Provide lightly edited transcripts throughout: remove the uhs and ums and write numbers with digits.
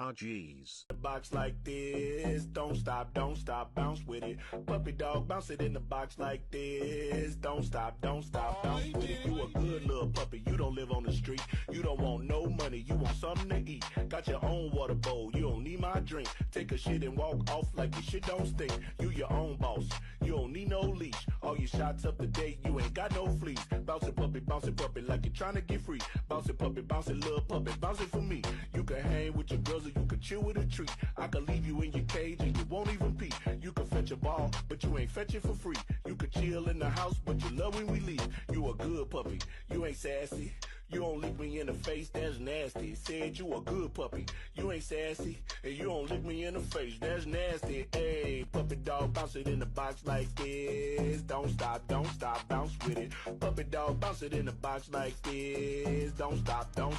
RGs. The box like this, don't stop, bounce with it. Puppy dog, bounce it in the box like this. Don't stop, bounce with it. You a good little puppy, you don't live on the street. You don't want no money, you want something to eat. Got your own water bowl, you don't need my drink. Take a shit and walk off like your shit don't stink. You your own boss, you don't need no leash. All your shots up to date, you ain't got no fleas. Bounce it puppy like you're trying to get free. Bounce it little puppy, bounce it for me. You can hang with your girls or you can chill with a treat. I can leave you in your cage and you won't even pee. You can fetch a ball, but you ain't fetch it for free. You can chill in the house, but you love when we leave. You a good puppy, you ain't sassy. You don't lick me in the face, that's nasty. Said you a good puppy, you ain't sassy. And you don't lick me in the face, that's nasty. Hey, puppy dog, bounce it in the box like this. Don't stop, bounce with it. Puppy dog, bounce it in the box like this. Don't stop, bounce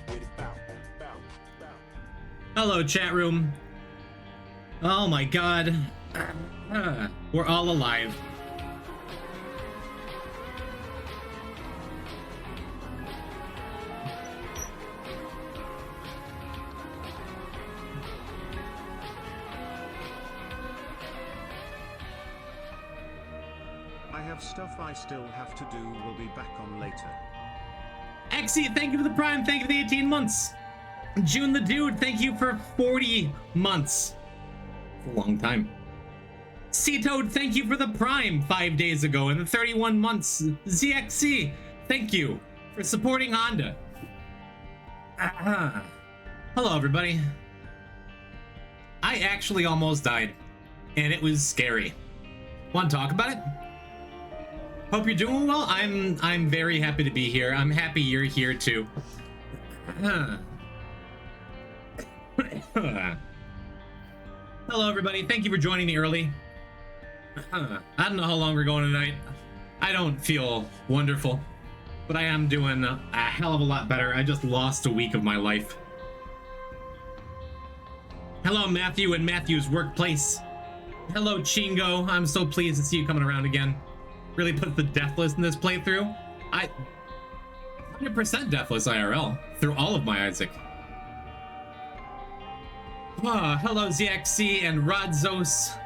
with it. Bounce, bounce, bounce. Hello, chat room. Oh my god. We're all alive. I have stuff I still have to do. We'll be back on later. Exy, thank you for the Prime. Thank you for the 18 months. June the Dude, thank you for 40 months. It's a long time. C-Toad, thank you for the Prime 5 days ago and the 31 months. ZXC, thank you for supporting Honda. Hello, everybody. I actually almost died, and it was scary. Want to talk about it? Hope you're doing well. I'm very happy to be here. I'm happy you're here too. Hello, everybody. Thank you for joining me early. I don't know how long we're going tonight. I don't feel wonderful, but I am doing a hell of a lot better. I just lost a week of my life. Hello, Matthew and Matthew's workplace. Hello, Chingo. I'm so pleased to see you coming around again. Really put the deathless in this playthrough. I 100% deathless IRL through all of my Isaac. Hello, ZXC and Rodzos.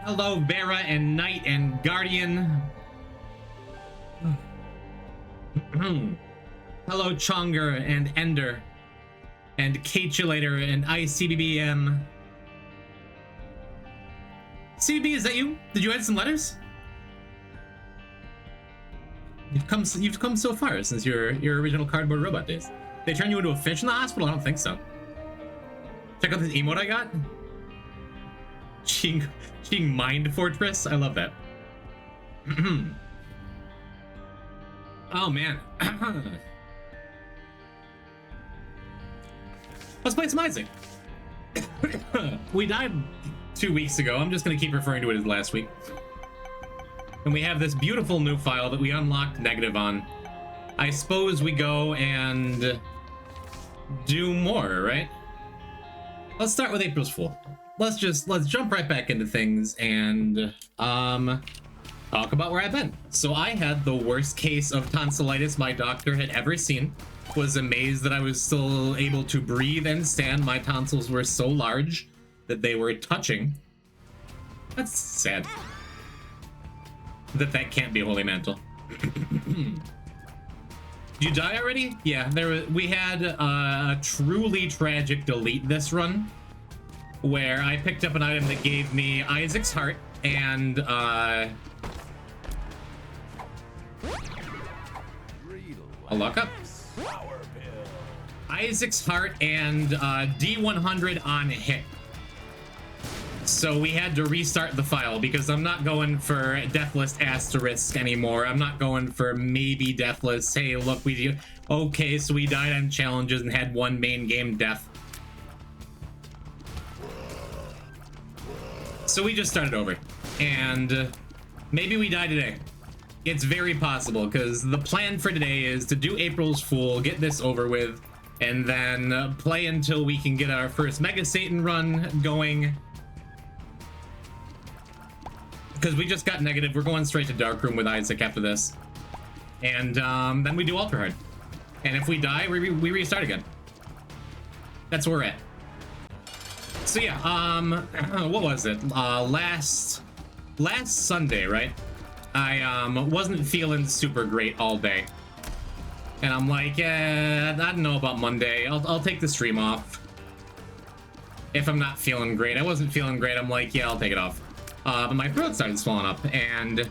Hello, Vera and Knight and Guardian. Hello, Chonger and Ender and Kachulator and ICBBM. CB, is that you? Did you add some letters? You've come so far since your original cardboard robot days. They turn you into a fish in the hospital? I don't think so. Check out this emote I got. Ching Mind Fortress. I love that. Oh man. Let's play some Isaac. We died 2 weeks ago. I'm just gonna keep referring to it as last week. And we have this beautiful new file that we unlocked negative on. I suppose we go and do more, right? Let's start with April's Fool. Let's jump right back into things and talk about where I've been. So I had the worst case of tonsillitis my doctor had ever seen. Was amazed that I was still able to breathe and stand. My tonsils were so large that they were touching. That's sad. That can't be a holy mantle. Did you die already? Yeah, we had a truly tragic delete this run, where I picked up an item that gave me Isaac's heart and a luck up. Isaac's heart and D100 on hit. So we had to restart the file because I'm not going for Deathless Asterisk anymore. I'm not going for maybe Deathless. Hey, look, we do. Okay, so we died on challenges and had one main game death. So we just started over. And maybe we die today. It's very possible because the plan for today is to do April's Fool, get this over with, and then play until we can get our first Mega Satan run going. Because we just got negative. We're going straight to Darkroom with Isaac after this. And then we do Ultra Hard. And if we die, we restart again. That's where we're at. So yeah, what was it? Last Sunday, right? I wasn't feeling super great all day. And I'm like, I don't know about Monday. I'll take the stream off. If I'm not feeling great. I wasn't feeling great. I'm like, yeah, I'll take it off. But my throat started swelling up, and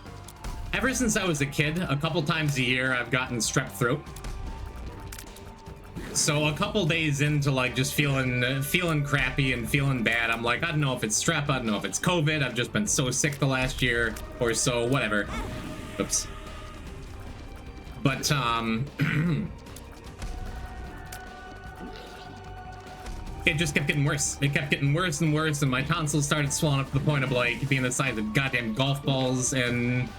ever since I was a kid, a couple times a year, I've gotten strep throat. So a couple days into like just feeling crappy and feeling bad, I'm like, I don't know if it's strep, I don't know if it's COVID. I've just been so sick the last year or so, whatever. Oops. But it just kept getting worse. It kept getting worse and worse, and my tonsils started swelling up to the point of like being the size of goddamn golf balls. And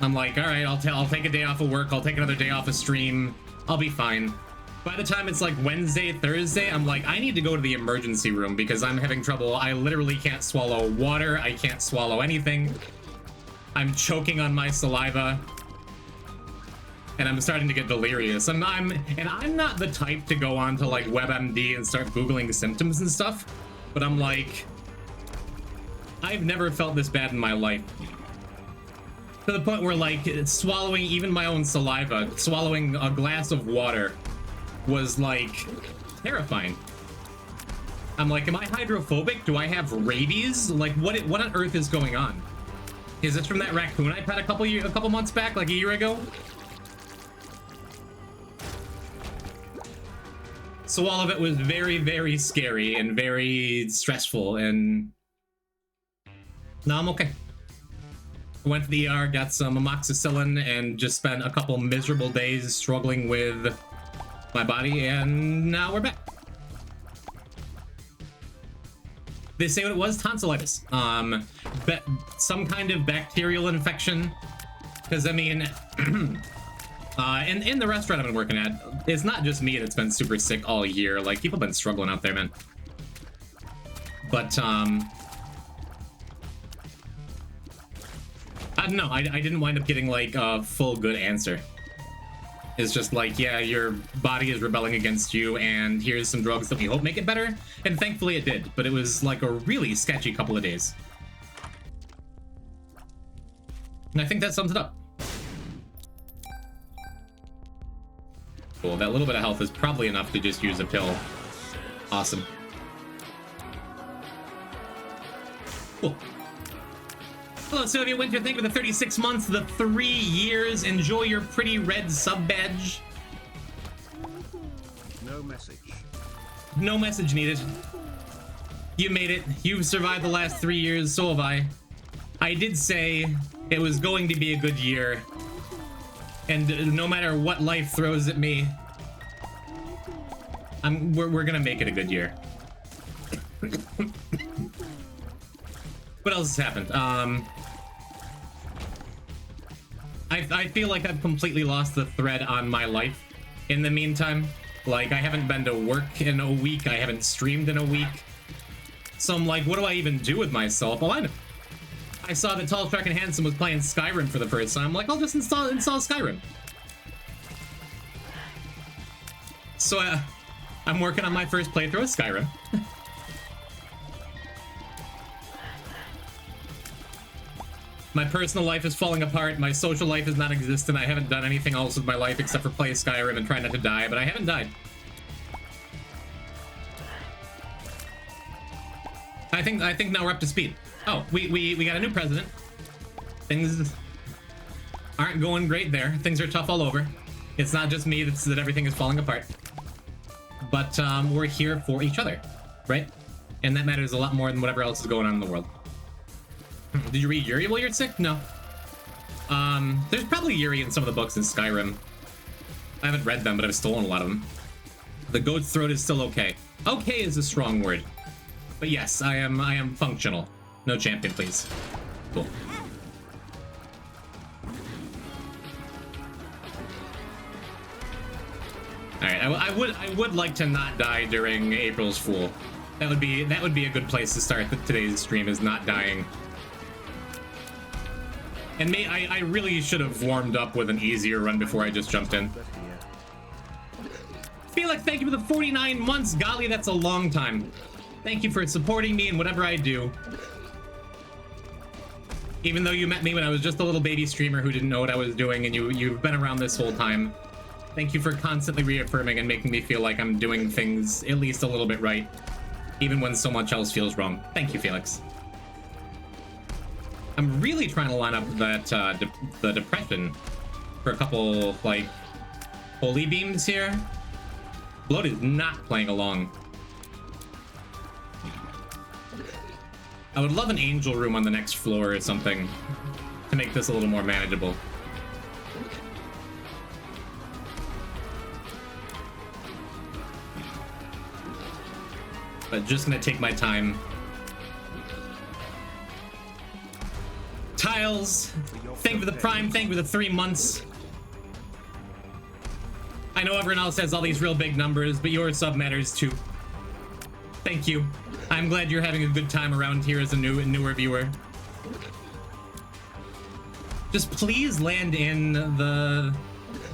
I'm like, all right, I'll take a day off of work. I'll take another day off of stream. I'll be fine. By the time it's like Wednesday, Thursday, I'm like, I need to go to the emergency room because I'm having trouble. I literally can't swallow water. I can't swallow anything. I'm choking on my saliva. And I'm starting to get delirious. And I'm not the type to go on to like WebMD and start Googling symptoms and stuff. But I'm like, I've never felt this bad in my life. To the point where like swallowing even my own saliva, swallowing a glass of water was like terrifying. I'm like, am I hydrophobic? Do I have rabies? Like what on earth is going on? Is this from that raccoon I pet a couple months back, like a year ago? So all of it was very, very scary and very stressful, and no, I'm okay. I went to the ER, got some amoxicillin, and just spent a couple miserable days struggling with my body, and now we're back. They say what it was, tonsillitis. Some kind of bacterial infection. Because, I mean, in the restaurant I've been working at, it's not just me that's been super sick all year. Like, people have been struggling out there, man. But, I don't know, I didn't wind up getting, like, a full good answer. It's just like, yeah, your body is rebelling against you, and here's some drugs that we hope make it better. And thankfully it did, but it was, like, a really sketchy couple of days. And I think that sums it up. Cool, that little bit of health is probably enough to just use a pill. Awesome. Cool. Hello, Sylvia Winter. Thank you for the 36 months, the 3 years. Enjoy your pretty red sub badge. No message. No message needed. You made it. You've survived the last 3 years, so have I. I did say it was going to be a good year. And no matter what life throws at me, we're gonna make it a good year. What else has happened? I feel like I've completely lost the thread on my life in the meantime. Like, I haven't been to work in a week. I haven't streamed in a week. So I'm like, what do I even do with myself? Well, I saw that Tall, Shark, and Handsome was playing Skyrim for the first time. I'm like, I'll just install Skyrim. So I'm working on my first playthrough of Skyrim. My personal life is falling apart. My social life is non-existent. I haven't done anything else with my life except for play Skyrim and try not to die, but I haven't died. I think now we're up to speed. Oh, we got a new president. Things aren't going great there. Things are tough all over. It's not just me that everything is falling apart. But we're here for each other, right? And that matters a lot more than whatever else is going on in the world. Did you read Yuri while you're sick? No. There's probably Yuri in some of the books in Skyrim. I haven't read them, but I've stolen a lot of them. The goat's throat is still okay. Okay is a strong word. But yes, I am functional. No champion, please. Cool. Alright, I would like to not die during April's Fool. That would be a good place to start today's stream, is not dying. And I really should have warmed up with an easier run before I just jumped in. Felix, thank you for the 49 months. Golly, that's a long time. Thank you for supporting me in whatever I do. Even though you met me when I was just a little baby streamer who didn't know what I was doing, and you've been around this whole time. Thank you for constantly reaffirming and making me feel like I'm doing things at least a little bit right, even when so much else feels wrong. Thank you, Felix. I'm really trying to line up that the depression for a couple, like, holy beams here. Blood is not playing along. I would love an angel room on the next floor or something to make this a little more manageable. But just gonna take my time. Tiles, thank you for the prime, thank you for the 3 months. I know everyone else has all these real big numbers, but your sub matters too. Thank you. I'm glad you're having a good time around here as a newer viewer. Just please land in the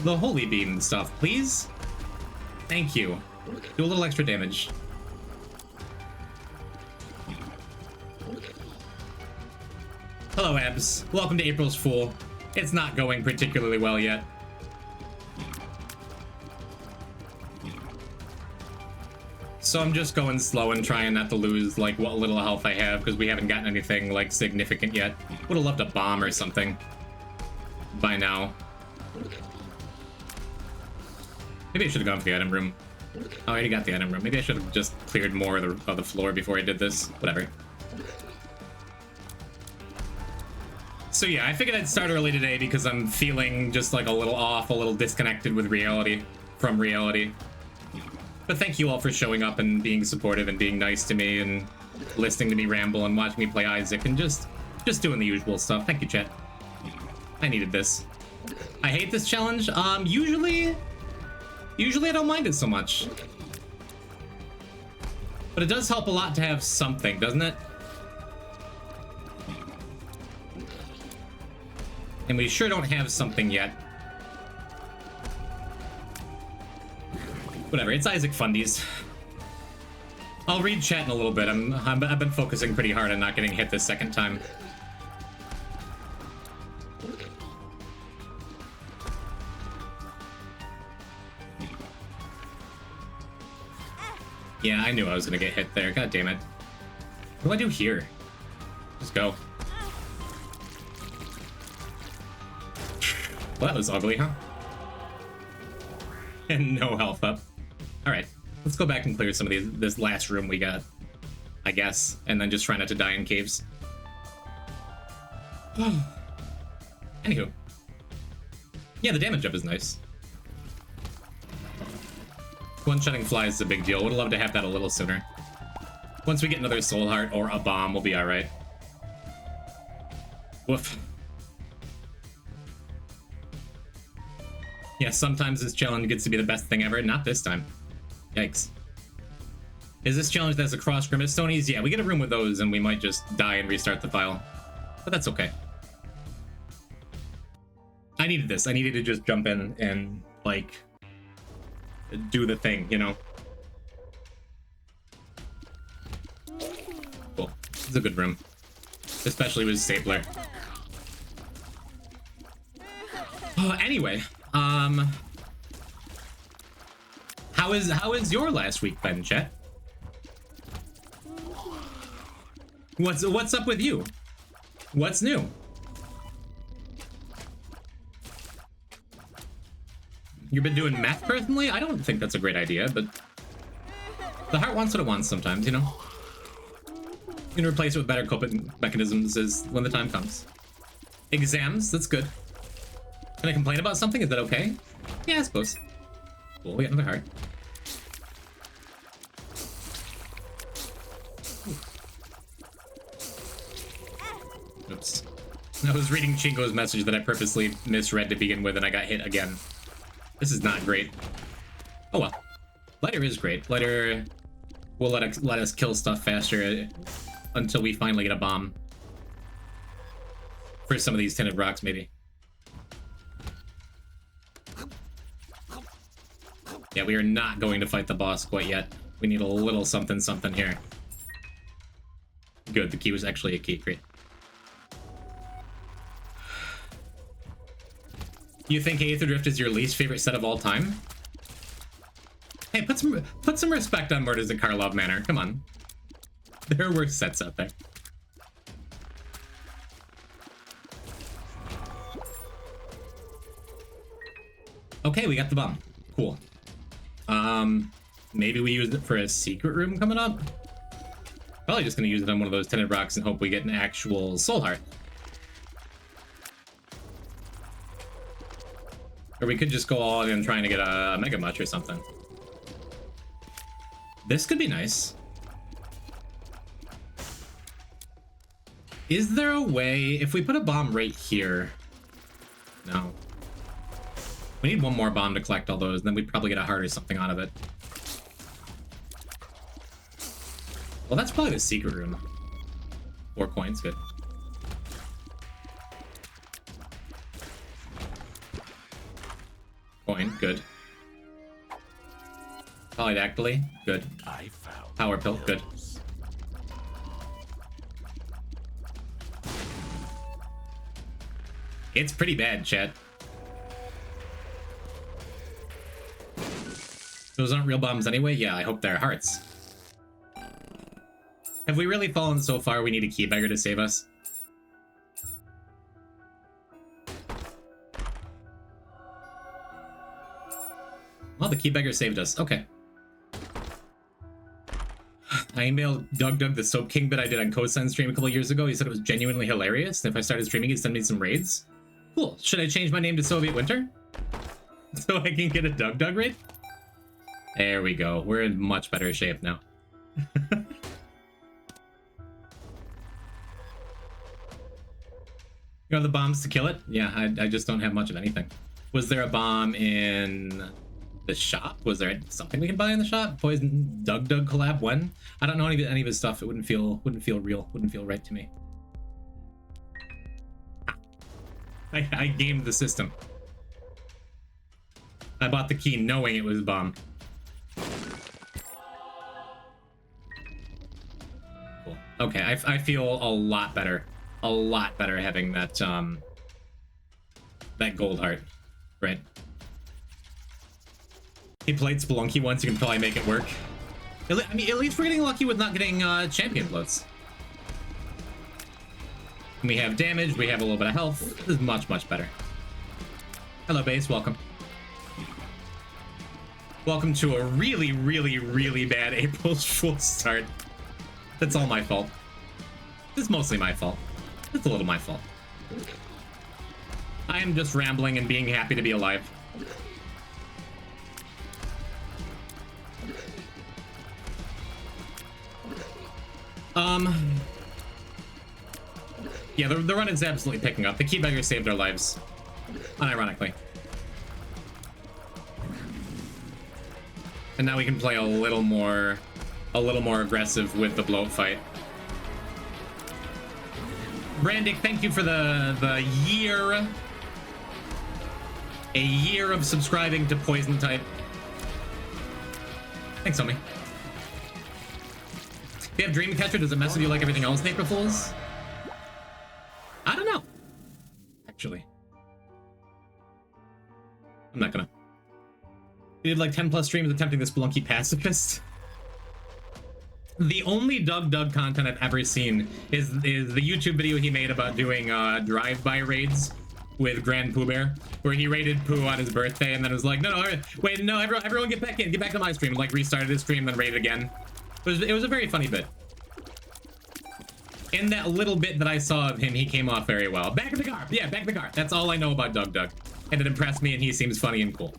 holy beam stuff, please. Thank you. Do a little extra damage. Hello, Abs. Welcome to April's Fool. It's not going particularly well yet. So I'm just going slow and trying not to lose, like, what little health I have, because we haven't gotten anything, like, significant yet. Would have loved a bomb or something by now. Maybe I should have gone for the item room. Oh, I already got the item room. Maybe I should have just cleared more of the floor before I did this. Whatever. So yeah, I figured I'd start early today because I'm feeling just like a little off, a little disconnected with reality, from reality. But thank you all for showing up and being supportive and being nice to me and listening to me ramble and watching me play Isaac and just doing the usual stuff. Thank you, chat. I needed this. I hate this challenge. Usually I don't mind it so much. But it does help a lot to have something, doesn't it? And we sure don't have something yet. Whatever, it's Isaac Fundies. I'll read chat in a little bit. I've been focusing pretty hard on not getting hit this second time. Yeah, I knew I was gonna get hit there. God damn it. What do I do here? Just go. Well, that was ugly, huh? And no health up. Alright, let's go back and clear some of this last room we got, I guess, and then just try not to die in caves. Anywho. Yeah, the damage up is nice. One-shotting flies is a big deal. Would love to have that a little sooner. Once we get another soul heart or a bomb, we'll be alright. Woof. Yeah, sometimes this challenge gets to be the best thing ever. Not this time. Yikes. Is this challenge that's across Grimace Stonies? Yeah, we get a room with those and we might just die and restart the file. But that's okay. I needed this. I needed to just jump in and, like, do the thing, you know? Cool. It's a good room. Especially with Stapler. Anyway. How is your last week been, chat? What's up with you? What's new? You've been doing math personally? I don't think that's a great idea, but the heart wants what it wants sometimes, you know? You can replace it with better coping mechanisms when the time comes. Exams, that's good. Can I complain about something? Is that okay? Yeah, I suppose. Cool, we got another heart. Oops. I was reading Chinko's message that I purposely misread to begin with, and I got hit again. This is not great. Oh well. Lighter is great. Lighter will let us kill stuff faster until we finally get a bomb. For some of these tinted rocks, maybe. Yeah, we are not going to fight the boss quite yet. We need a little something something here. Good, the key was actually a key. Great. You think Aether Drift is your least favorite set of all time? Hey, put some respect on Murders at Karlov Manor. Come on. There are worse sets out there. Okay, we got the bomb. Cool. Maybe we use it for a secret room coming up? Probably just gonna use it on one of those tinted rocks and hope we get an actual soul heart. Or we could just go all in trying to get a Mega Much or something. This could be nice. Is there a way, if we put a bomb right here? No. We need one more bomb to collect all those, then we'd probably get a heart or something out of it. Well, that's probably the secret room. 4 coins, good. Coin, good. Polydactyly, good. Power pill, good. It's pretty bad, chat. Those aren't real bombs anyway? Yeah, I hope they're hearts. Have we really fallen so far we need a key beggar to save us? Well, the key beggar saved us. Okay. I emailed Doug the Soap King bit I did on Cosign stream a couple years ago. He said it was genuinely hilarious. And if I started streaming, he'd send me some raids. Cool. Should I change my name to Soviet Winter? So I can get a Doug raid? There we go. We're in much better shape now. You have the bombs to kill it? Yeah, I just don't have much of anything. Was there a bomb in the shop? Was there something we can buy in the shop? Poison Doug collab? When? I don't know any of his stuff. It wouldn't feel real. Wouldn't feel right to me. I gamed the system. I bought the key knowing it was a bomb. Cool. Okay, I feel a lot better. A lot better having that that gold heart, right? He played Spelunky once. You can probably make it work. I mean, at least we're getting lucky with not getting champion bloats. We have damage. We have a little bit of health. This is much better. Hello, base. Welcome. Welcome to a really bad April Fool's start. That's all my fault. It's mostly my fault. It's a little my fault. I am just rambling and being happy to be alive. Yeah, the run is absolutely picking up. The key beggar saved our lives, unironically. And now we can play a little more aggressive with the bloat fight. Brandick, thank you for the year. A year of subscribing to Poison Type. Thanks, homie. If you have Dreamcatcher, does it mess with you like everything else in April Fools? I don't know. Actually. I'm not gonna. You did like 10+ streams attempting the Spelunky pacifist. The only Doug content I've ever seen is the YouTube video he made about doing drive-by raids with Grand Pooh Bear, where he raided Pooh on his birthday and then was like, no, wait, no, everyone get back in, get back to my stream, and like restarted his stream, then raided again. It was a very funny bit. In that little bit that I saw of him, he came off very well. Back in the car, yeah, back in the car. That's all I know about Doug, and it impressed me, and he seems funny and cool.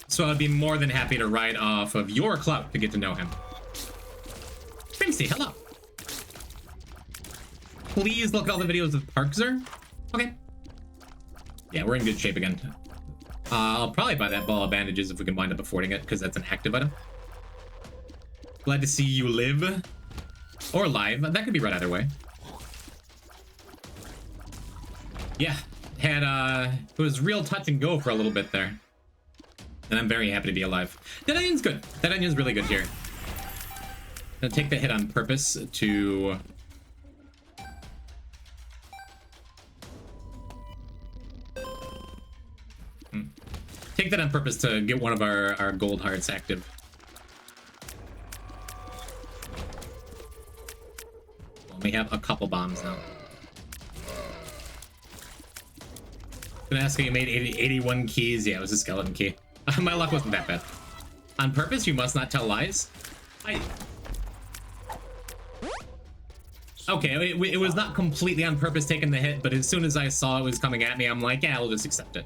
So I'd be more than happy to ride off of your clout to get to know him. Princey, hello. Please look at all the videos of Parkzer. Okay. Yeah, we're in good shape again. I'll probably buy that ball of bandages if we can wind up affording it, because that's an active item. Glad to see you live. Or live. That could be right either way. Yeah. It was real touch and go for a little bit there. And I'm very happy to be alive. Dead Onion's good. Dead Onion's really good here. Gonna take the hit on purpose to... Take that on purpose to get one of our gold hearts active. Well, we have a couple bombs now. Gonna ask how you made 81 keys. Yeah, it was a skeleton key. My luck wasn't that bad. On purpose, you must not tell lies. Okay, it was not completely on purpose taking the hit, but as soon as I saw it was coming at me, I'm like, yeah, I'll just accept it.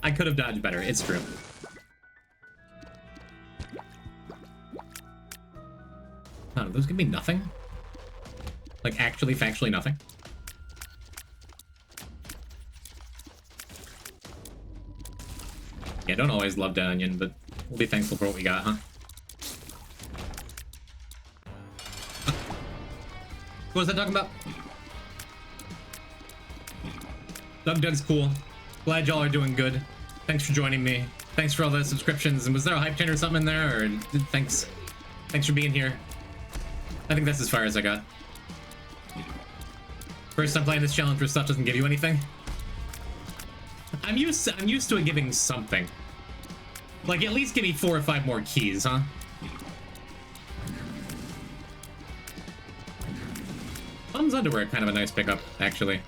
I could have dodged better. It's true. Oh, those give me nothing? Like, actually, factually nothing? Yeah, don't always love Dead Onion, but we'll be thankful for what we got, huh? What was I talking about? Doug's cool. Glad y'all are doing good. Thanks for joining me. Thanks for all the subscriptions. And was there a hype chain or something in there? Or thanks for being here. I think that's as far as I got. First time playing this challenge where stuff doesn't give you anything. I'm used to it giving something. Like, at least give me 4 or 5 more keys, huh? Bum's Underwear, kind of a nice pickup, actually.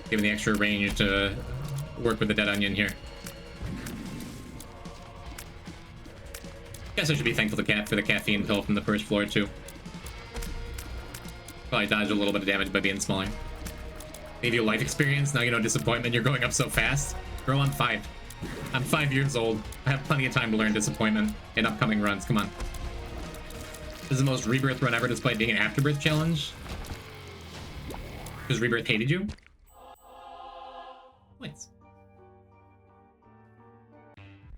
Given the extra range to work with the Dead Onion here. Guess I should be thankful to Cat for the caffeine pill from the first floor, too. Probably dodged a little bit of damage by being smaller. Gave you life experience, now you know disappointment. You're going up so fast. Girl, I'm 5. I'm 5 years old. I have plenty of time to learn disappointment in upcoming runs. Come on. This is the most Rebirth run ever despite being an Afterbirth challenge. Because Rebirth hated you? Points.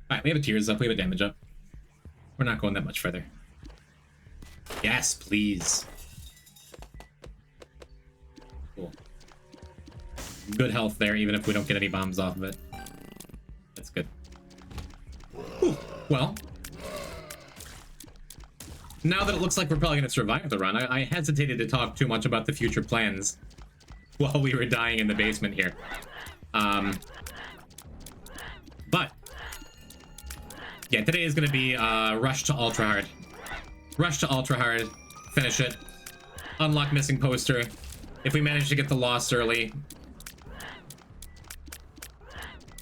Alright, we have a tears up, we have a damage up. We're not going that much further. Yes, please. Cool. Good health there, even if we don't get any bombs off of it. That's good. Whew. Well, now that it looks like we're probably going to survive the run, I hesitated to talk too much about the future plans while we were dying in the basement here. But yeah, today is going to be rush to ultra hard. Rush to ultra hard, finish it, unlock missing poster. If we manage to get the lost early,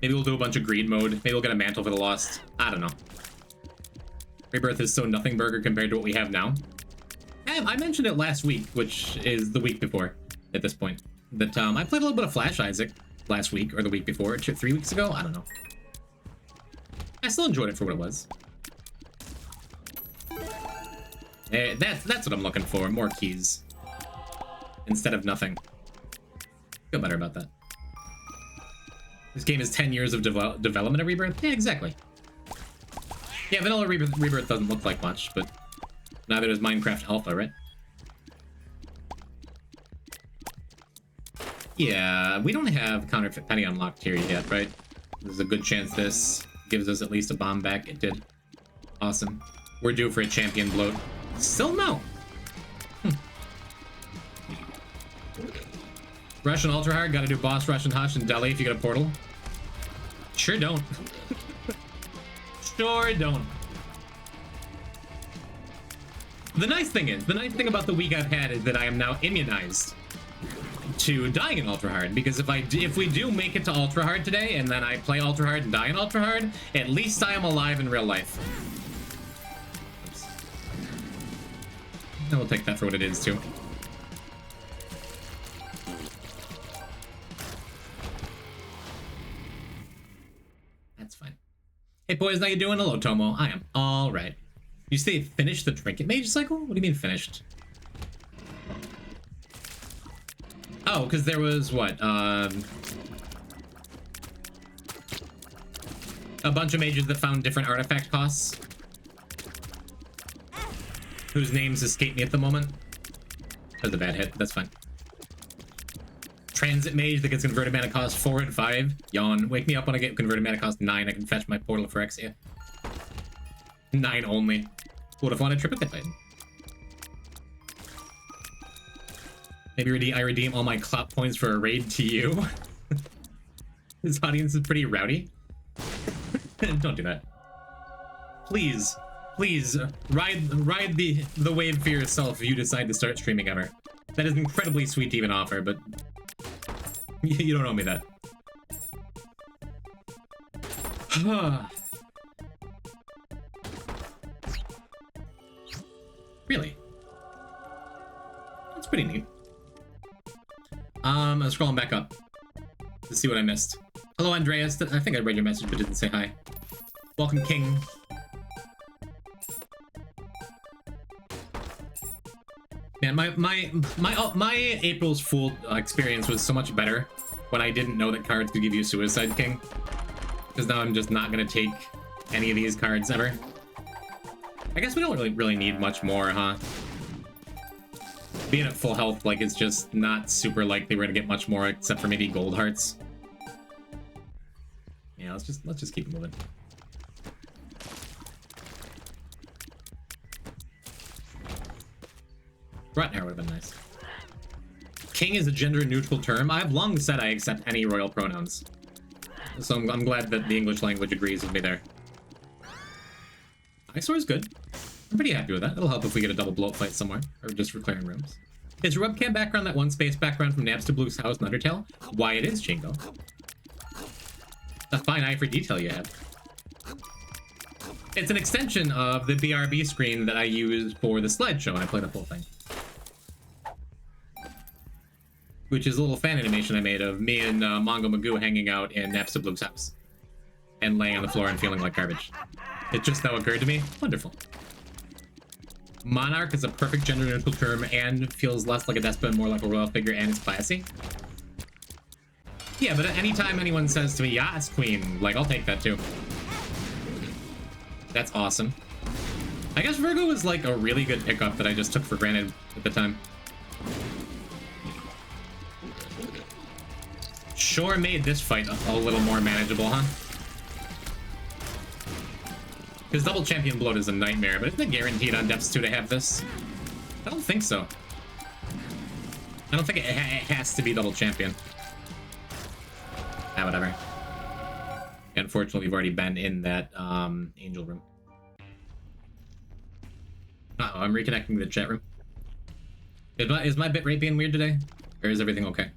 maybe we'll do a bunch of greed mode. Maybe we'll get a mantle for the lost. I don't know. Rebirth is so nothing burger compared to what we have now. I mentioned it last week, which is the week before at this point. That I played a little bit of Flash Isaac last week or the week before, 3 weeks ago. I don't know. I still enjoyed it for what it was. That's what I'm looking for. More keys instead of nothing. Feel better about that. This game is 10 years of development of Rebirth. Yeah, exactly. Yeah, vanilla Rebirth doesn't look like much, but neither does Minecraft Alpha, right? Yeah, we don't have Counterfeit Penny unlocked here yet, right? There's a good chance this gives us at least a bomb back. It did. Awesome. We're due for a champion bloat. Still no. Rush and Ultra Hard, gotta do boss rush and hush and Delhi if you get a portal. Sure don't. Sure don't. The nice thing about the week I've had is that I am now immunized to dying in Ultra Hard, because if we do make it to Ultra Hard today and then I play Ultra Hard and die in Ultra Hard, at least I am alive in real life. Oops. And we'll take that for what it is too. That's fine. Hey boys, how you doing? Hello Tomo. I am all right. You say finish the Trinket Mage cycle? What do you mean finished? Oh, because there was, what, a bunch of mages that found different artifact costs, whose names escape me at the moment. That's a bad hit, but that's fine. Transit Mage that gets converted mana cost 4 and 5. Yawn. Wake me up when I get converted mana cost 9. I can fetch my Portal of Phyrexia. 9 only. Would have wanted Triplicate Titan. Maybe I redeem all my clout points for a raid to you. This audience is pretty rowdy. Don't do that. Please, please, ride the wave for yourself if you decide to start streaming ever. That is incredibly sweet to even offer, but you don't owe me that. Really? That's pretty neat. I'm scrolling back up to see what I missed. Hello, Andreas. I think I read your message but didn't say hi. Welcome, King. Man, my April's Fool experience was so much better when I didn't know that cards could give you Suicide King. Because now I'm just not gonna take any of these cards ever. I guess we don't really need much more, huh? Being at full health, like, it's just not super likely we're gonna get much more except for maybe gold hearts. Yeah, let's just keep moving. Rottenhair would have been nice. King is a gender-neutral term. I've long said I accept any royal pronouns. So I'm glad that the English language agrees with me there. Eyesore is good. I'm pretty happy with that. It'll help if we get a double bloat fight somewhere, or just for clearing rooms. Is your webcam background that one space background from Napster Blue's house in Undertale? Why, it is, Chingo. A fine eye for detail you have. It's an extension of the BRB screen that I used for the slideshow when I played the full thing. Which is a little fan animation I made of me and Mongo Magoo hanging out in Napster Blue's house. And laying on the floor and feeling like garbage. It just now occurred to me. Wonderful. Monarch is a perfect gender-neutral term and feels less like a despot and more like a royal figure, and it's classy. Yeah, but anytime anyone says to me, yes, queen, like, I'll take that too. That's awesome. I guess Virgo was like a really good pickup that I just took for granted at the time. Sure made this fight a little more manageable, huh? Because double champion bloat is a nightmare, but isn't it guaranteed on Depths 2 to have this? I don't think so. I don't think it has to be double champion. Ah, whatever. Unfortunately, we've already been in that angel room. Uh-oh, I'm reconnecting the chat room. Is my bitrate being weird today? Or is everything okay?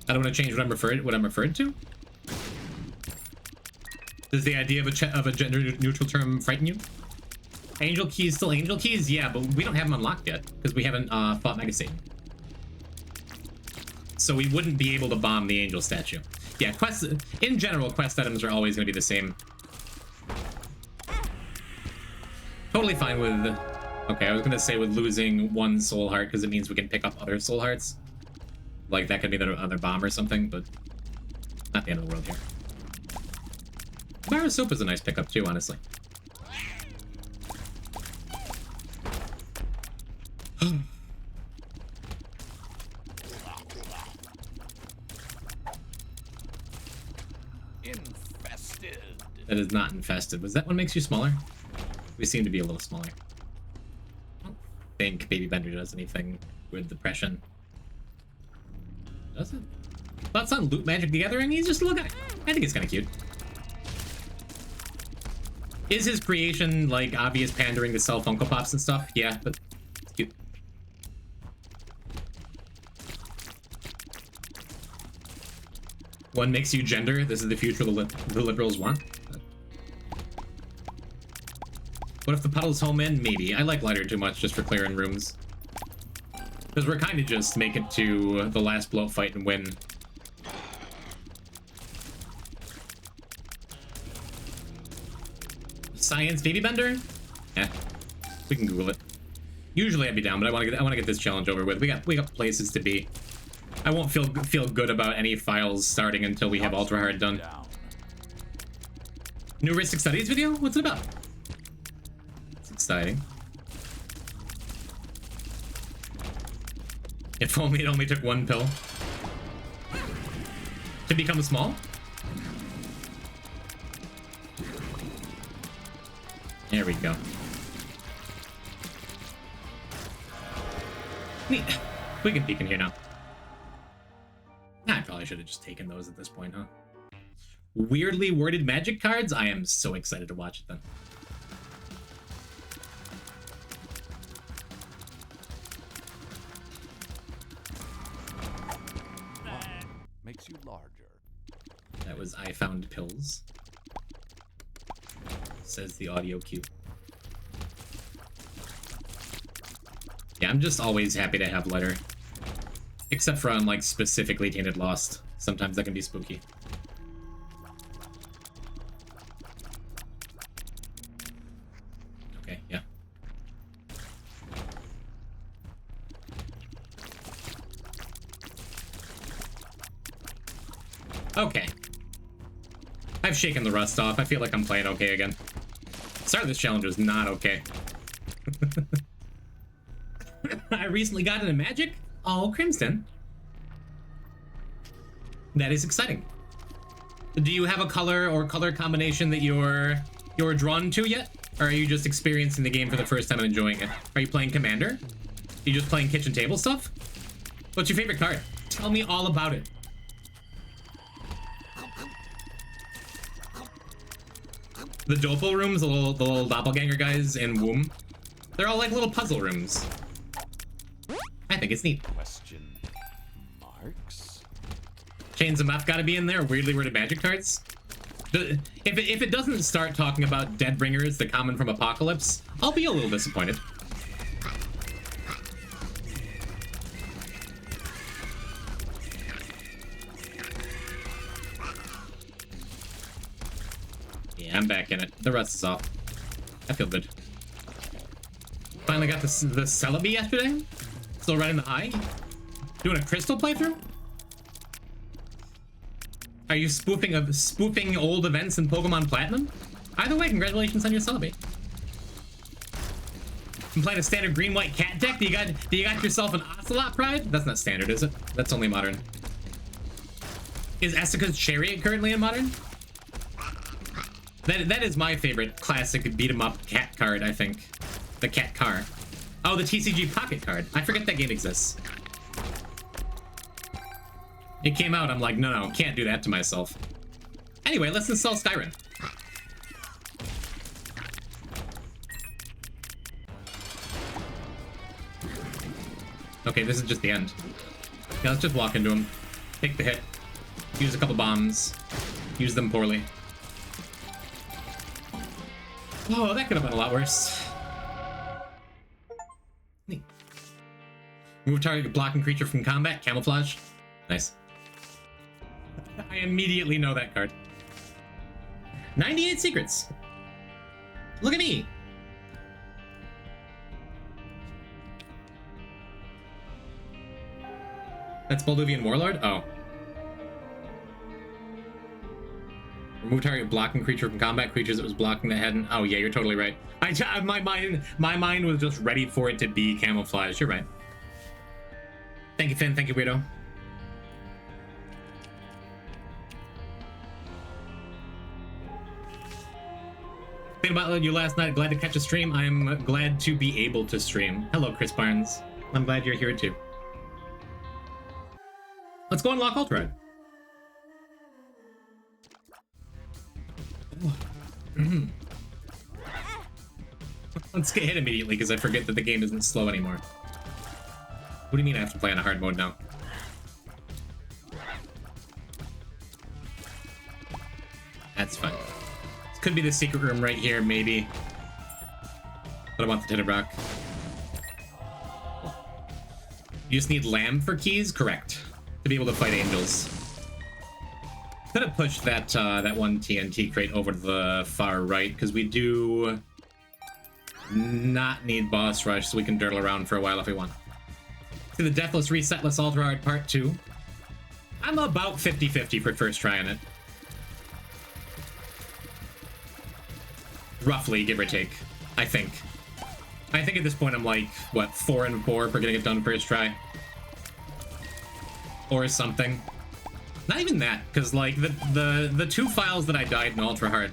I don't want to change what I'm referred to. Does the idea of a gender-neutral term frighten you? Angel keys still angel keys? Yeah, but we don't have them unlocked yet because we haven't fought Mega Satan. So we wouldn't be able to bomb the angel statue. Yeah, quests in general, quest items are always going to be the same. Totally fine with. Okay, I was going to say with losing one soul heart because it means we can pick up other soul hearts. Like, that could be the other bomb or something, but not the end of the world here. Bar soap is a nice pickup, too, honestly. Infested. That is not infested. Was that what makes you smaller? We seem to be a little smaller. I don't think Baby Bender does anything with depression. Does it? Thoughts on Loot Magic the Gathering? He's just a little guy. I think it's kind of cute. Is his creation, like, obvious pandering to sell Funko Pops and stuff? Yeah, but it's cute. One makes you gender. This is the future the liberals want. What if the puddle's home in? Maybe. I like lighter too much just for clearing rooms. Because we're kind of just make it to the last bloat fight and win. Science Baby Bender? Yeah, we can Google it. Usually I'd be down, but I want to get this challenge over with. We got places to be. I won't feel good about any files starting until we have Ultra Hard done. New Heuristic Studies video? What's it about? It's exciting. If only it only took one pill to become small. There we go. Neat. We can peek in here now. I probably should have just taken those at this point, huh? Weirdly worded magic cards? I am so excited to watch it then. Makes you larger. That was I found pills. Says the audio cue. Yeah, I'm just always happy to have letter. Except for on, like, specifically Tainted Lost. Sometimes that can be spooky. Okay, yeah. Okay. I've shaken the rust off. I feel like I'm playing okay again. Start of this challenge was not okay. I recently got into Magic. Oh, Crimson. That is exciting. Do you have a color or color combination that you're drawn to yet? Or are you just experiencing the game for the first time and enjoying it? Are you playing Commander? Are you just playing kitchen table stuff? What's your favorite card? Tell me all about it. The Doppel rooms, the little doppelganger guys in Womb, they're all like little puzzle rooms. I think it's neat. Question marks? Chains of Meth gotta be in there. Weirdly worded magic cards. If it doesn't start talking about Deadbringers, the common from Apocalypse, I'll be a little disappointed. Yeah, I'm back in it. The rust is off. I feel good. Finally got the Celebi yesterday. Still running the high. Doing a crystal playthrough. Are you spoofing old events in Pokemon Platinum? Either way, congratulations on your Celebi. I'm playing a standard green-white cat deck. Do you got yourself an Ocelot Pride? That's not standard, is it? That's only modern. Is Essica's Chariot currently in modern? That is my favorite classic beat-em-up cat card, I think. The cat car. Oh, the TCG Pocket card. I forget that game exists. It came out, I'm like, no, can't do that to myself. Anyway, let's install Skyrim. Okay, this is just the end. Yeah, let's just walk into him. Take the hit. Use a couple bombs. Use them poorly. Oh, that could have been a lot worse. Neat. Move target blocking creature from combat. Camouflage. Nice. I immediately know that card. 98 secrets. Look at me. That's Balduvian Warlord? Oh. Remove target blocking creature from combat. Creatures that was blocking the head. And, oh yeah, you're totally right. My mind was just ready for it to be camouflage. You're right. Thank you, Finn. Thank you, Weirdo. Thinking about you last night. Glad to catch a stream. I'm glad to be able to stream. Hello, Chris Barnes. I'm glad you're here too. Let's go unlock Ultra. Let's get hit immediately because I forget that the game isn't slow anymore. What do you mean I have to play on a hard mode now? That's fine. This could be the secret room right here, maybe. But I want the tinted rock. You just need lamb for keys? Correct. To be able to fight angels. Could have pushed that that one TNT crate over to the far right, because we do not need boss rush, so we can dirtle around for a while if we want. To the Deathless Resetless Ultra Hard Part 2. I'm about 50-50 for first try on it. Roughly, give or take, I think. I think at this point I'm like, what, 4 and 4 for getting it done first try? Or something. Not even that, because like the 2 files that I died in Ultra Hard,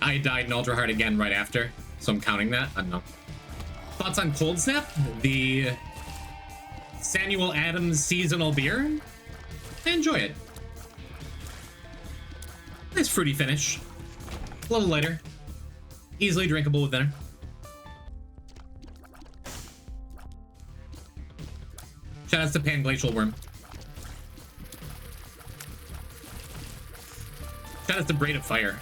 I died in Ultra Hard again right after, so I'm counting that. I don't know. Thoughts on Cold Snap? The Samuel Adams seasonal beer? I enjoy it. Nice fruity finish. A little lighter. Easily drinkable with dinner. Shoutouts to Pan Glacial Worm. Shoutouts to Braid of Fire.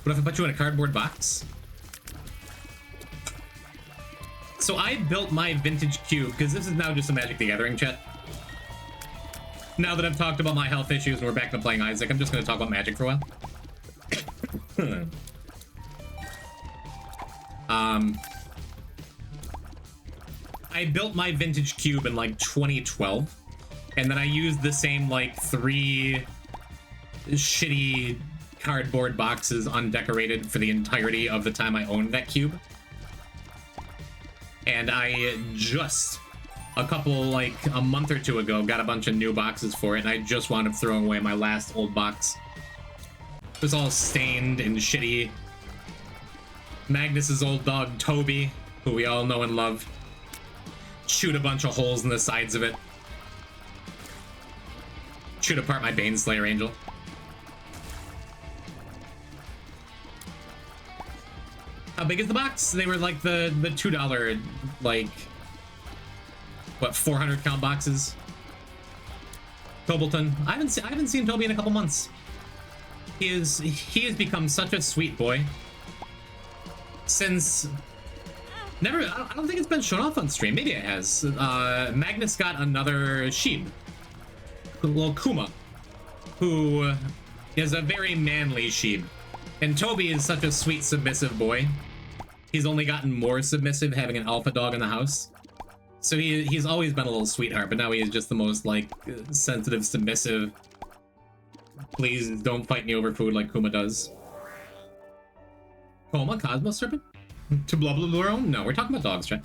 What if I put you in a cardboard box? So I built my vintage cube, because this is now just a Magic the Gathering chat. Now that I've talked about my health issues and we're back to playing Isaac, I'm just going to talk about Magic for a while. I built my vintage cube in like 2012, and then I used the same like 3 shitty cardboard boxes undecorated for the entirety of the time I owned that cube. And I just a month or 2 ago got a bunch of new boxes for it, and I just wound up throwing away my last old box. It was all stained and shitty. Magnus's old dog Toby, who we all know and love, chewed a bunch of holes in the sides of it. Chewed apart my Baneslayer Angel. How big is the box? They were like the $2, like, what, 400 count boxes? Tobleton. I haven't seen Toby in a couple months. He has become such a sweet boy. Since I don't think it's been shown off on stream. Maybe it has. Magnus got another sheep, little Kuma, who is a very manly sheep. And Toby is such a sweet, submissive boy. He's only gotten more submissive having an alpha dog in the house. So he's always been a little sweetheart, but now he is just the most, like, sensitive, submissive. Please don't fight me over food like Kuma does. Coma, Cosmos Serpent? To Blubblorone? No, we're talking about dogs, right?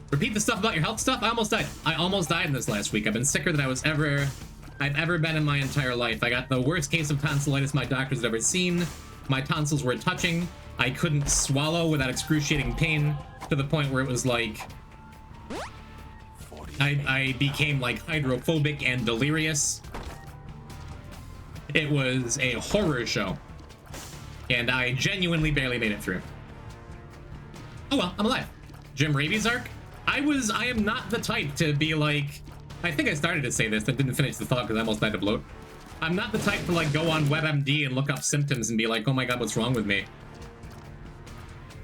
Repeat the stuff about your health stuff? I almost died. I almost died in this last week. I've been sicker than I've ever been in my entire life. I got the worst case of tonsillitis my doctor's ever seen. My tonsils were touching. I couldn't swallow without excruciating pain, to the point where it was like I became like hydrophobic and delirious. It was a horror show, and I genuinely barely made it through. Oh well, I'm alive. Jim Raby's arc? I am not the type to be like, I think I started to say this, but didn't finish the thought because I almost died of bloat. I'm not the type to like go on WebMD and look up symptoms and be like, oh my god, what's wrong with me?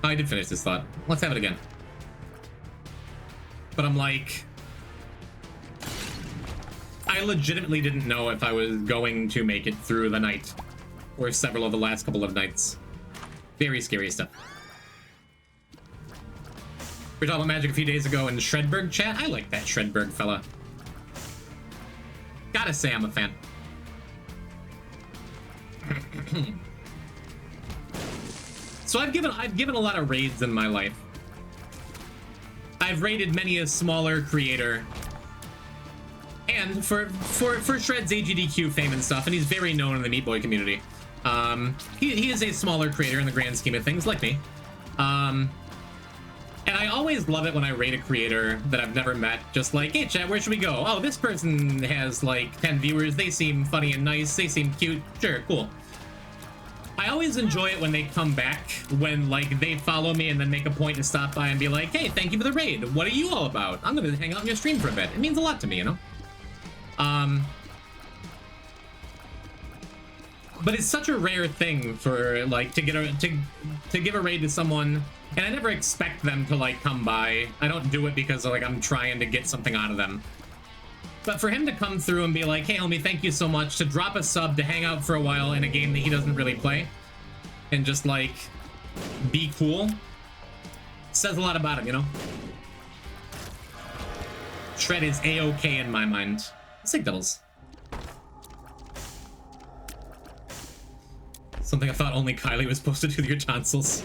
Oh, I did finish this thought. Let's have it again. But I'm like, I legitimately didn't know if I was going to make it through the night, or several of the last couple of nights. Very scary stuff. We were talking about Magic a few days ago in Shredberg chat. I like that Shredberg fella. Gotta say I'm a fan. So I've given a lot of raids in my life. I've raided many a smaller creator. And for Shred's AGDQ fame and stuff, and he's very known in the Meat Boy community. He is a smaller creator in the grand scheme of things, like me. And I always love it when I raid a creator that I've never met, just like, hey chat, where should we go? Oh, this person has like 10 viewers, they seem funny and nice, they seem cute, sure, cool. I always enjoy it when they come back, when like they follow me and then make a point to stop by and be like, hey, thank you for the raid, what are you all about? I'm gonna hang out on your stream for a bit. It means a lot to me, you know? But it's such a rare thing for like to give a raid to someone, and I never expect them to like come by. I don't do it because like I'm trying to get something out of them. But for him to come through and be like, hey homie, thank you so much, to drop a sub, to hang out for a while in a game that he doesn't really play, and just like be cool, says a lot about him, you know? Shred is A-okay in my mind. Sick doubles. Something I thought only Kylie was supposed to do to your tonsils.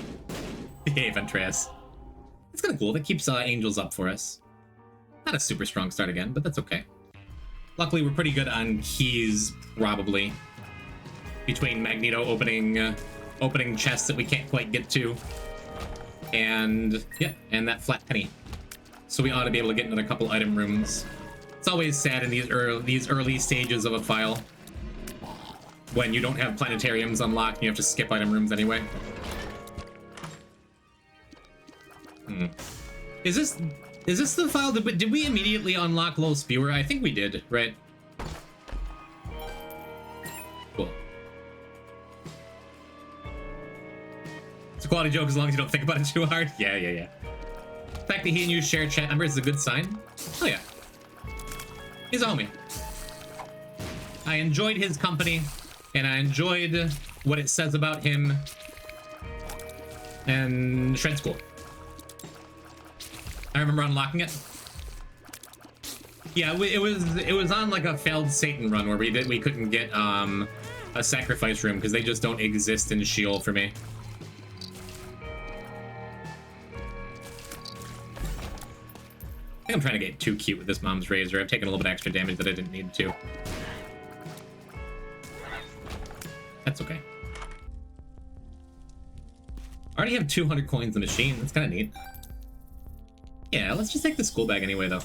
Behave, Andreas. It's kind of cool. That keeps angels up for us. Not a super strong start again, but that's okay. Luckily, we're pretty good on keys, probably. Between Magneto opening chests that we can't quite get to. And, yeah, and that flat penny. So we ought to be able to get another couple item rooms. It's always sad in these early stages of a file when you don't have planetariums unlocked and you have to skip item rooms anyway. Is this the file? Did we immediately unlock Low Spewer? I think we did, right? Cool. It's a quality joke as long as you don't think about it too hard. Yeah. The fact that he and you share chat numbers is a good sign. Oh yeah. He's a homie. I enjoyed his company, and I enjoyed what it says about him. And Shred's cool. I remember unlocking it. Yeah, it was on like a failed Satan run where we couldn't get a sacrifice room because they just don't exist in Sheol for me. I think I'm trying to get too cute with this mom's razor. I've taken a little bit extra damage that I didn't need to. That's okay. I already have 200 coins in the machine. That's kind of neat. Yeah, let's just take the school bag anyway, though.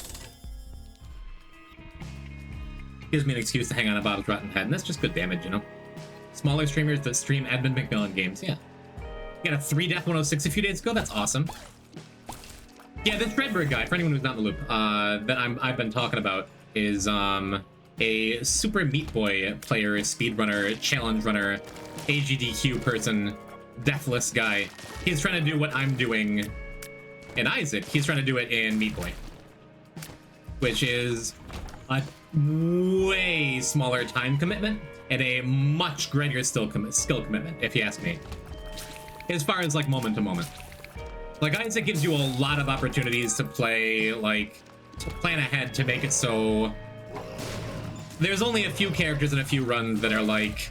Gives me an excuse to hang on a Bob's Rotten Head, and that's just good damage, you know? Smaller streamers that stream Edmund McMillan games, yeah. You got a 3-Death 106 a few days ago? That's awesome. Yeah, this Redbird guy, for anyone who's not in the loop, that I've been talking about is a Super Meat Boy player, speedrunner, challenge runner, AGDQ person, deathless guy. He's trying to do what I'm doing in Isaac. He's trying to do it in Meat Boy, which is a way smaller time commitment and a much greater skill commitment, if you ask me. As far as like moment to moment. Like Isaac gives you a lot of opportunities to play, like, to plan ahead to make it so there's only a few characters and a few runs that are like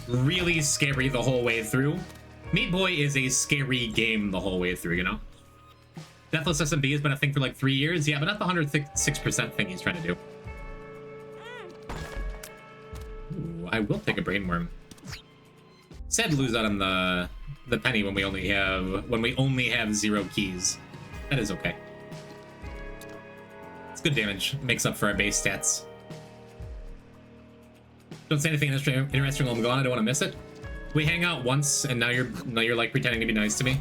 really scary the whole way through. Meat Boy is a scary game the whole way through, you know? Deathless SMB has been a thing for like 3 years, yeah, but not the 106% thing he's trying to do. Ooh, I will take a brain worm. Sad to lose out on the penny when we only have 0 keys. That is okay. It's good damage. Makes up for our base stats. Don't say anything interesting while I'm gone. I don't want to miss it. We hang out once, and now you're like pretending to be nice to me.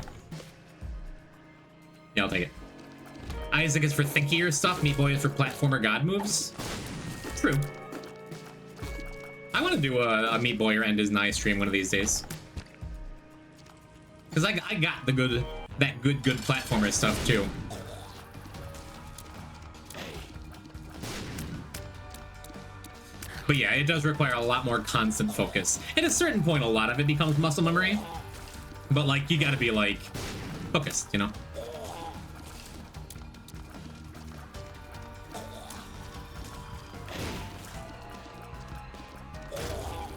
Yeah, I'll take it. Isaac is for thinkier stuff. Meat Boy is for platformer god moves. True. I want to do a Meat Boy or End His Nigh stream one of these days. Because I got the good platformer stuff too. But yeah, it does require a lot more constant focus. At a certain point, a lot of it becomes muscle memory. But like, you gotta be like, focused, you know?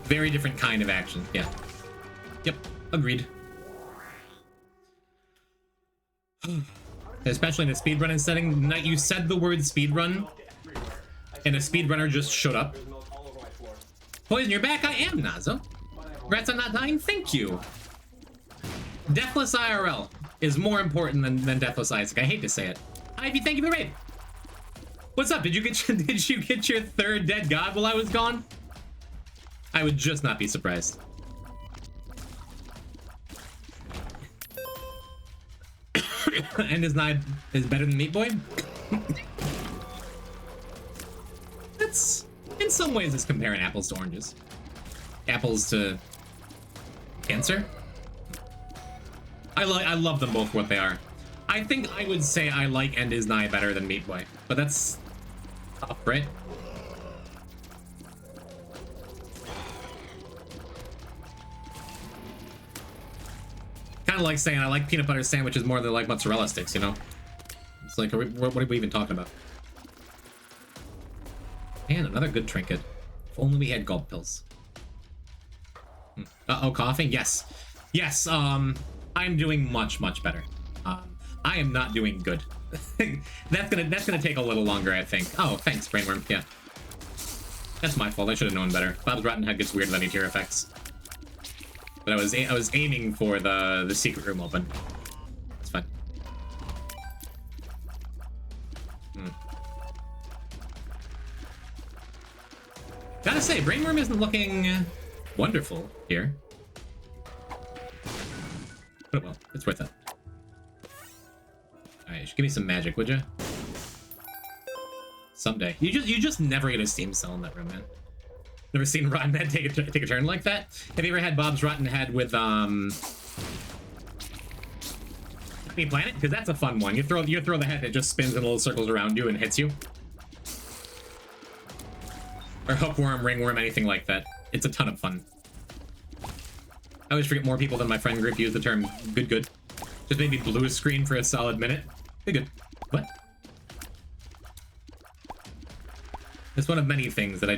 Very different kind of action, yeah. Yep, agreed. Especially in a speedrunning setting. You said the word speedrun, and a speedrunner just showed up. Poison, you're back? I am, Nazo. Congrats on not dying? Thank you. Deathless IRL is more important than Deathless Isaac. I hate to say it. Ivy, thank you for the raid. What's up? Did you get your 3rd dead god while I was gone? I would just not be surprised. And His Nigh is better than Meat Boy? That's, in some ways, it's comparing apples to oranges. Apples to cancer? I love them both for what they are. I think I would say I like End His Nigh better than Meat Boy, but that's tough, right? Kind of like saying I like peanut butter sandwiches more than I like mozzarella sticks, you know? It's like, what are we even talking about? Man, another good trinket. If only we had gulp pills. Uh-oh, coughing? Yes. Yes, I'm doing much, much better. I am not doing good. That's gonna take a little longer, I think. Oh, thanks, Brainworm. Yeah. That's my fault. I should have known better. Bob's Rotten Head gets weird with any tier effects. But I was aiming for the secret room open. It's fine. Gotta say, Brainworm isn't looking wonderful here. But well, it's worth it. Alright, you should give me some magic, would you? Someday. You just never get a Steam cell in that room, man. Never seen Rotten Head take a turn like that? Have you ever had Bob's Rotten Head with Happy Planet? Because that's a fun one. You throw the head that just spins in little circles around you and hits you. Or hookworm, ringworm, anything like that. It's a ton of fun. I always forget more people than my friend group use the term good. Just made me blue screen for a solid minute. Good. What? It's one of many things that I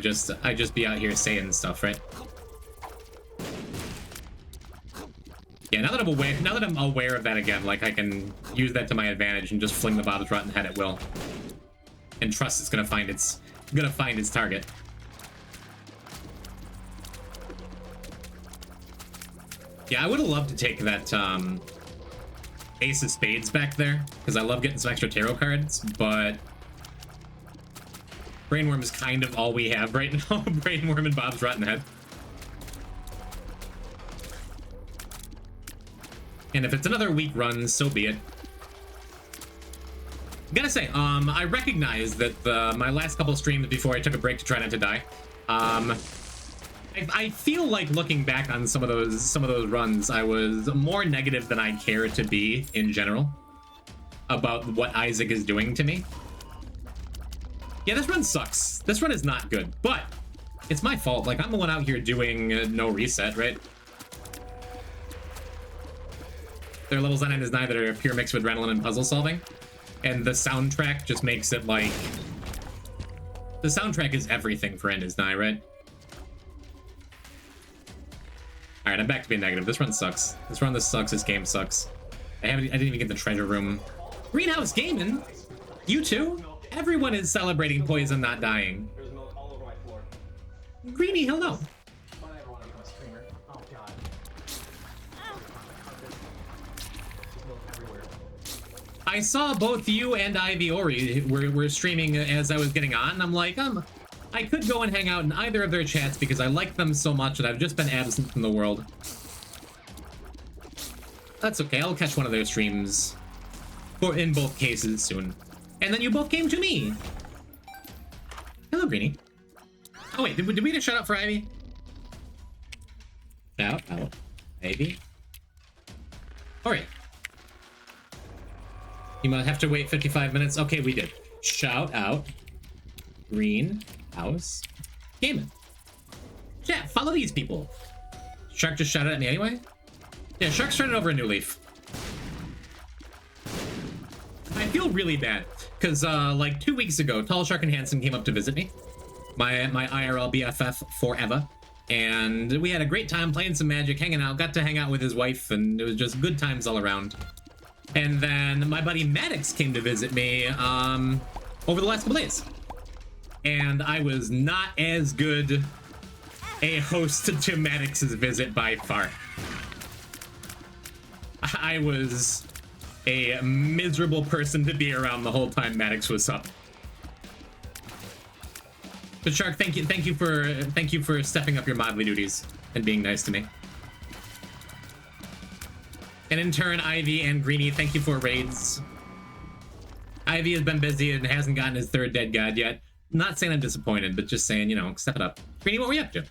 just be out here saying stuff, right? Yeah, now that I'm aware of that again, like I can use that to my advantage and just fling the Bob's Rotten Head at will. And trust it's gonna find its target. Yeah, I would have loved to take that Ace of Spades back there, because I love getting some extra tarot cards, but Brainworm is kind of all we have right now. Brainworm and Bob's Rotten Head. And if it's another weak run, so be it. Gotta say, I recognize that my last couple streams before I took a break to try not to die, I feel like looking back on some of those runs, I was more negative than I care to be in general about what Isaac is doing to me. Yeah, this run sucks. This run is not good, but it's my fault. Like, I'm the one out here doing no reset, right? There are levels on End is Nigh that are a pure mix of adrenaline and puzzle solving, and the soundtrack just makes it like... The soundtrack is everything for End is Nigh, right? Alright, I'm back to being negative. This run sucks. This sucks. This game sucks. I didn't even get the treasure room. Greenhouse Gaming? You too? Everyone is celebrating Poison not dying. There's milk all over my floor. Greeny, hell no. Why I ever want to become a streamer? Oh god. There's milk everywhere. I saw both you and Ivy Ori were streaming as I was getting on. I'm like, I could go and hang out in either of their chats because I like them so much and I've just been absent from the world. That's okay, I'll catch one of their streams in both cases soon. And then you both came to me. Hello, Greenie. Oh wait, did we just shut up for Ivy? Shout out, Ivy. Alright. You might have to wait 55 minutes. Okay, we did. Shout out Greenhouse Gaming. Yeah, follow these people. Shark just shouted at me anyway? Yeah, Shark's turning over a new leaf. I feel really bad, because like 2 weeks ago, Tall Shark and Handsome came up to visit me. My IRL BFF forever. And we had a great time playing some Magic, hanging out, got to hang out with his wife, and it was just good times all around. And then my buddy Maddox came to visit me over the last couple days. And I was not as good a host to Maddox's visit by far. I was a miserable person to be around the whole time Maddox was up. But Shark, thank you for stepping up your modly duties and being nice to me. And in turn, Ivy and Greenie, thank you for raids. Ivy has been busy and hasn't gotten his third dead god yet. Not saying I'm disappointed, but just saying, you know, step it up. Greenie, what were you up to?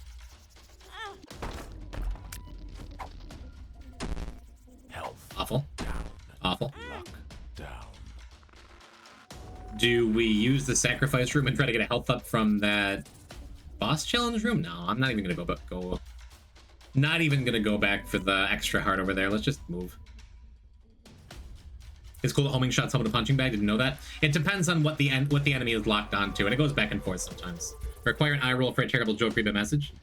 Health Awful. down. Awful. Luck down. Do we use the sacrifice room and try to get a health up from that boss challenge room? No, I'm not even gonna go. Not even gonna go back for the extra heart over there. Let's just move. It's cool that homing shots help with a punching bag. Didn't know that. It depends on what the enemy is locked onto, and it goes back and forth sometimes. Require an eye roll for a terrible joke read message.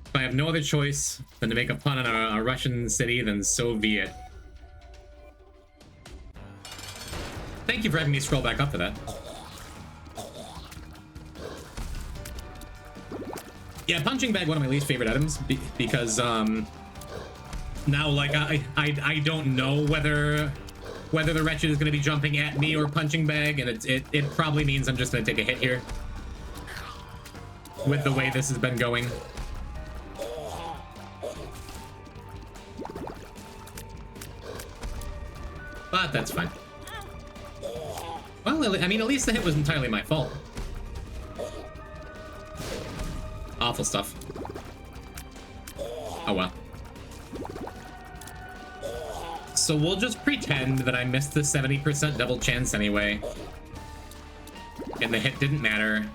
If I have no other choice than to make a pun on a Russian city, then so be it. Thank you for having me scroll back up for that. Yeah, punching bag, one of my least favorite items, because now like I don't know whether the wretched is going to be jumping at me or punching bag, and it probably means I'm just going to take a hit here with the way this has been going. But that's fine. Well, I mean, at least the hit was entirely my fault. Awful stuff. Oh well. So we'll just pretend that I missed the 70% double chance anyway. And the hit didn't matter.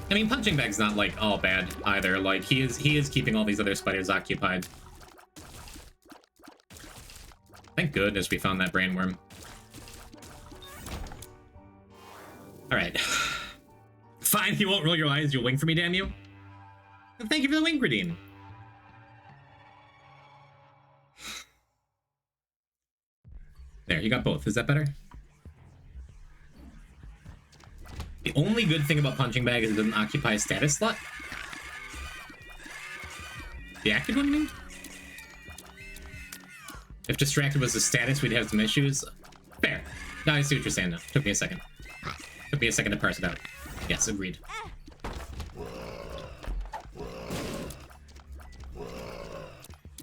I mean, punching bag's not like all bad either. Like he is keeping all these other spiders occupied. Thank goodness we found that brain worm. All right. Fine, you won't roll your eyes. You'll wink for me, damn you. And thank you for the wink, Gradine. There, you got both. Is that better? The only good thing about punching bag is it doesn't occupy a status slot. The active one, you mean? If distracted was the status, we'd have some issues. Fair. Now I see what you're saying now. Took me a second. Took me a second to parse it out. Yes, agreed.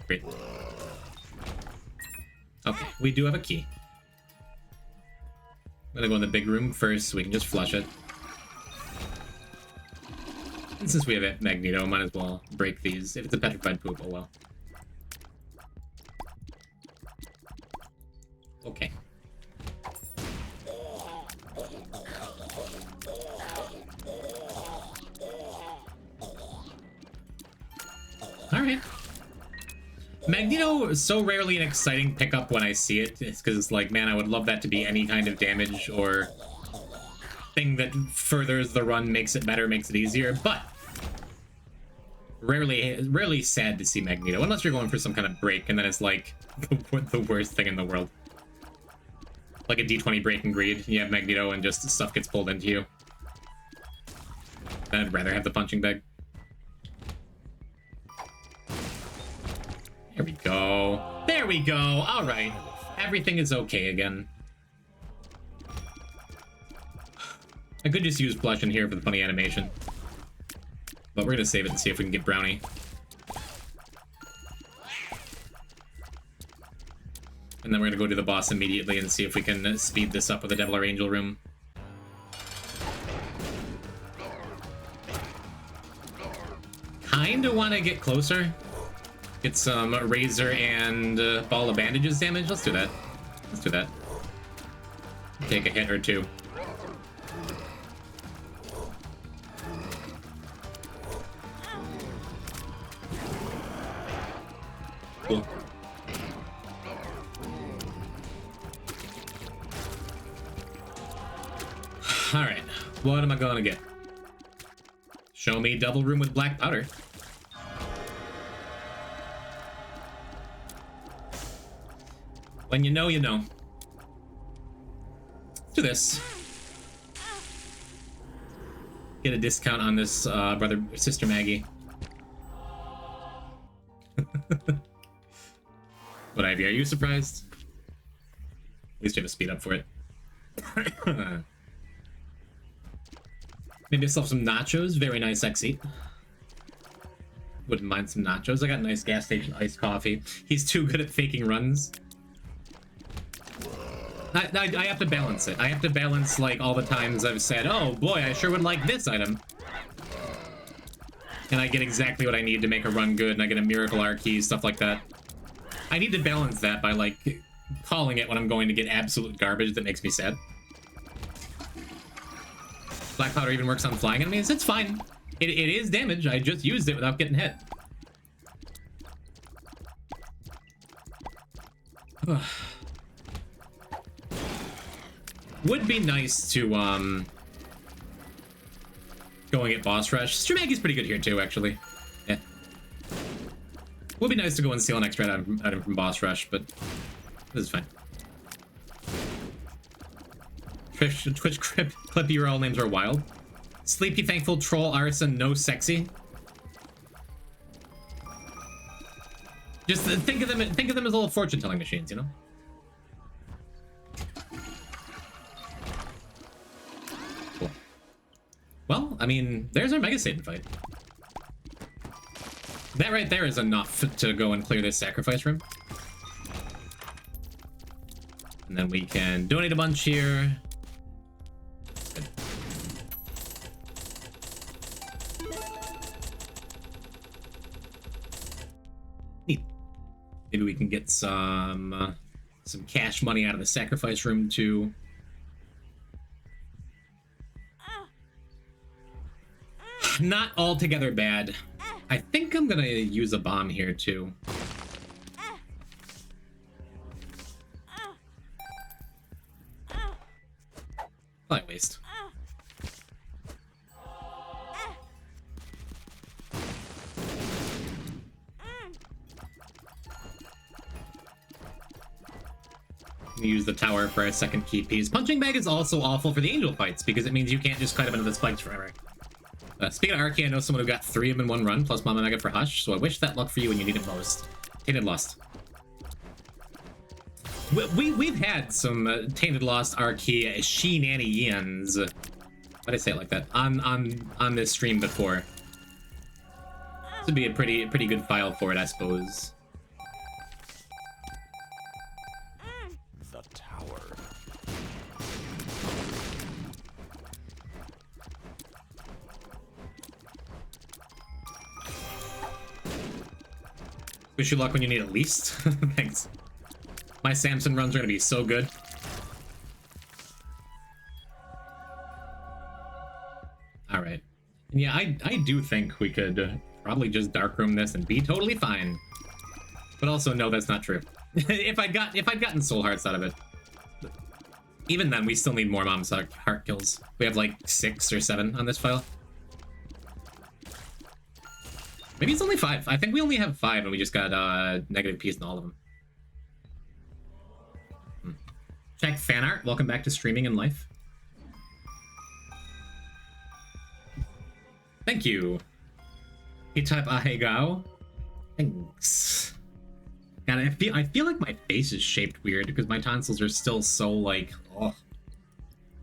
Great. Okay, we do have a key. I'm gonna go in the big room first so we can just flush it. And since we have it, Magneto, might as well break these. If it's a petrified poop, oh well. Okay. Alright. Magneto is so rarely an exciting pickup when I see it. It's because it's like, man, I would love that to be any kind of damage or thing that furthers the run, makes it better, makes it easier, but rarely sad to see Magneto, unless you're going for some kind of break, and then it's like the worst thing in the world. Like a D20 break and greed, you have Magneto and just stuff gets pulled into you. Then I'd rather have the punching bag. There we go. There we go. All right. Everything is okay again. I could just use Blush in here for the funny animation. But we're going to save it and see if we can get Brownie. And then we're going to go to the boss immediately and see if we can speed this up with the Devil or Angel room. Kinda want to get closer. Get some Razor and Ball of Bandages damage. Let's do that. Let's do that. Take a hit or two. Cool. Alright. What am I gonna get? Show me double room with black powder. When you know, you know. Let's do this. Get a discount on this Sister Maggie. What, Ivy, are you surprised? At least you have a speed up for it. Made myself some nachos. Very nice, XE. Wouldn't mind some nachos. I got nice gas station iced coffee. He's too good at faking runs. I have to balance it. I have to balance, like, all the times I've said, oh boy, I sure would like this item. And I get exactly what I need to make a run good, and I get a Miracle R key, stuff like that. I need to balance that by, like, calling it when I'm going to get absolute garbage that makes me sad. Black powder even works on flying enemies. It's fine. It is damage. I just used it without getting hit. Would be nice to go and get boss rush. Sister Maggie's pretty good here too, actually. Yeah. Would be nice to go and steal an extra item from boss rush, but this is fine. Twitch clip URL names are wild. Sleepy, thankful, troll, arson, no sexy. Just think of them as little fortune-telling machines, you know? Cool. Well, I mean, there's our Mega Satan fight. That right there is enough to go and clear this sacrifice room. And then we can donate a bunch here. Good. Neat. Maybe we can get some cash money out of the sacrifice room too. Not altogether bad. I think I'm gonna use a bomb here too. Probably waste. Use the tower for a second key piece. Punching bag is also awful for the angel fights because it means you can't just cut him into the spikes forever. Speaking of Archie, I know someone who got 3 of them in one run, plus Mama Mega for Hush, so I wish that luck for you when you need it most. Tainted Lost. We've had some Tainted Lost Archie shenanigans. Why'd I say it like that? On this stream before. This would be a pretty good file for it, I suppose. The tower. Wish you luck when you need it least. Thanks. My Samson runs are gonna be so good. Alright. Yeah, I do think we could probably just darkroom this and be totally fine. But also, no, that's not true. if I'd gotten soul hearts out of it. Even then, we still need more Mom's heart kills. We have like 6 or 7 on this file. Maybe it's only 5. I think we only have 5 and we just got negative piece in all of them. Check fan art. Welcome back to streaming in life. Thank you. You type ahegao. Thanks. God, I feel like my face is shaped weird because my tonsils are still so like, oh.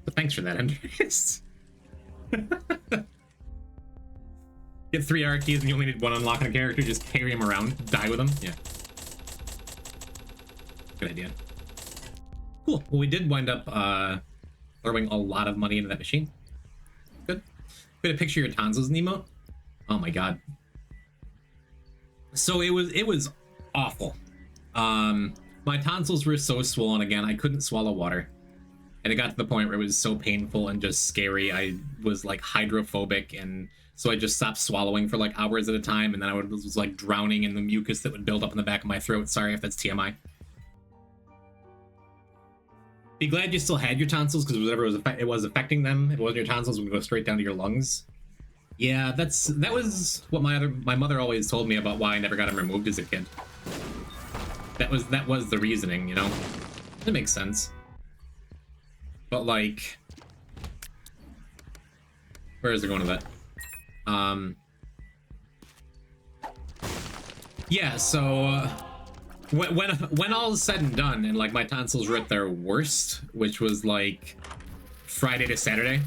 But thanks for that, Andreas. Get 3 R keys and you only need 1 unlock on a character, just carry him around, die with him. Yeah. Good idea. Cool. Well, we did wind up throwing a lot of money into that machine. Good. Way to picture your tonsils in the emote. Oh my god. So it was awful. My tonsils were so swollen again, I couldn't swallow water. And it got to the point where it was so painful and just scary. I was like hydrophobic, and so I just stopped swallowing for like hours at a time, and then I was like drowning in the mucus that would build up in the back of my throat. Sorry if that's TMI. Be glad you still had your tonsils, because whatever it was affecting them, if it wasn't your tonsils, it would go straight down to your lungs. Yeah, that was what my mother always told me about why I never got them removed as a kid. That was the reasoning, you know? It makes sense. But like, where is it going with that? Yeah, so when all is said and done, and like my tonsils were at their worst, which was like Friday to Saturday.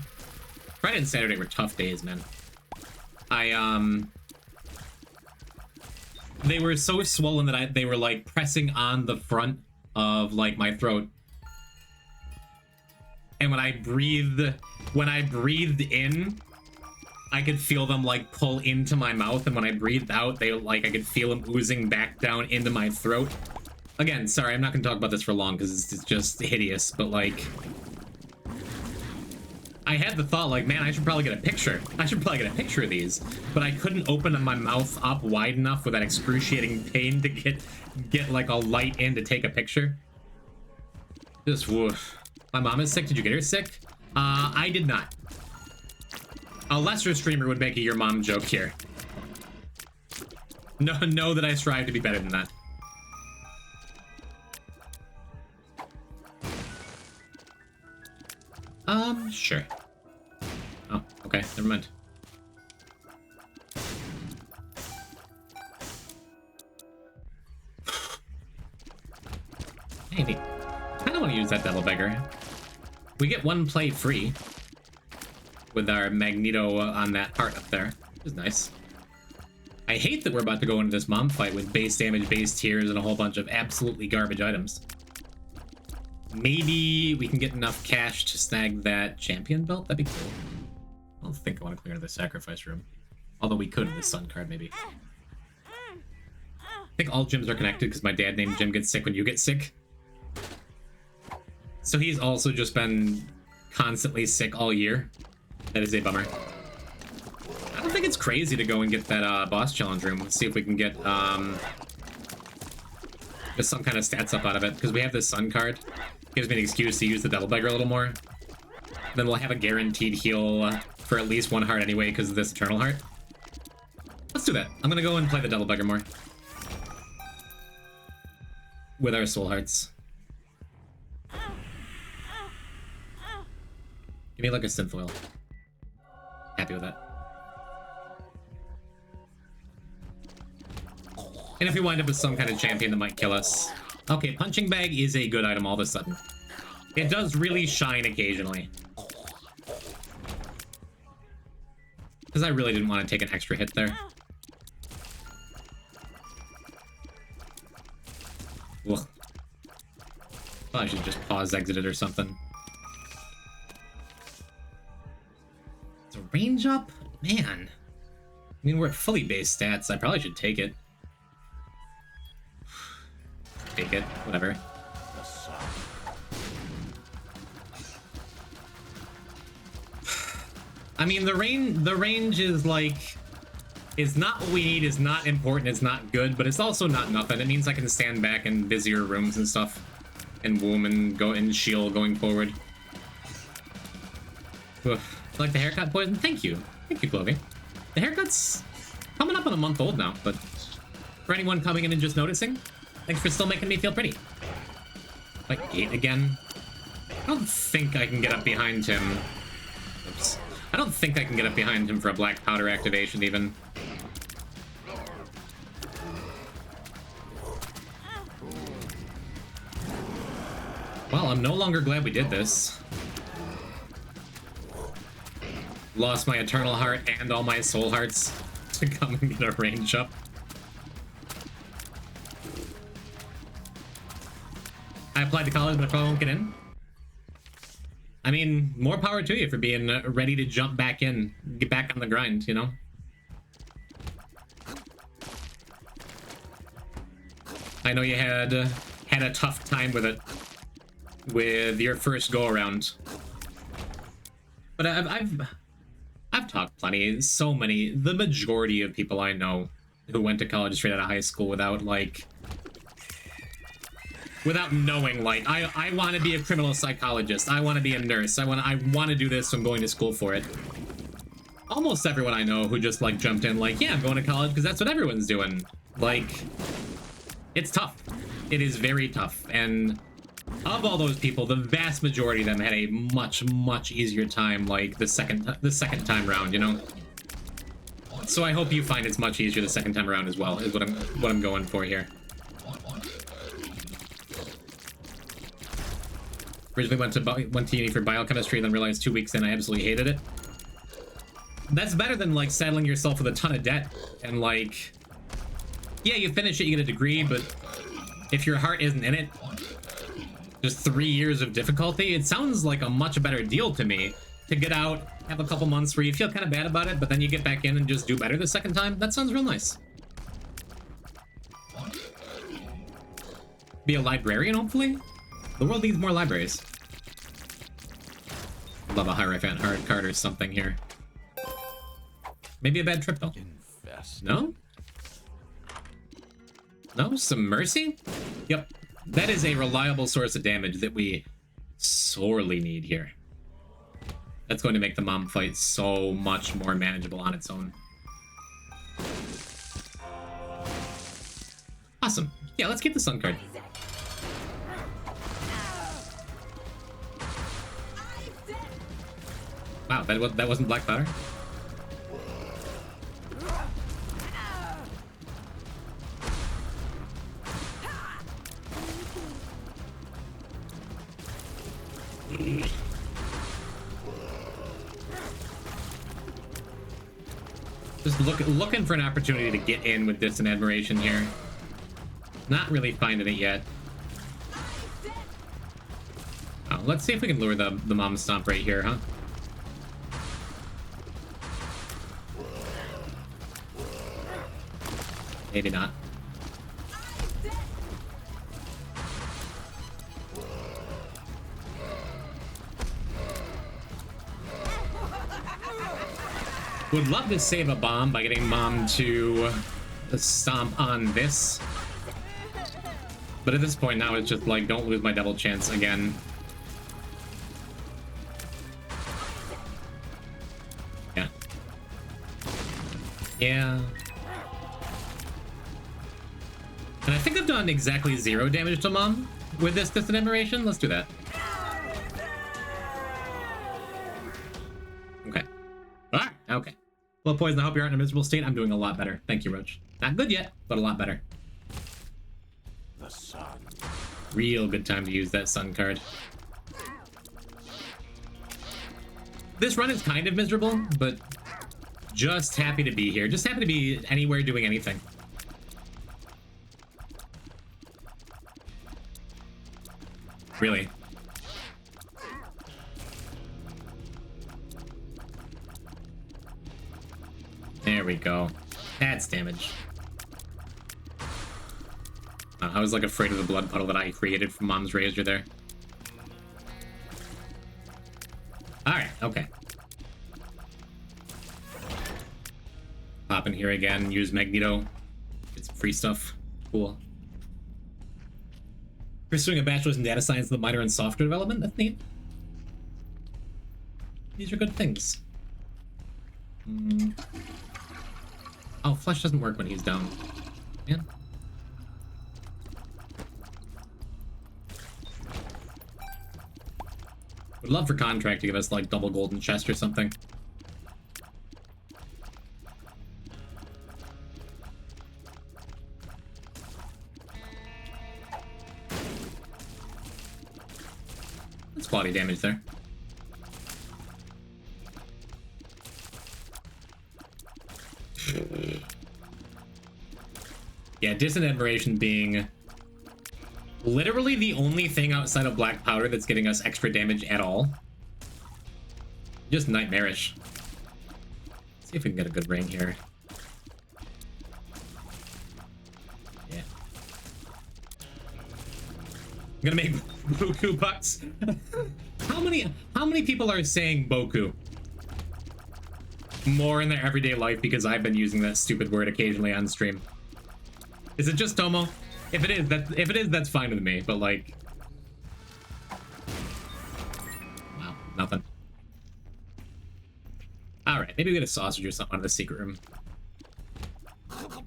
Friday and Saturday were tough days, man. They were so swollen that they were like pressing on the front of like my throat. And when I breathed in, I could feel them like pull into my mouth, and when I breathed out, I could feel them oozing back down into my throat. Again, sorry, I'm not gonna talk about this for long because it's just hideous, but like, I had the thought like, man, I should probably get a picture. I should probably get a picture of these, but I couldn't open my mouth up wide enough with that excruciating pain to get like a light in to take a picture. Just woof. My mom is sick. Did you get her sick? I did not. A lesser streamer would make a your mom joke here. No, know that I strive to be better than that. Sure. Oh, okay, never mind. Maybe. I don't want to use that Devil Beggar. We get one play free with our Magneto on that heart up there. Which is nice. I hate that we're about to go into this mom fight with base damage, base tiers, and a whole bunch of absolutely garbage items. Maybe we can get enough cash to snag that champion belt? That'd be cool. I don't think I want to clear the sacrifice room. Although we could with the sun card, maybe. I think all gyms are connected because my dad named Jim gets sick when you get sick. So he's also just been constantly sick all year. That is a bummer. I don't think it's crazy to go and get that boss challenge room. Let's see if we can get just some kind of stats up out of it. Because we have this sun card. Gives me an excuse to use the Devil Beggar a little more. Then we'll have a guaranteed heal for at least one heart anyway because of this Eternal Heart. Let's do that. I'm going to go and play the Devil Beggar more. With our soul hearts. Give me like a synth oil. Happy with that. And if we wind up with some kind of champion that might kill us. Okay, punching bag is a good item all of a sudden. It does really shine occasionally. Because I really didn't want to take an extra hit there. Ugh. Thought I should just pause exited or something. It's a range up? Man. I mean, we're at fully based stats. I probably should take it. Take it. Whatever. I mean, the range is like... It's not what we need, it's not important, it's not good, but it's also not nothing. It means I can stand back in busier rooms and stuff. And boom, and go and shield going forward. Ugh. Like the haircut poison? Thank you. Thank you, Clovey. The haircut's coming up on a month old now, but for anyone coming in and just noticing, thanks for still making me feel pretty. Like, gate again? I don't think I can get up behind him. Oops. I don't think I can get up behind him for a black powder activation, even. Well, I'm no longer glad we did this. Lost my Eternal Heart and all my Soul Hearts to come and get a range up. I applied to college, but I probably won't get in. I mean, more power to you for being ready to jump back in, get back on the grind, you know? I know you had a tough time with it, with your first go-around. But I've talked plenty, so many, the majority of people I know who went to college straight out of high school without, like... Without knowing, like, I want to be a criminal psychologist. I want to be a nurse. I want to do this, so I'm going to school for it. Almost everyone I know who just, like, jumped in, like, yeah, I'm going to college because that's what everyone's doing. Like, it's tough. It is very tough. And of all those people, the vast majority of them had a much, much easier time, like, the second time round, you know? So I hope you find it's much easier the second time around as well, is what I'm going for here. Originally went to uni for biochemistry, then realized 2 weeks in I absolutely hated it. That's better than, like, saddling yourself with a ton of debt and, like... Yeah, you finish it, you get a degree, but if your heart isn't in it, just 3 years of difficulty, it sounds like a much better deal to me. To get out, have a couple months where you feel kind of bad about it, but then you get back in and just do better the second time. That sounds real nice. Be a librarian, hopefully? The world needs more libraries. Love a Hierophant hard card or something here. Maybe a bad trip, though. Invest. No? No? Some mercy? Yep. That is a reliable source of damage that we sorely need here. That's going to make the mom fight so much more manageable on its own. Awesome. Yeah, let's keep the sun card. Wow, that wasn't black powder? Just looking for an opportunity to get in with Distant Admiration here. Not really finding it yet. Oh, let's see if we can lure the Mom Stomp right here, huh? Maybe not. Would love to save a bomb by getting Mom to stomp on this. But at this point now, it's just like, don't lose my double chance again. Yeah. Yeah. And I think I've done exactly 0 damage to Mom with this Distant Admiration. Let's do that. Okay. Ah, okay. Well, Poison, I hope you aren't in a miserable state. I'm doing a lot better. Thank you, Roach. Not good yet, but a lot better. The sun. Real good time to use that sun card. This run is kind of miserable, but just happy to be here. Just happy to be anywhere doing anything. Really. There we go. That's damage. I was like afraid of the blood puddle that I created from Mom's Razor there. Alright, okay. Pop in here again, use Magneto. Get some free stuff. Cool. Pursuing a bachelor's in data science with a minor in software development? That's neat. These are good things. Oh, flesh doesn't work when he's down. Man. Would love for Contract to give us like double golden chest or something. That's quality damage there. Yeah, Distant Admiration being literally the only thing outside of black powder that's getting us extra damage at all. Just nightmarish. Let's see if we can get a good ring here. Yeah. I'm gonna make Boku bucks. How many people are saying Boku more in their everyday life because I've been using that stupid word occasionally on stream? Is it just Tomo? If it is, that's fine with me. But like, wow, nothing. All right, maybe we get a sausage or something out of the secret room. Well,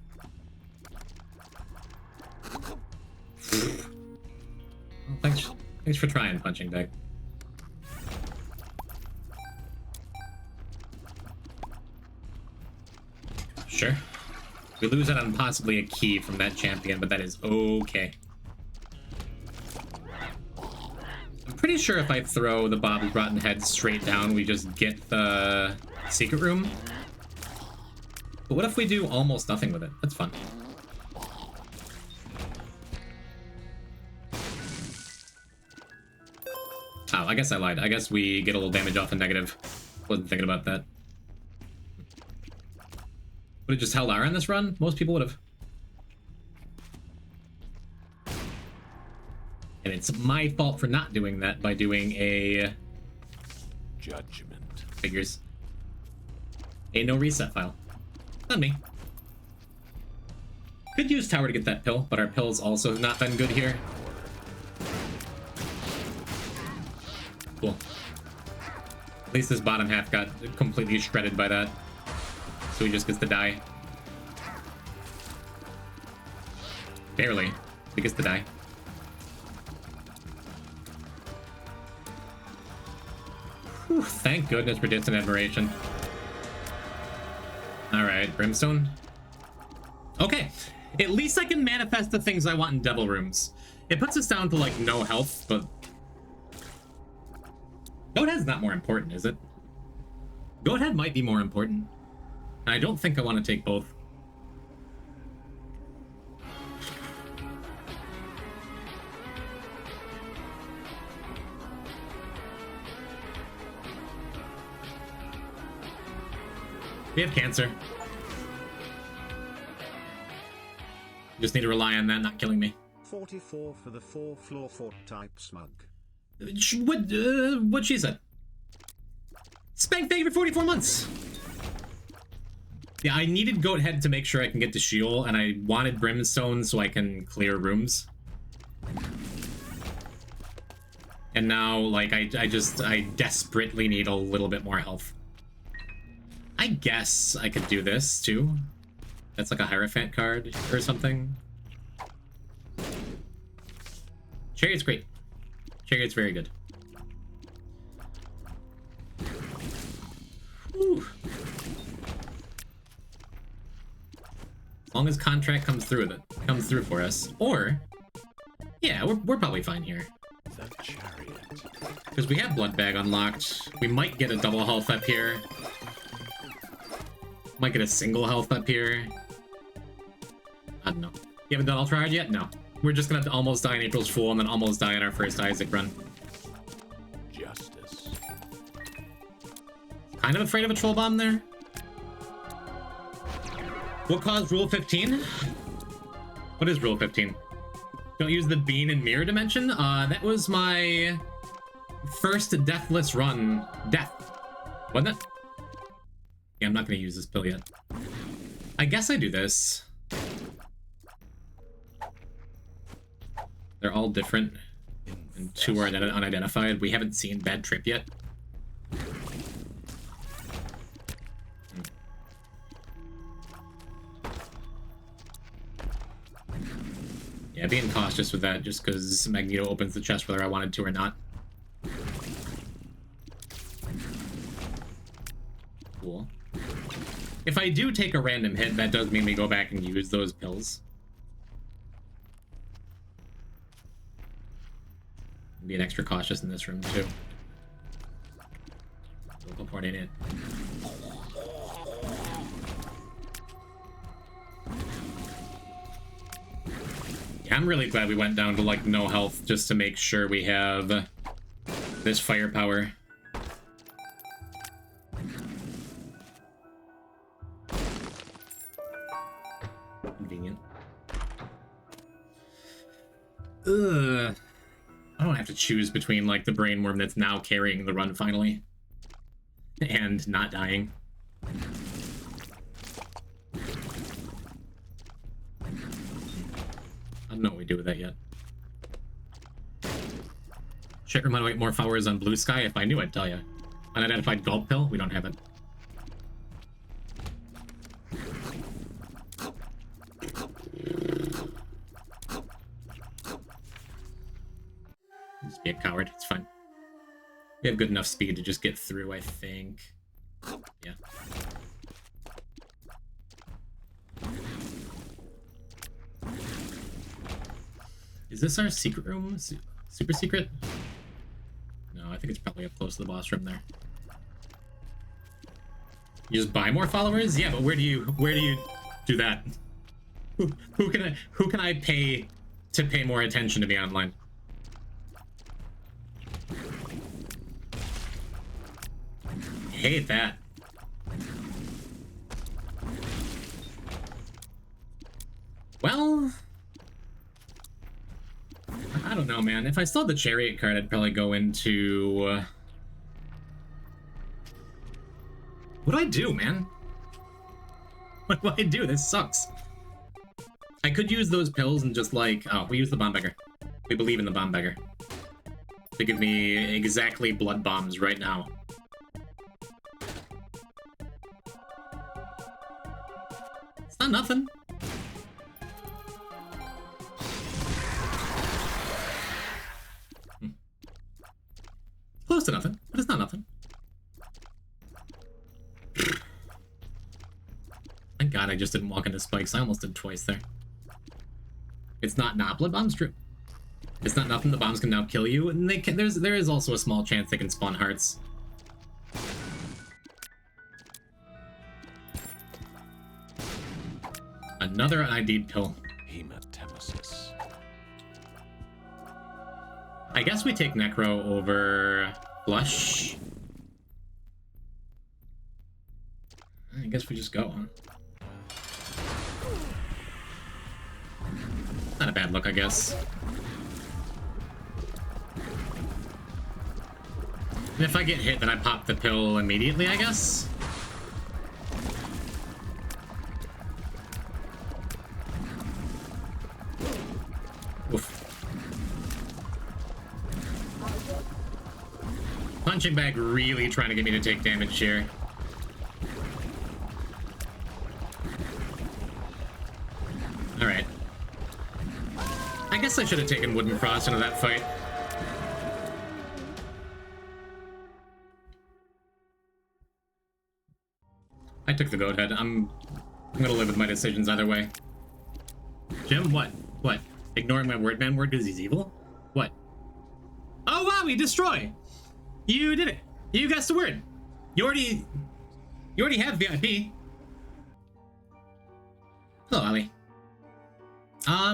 thanks for trying, punching bag. Sure. We lose out on possibly a key from that champion, but that is okay. I'm pretty sure if I throw the Bob's Rotten Head straight down, we just get the secret room. But what if we do almost nothing with it? That's fun. Oh, I guess I lied. I guess we get a little damage off a negative. Wasn't thinking about that. Would have just held R on this run? Most people would have. And it's my fault for not doing that by doing a... Judgment. Figures. A no reset file. Not me. Could use tower to get that pill, but our pills also have not been good here. Cool. At least this bottom half got completely shredded by that. So he just gets to die. Barely. He gets to die. Whew, thank goodness for distant admiration. Alright, brimstone. Okay, at least I can manifest the things I want in devil rooms. It puts us down to, like, no health, but... Goathead's not more important, is it? Goathead might be more important. And I don't think I want to take both. We have cancer. Just need to rely on that not killing me. 44 for the 4-floor fort type smug. What she said. Spank, thank you for 44 months. Yeah, I needed Goathead to make sure I can get to Sheol, and I wanted Brimstone so I can clear rooms. And now, like, I desperately need a little bit more health. I guess I could do this, too. That's like a Hierophant card or something. Chariot's great. Chariot's very good. Whew. As long as contract comes through for us. Or, yeah, we're probably fine here. The chariot. Because we have Blood Bag unlocked. We might get a double health up here. Might get a single health up here. I don't know. You haven't done Ultra Hard yet? No. We're just gonna have to almost die in April's Fool and then almost die in our first Isaac run. Justice. Kind of afraid of a troll bomb there. What caused Rule 15? What is Rule 15? Don't use the bean in mirror dimension? That was my first deathless run. Death. Wasn't it? Yeah, I'm not gonna use this pill yet. I guess I do this. They're all different, and two are unidentified. We haven't seen Bad Trip yet. Yeah, being cautious with that just because Magneto opens the chest whether I wanted to or not. Cool. If I do take a random hit, that does mean we go back and use those pills. Being extra cautious in this room too. Local port ain't it. Yeah, I'm really glad we went down to like no health just to make sure we have this firepower. Convenient. Ugh. I don't have to choose between, like, the brainworm that's now carrying the run, finally. And not dying. I don't know what we do with that yet. Check room unawake more flowers on Blue Sky. If I knew, I'd tell you. Unidentified gulp pill? We don't have it. Just be a coward, it's fine. We have good enough speed to just get through, I think. Yeah. Is this our secret room? Super secret? No, I think it's probably up close to the boss room there. You just buy more followers? Yeah, but where do you do that? Who can I pay to pay more attention to me online? Hate that. Well, I don't know, man. If I still had the Chariot card, I'd probably go into... What do I do, man? What do I do? This sucks. I could use those pills and just like... Oh, we use the Bomb Beggar. We believe in the Bomb Beggar. They give me exactly blood bombs right now. It's not nothing. Close to nothing, but it's not nothing. Thank God I just didn't walk into spikes. I almost did twice there. It's not blood bombs, true. It's not nothing. The bombs can now kill you, and they can. There is also a small chance they can spawn hearts. Another ID pill. Hematemesis. I guess we take Necro over Flush. I guess we just go, huh? Not a bad look, I guess. And if I get hit, then I pop the pill immediately, I guess? Oof. Punching bag really trying to get me to take damage here. Alright. I guess I should have taken Wooden Cross into that fight. I took the goat head. I'm gonna live with my decisions either way. Jim, what? What? Ignoring my word man word because he's evil? What? Oh wow, we destroy! You did it! You guessed the word! You already have VIP. Hello, Ali.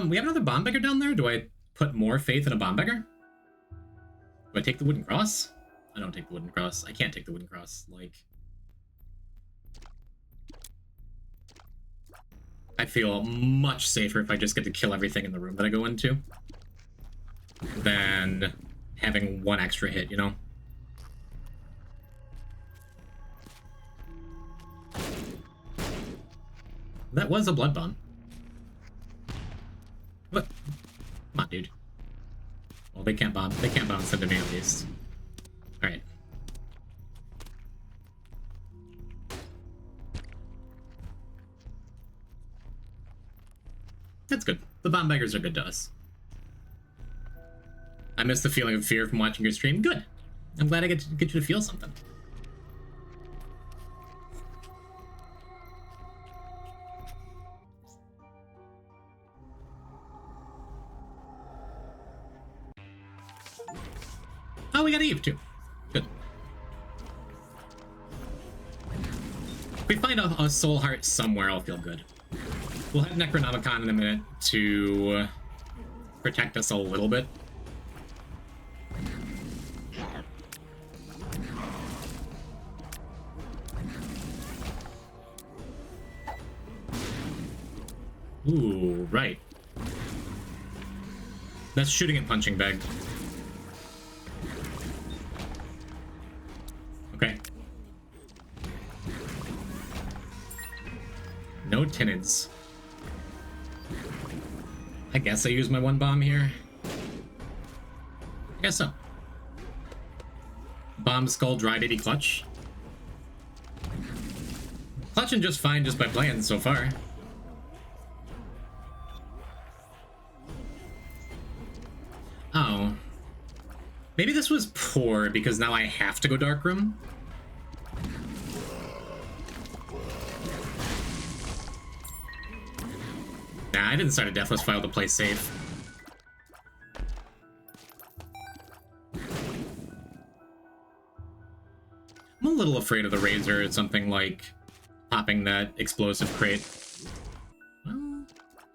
We have another bomb beggar down there. Do I put more faith in a bomb beggar? Do I take the wooden cross? I don't take the wooden cross. I can't take the wooden cross. Like, I feel much safer if I just get to kill everything in the room that I go into than having one extra hit, you know? That was a blood bomb. What? Come on, dude. Well, they can't bomb. They can't bounce into me at least. All right. That's good. The bomb beggars are good to us. I miss the feeling of fear from watching your stream. Good. I'm glad I get you to feel something. Oh, we got Eve too. Good. If we find a soul heart somewhere, I'll feel good. We'll have Necronomicon in a minute to protect us a little bit. Ooh, right. That's shooting at punching bag. Okay. No tinids. I guess I use my one bomb here. I guess so. Bomb, skull, dry baby, clutch. Clutching just fine just by playing so far. Oh. Maybe this was poor because now I have to go dark room. Nah, I didn't start a Deathless file to play safe. I'm a little afraid of the Razor or something like popping that explosive crate. Well,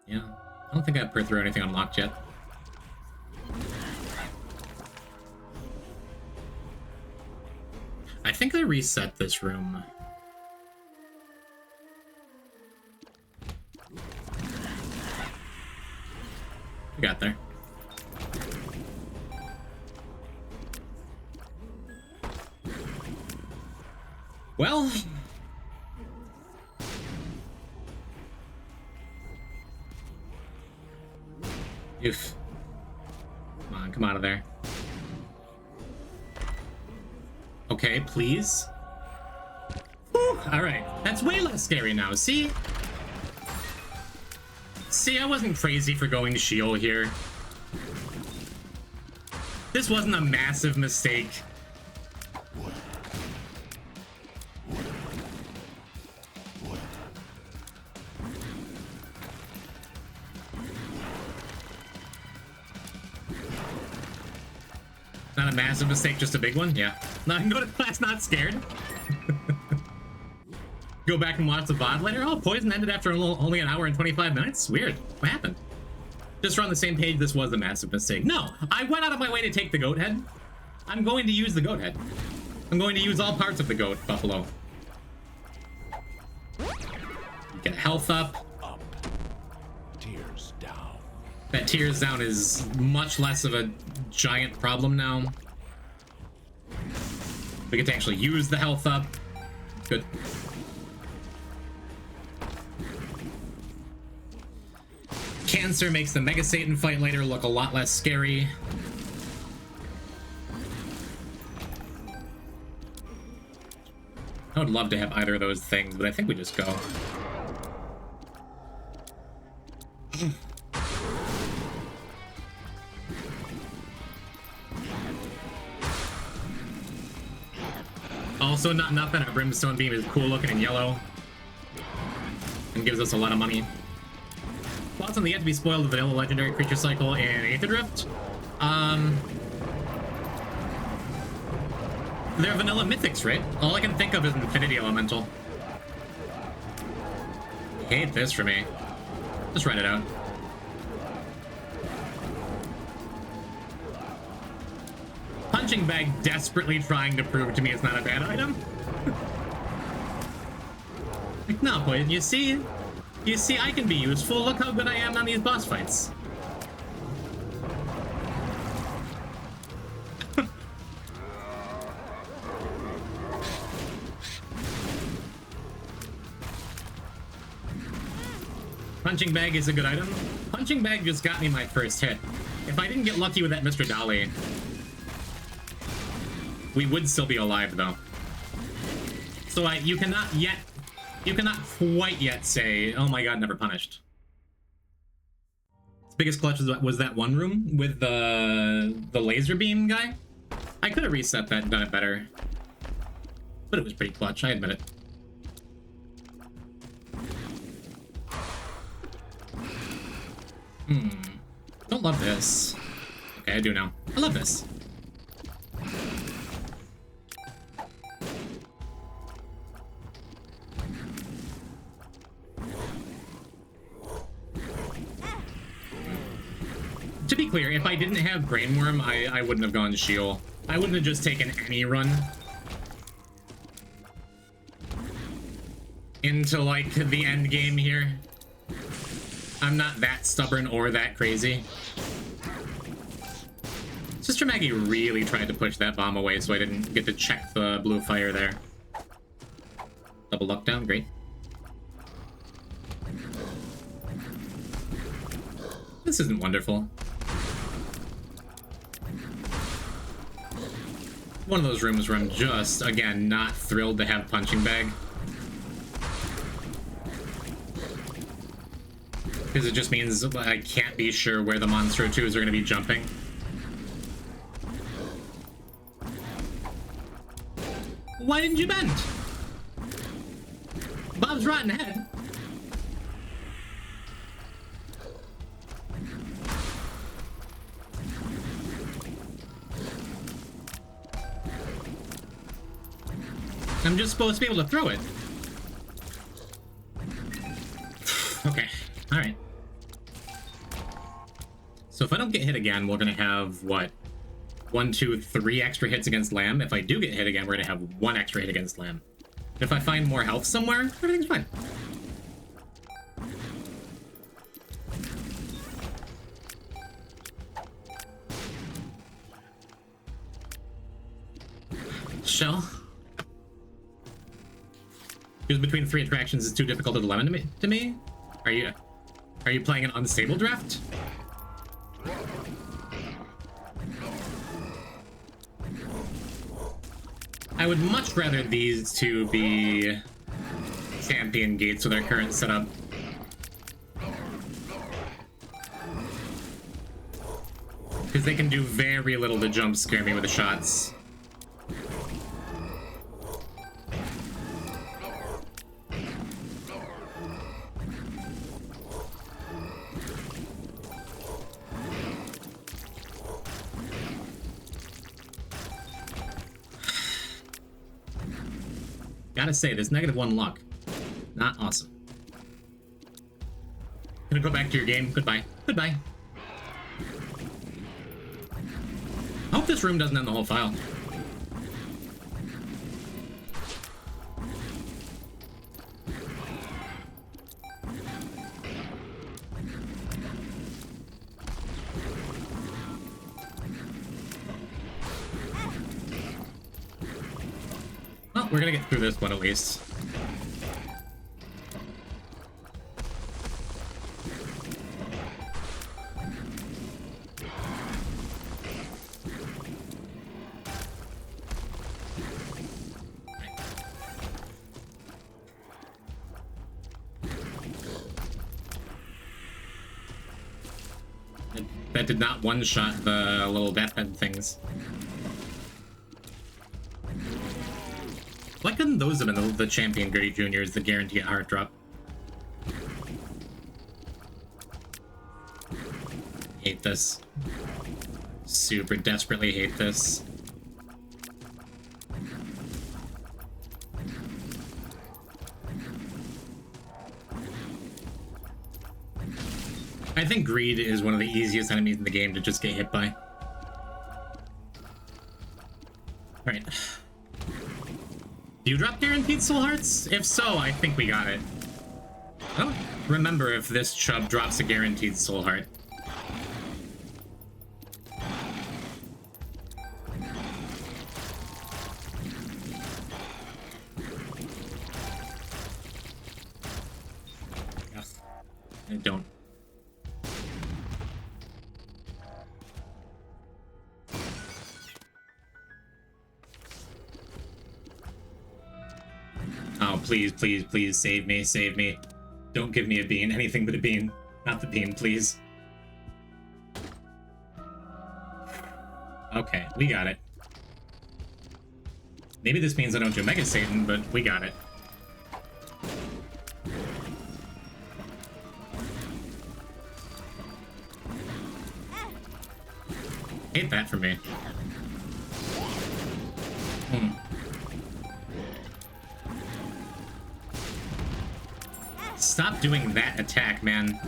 yeah. I don't think I have Perth or anything unlocked yet. I think I reset this room. We got there. Well, oof. Come on, come out of there. Okay, please. Whew, all right, that's way less scary now. See? See, I wasn't crazy for going to Sheol here. This wasn't a massive mistake. Not a massive mistake, just a big one? Yeah. No, I can go to class not scared. Go back and watch the VOD later? Oh, Poison ended after only an hour and 25 minutes? Weird. What happened? Just on the same page, this was a massive mistake. No, I went out of my way to take the goat head. I'm going to use the goat head. I'm going to use all parts of the goat, Buffalo. Get health up. Up. Tears down. That tears down is much less of a giant problem now. We get to actually use the health up. Good. Cancer makes the Mega Satan fight later look a lot less scary. I would love to have either of those things, but I think we just go. Also, not nothing. Our Brimstone Beam is cool looking in yellow and gives us a lot of money. Thoughts on the yet to be spoiled vanilla legendary creature cycle in Aether Drift? They're vanilla mythics, right? All I can think of is Infinity Elemental. Hate this for me. Just write it out. Punching Bag desperately trying to prove to me it's not a bad item. Like, no, Poison, you see, I can be useful. Look how good I am on these boss fights. Punching Bag is a good item. Punching Bag just got me my first hit. If I didn't get lucky with that Mr. Dolly, we would still be alive, though. So you cannot quite yet say, oh my god, never punished. Its biggest clutch was that one room with the laser beam guy. I could have reset that and done it better. But it was pretty clutch, I admit it. Don't love this. Okay, I do now. I love this. To be clear, if I didn't have Brainworm, I wouldn't have gone to Sheol. I wouldn't have just taken any run into, like, the end game here. I'm not that stubborn or that crazy. Sister Maggie really tried to push that bomb away, so I didn't get to check the blue fire there. Double luck down, great. This isn't wonderful. One of those rooms where I'm just, again, not thrilled to have Punching Bag. Because it just means I can't be sure where the Monstro 2s are going to be jumping. Why didn't you bend? Bob's rotten head. I'm just supposed to be able to throw it. Okay, alright. So if I don't get hit again, we're gonna have, what? 1, 2, 3 extra hits against Lamb. If I do get hit again, we're gonna have 1 extra hit against Lamb. If I find more health somewhere, everything's fine. Shell? Choose between 3 attractions is too difficult a dilemma to me? Are you playing an unstable draft? I would much rather these two be champion gates with our current setup. Because they can do very little to jump scare me with the shots. Gotta say, this -1 luck. Not awesome. Gonna go back to your game. Goodbye. Goodbye. I hope this room doesn't end the whole file. Well, we're gonna get through this one at least. That did not one-shot the little death head things. Why couldn't those have been the champion Gritty Juniors that guarantee a heart drop? Hate this. Super desperately hate this. I think greed is one of the easiest enemies in the game to just get hit by. Alright. Do you drop guaranteed soul hearts? If so, I think we got it. I don't remember if this chub drops a guaranteed soul heart. Yes. I don't. Oh, please, please, please, save me, save me. Don't give me a bean, anything but a bean. Not the bean, please. Okay, we got it. Maybe this means I don't do Mega Satan, but we got it. Hate that for me. Stop doing that attack, man.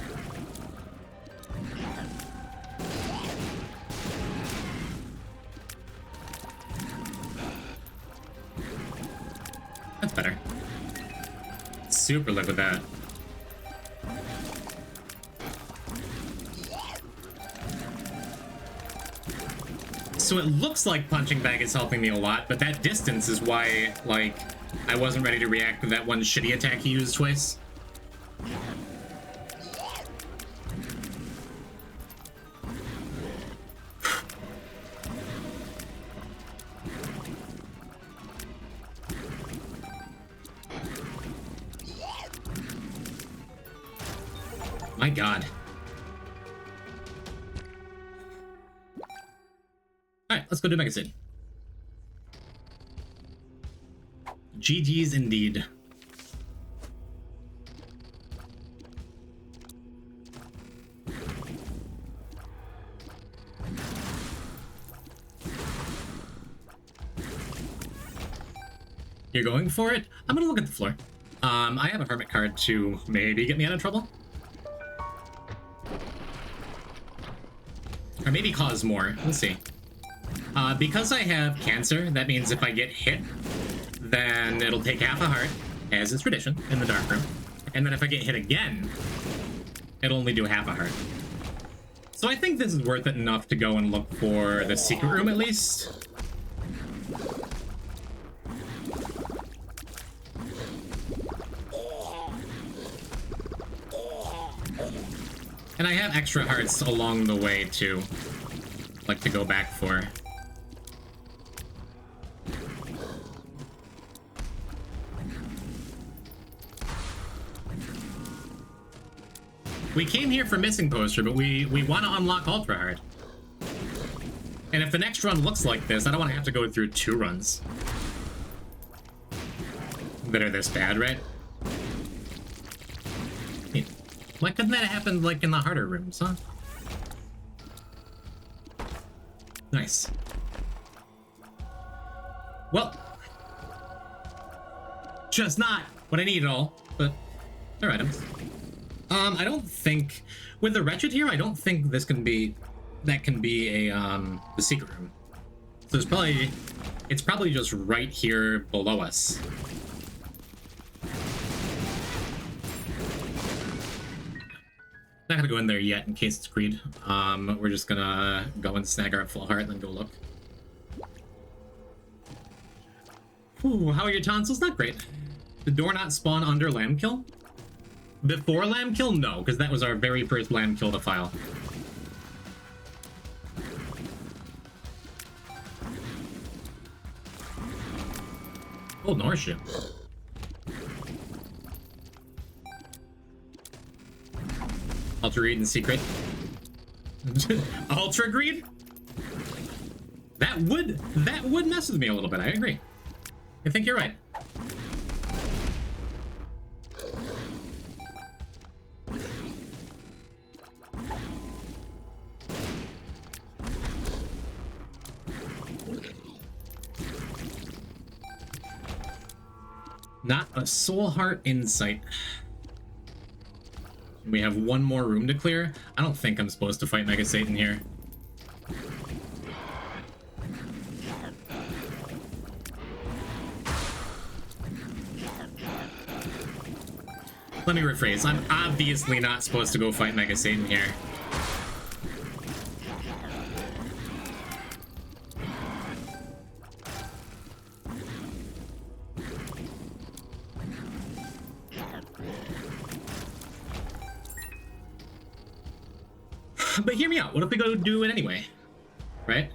That's better. Super live with that. So it looks like punching bag is helping me a lot, but that distance is why, like, I wasn't ready to react to that one shitty attack he used twice. My god. Alright, let's go do Mega City. GG's indeed. You're going for it? I'm gonna look at the floor. I have a hermit card to maybe get me out of trouble. Or maybe cause more. Let's see. Because I have cancer, that means if I get hit, then it'll take half a heart, as is tradition in the dark room. And then if I get hit again, it'll only do half a heart. So I think this is worth it enough to go and look for the secret room at least. And I have extra hearts along the way too, like to go back for. We came here for missing poster, but we want to unlock ultra hard. And if the next run looks like this, I don't want to have to go through 2 runs that are this bad, right? Why couldn't that have happened, like, in the harder rooms, huh? Nice. Well. just not what I need at all, but they're items. I don't think with the wretched here, I don't think this can be that can be a the secret room. So it's probably just right here below us. Not gonna go in there yet in case it's greed. We're just gonna go and snag our full heart and then go look. Ooh, how are your tonsils? Not great. Did door not spawn under lamb kill? Before lamb kill? No, because that was our very first lamb kill to file. Oh, horseshoe. Ultra greed and secret. Ultra greed? That would mess with me a little bit. I agree. I think you're right. Not a soul heart insight. We have one more room to clear. I don't think I'm supposed to fight Mega Satan here. Let me rephrase. I'm obviously not supposed to go fight Mega Satan here. But hear me out. What if we go do it anyway? Right?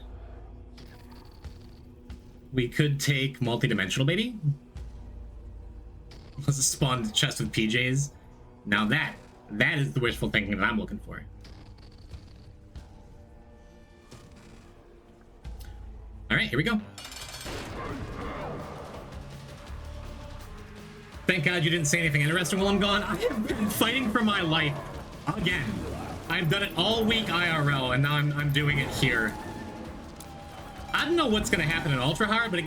We could take multi-dimensional, baby. Let's spawn the chest with PJs. Now that is the wishful thinking that I'm looking for. All right, here we go. Thank God you didn't say anything interesting while I'm gone. I have been fighting for my life again. I've done it all week IRL, and now I'm doing it here. I don't know what's gonna happen in Ultra Hard, but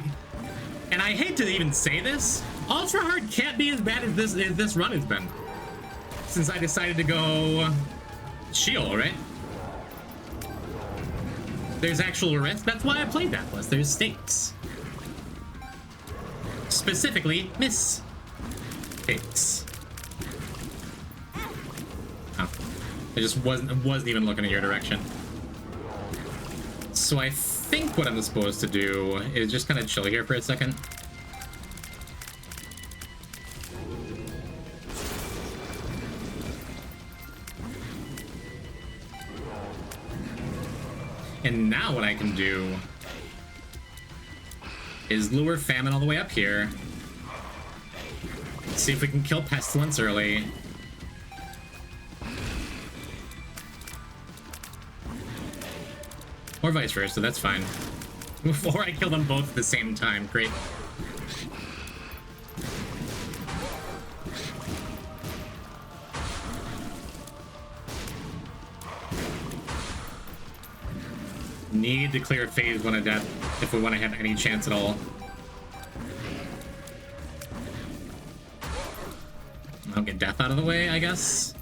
and I hate to even say this, Ultra Hard can't be as bad as this run has been. Since I decided to go Shield, right? There's actual risk. That's why I played Deathless. There's stakes. Specifically, mistakes. Oh. I just wasn't even looking at your direction. So I think what I'm supposed to do is just kind of chill here for a second. And now what I can do is lure Famine all the way up here. See if we can kill Pestilence early. Or vice versa, that's fine. Before I kill them both at the same time, great. Need to clear phase 1 of death if we want to have any chance at all. I'll get death out of the way, I guess.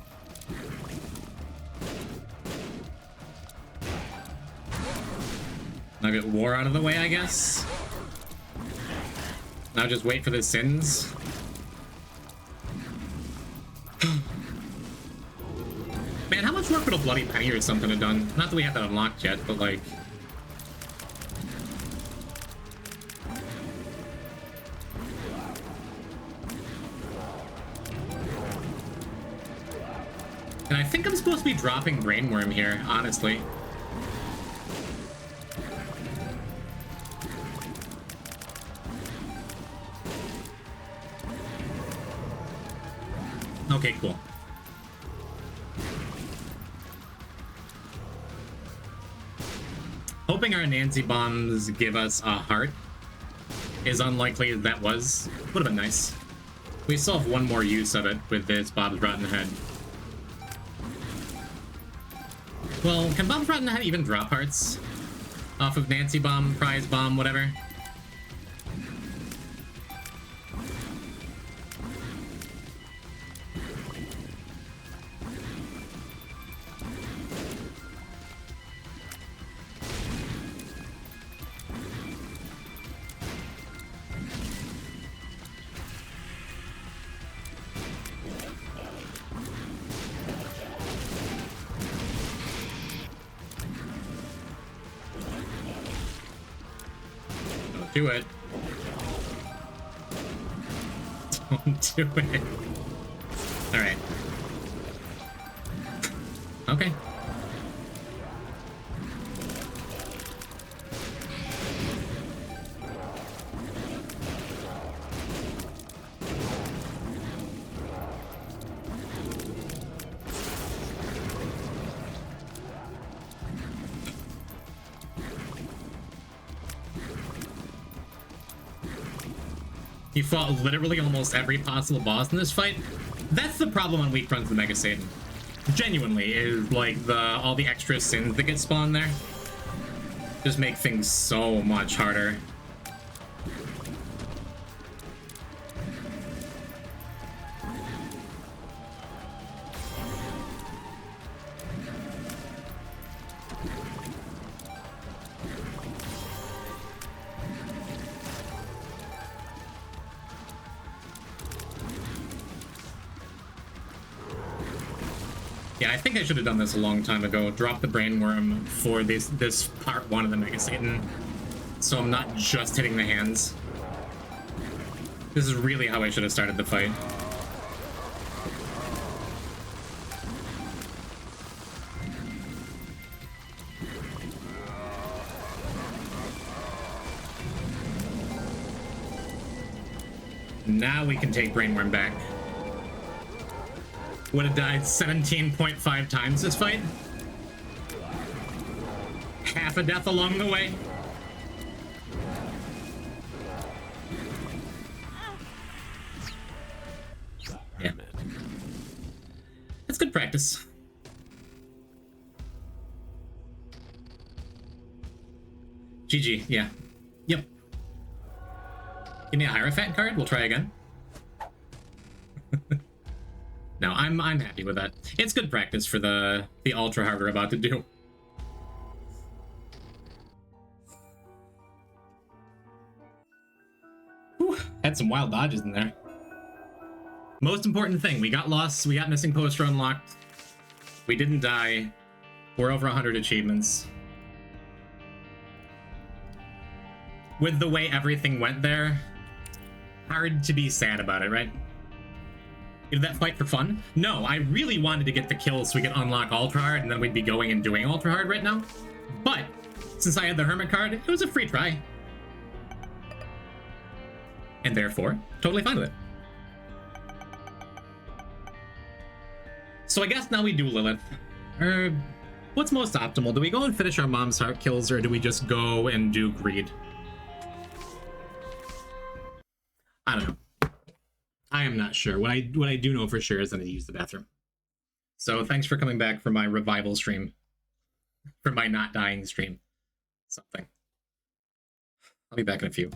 I'll get war out of the way, I guess. Now just wait for the sins. Man, how much work would a Bloody Penny or something have done? Not that we have that unlocked yet, but like... And I think I'm supposed to be dropping Brainworm here, honestly. Okay, cool. Hoping our Nancy bombs give us a heart is unlikely as that was. Would have been nice. We still have one more use of it with this Bob's Rotten Head. Well, can Bob's Rotten Head even drop hearts off of Nancy bomb, prize bomb, whatever? Don't do it. Don't do it. Alright. Okay. You fought literally almost every possible boss in this fight. That's the problem on weak runs of the Mega Satan. Genuinely, is like all the extra sins that get spawned there just make things so much harder. Yeah, I think I should have done this a long time ago. Drop the brain worm for this part 1 of the Mega Satan, so I'm not just hitting the hands. This is really how I should have started the fight. Now we can take brainworm back. Would have died 17.5 times this fight. Half a death along the way. Yeah. That's good practice. GG, yeah. Yep. Give me a Hierophant card, we'll try again. No, I'm happy with that. It's good practice for the ultra hard we're about to do. Whew, had some wild dodges in there. Most important thing, we got lost, we got missing poster unlocked. We didn't die. We're over 100 achievements. With the way everything went there, hard to be sad about it, right? Did that fight for fun? No, I really wanted to get the kills so we could unlock Ultra Hard and then we'd be going and doing Ultra Hard right now. But since I had the Hermit card, it was a free try. And therefore, totally fine with it. So I guess now we do Lilith. What's most optimal? Do we go and finish our mom's heart kills or do we just go and do Greed? I don't know. I am not sure. What I do know for sure is that I use the bathroom. So thanks for coming back for my revival stream. For my not dying stream. Something. I'll be back in a few.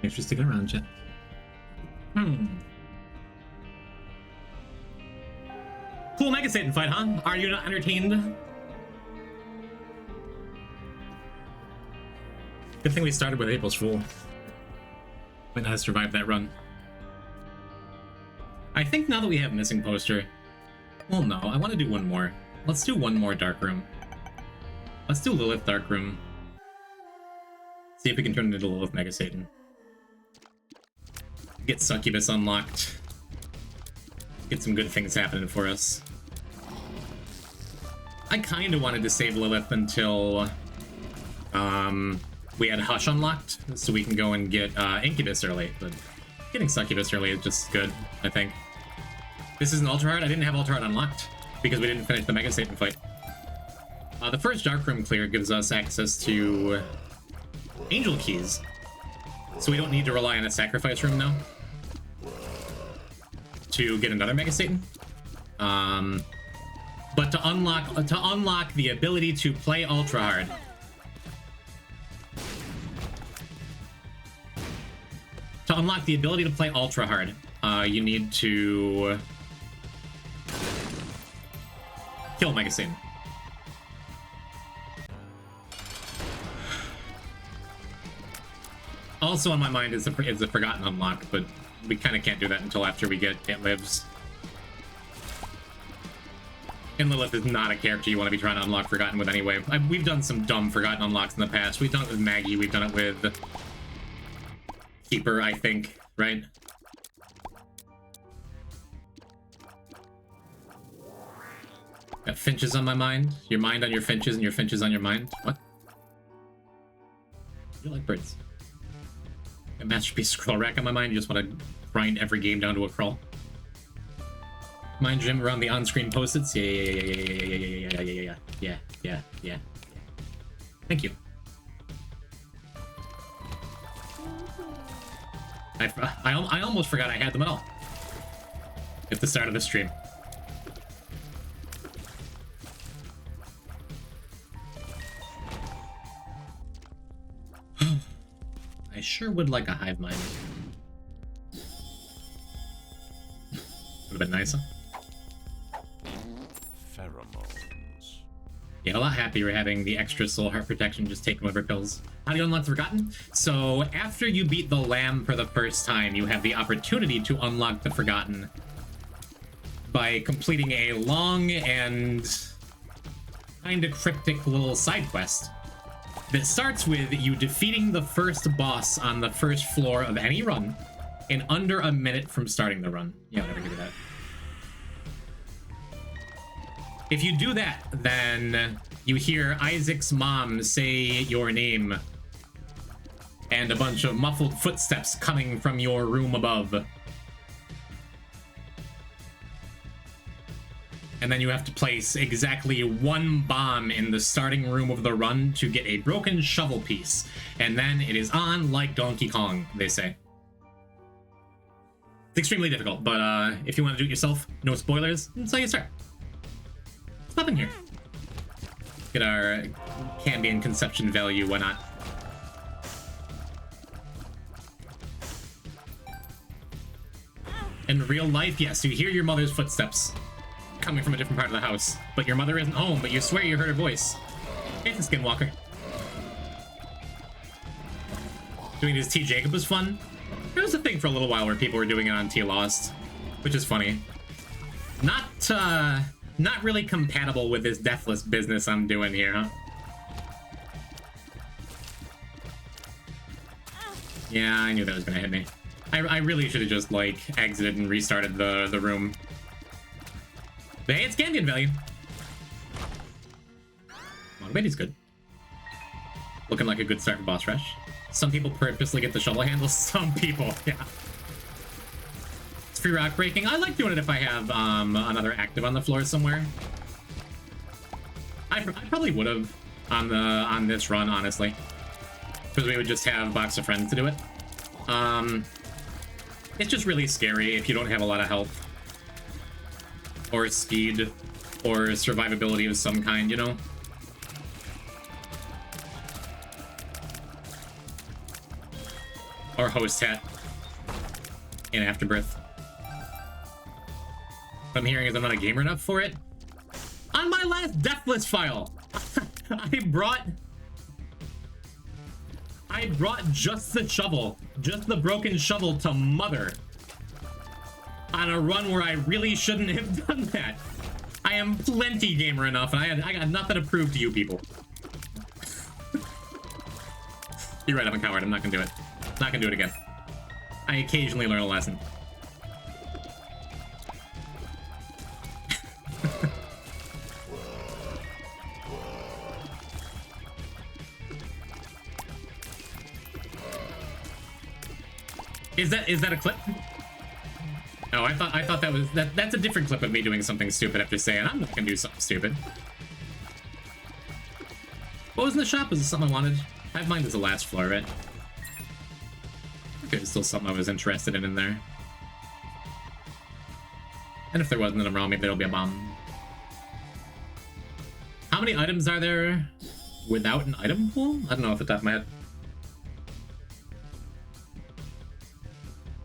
Thanks for sticking around, chat. Cool Mega Satan fight, huh? Are you not entertained? Good thing we started with April's Fool. Might not have survived that run. I think now that we have Missing Poster... Well, no, I want to do one more. Let's do one more Dark Room. Let's do Lilith Dark Room. See if we can turn it into Lilith Mega Satan. Get Succubus unlocked. Get some good things happening for us. I kind of wanted to save Lilith until we had Hush unlocked, so we can go and get Incubus early, but getting Succubus early is just good, I think. This isn't Ultra Hard. I didn't have Ultra Hard unlocked because we didn't finish the Mega Satan fight. The first Dark Room clear gives us access to Angel Keys, so we don't need to rely on a Sacrifice Room now to get another Mega Satan. But to unlock the ability to play Ultra Hard, you need to kill Mega Satan. Also on my mind is the Forgotten unlock, but we kind of can't do that until after we get It Lives. And Lilith is not a character you want to be trying to unlock Forgotten with anyway. We've done some dumb Forgotten unlocks in the past. We've done it with Maggie, we've done it with Keeper, I think, right? Got Finches on my mind. Your mind on your Finches and your Finches on your mind. What? You like birds. A Masterpiece Scroll Rack on my mind. You just want to grind every game down to a crawl. Mind Jim around the on-screen post-its. Yeah. Thank you. I almost forgot I had them at all at the start of the stream. I sure would like a hive mind. Would have been nicer. Pheromones. Yeah, a lot happier having the extra soul heart protection just taking liver pills. How do you unlock Forgotten? So after you beat the Lamb for the first time, you have the opportunity to unlock the Forgotten by completing a long and kind of cryptic little side quest that starts with you defeating the first boss on the first floor of any run in under a minute from starting the run. Yeah, whatever, give me that. If you do that, then you hear Isaac's mom say your name and a bunch of muffled footsteps coming from your room above. And then you have to place exactly one bomb in the starting room of the run to get a broken shovel piece. And then it is on like Donkey Kong, they say. It's extremely difficult, but if you want to do it yourself, no spoilers, that's how you start. There's nothing here. Get our Cambion conception value, why not? In real life, yes, you hear your mother's footsteps coming from a different part of the house, but your mother isn't home, but you swear you heard her voice. It's a Skinwalker. Doing this T. Jacob was fun. There was a thing for a little while where people were doing it on T. Lost, which is funny. Not really compatible with this deathless business I'm doing here, huh? Yeah, I knew that was gonna hit me. I really should have just, like, exited and restarted the room. But hey, it's Cambion value. Motivating's good. Looking like a good start for boss rush. Some people purposely get the shovel handle. Some people, yeah. It's free rock breaking. I like doing it if I have another active on the floor somewhere. I probably would have on this run, honestly, because we would just have Box of Friends to do it. It's just really scary if you don't have a lot of health or speed or survivability of some kind, you know? Or host hat. In Afterbirth. What I'm hearing is I'm not a gamer enough for it. On my last Deathless file, I brought just the shovel, just the broken shovel to Mother. On a run where I really shouldn't have done that. I am plenty gamer enough, and I got nothing to prove to you people. You're right, I'm a coward. I'm not gonna do it. Not gonna do it again. I occasionally learn a lesson. Is that a clip? Oh, I thought that was that's a different clip of me doing something stupid after saying I'm not gonna do something stupid. What was in the shop? Was it something I wanted? I have mine as the last floor, right? Okay, it's still something I was interested in there. And if there wasn't, then I'm wrong. Maybe there'll be a bomb. How many items are there without an item pool? I don't know off the top of my head.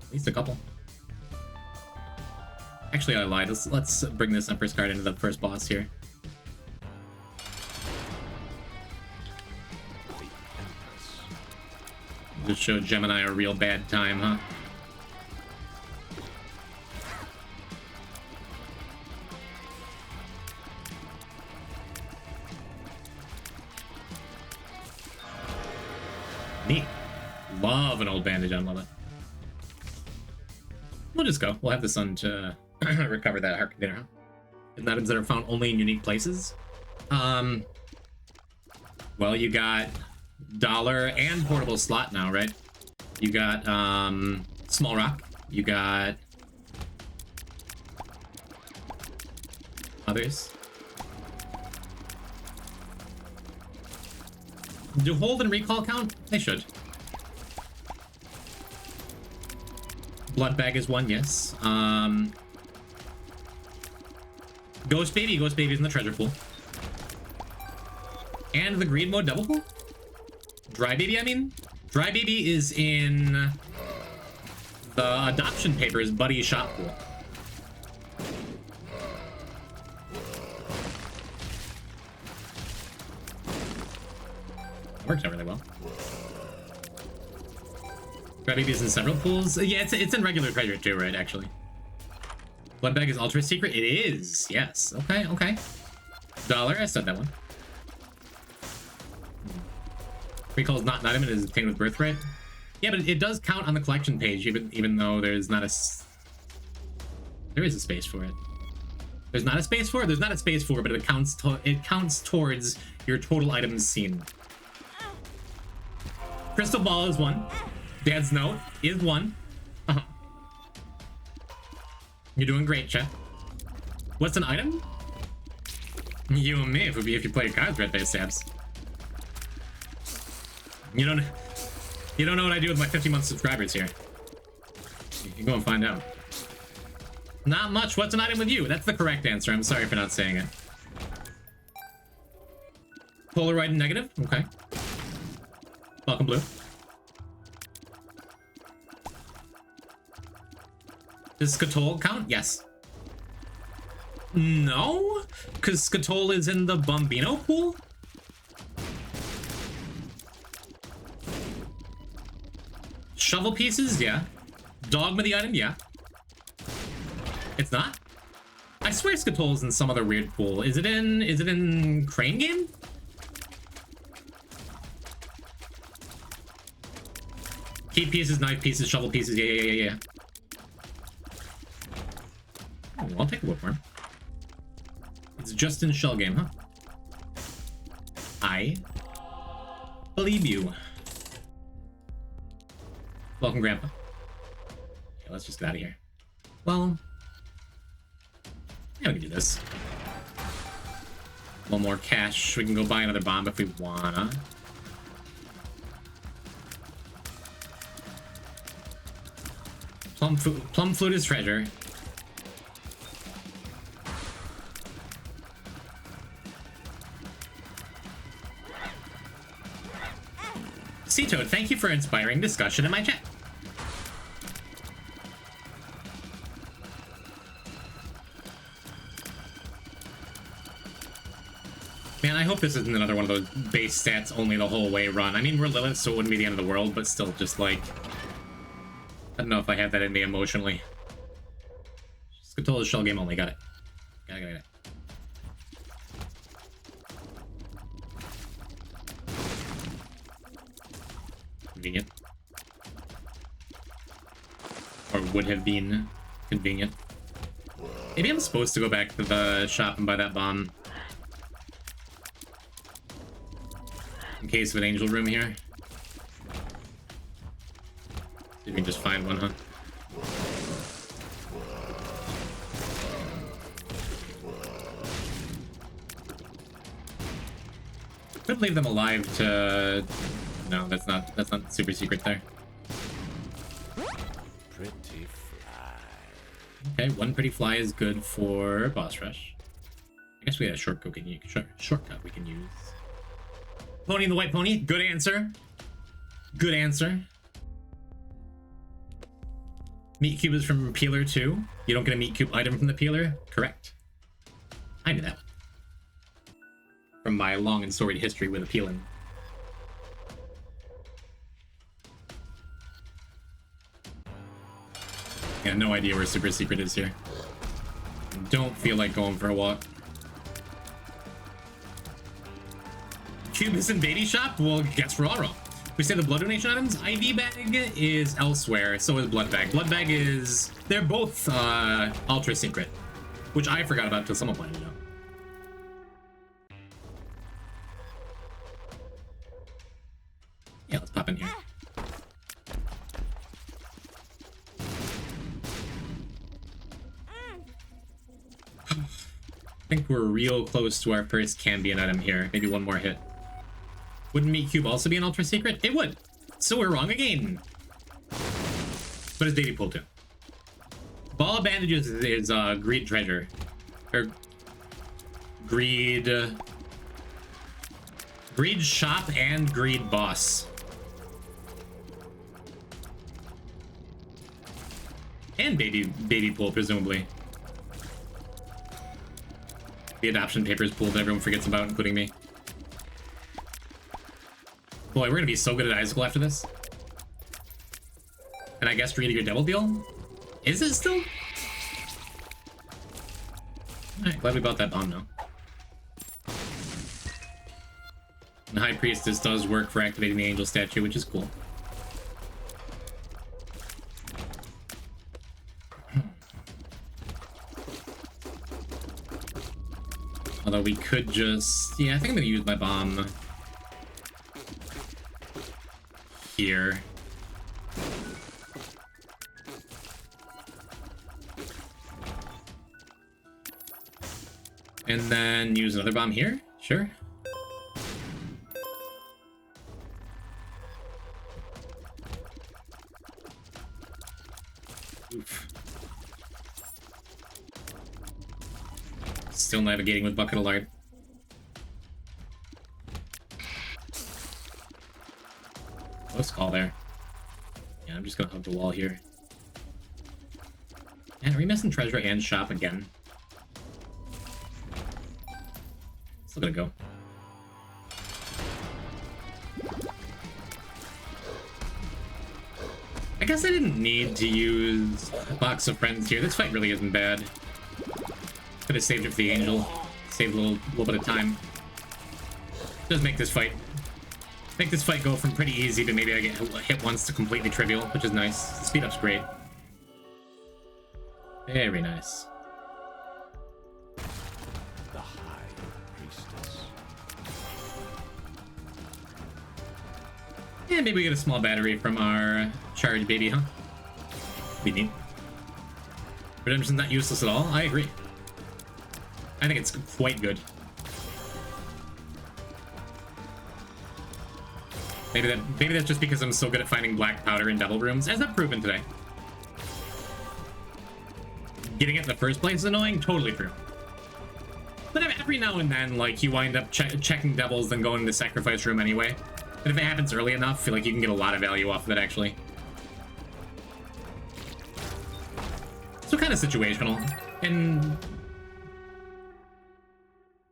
At least a couple. Actually, I lied. Let's bring this Empress card into the first boss here. Just showed Gemini a real bad time, huh? Neat. Love an old bandage. I love it. We'll just go. We'll have the sun to recover that heart container. And items that are found only in unique places. Well, you got dollar and portable slot now, right? You got small rock. You got others. Do hold and recall count? They should. Blood bag is one, yes. Ghost baby is in the treasure pool. And the greed mode double pool? Dry baby, I mean? Dry baby is in the adoption papers buddy shop pool. Works out really well. Dry baby is in several pools. Yeah, it's in regular treasure too, right, actually. Blood bag is ultra secret? It is, yes. Okay, okay. Dollar, I said that one. Recall is not an item, it is obtained with birthright. Yeah, but it does count on the collection page, even though there's not a... There is a space for it. There's not a space for it? There's not a space for it, but it counts towards your total items seen. Crystal ball is one. Dad's note is one. You're doing great, Chet. What's an item? You and me, if you play your cards right there, Sabs. You don't know what I do with my 50-month subscribers here. You can go and find out. Not much. What's an item with you? That's the correct answer. I'm sorry for not saying it. Polaroid and negative? Okay. Welcome, Blue. Does Skatol count? Yes. No? Because Skatol is in the Bombino pool? Shovel pieces? Yeah. Dogma the item? Yeah. It's not? I swear Skatol's in some other weird pool. Is it in Crane Game? Key pieces, knife pieces, shovel pieces. Yeah. Oh, I'll take a whipworm. It's just in Shell Game, huh? I believe you. Welcome, Grandpa. Okay, let's just get out of here. Well, yeah, we can do this. A little more cash. We can go buy another bomb if we wanna. Plum flute is treasure. Sea Toad, thank you for inspiring discussion in my chat. Man, I hope this isn't another one of those base stats only the whole way run. I mean, we're Lilith, so it wouldn't be the end of the world, but still just like... I don't know if I have that in me emotionally. Scatola shell game only, got it. Got it. Convenient. Or would have been convenient. Maybe I'm supposed to go back to the shop and buy that bomb. In case of an angel room here. See if we can just find one, huh? Could leave them alive to... No, that's not super secret there. Pretty fly. Okay, one pretty fly is good for boss rush. I guess we had a shortcut we can use. Pony and the white pony, good answer. Good answer. Meat cube is from Peeler 2. You don't get a meat cube item from the Peeler? Correct. I knew that one. From my long and storied history with appealing. Yeah, no idea where super secret is here. Don't feel like going for a walk. Cube is in baby shop? Well, guess we're all wrong. We say the blood donation items. IV bag is elsewhere, so is blood bag. Blood bag is... They're both ultra secret, which I forgot about until someone pointed it out. Yeah, let's pop in here. I think we're real close to our first Cambion item here. Maybe one more hit. Wouldn't Meat Cube also be an ultra secret? It would. So we're wrong again. But it's Baby Pool too. Ball of Bandages is Greed Treasure. Or Greed... Greed Shop and Greed Boss. And Baby Pool, presumably. The adoption papers pool that everyone forgets about, including me. Boy, we're gonna be so good at Icicle after this. And I guess reading your devil deal? Is it still? Alright, glad we bought that bomb now. And High Priestess does work for activating the angel statue, which is cool. Although we could just... Yeah, I think I'm gonna use my bomb here. And then use another bomb here? Sure. Oof. Still navigating with Bucket of Lard. Close call there. Yeah, I'm just gonna hug the wall here. And are we missing treasure and shop again? Still gonna go. I guess I didn't need to use a box of friends here. This fight really isn't bad. Could have saved it for the angel. Saved a little bit of time. Does make this fight go from pretty easy to maybe I get hit once to completely trivial, which is nice. The speed up's great. Very nice. The High Priestess. Yeah, maybe we get a small battery from our charged baby, huh? Be neat. Redemption's not useless at all. I agree. I think it's quite good. Maybe that's just because I'm so good at finding black powder in devil rooms, as I've proven today. Getting it in the first place is annoying, totally true. But every now and then, like, you wind up checking devils, then going to the sacrifice room anyway. And if it happens early enough, I feel like you can get a lot of value off of it, actually. So kind of situational. And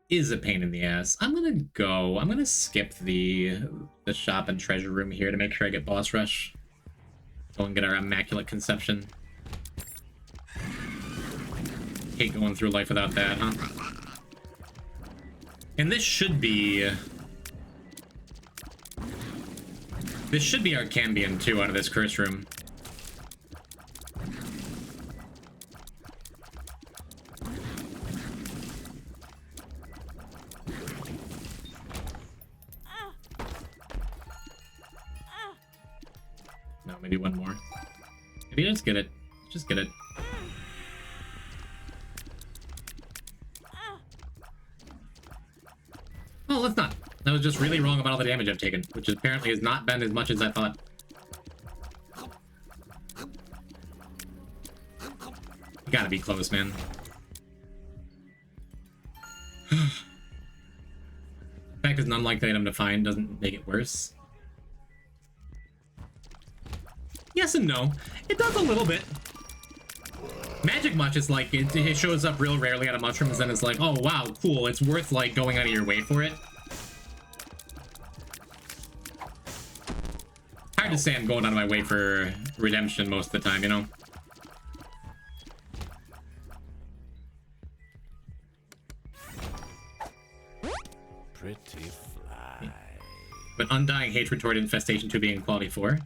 is a pain in the ass. I'm gonna skip the shop and treasure room here to make sure I get boss rush. Go and get our Immaculate Conception. Hate going through life without that, huh? And this should be our Cambion too out of this curse room. No, maybe one more. Maybe just get it. Just get it. Oh, let's not. I was just really wrong about all the damage I've taken, which apparently has not been as much as I thought. You gotta be close, man. The fact it's an unlikely item to find doesn't make it worse. Yes and no. It does a little bit. Magic Much is like, it shows up real rarely out of mushrooms, and it's like, oh wow, cool, it's worth like going out of your way for it. Hard to say I'm going out of my way for redemption most of the time, you know? Pretty fly. But Undying Hatred toward Infestation 2 being quality 4.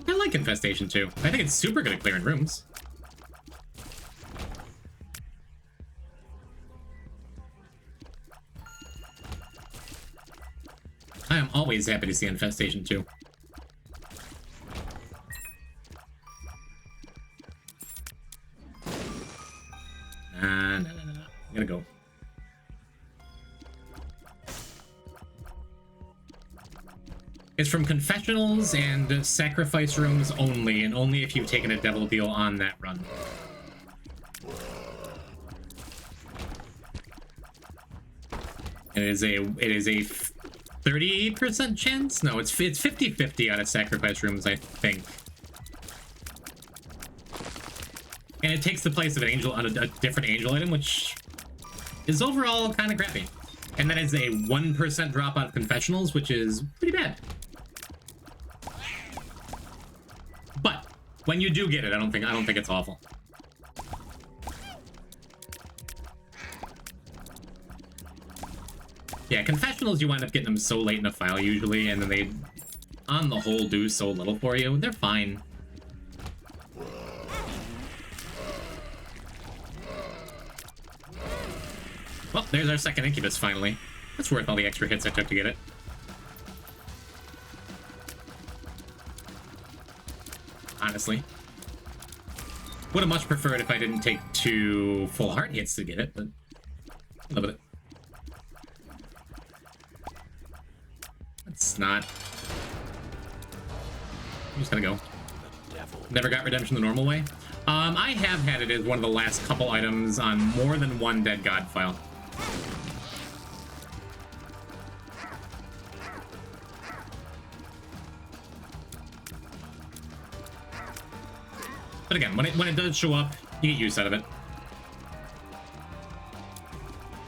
I like Infestation 2. I think it's super good at clearing rooms. I am always happy to see Infestation 2. No. I'm gonna go. It's from confessionals and sacrifice rooms only, and only if you've taken a devil deal on that run. And it is a 30% chance? No, it's 50-50 out of sacrifice rooms, I think. And it takes the place of an angel on a different angel item, which is overall kind of crappy. And that is a 1% drop out of confessionals, which is pretty bad. But when you do get it, I don't think it's awful. Yeah, confessionals, you wind up getting them so late in the file usually, and then they, on the whole, do so little for you. They're fine. Well, there's our second Incubus, finally. That's worth all the extra hits I took to get it. Honestly. Would have much preferred if I didn't take 2 full heart hits to get it, but I love it. It's not. I'm just gonna go. Never got redemption the normal way. I have had it as one of the last couple items on more than one Dead God file. But again, when it does show up, you get use out of it.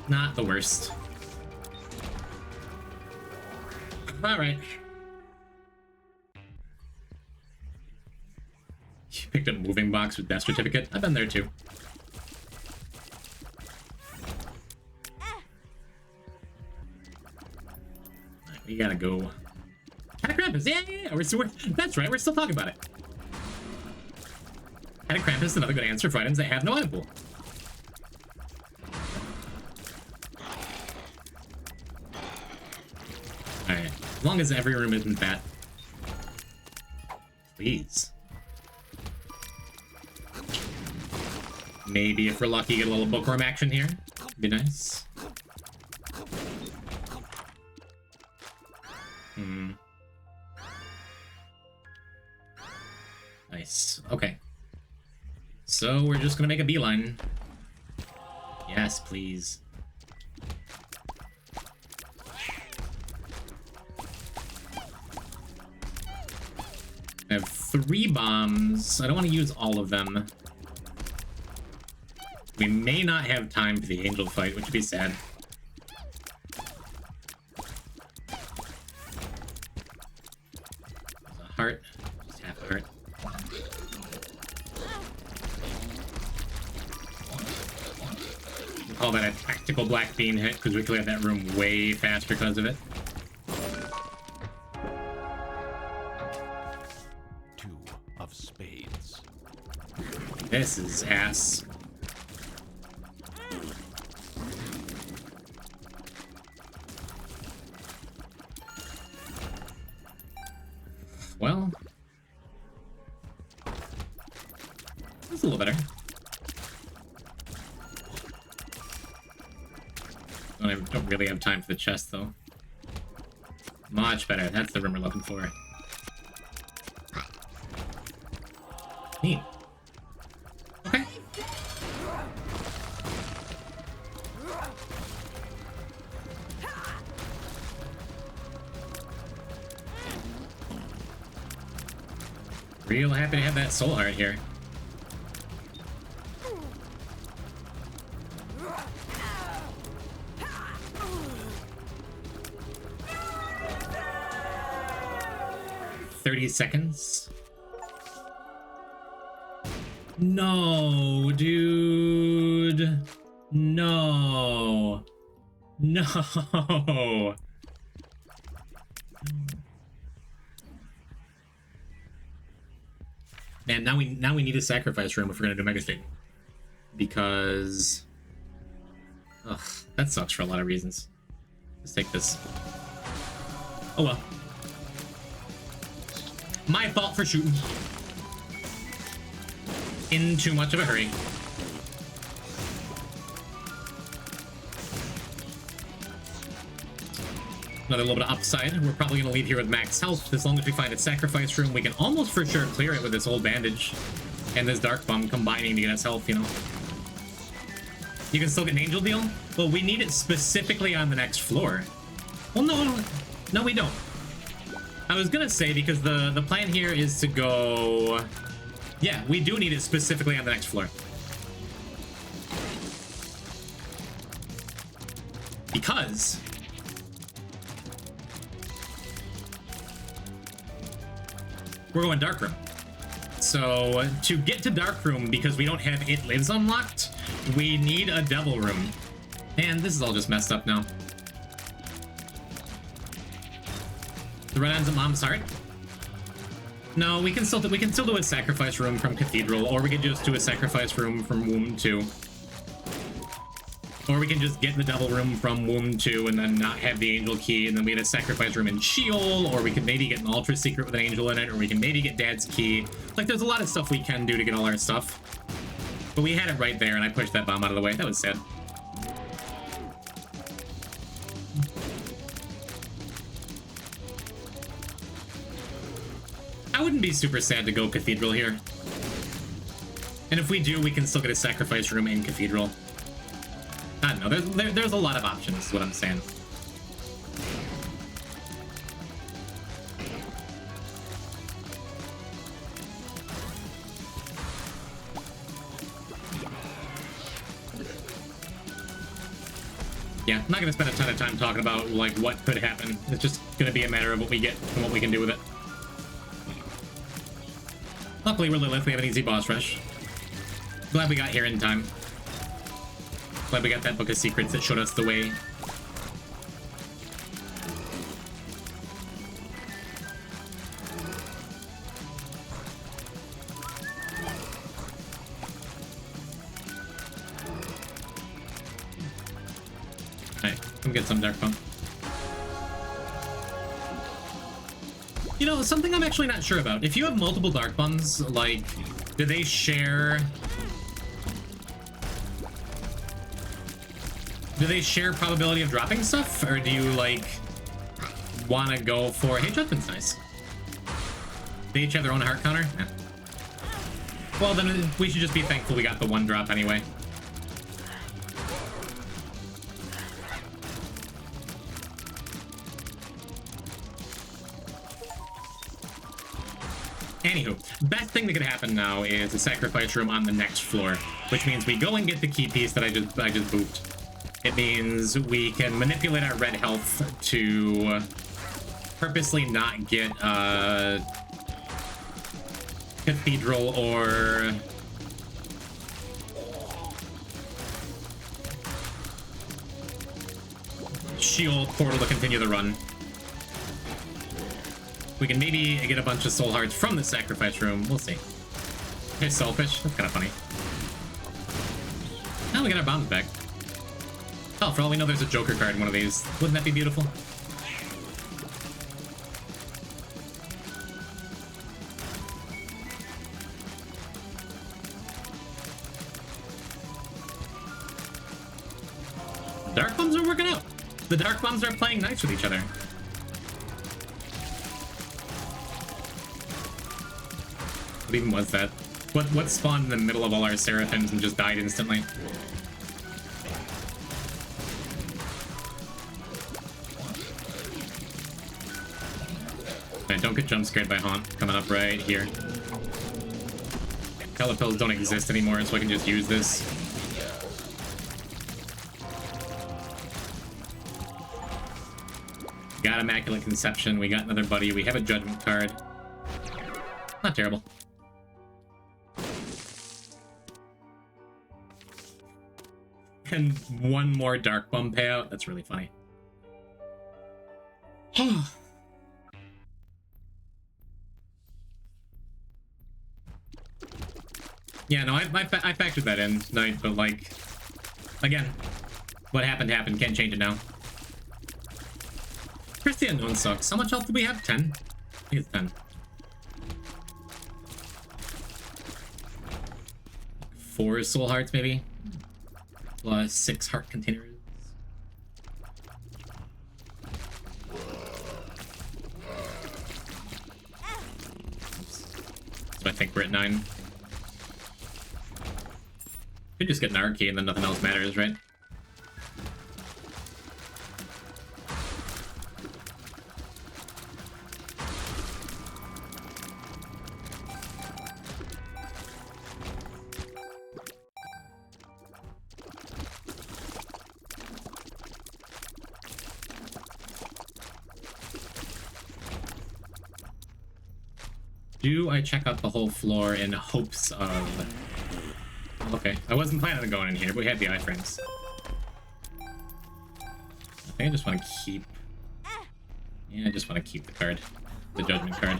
Not the worst. Alright. You picked up moving box with death certificate. I've been there too. Right, we gotta go. Krampus, yeah. That's right, we're still talking about it. Krampus is another good answer for items that have no item pool. Alright, as long as every room isn't that. Please. Maybe if we're lucky, get a little bookworm action here. Be nice. Nice. Okay. So we're just gonna make a beeline. Yes, please. I have 3 bombs. I don't want to use all of them. We may not have time for the angel fight, which would be sad. call that a tactical black bean hit, because we cleared that room way faster because of it. 2 of spades. This is ass. Well, that's a little better. Don't really have time for the chest, though. Much better. That's the room we're looking for. Neat. Okay. Real happy to have that soul heart here. Seconds. No, dude. No. No. Man, now we need a sacrifice room if we're gonna do Mega State. Because ugh, that sucks for a lot of reasons. Let's take this. Oh well. My fault for shooting. In too much of a hurry. Another little bit of upside. We're probably going to leave here with max health. As long as we find a sacrifice room, we can almost for sure clear it with this old bandage and this dark bomb combining to get us health, you know. You can still get an angel deal? Well, we need it specifically on the next floor. Well, no, we don't. I was gonna say, because the plan here is to go... Yeah, we do need it specifically on the next floor. Because... we're going Dark Room. So, to get to Dark Room, because we don't have It Lives unlocked, we need a Devil Room. And this is all just messed up now. The red ends of Mom's Heart? No, we can still do a sacrifice room from Cathedral, or we can just do a sacrifice room from Womb 2. Or we can just get the Devil Room from Womb 2 and then not have the Angel Key, and then we get a sacrifice room in Sheol, or we could maybe get an Ultra Secret with an Angel in it, or we can maybe get Dad's Key. Like, there's a lot of stuff we can do to get all our stuff. But we had it right there, and I pushed that bomb out of the way. That was sad. I wouldn't be super sad to go Cathedral here. And if we do, we can still get a sacrifice room in Cathedral. I don't know, there's a lot of options, is what I'm saying. Yeah, I'm not gonna spend a ton of time talking about, like, what could happen. It's just gonna be a matter of what we get and what we can do with it. Luckily, we're Lilith. We have an easy boss rush. Glad we got here in time. Glad we got that Book of Secrets that showed us the way. Alright, come get some Dark Pump. You know, something I'm actually not sure about. If you have multiple Dark Buns, like, do they share... do they share probability of dropping stuff? Or do you, like, want to go for... Hey, Judgment's nice. They each have their own heart counter? Yeah. Well, then we should just be thankful we got the one drop anyway. Anywho, best thing that could happen now is a sacrifice room on the next floor, which means we go and get the key piece that I just booped. It means we can manipulate our red health to purposely not get Cathedral Sheol portal to continue the run. We can maybe get a bunch of soul hearts from the sacrifice room. We'll see. It's selfish. That's kind of funny. Now we get our bombs back. Oh, for all we know, there's a Joker card in one of these. Wouldn't that be beautiful? Dark bombs are working out. The dark bombs are playing nice with each other. What even was that? What spawned in the middle of all our seraphims and just died instantly? Okay, don't get jump scared by Haunt coming up right here. Telepills don't exist anymore, so I can just use this. Got Immaculate Conception, we got another buddy, we have a Judgment card. Not terrible. And one more Dark Bum payout, that's really funny. Yeah, no, I factored that in tonight, but like, again, what happened, can't change it now. First the Unknown sucks. How much health do we have? 10? I think it's 10. 4 soul hearts, maybe? Plus 6 heart containers. So I think we're at 9. Could just get an Arcade and then nothing else matters, right? Do I check out the whole floor in hopes of... Okay, I wasn't planning on going in here, but we had the iframes. I think I just want to keep... Yeah, I just want to keep the card. The Judgment card.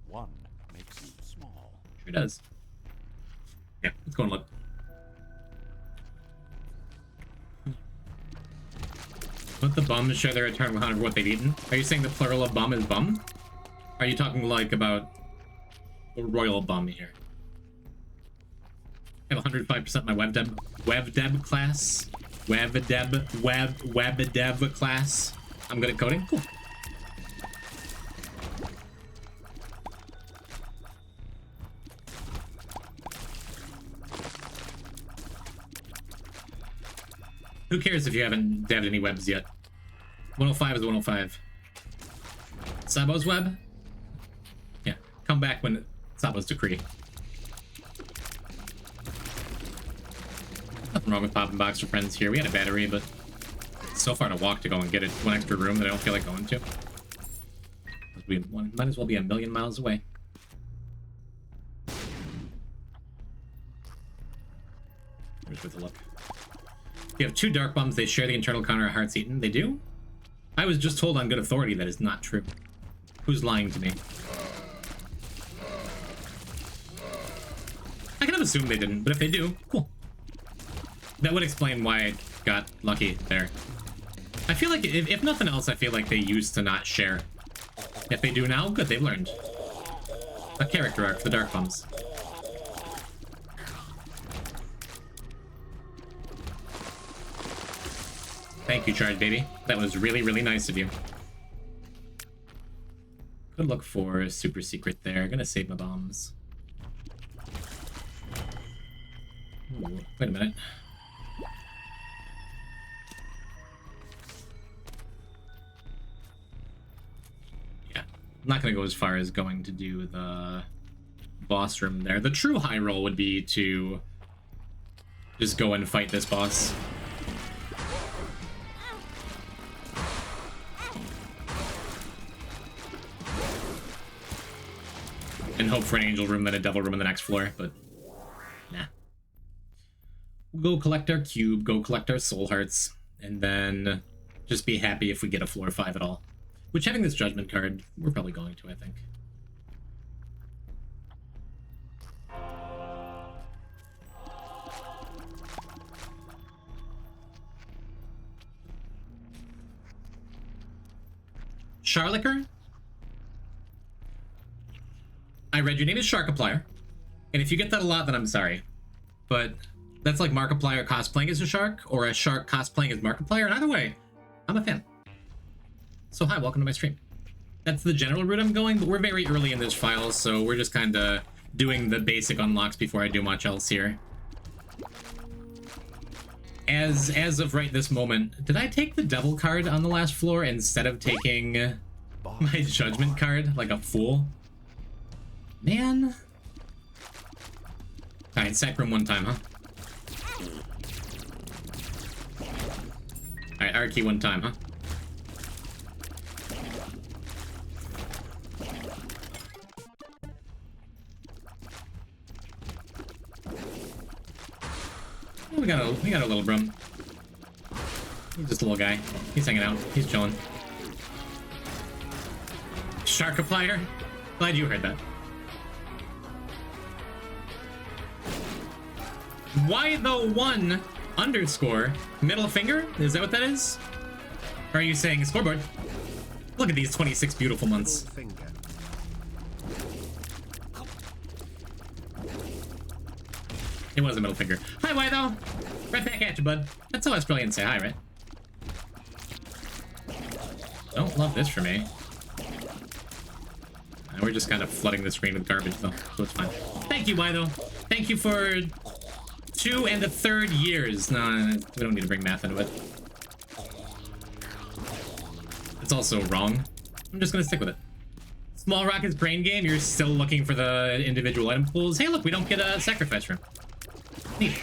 One makes you small. Sure does. Yeah, let's go and look. Let the bums share their return with what they've eaten. Are you saying the plural of bum is bum? Are you talking like about the royal bum here? I have 105% my web dev class. Web dev class. I'm good at coding. Cool. Who cares if you haven't devved any webs yet? 105 is 105. Sabo's web? Yeah, come back when Sabo's decree. Nothing wrong with popping box for friends here. We had a battery, but it's so far to walk to go and get it one extra room that I don't feel like going to. We might as well be a million miles away. Here's with a look. You have 2 dark bombs, they share the internal counter at hearts eaten. They do? I was just told on good authority that is not true. Who's lying to me? I kind of assume they didn't, but if they do, cool. That would explain why I got lucky there. I feel like, if nothing else, I feel like they used to not share. If they do now, good, they've learned. A character arc for the dark bombs. Thank you, Charge Baby. That was really, really nice of you. Could look for a super secret there. Gonna save my bombs. Ooh, wait a minute. Yeah, I'm not gonna go as far as going to do the boss room there. The true high roll would be to just go and fight this boss. and hope for an angel room, then a devil room on the next floor, but nah. We'll go collect our cube, go collect our soul hearts, and then just be happy if we get a floor 5 at all. Which, having this judgment card, we're probably going to, I think. Charlicker? I read your name is Sharkiplier, and if you get that a lot, then I'm sorry. But that's like Markiplier cosplaying as a shark, or a shark cosplaying as Markiplier, and either way, I'm a fan. So hi, welcome to my stream. That's the general route I'm going, but we're very early in this file, so we're just kind of doing the basic unlocks before I do much else here. As of right this moment, did I take the devil card on the last floor instead of taking my judgment card like a fool? Man. Alright, sack room one time, huh? Alright, R key one time, huh? We got a little brum. He's just a little guy. He's hanging out. He's chilling. Sharkiplier? Glad you heard that. Why the 1 underscore middle finger? Is that what that is? Or are you saying scoreboard? Look at these 26 beautiful months. It was a middle finger. Hi, why though? Right back at you, bud. That's all us brilliant say hi, right? Don't love this for me. We're just kind of flooding the screen with garbage though, so it's fine. Thank you, why though? Thank you for 2 and a third years. No, we don't need to bring math into it. It's also wrong. I'm just gonna stick with it. Small Rocket's brain game, you're still looking for the individual item pools. Hey look, we don't get a sacrifice room. Neat.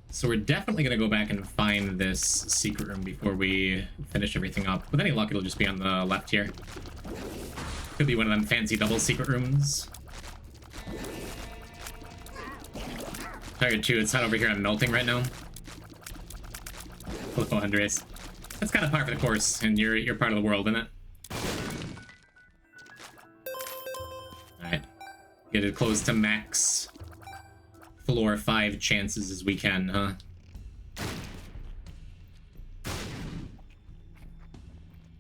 So we're definitely gonna go back and find this secret room before we finish everything up. With any luck, it'll just be on the left here. Could be one of them fancy double secret rooms. Tired too, it's hot over here, I'm melting right now. Hello, Andres. That's kind of par for the course, and you're part of the world, isn't it? Alright. Get it close to max floor 5 chances as we can, huh?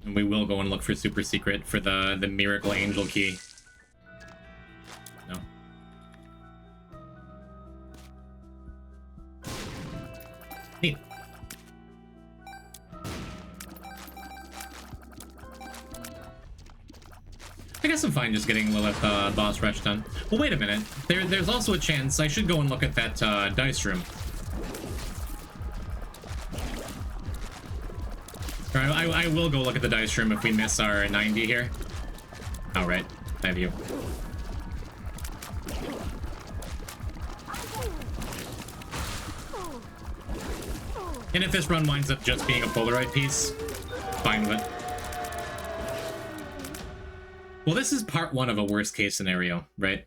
And we will go and look for super secret for the miracle angel key. No. Neat. I guess I'm fine just getting Lilith boss rush done. Well, wait a minute. There's also a chance I should go and look at that dice room. Or I will go look at the dice room if we miss our 90 here. Oh, right. I have you. And if this run winds up just being a Polaroid piece, fine with it. Well, this is part 1 of a worst case scenario, right?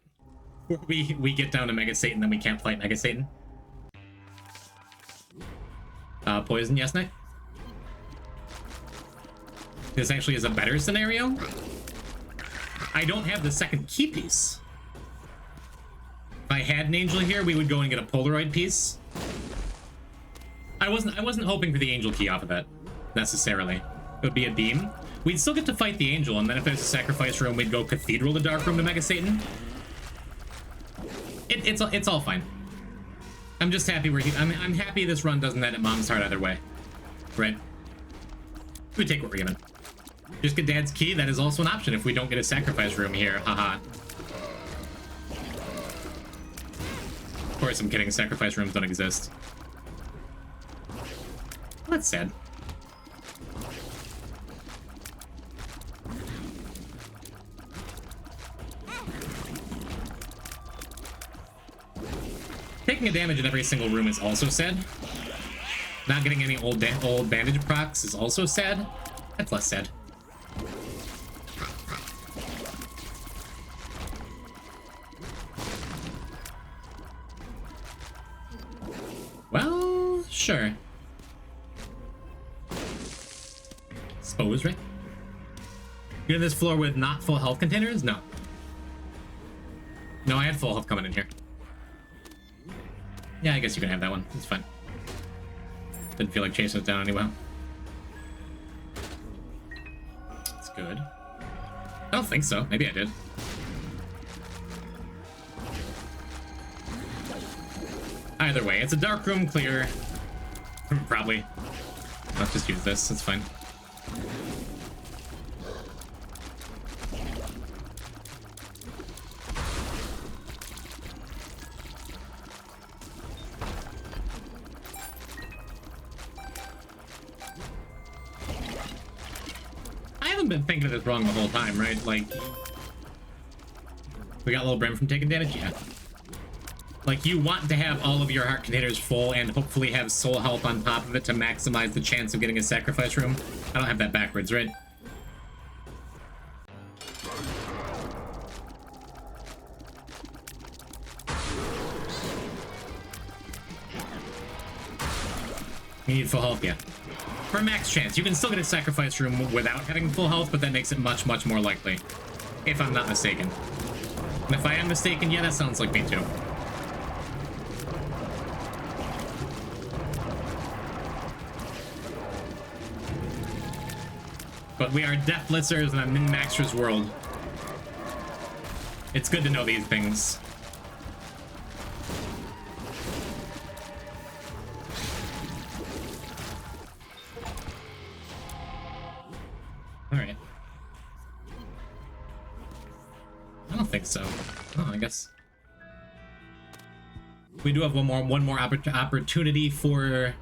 Where we get down to Mega Satan, then we can't fight Mega Satan. Poison, yes, Nick? This actually is a better scenario. I don't have the second key piece. If I had an angel here, we would go and get a Polaroid piece. I wasn't hoping for the angel key off of that, necessarily. It would be a beam. We'd still get to fight the angel, and then if there's a sacrifice room, we'd go Cathedral to Dark Room to Mega Satan. It's all fine. I'm just happy I'm happy this run doesn't end at Mom's Heart either way. Right? We take what we're given. Just get Dad's key, that is also an option if we don't get a sacrifice room here, haha. Of course I'm kidding, sacrifice rooms don't exist. Well, that's sad. Taking a damage in every single room is also sad. Not getting any old bandage procs is also sad. That's less sad. Sure. Suppose, right? You're in this floor with not full health containers? No. No, I had full health coming in here. Yeah, I guess you can have that one. It's fine. Didn't feel like chasing it down anyway. It's good. I don't think so. Maybe I did. Either way, it's a dark room clear. Probably. Let's just use this. It's fine. I haven't been thinking of this wrong the whole time, right? Like, we got a little Brim from taking damage? Yeah. Like, you want to have all of your heart containers full and hopefully have soul health on top of it to maximize the chance of getting a sacrifice room. I don't have that backwards, right? You need full health, yeah. For max chance. You can still get a sacrifice room without having full health, but that makes it much, much more likely. If I'm not mistaken. And if I am mistaken, yeah, that sounds like me too. But we are deathlessers in a min-maxer's world. It's good to know these things. Alright. I don't think so. Oh, I guess. We do have one more opportunity for...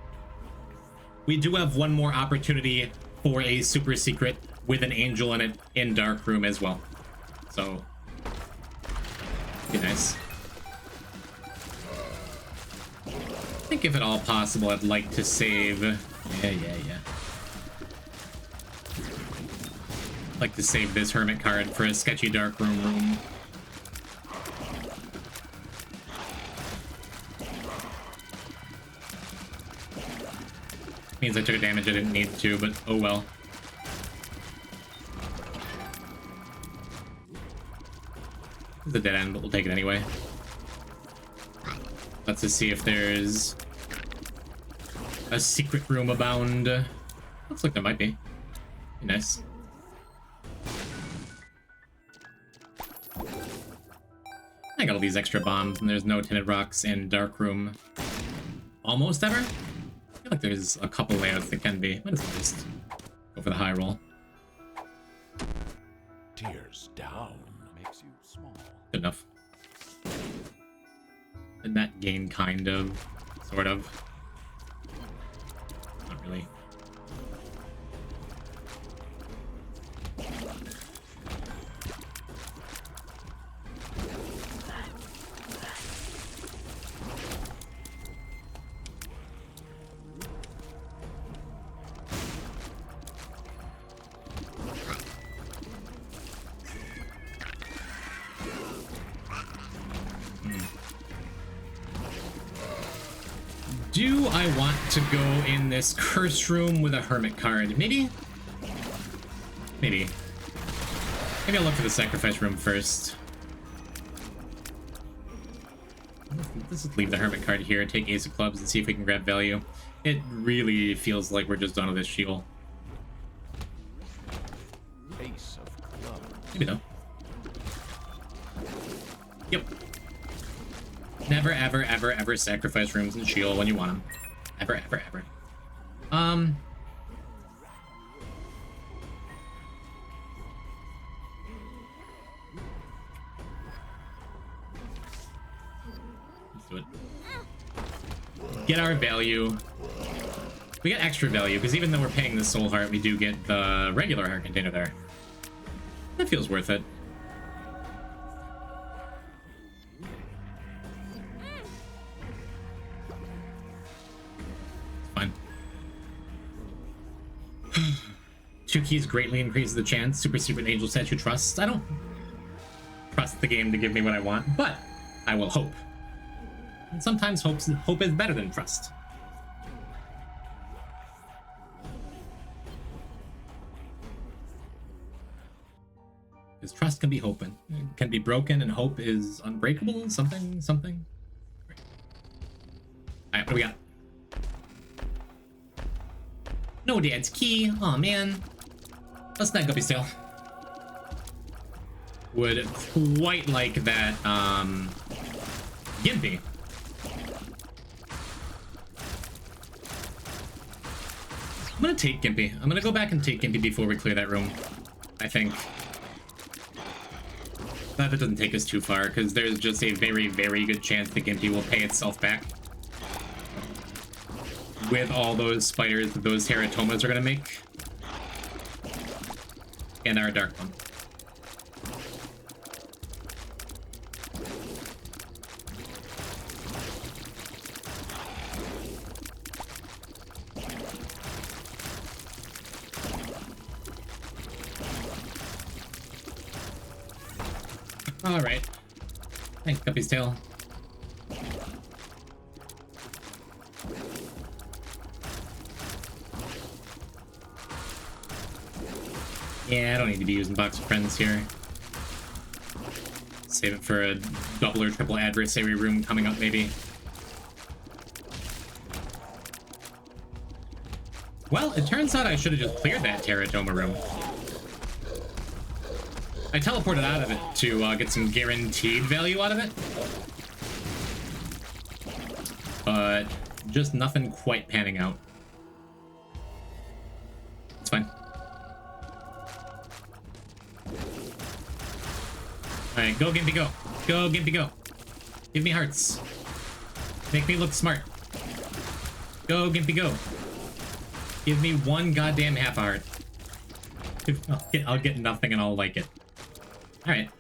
We do have one more opportunity for a super secret with an angel in it in Dark Room as well. So, be nice. I think if at all possible, I'd like to save... Yeah. Like to save this Hermit card for a sketchy Dark Room. Means I took a damage I didn't need to, but oh well. It's a dead end, but we'll take it anyway. Let's just see if there's a secret room abound. Looks like there might be. Be nice. I got all these extra bombs, and there's no tinted rocks in Dark Room almost ever. I feel like there's a couple layouts that can be. Might as well just go for the high roll. Tears down makes you small. Good enough. And that gain kind of, sort of. Not really. Do I want to go in this curse room with a hermit card? Maybe? Maybe I'll look for the sacrifice room first. Let's just leave the hermit card here, take Ace of Clubs, and see if we can grab value. It really feels like we're just done with this shield. Ace of Clubs. Maybe though. Yep. Never, ever, ever, ever sacrifice rooms in shield when you want them. Ever, ever, ever. Let's do it. Get our value. We get extra value, because even though we're paying the soul heart, we do get the regular heart container there. That feels worth it. Fine. 2 keys greatly increases the chance. Super secret angel statue trust. I don't trust the game to give me what I want, but I will hope. And sometimes hope is better than trust. Because trust can be hoping. It can be broken and hope is unbreakable. Something. Alright, what do we got? No dad's key. Aw, man. Let's not Guppy's tail. Would quite like that, Gimpy. I'm gonna take Gimpy. I'm gonna go back and take Gimpy before we clear that room, I think. Glad that doesn't take us too far, because there's just a very, very good chance that Gimpy will pay itself back. With all those spiders that those teratomas are gonna make. And our dark one. Alright. Thanks, Guppy's tail. Yeah, I don't need to be using Box of Friends here. Save it for a double or triple adversary room coming up, maybe. Well, it turns out I should have just cleared that Teratoma room. I teleported out of it to get some guaranteed value out of it. But just nothing quite panning out. It's fine. Alright, go Gimpy, go. Go Gimpy, go. Give me hearts. Make me look smart. Go Gimpy, go. Give me one goddamn half a heart. I'll get nothing and I'll like it. Alright.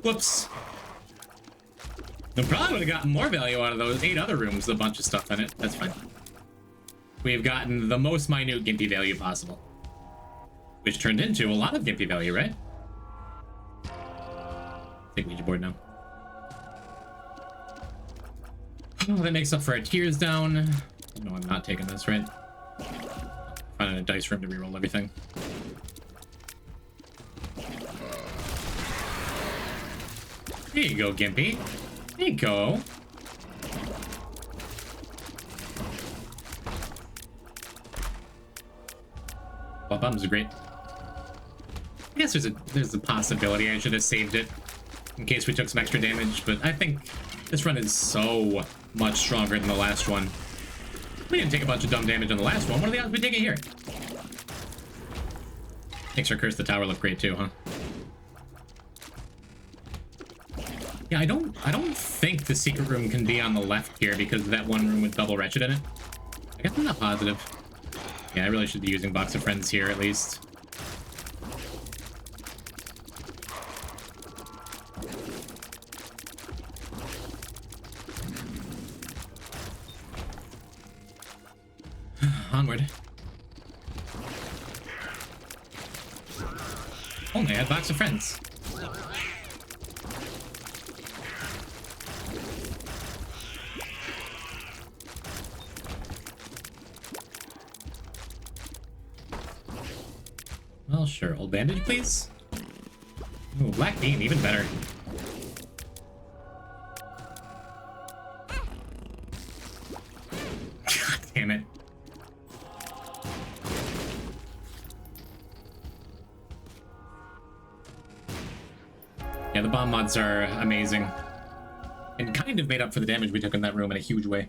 Whoops. I probably would have gotten more value out of those 8 other rooms with a bunch of stuff in it. That's fine. We've gotten the most minute Gimpy value possible. Which turned into a lot of Gimpy value, right? Take Ouija board now. Oh, that makes up for our tears down. No, I'm not taking this, right? Finding a dice room to reroll everything. There you go, Gimpy. There you go. Well, bombs are great. I guess there's a possibility I should have saved it in case we took some extra damage, but I think this run is so much stronger than the last one. We didn't take a bunch of dumb damage on the last one. What are the odds we take it here? Makes our Curse the Tower look great too, huh? Yeah, I don't think the secret room can be on the left here because of that one room with double wretched in it. I guess I'm not positive. Yeah, I really should be using Box of Friends here at least. Onward. Only I had Box of Friends. Well, sure. Old bandage, please. Ooh, black beam, even better. God damn it. Yeah, the bomb mods are amazing. And kind of made up for the damage we took in that room in a huge way.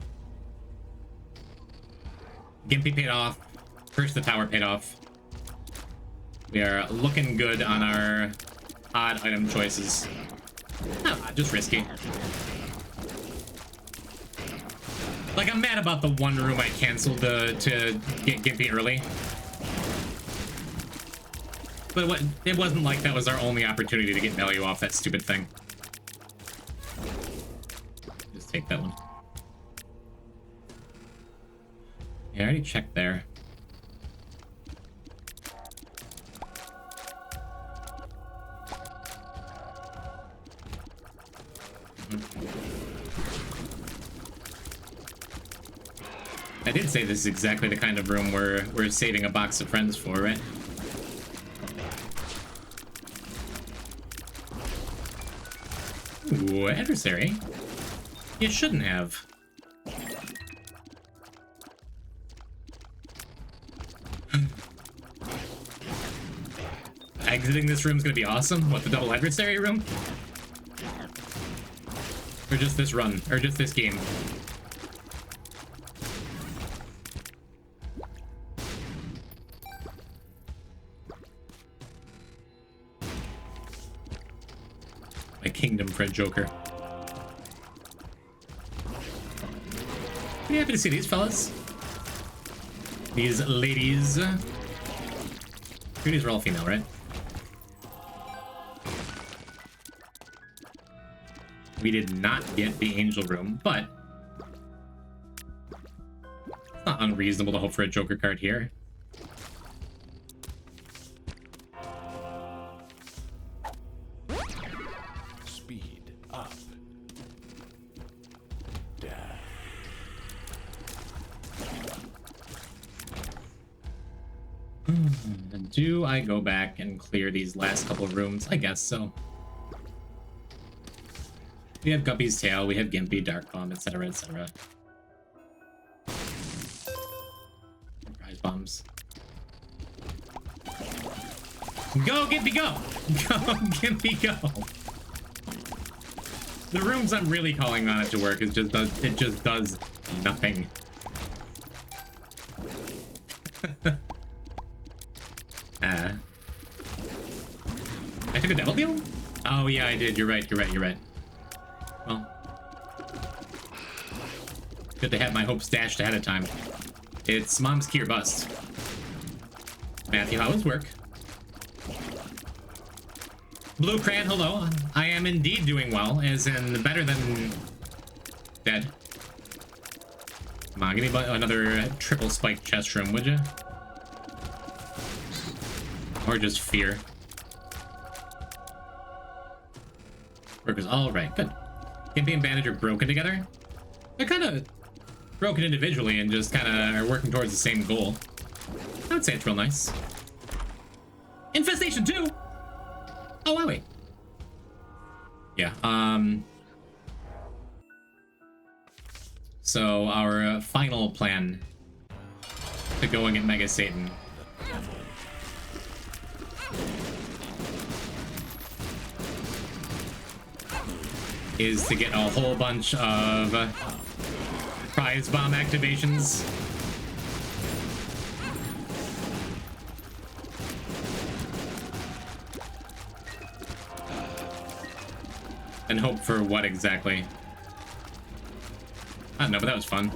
Gimpy paid off. Curse the Tower paid off. We are looking good on our odd item choices. Not just risky. Like, I'm mad about the one room I canceled to get Gimpy early. But it wasn't like that was our only opportunity to get value off that stupid thing. Just take that one. Yeah, I already checked there. I did say this is exactly the kind of room we're saving a Box of Friends for, right? Ooh, adversary. You shouldn't have. Exiting this room is gonna be awesome. What, the double adversary room? Or just this run, or just this game? My kingdom for a Joker. Pretty happy to see these fellas. These ladies. These are all female, right? We did not get the angel room, but it's not unreasonable to hope for a Joker card here. Speed up. Down. Do I go back and clear these last couple of rooms? I guess so. We have Guppy's Tail, we have Gimpy, Dark Bomb, etc., etc. Surprise bombs. Go, Gimpy, go! Go, Gimpy, go! The rooms I'm really calling on it to work it just does nothing. I took a devil deal? Oh yeah, I did. You're right. Well, good to have my hopes dashed ahead of time. It's mom's key or bust. Matthew, how was work? Blue Cran, hello. I am indeed doing well, as in better than dead. Come on, give me another triple spike chest room, would you? Or just fear. Workers, all right, good. Gimpy and Bandage are broken together. They're kind of broken individually and just kind of are working towards the same goal. I would say it's real nice. Infestation 2! Oh, wow, wait. Yeah, so our final plan to going at Mega Satan. Is to get a whole bunch of prize bomb activations. And hope for what exactly? I don't know, but that was fun.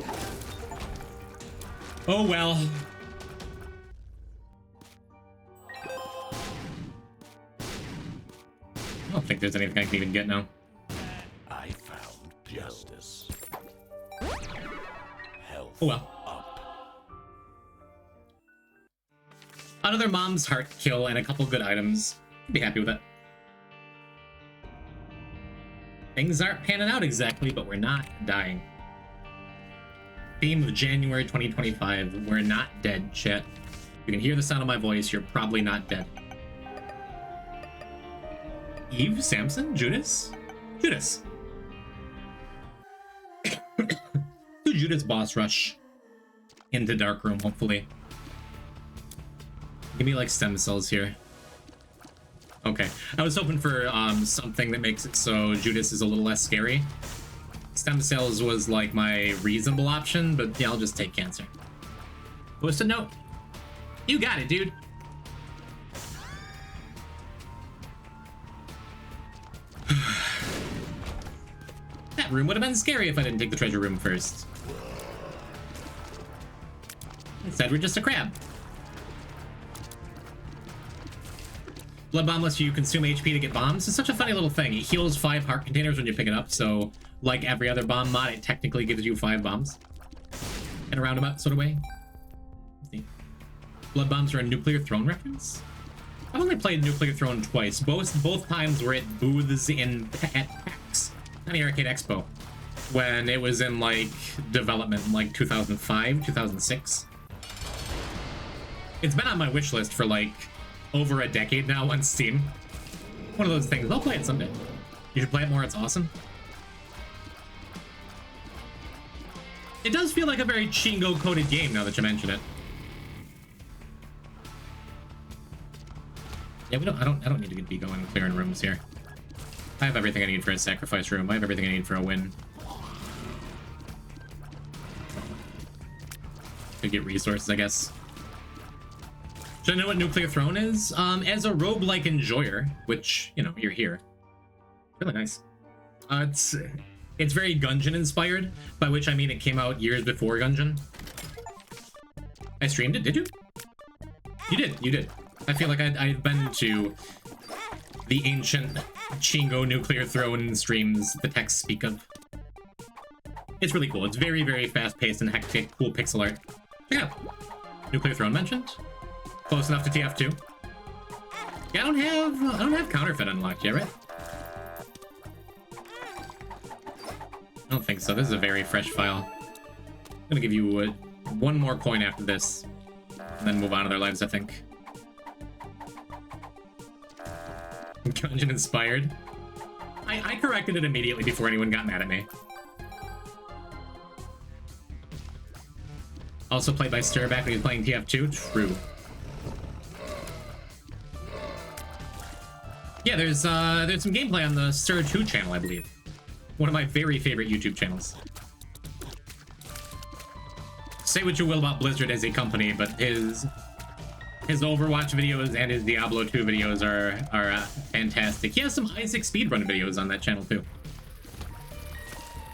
Oh well. I don't think there's anything I can even get now. I found justice. Health Oh well. up. Another mom's heart kill and a couple good items. Be happy with it. Things aren't panning out exactly, but we're not dying. Theme of January 2025. We're not dead, chat. You can hear the sound of my voice. You're probably not dead. Eve, Samson, Judas? Judas. Do Judas boss rush into Dark Room, hopefully. Give me like stem cells here. Okay, I was hoping for something that makes it so Judas is a little less scary. Stem cells was like my reasonable option, but yeah, I'll just take cancer. Post-it note. You got it, dude. That room would have been scary if I didn't take the treasure room first. Instead, we're just a crab. Blood Bomb lets you consume HP to get bombs. It's such a funny little thing. It heals 5 heart containers when you pick it up, so like every other bomb mod, it technically gives you 5 bombs. In a roundabout sort of way. Blood Bombs are a Nuclear Throne reference? I've only played Nuclear Throne twice. Both times were at booths at PAX, not the Arcade Expo, when it was in like development in like 2005, 2006. It's been on my wish list for like over a decade now on Steam. One of those things. I'll play it someday. You should play it more, it's awesome. It does feel like a very Chingo-coded game now that you mention it. Yeah, I don't need to be going clearing rooms here. I have everything I need for a sacrifice room. I have everything I need for a win. Could get resources, I guess. Should I know what Nuclear Throne is? As a roguelike enjoyer, which, you know, you're here. Really nice. It's very Gungeon inspired, by which I mean it came out years before Gungeon. I streamed it, did you? You did. I feel like I've been to the ancient Chingo Nuclear Throne streams the texts speak of. It's really cool. It's very, very fast-paced and hectic, cool pixel art. Check it out. Nuclear Throne mentioned. Close enough to TF2. Yeah, I don't have counterfeit unlocked yet, right? I don't think so. This is a very fresh file. I'm gonna give you one more coin after this, and then move on to their lives, I think. Gungeon inspired. I corrected it immediately before anyone got mad at me. Also played by Stir back when he was playing TF2. True. Yeah, there's some gameplay on the Stir 2 channel, I believe. One of my very favorite YouTube channels. Say what you will about Blizzard as a company, but his Overwatch videos and his Diablo 2 videos are fantastic. He has some Isaac speedrun videos on that channel too.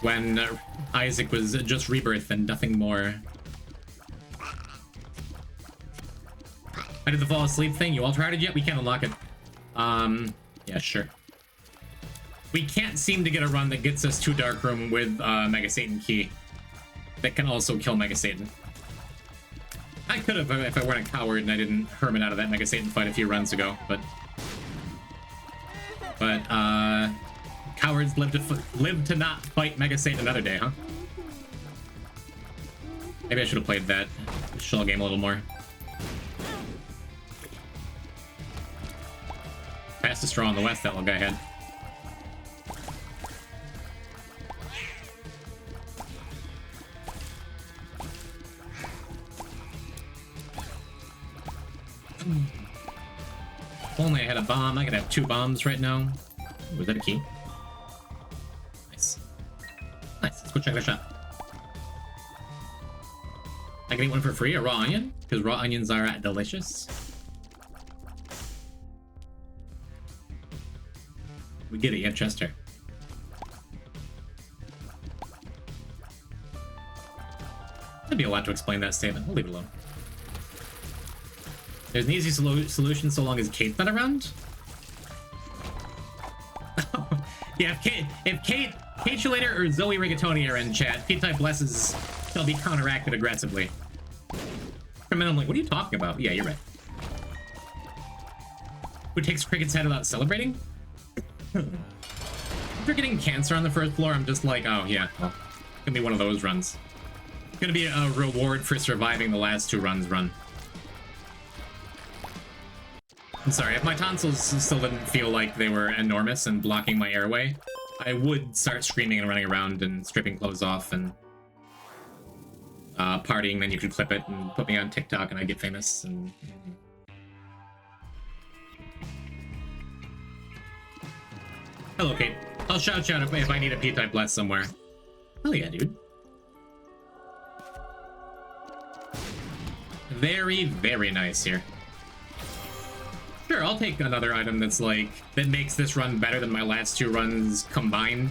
When Isaac was just Rebirth and nothing more. I did the fall asleep thing. You all tried it yet? We can't unlock it. Yeah, sure. We can't seem to get a run that gets us to Dark Room with Mega Satan Key. That can also kill Mega Satan. I could have if I weren't a coward and I didn't hermit out of that Mega Satan fight a few runs ago, but cowards live to not fight Mega Satan another day, huh? Maybe I should have played that shell game a little more. Fastest draw on the west, that little guy had. If only I had a bomb. I could have 2 bombs right now. Was that a key? Nice. Nice. Let's go check the shop. I can eat one for free, a raw onion, because raw onions are delicious. We get it, you have Chester. That'd be a lot to explain that statement. We'll leave it alone. There's an easy solution so long as Kate's not around. Yeah, if Kate Shalater or Zoe Rigatoni are in chat, P-type blesses shall be counteracted aggressively. And I'm like, what are you talking about? Yeah, you're right. Who takes Cricket's head without celebrating? If you're getting cancer on the first floor, I'm just like, oh yeah, well, it's gonna be one of those runs. It's gonna be a reward for surviving the last 2 runs run. I'm sorry, if my tonsils still didn't feel like they were enormous and blocking my airway, I would start screaming and running around and stripping clothes off and partying, then you could clip it and put me on TikTok and I'd get famous and... Hello, Kate. I'll shout you out if I need a P-type bless somewhere. Hell yeah, dude. Very, very nice here. Sure, I'll take another item that's like, that makes this run better than my last 2 runs combined.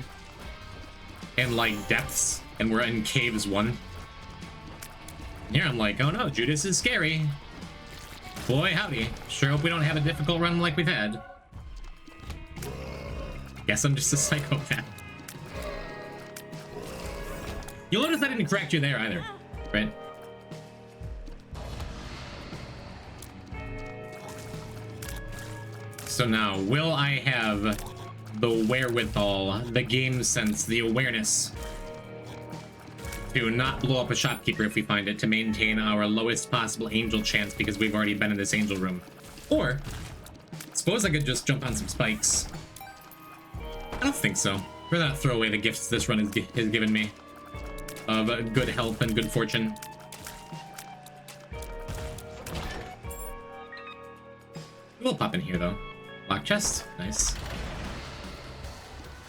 In like depths, and we're in caves 1. And here I'm like, oh no, Judas is scary. Boy, howdy. Sure hope we don't have a difficult run like we've had. Guess I'm just a psychopath. You'll notice I didn't correct you there either, right? So now, will I have the wherewithal, the game sense, the awareness to not blow up a shopkeeper if we find it, to maintain our lowest possible angel chance because we've already been in this angel room? Or, suppose I could just jump on some spikes I don't think so. Rather not throw away the gifts this run has given me of good health and good fortune. We'll pop in here though. Lock chest, nice.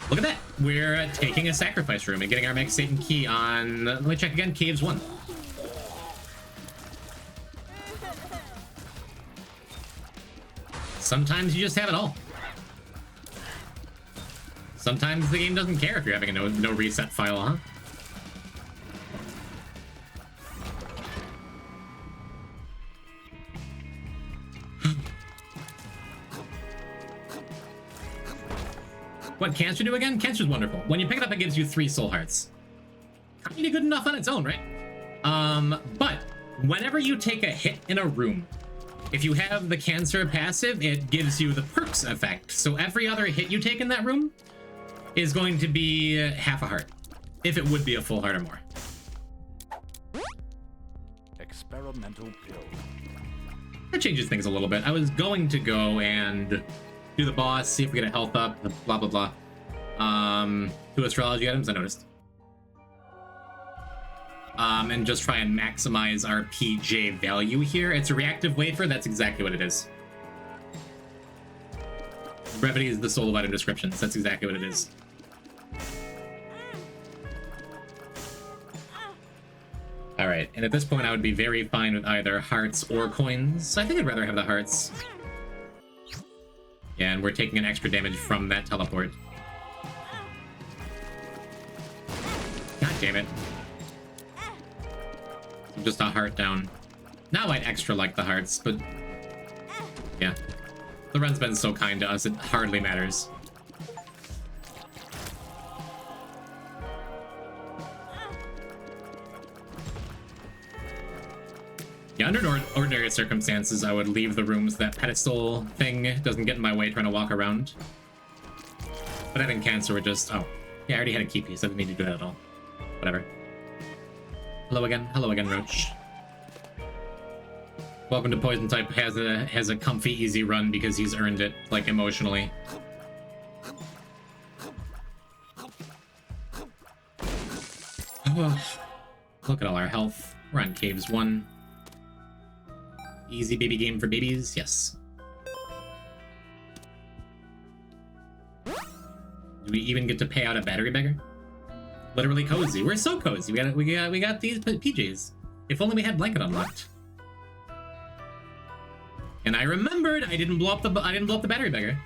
Look at that. We're taking a sacrifice room and getting our Max Satan key on. Let me check again. Caves 1. Sometimes you just have it all. Sometimes the game doesn't care if you're having a no reset file, huh? What cancer do again? Cancer's wonderful. When you pick it up, it gives you 3 soul hearts. Kinda good enough on its own, right? But whenever you take a hit in a room, if you have the cancer passive, it gives you the perks effect. So every other hit you take in that room is going to be half a heart, if it would be a full heart or more. Experimental pill. That changes things a little bit. I was going to go and do the boss, see if we get a health up, blah, blah, blah. 2 astrology items, I noticed. And just try and maximize our PJ value here. It's a reactive wafer, that's exactly what it is. Brevity is the soul of item descriptions, that's exactly what it is. Alright, and at this point I would be very fine with either hearts or coins. I think I'd rather have the hearts. Yeah, and we're taking an extra damage from that teleport. God damn it. Just a heart down. Now I'd extra like the hearts, but yeah. The run's been so kind to us, it hardly matters. Yeah, under ordinary circumstances, I would leave the rooms. That pedestal thing doesn't get in my way trying to walk around. But having cancer would just... Oh, yeah, I already had a key piece. I didn't need to do that at all. Whatever. Hello again, Roach. Welcome to Poison Type has a comfy, easy run because he's earned it, like, emotionally. Oh, look at all our health. We're on Caves 1. Easy baby game for babies, yes. Do we even get to pay out a battery beggar? Literally cozy. We're so cozy. We got these PJs. If only we had blanket unlocked. And I remembered I didn't blow up the battery beggar.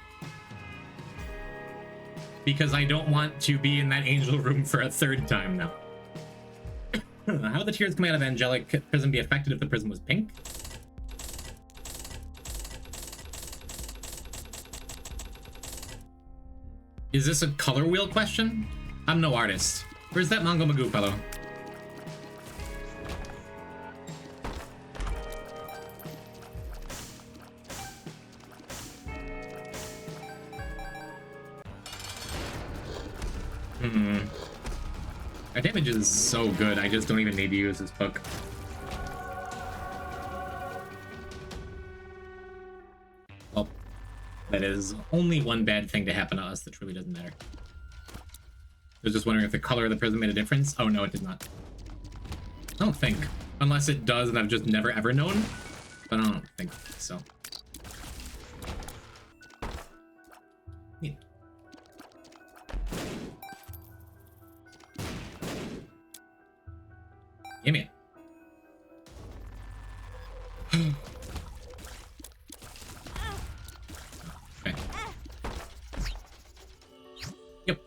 Because I don't want to be in that angel room for a 3rd time now. How would the tears coming out of Angelic Prism be affected if the prism was pink? Is this a color wheel question? I'm no artist. Where's that Mongo Magoo fellow? Our damage is so good, I just don't even need to use this book. Well, that is only one bad thing to happen to us that truly doesn't matter. I was just wondering if the color of the prism made a difference. Oh no, it did not. I don't think. Unless it does and I've just never ever known. But I don't think so. Neat. Gimme. Okay. Yep.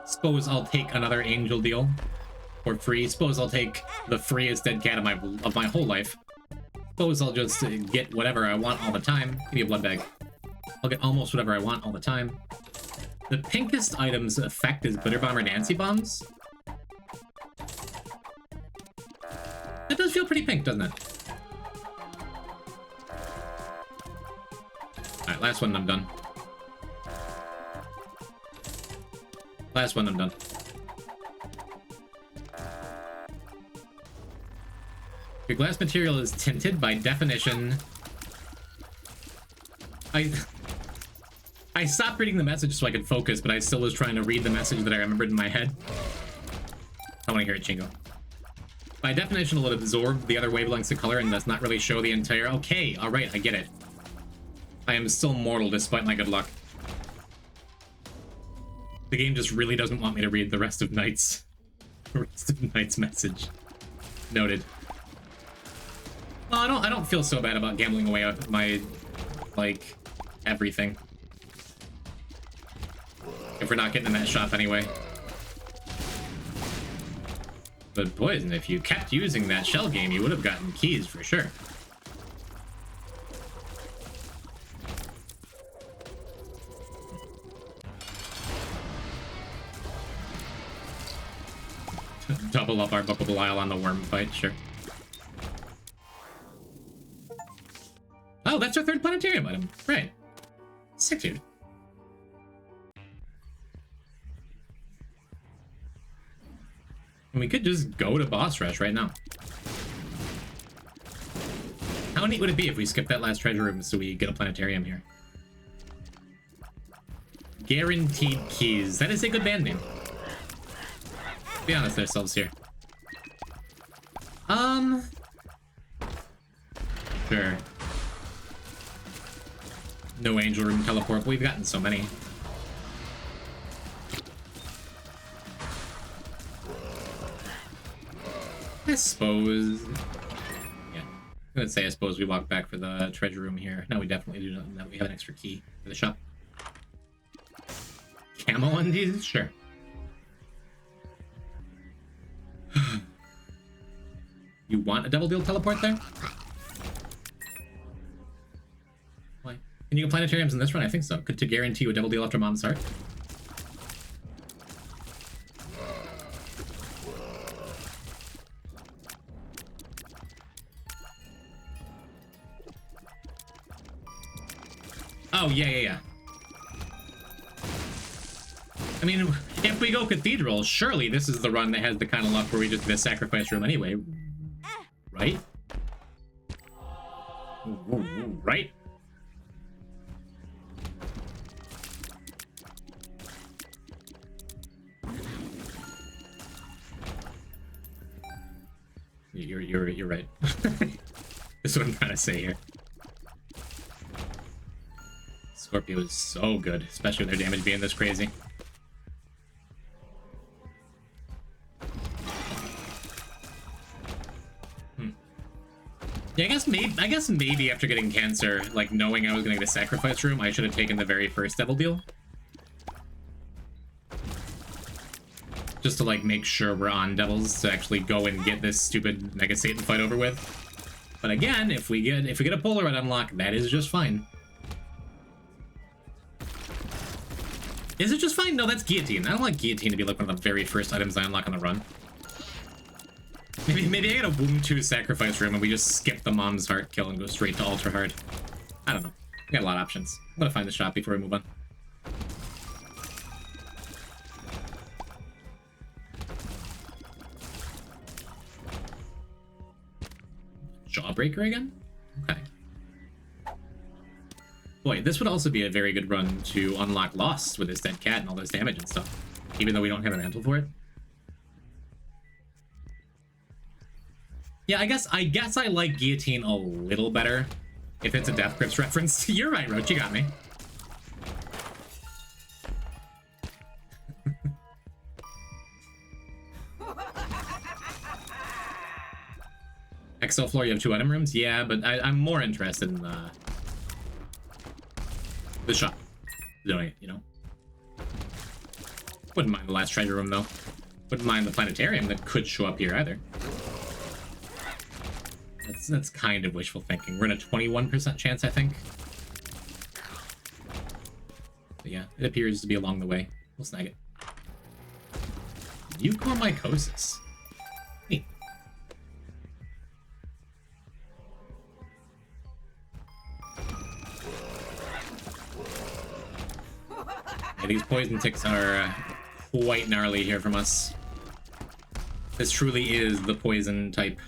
Suppose I'll take another angel deal for free. Suppose I'll take the freest dead cat of my whole life. Suppose I'll just get whatever I want all the time. Give me a blood bag. I'll get almost whatever I want all the time. The pinkest item's effect is Glitter Bomb or Nancy Bombs. That does feel pretty pink, doesn't it? Alright, last one and I'm done. Last one, I'm done. Your glass material is tinted by definition. I stopped reading the message so I could focus, but I still was trying to read the message that I remembered in my head. I want to hear it, Chingo. By definition, it'll absorb the other wavelengths of color and does not really show the entire... Okay, alright, I get it. I am still mortal despite my good luck. The game just really doesn't want me to read the rest of Knight's... message. Noted. Well, I don't feel so bad about gambling away my, like, everything. If we're not getting in that shop anyway. But Poison, if you kept using that shell game, you would have gotten keys for sure. Double up our bookable aisle on the worm fight, sure. Oh, that's our third planetarium item. Right. Sick, dude. And we could just go to boss rush right now. How neat would it be if we skip that last treasure room so we get a planetarium here? Guaranteed keys. That is a good band name. Let's be honest with ourselves here. Sure. No angel room teleport. We've gotten so many. I suppose. Yeah. I'm gonna say I suppose we walk back for the treasure room here. No, we definitely do not. Now we have an extra key for the shop. Camo undies? Sure. You want a double deal teleport there? Why? Can you get planetariums in this run? I think so. Could to guarantee you a double deal after Mom's Heart? Oh, yeah. I mean, if we go Cathedral, surely this is the run that has the kind of luck where we just get a sacrifice room anyway. Right? Right? You're right. That's what I'm trying to say here. Scorpio is so good, especially with their damage being this crazy. Yeah, I guess maybe after getting cancer, like knowing I was gonna get a sacrifice room, I should have taken the very first devil deal. Just to like make sure we're on devils to actually go and get this stupid Mega Satan fight over with. But again, if we get a Polaroid unlock, that is just fine. Is it just fine? No, that's Guillotine. I don't like Guillotine to be like one of the very first items I unlock on the run. Maybe I get a Womb 2 sacrifice room and we just skip the Mom's Heart kill and go straight to Ultra Hard. I don't know. We got a lot of options. I'm gonna find the shop before we move on. Jawbreaker again? Okay. Boy, this would also be a very good run to unlock Lost with his dead cat and all this damage and stuff. Even though we don't have a mantle for it. Yeah, I guess I like Guillotine a little better if it's a Death Grips reference. You're right, Roach, you got me. XL floor, you have 2 item rooms? Yeah, but I'm more interested in the shop doing it, you know? Wouldn't mind the last treasure room, though. Wouldn't mind the planetarium that could show up here, either. That's kind of wishful thinking. We're in a 21% chance, I think. But yeah, it appears to be along the way. We'll snag it. Mucormycosis. Neat. Yeah, these poison ticks are quite gnarly here from us. This truly is the poison type.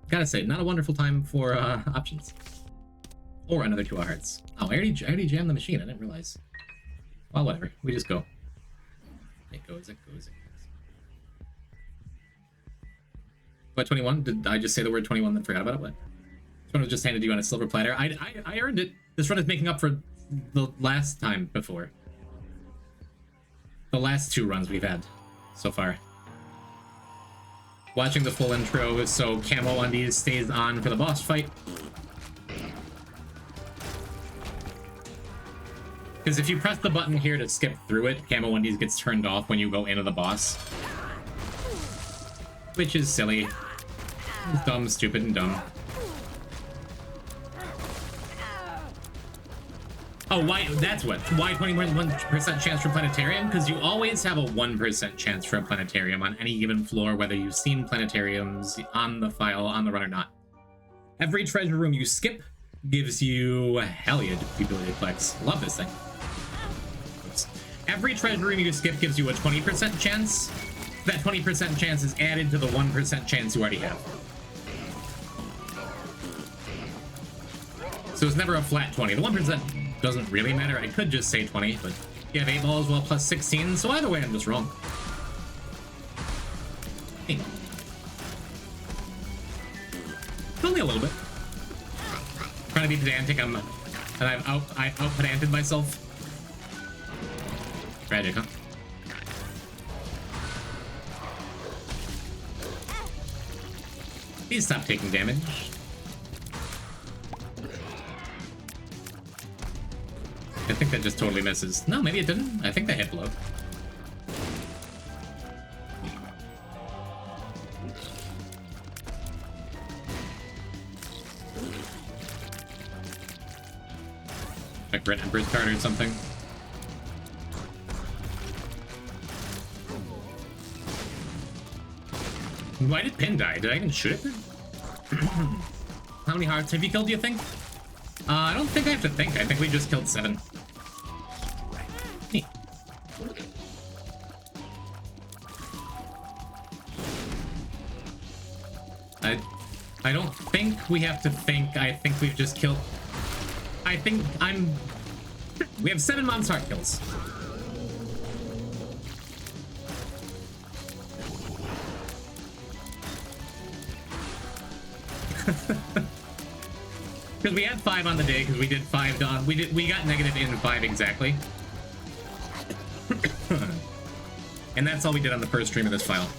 Gotta say, not a wonderful time for options. Or another 2 hearts. Oh, I already jammed the machine. I didn't realize. Well, whatever. We just go. It goes, it goes, it goes. What, 21? Did I just say the word 21 then forgot about it? What? This one was just handed to you on a silver platter. I earned it. This run is making up for the last time before. The last 2 runs we've had so far. Watching the full intro, so Camo Undies stays on for the boss fight. Because if you press the button here to skip through it, Camo Undies gets turned off when you go into the boss. Which is silly. It's dumb, stupid, and dumb. Oh, why? That's what. Why 21% chance for planetarium? Because you always have a 1% chance for a planetarium on any given floor, whether you've seen planetariums on the file, on the run, or not. Every treasure room you skip gives you hell yeah, the ability to flex. Love this thing. Oops. Every treasure room you skip gives you a 20% chance. That 20% chance is added to the 1% chance you already have. So it's never a flat 20. The 1% doesn't really matter. I could just say 20, but you have 8 balls, well, plus 16, so either way, I'm just wrong. Hey. Only a little bit. Trying to be pedantic, and I've out-pedanted myself. Tragic, huh? Please stop taking damage. I think that just totally misses. No, maybe it didn't. I think that hit below. Like Red Emperor's card or something. Why did Pin die? Did I even shoot it? How many hearts have you killed, do you think? I don't think I have to think. I think we just killed 7. Neat. I don't think we have to think. I think we've just killed... I think we have 7 Mom's Heart kills. Because we had 5 on the day, because we did 5 we got negative in 5 exactly. And that's all we did on the first stream of this file.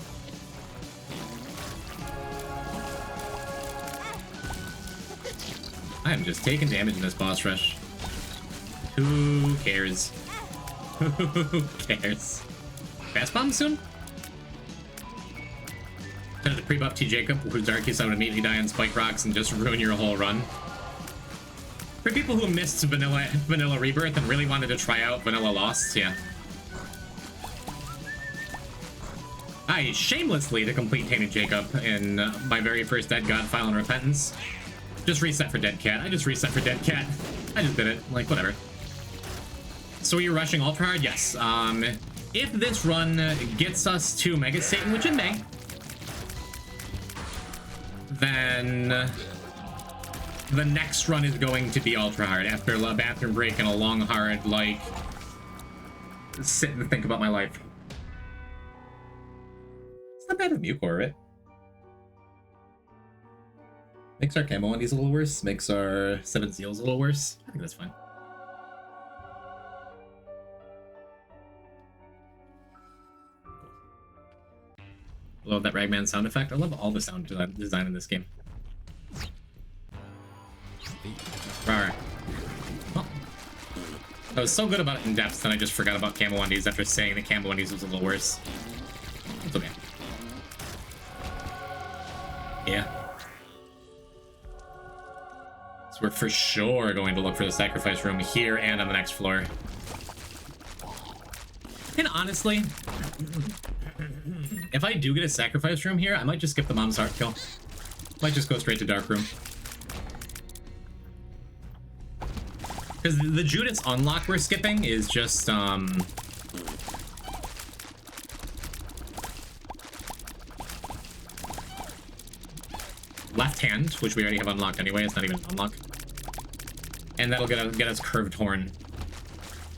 I am just taking damage in this boss rush. Who cares? Who cares? Fast bomb soon? Tend to pre-buff T. Jacob, whose Darkies I would immediately die on Spike Rocks and just ruin your whole run. For people who missed Vanilla Rebirth and really wanted to try out Vanilla Lost, yeah. I shamelessly to complete Tainted Jacob in my very first Dead God file in Repentance. Just reset for Dead Cat. I just reset for Dead Cat. I just did it. Like, whatever. So are you rushing ultra hard? Yes. If this run gets us to Mega Satan, which it may, then the next run is going to be ultra hard after a bathroom break and a long, hard, like, sit and think about my life. It's not bad with Mucor, right? Makes our Camo Undies a little worse. Makes our 7 Seals a little worse. I think that's fine. Love that Ragman sound effect. I love all the sound design in this game. Alright. Well, I was so good about it in depth, and I just forgot about Camo Undies after saying that Camo Undies was a little worse. It's okay. Yeah. So we're for sure going to look for the sacrifice room here and on the next floor. And honestly, if I do get a sacrifice room here, I might just skip the Mom's Heart kill. Might just go straight to Dark Room. Because the Judas unlock we're skipping is just, left hand, which we already have unlocked anyway. It's not even an unlock. And that'll get us Curved Horn.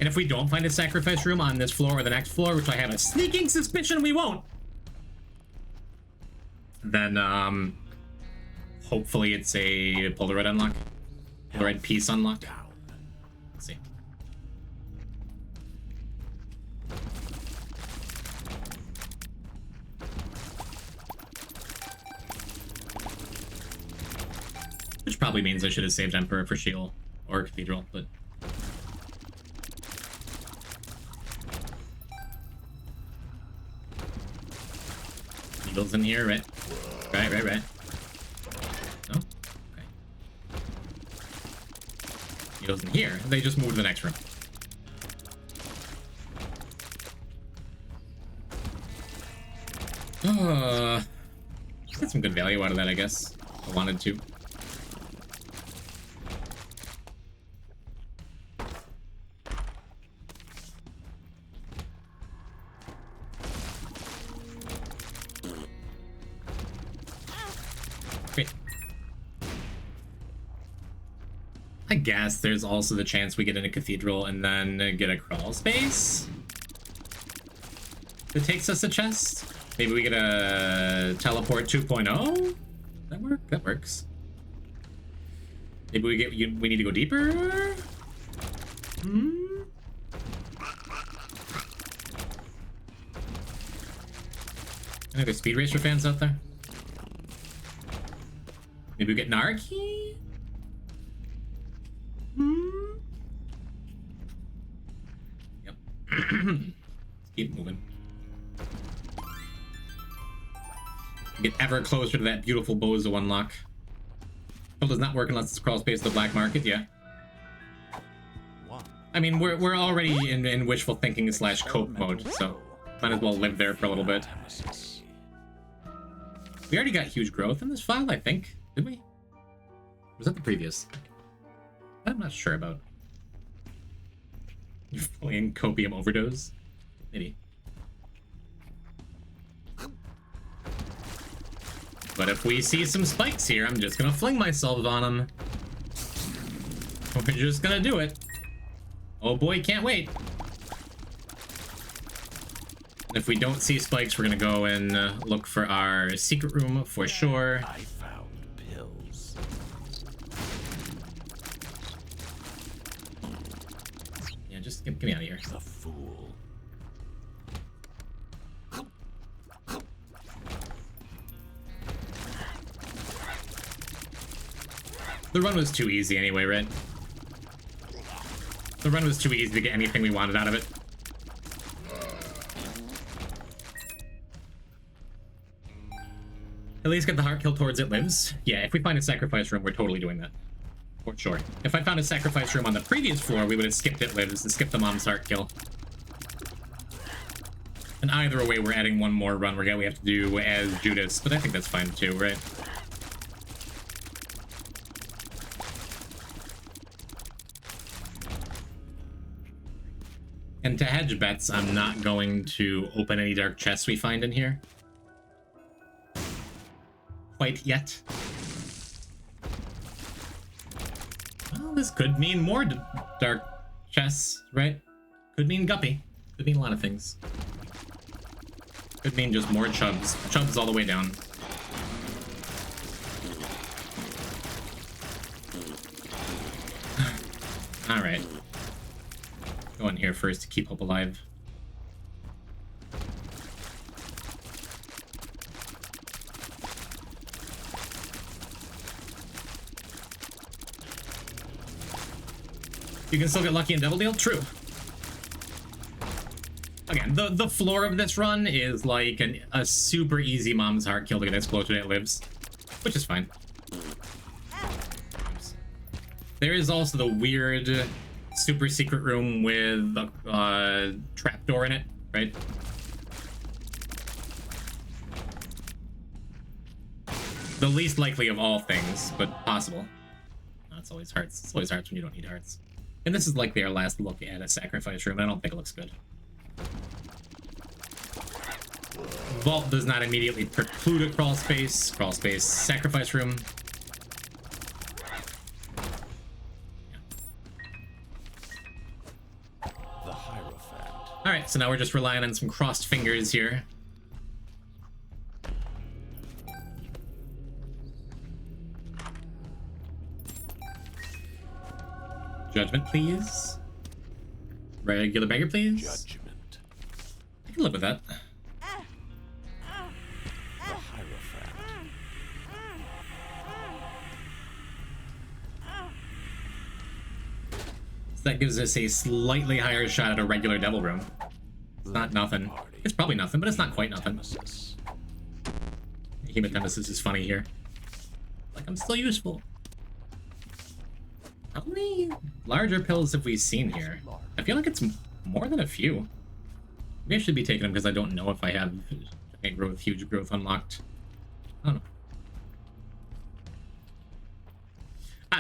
And if we don't find a sacrifice room on this floor or the next floor, which I have a sneaking suspicion we won't, then hopefully it's a Polaroid unlock. Polaroid piece unlock. Let's see. Which probably means I should have saved Emperor for Shield or Cathedral, but... Needles in here, right? Right. No? Okay. Needles in here. They just moved to the next room. Get some good value out of that, I guess. I wanted to. I guess there's also the chance we get in a cathedral and then get a crawl space that takes us a chest. Maybe we get a teleport 2.0. That work? That works. Maybe we need to go deeper. I know there's Speed Racer fans out there. Maybe we get Narki. Yep. Keep moving. Get ever closer to that beautiful Bozo unlock. Well, does not work unless it's crawl space to the black market. Yeah. I mean, we're already in wishful thinking / cope mode, so might as well live there for a little bit. We already got huge growth in this file, I think. Did we? Was that the previous? I'm not sure about. You're playing copium overdose? Maybe. But if we see some spikes here, I'm just gonna fling myself on them. We're just gonna do it. Oh boy, can't wait. If we don't see spikes, we're gonna go and look for our secret room for sure. I found pills. Yeah, just get me out of here. The fool. The run was too easy anyway, right? The run was too easy to get anything we wanted out of it. At least get the heart kill towards it lives. Yeah, if we find a sacrifice room, we're totally doing that. For sure. If I found a sacrifice room on the previous floor, we would have skipped it lives and skipped the mom's heart kill. And either way, we're adding one more run we have to do as Judas, but I think that's fine too, right? And to hedge bets, I'm not going to open any dark chests we find in here. Quite yet. Well, this could mean more dark chests, right? Could mean Guppy. Could mean a lot of things. Could mean just more chubs. Chubs all the way down. Alright. Go in here first to keep hope alive. You can still get lucky in Devil Deal? True. Again, the floor of this run is like a super easy mom's heart kill to get as close to it lives, which is fine. There is also the weird super secret room with a trapdoor in it, right? The least likely of all things, but possible. No, it's always hearts. It's always hearts when you don't need hearts. And this is likely our last look at a sacrifice room. I don't think it looks good. Vault does not immediately preclude a crawl space. Crawl space, sacrifice room. Yeah. Alright, so now we're just relying on some crossed fingers here. Judgment, please. Regular beggar, please. Judgment. I can live with that. The Hierophant. So that gives us a slightly higher shot at a regular devil room. It's not nothing. It's probably nothing, but it's not quite nothing. Nemesis. Hematemesis is funny here. Like, I'm still useful. How many larger pills have we seen here? I feel like it's more than a few. Maybe I should be taking them because I don't know if I have huge growth unlocked. I don't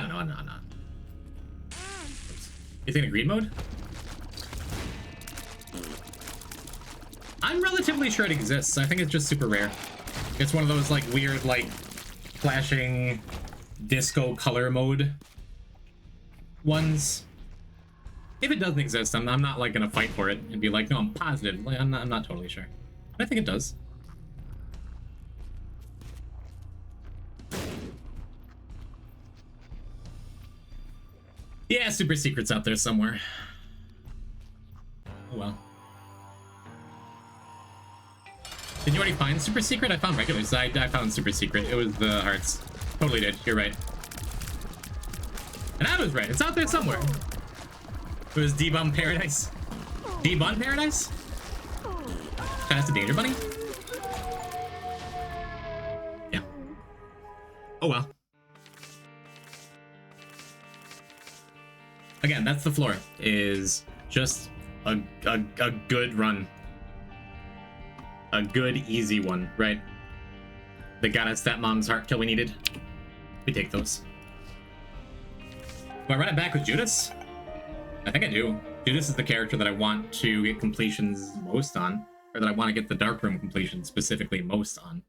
know. I don't know. Is it in green mode? I'm relatively sure it exists. I think it's just super rare. It's one of those like weird like flashing disco color mode ones. If it doesn't exist, I'm not like gonna fight for it and be like, no, I'm positive. Like, I'm not totally sure. But I think it does. Yeah, super secrets out there somewhere. Oh well. Did you already find super secret? I found regulars. I found super secret. It was the hearts. Totally did. You're right. And I was right. It's out there somewhere. It was D-Bum Paradise. D-Bun Paradise? That's the Danger Bunny? Yeah. Oh well. Again, that's the floor. Is just a good run. A good, easy one, right? They got us that mom's heart kill we needed. We take those. Do I run it back with Judas? I think I do. Judas is the character that I want to get completions most on, or that I want to get the dark room completion specifically most on.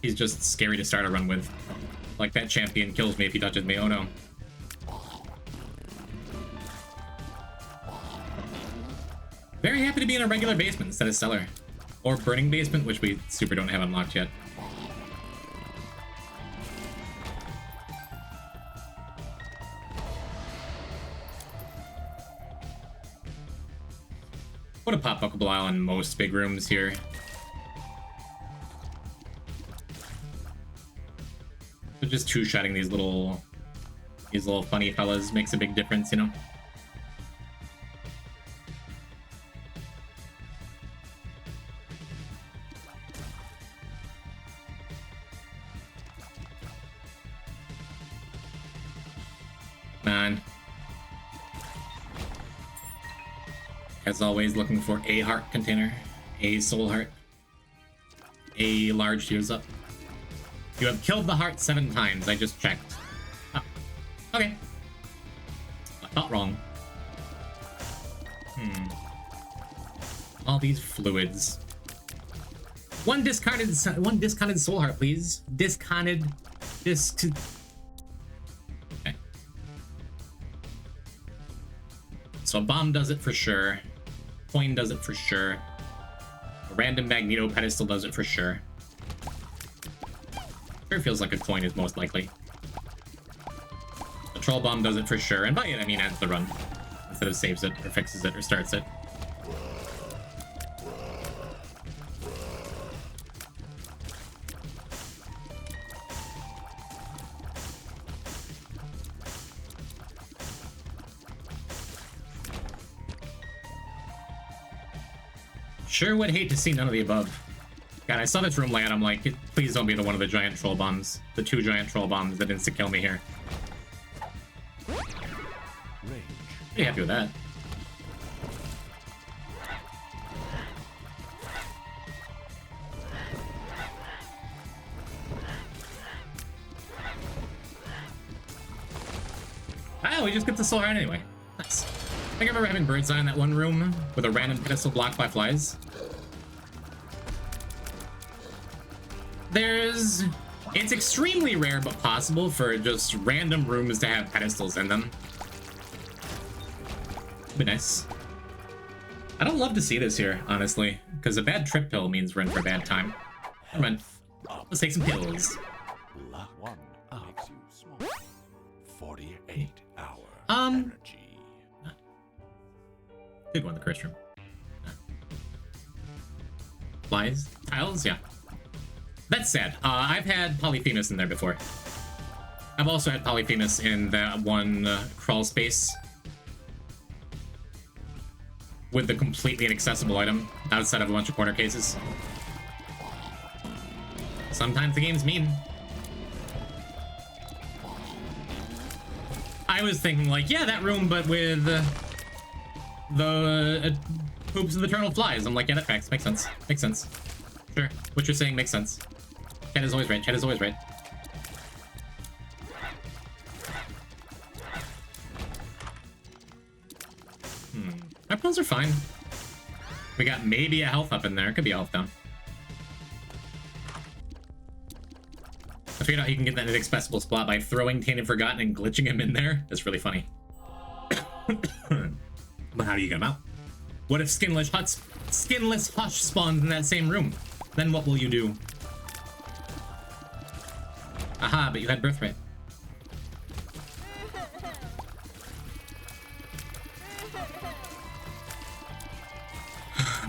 He's just scary to start a run with. Like, that champion kills me if he touches me. Oh no. Very happy to be in a regular basement instead of cellar. Or burning basement, which we super don't have unlocked yet. What a pop buckle isle in most big rooms here. So just two-shotting these little funny fellas makes a big difference, you know? Man. As always, looking for a heart container, a soul heart, a large tears up. You have killed the heart 7 times. I just checked. Oh, okay. I thought wrong. All these fluids. One discarded soul heart, please. Okay. So a bomb does it for sure. Coin does it for sure. A random magneto pedestal does it for sure. Sure feels like a coin is most likely. A troll bomb does it for sure, and by it I mean ends the run instead of saves it or fixes it or starts it. Sure would hate to see none of the above. God, I saw this room layout, I'm like, please don't be the one of the giant troll bombs. The 2 giant troll bombs that insta-kill me here. Range. Pretty happy with that. Ah, we just get the soul heart anyway. Nice. I think I remember having bird's eye in that one room with a random pedestal blocked by flies. It's extremely rare but possible for just random rooms to have pedestals in them. Be nice. I don't love to see this here, honestly, because a bad trip pill means we're in for a bad time. Never mind. Up. Let's take some pills. Luck 1 makes you small. 48-hour energy. Good one, the curse room. Flies? Tiles? Yeah. That's sad. I've had Polyphemus in there before. I've also had Polyphemus in that one crawl space with the completely inaccessible item outside of a bunch of corner cases. Sometimes the game's mean. I was thinking like, yeah, that room, but with the hoops of eternal flies. I'm like, yeah, that tracks. Makes sense. Makes sense. Sure. What you're saying makes sense. Chat is always right. Chat is always right. Our pills are fine. We got maybe a health up in there. Could be a health down. I figured out he can get that inaccessible spot by throwing Tainted Forgotten and glitching him in there. That's really funny. But how do you get him out? What if Skinless Hush spawns in that same room? Then what will you do? Aha, but you had birthright.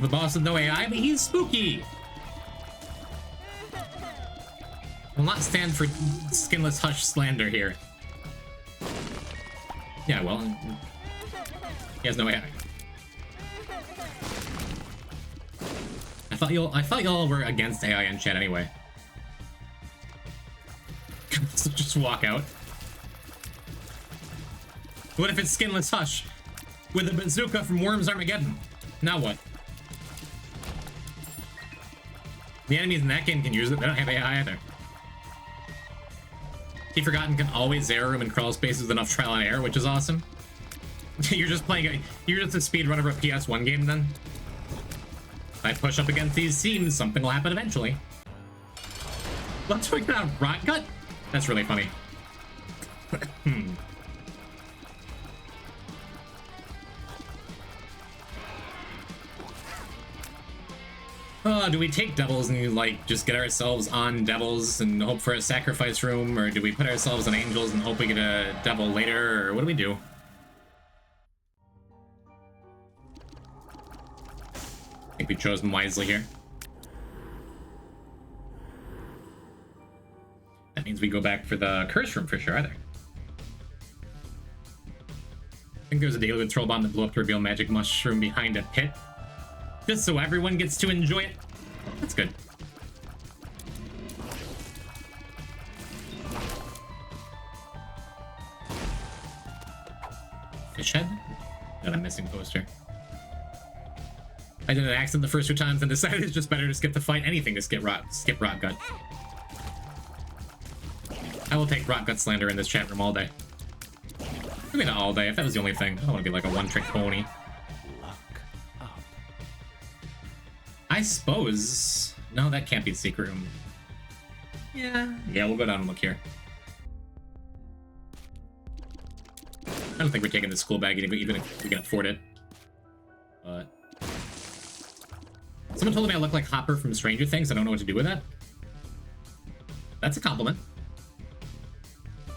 The boss with no AI, but he's spooky. Will not stand for Skinless Hush slander here. Yeah, well, he has no AI. I thought y'all were against AI in chat anyway. So just walk out. What if it's Skinless Hush with a bazooka from Worms Armageddon? Now what? The enemies in that game can use it. They don't have AI either. Tainted Forgotten can always zero room and crawl spaces with enough trial and error, which is awesome. You're just a speedrunner of a PS1 game then? If I push up against these scenes, something will happen eventually. Let's talk about Rot Gut? That's really funny. Do we take devils and like just get ourselves on devils and hope for a sacrifice room, or do we put ourselves on angels and hope we get a devil later, or what do we do? I think we chose them wisely here. That means we go back for the curse room for sure, either. I think there's a daily with troll bomb that blew up to reveal magic mushroom behind a pit. Just so everyone gets to enjoy it. That's good. Fish head? Got a missing poster. I did an accident the first 2 times and decided it's just better to skip the fight. Anything to skip Rot Gut. I will take Rot Gut slander in this chat room all day. Maybe not all day, if that was the only thing. I don't want to be like a one-trick pony. I suppose... No, that can't be the secret room. Yeah, we'll go down and look here. I don't think we're taking the school bag even if we can afford it. But... Someone told me I look like Hopper from Stranger Things. I don't know what to do with that. That's a compliment.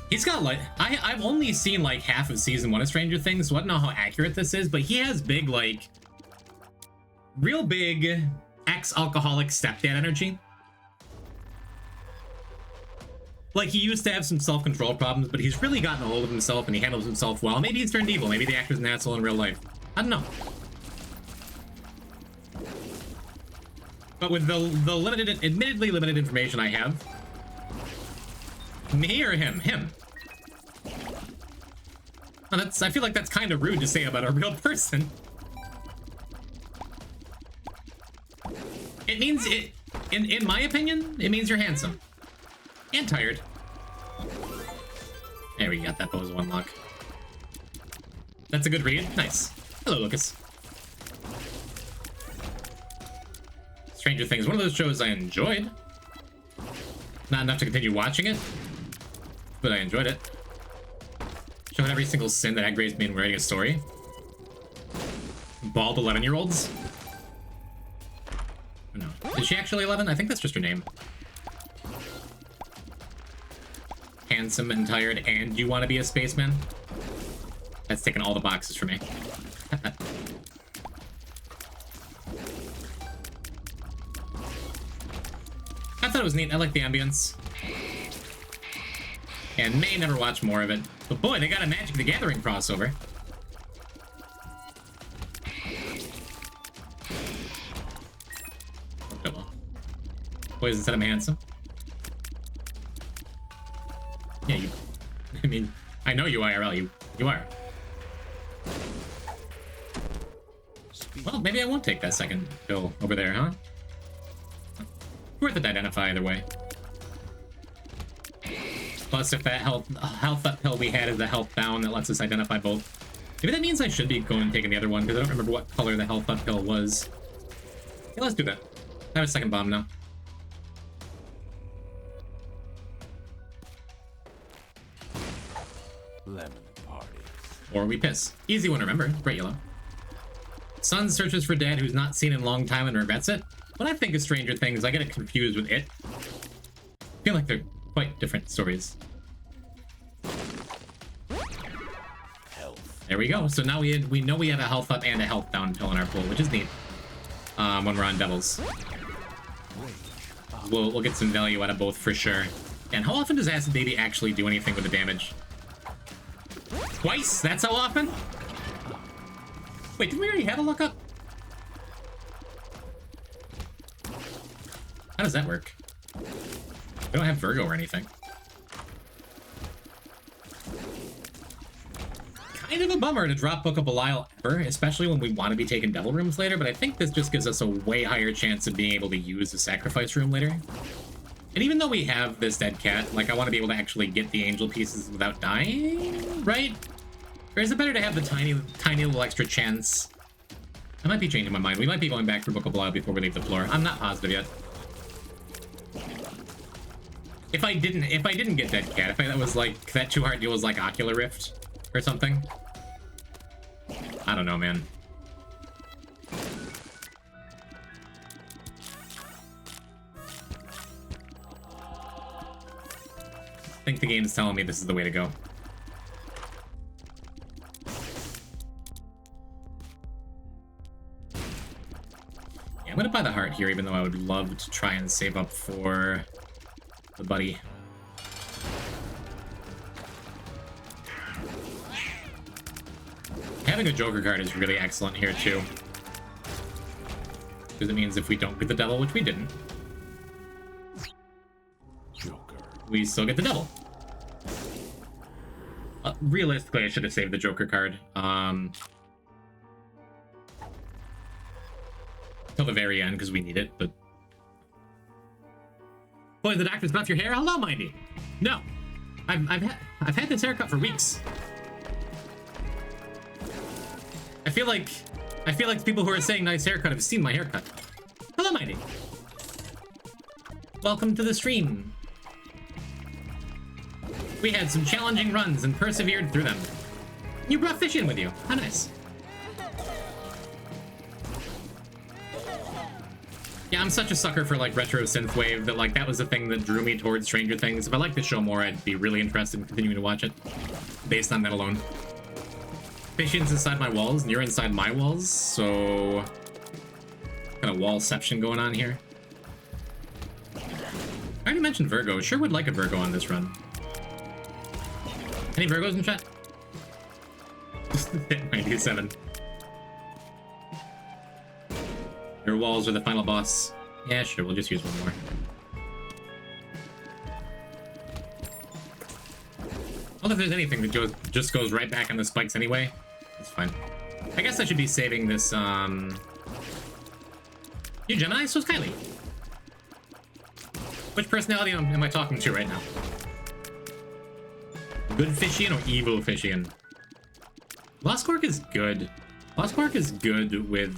He's got like... I've only seen like half of season 1 of Stranger Things, so I don't know how accurate this is, but he has big like... Real big ex-alcoholic stepdad energy. Like, he used to have some self-control problems, but he's really gotten a hold of himself and he handles himself well. Maybe he's turned evil. Maybe the actor's an asshole in real life. I don't know. But with the limited, admittedly limited information I have... Me or him? Him. Well, I feel like that's kind of rude to say about a real person. It means, in my opinion, it means you're handsome. And tired. There we got that pose one lock. That's a good read. Nice. Hello, Lucas. Stranger Things, one of those shows I enjoyed. Not enough to continue watching it, but I enjoyed it. Showing every single sin that aggravates me in writing a story. bald 11-year-olds. No. Is she actually 11? I think that's just her name. Handsome and tired, and you want to be a spaceman? That's taking all the boxes for me. I thought it was neat. I like the ambience. And may never watch more of it. But boy, they got a Magic the Gathering crossover. Oh well. Boys, instead I'm handsome. Yeah, you... I mean, I know you IRL. You are. Well, maybe I won't take that second pill over there, huh? Worth it to identify either way. Plus, if that health up pill we had is the health down that lets us identify both. Maybe that means I should be going and taking the other one, because I don't remember what color the health up pill was. Okay, let's do that. I have a second bomb now. Lemon party. Or we piss. Easy one to remember. Bright yellow. Son searches for dad who's not seen in a long time and regrets it. When I think of Stranger Things, I get it confused with it. I feel like they're quite different stories. Health. There we go. So now we know we have a health up and a health down pill in our pool, which is neat. When we're on Devils. We'll get some value out of both for sure. And how often does Acid Baby actually do anything with the damage? Twice? That's how often? Wait, didn't we already have a lookup? How does that work? We don't have Virgo or anything. Kind of a bummer to drop Book of Belial ever, especially when we want to be taking Devil Rooms later, but I think this just gives us a way higher chance of being able to use the Sacrifice Room later. And even though we have this dead cat, like, I want to be able to actually get the angel pieces without dying, right? Or is it better to have the tiny little extra chance? I might be changing my mind. We might be going back for Book of Belial before we leave the floor. I'm not positive yet. If I didn't get Dead Cat, if that was like, that 2-heart deal was like Ocular Rift or something. I don't know, man. I think the game's telling me this is the way to go. Yeah, I'm gonna buy the heart here, even though I would love to try and save up for the buddy. Having a Joker card is really excellent here, too. Because it means if we don't get the devil, which we didn't, Joker. we still get the devil. Realistically, I should have saved the Joker card. Till the very end, because we need it, but... Boy, the doctor's buff your hair? Hello, Mindy! No! I've had this haircut for weeks. I feel like the people who are saying nice haircut have seen my haircut. Hello, Mindy! Welcome to the stream. We had some challenging runs and persevered through them. You brought fish in with you. How nice. Yeah, I'm such a sucker for, like, retro synthwave that, like, that was the thing that drew me towards Stranger Things. If I liked the show more, I'd be really interested in continuing to watch it based on that alone. Fission's inside my walls, and you're inside my walls, so... kind of wallception going on here. I already mentioned Virgo. Sure would like a Virgo on this run. Any Virgos in chat? 97. Your walls are the final boss. Yeah, sure, we'll just use one more. Well, if there's anything that just goes right back on the spikes anyway, it's fine. I guess I should be saving this, You Gemini? So is Kylie. Which personality am I talking to right now? Good Fishian or evil Fishian? Lost Quark is good. Lost Quark is good with,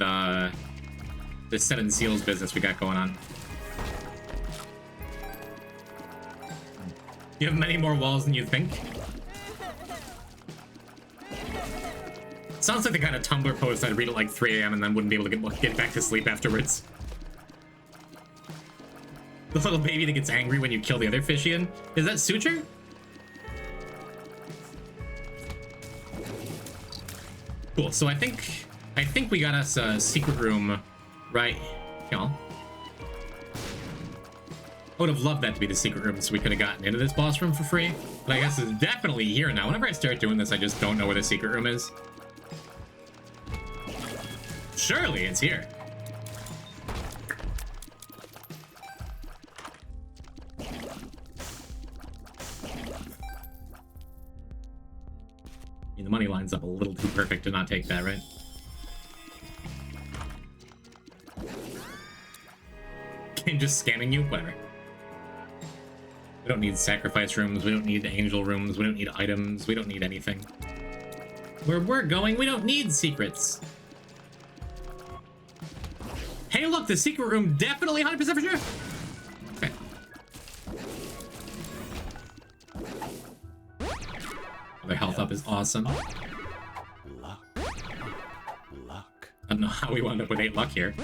this Seven Seals business we got going on. You have many more walls than you think. sounds like the kind of Tumblr post I'd read at like 3 a.m. and then wouldn't be able to get back to sleep afterwards. The little baby that gets angry when you kill the other Fishian. Is that Suture? Cool, so I think we got us a secret room right, y'all. I would have loved that to be the secret room so we could have gotten into this boss room for free. But I guess it's definitely here now. Whenever I start doing this, I just don't know where the secret room is. Surely it's here. I mean, the money lines up a little too perfect to not take that, right? Game just scamming you? Whatever. We don't need sacrifice rooms, we don't need angel rooms, we don't need items, we don't need anything. Where we're going, we don't need secrets. Hey, look, the secret room definitely 100% for sure. Okay. Their health up is awesome. Luck. Luck. I don't know how we wound up with 8 luck here.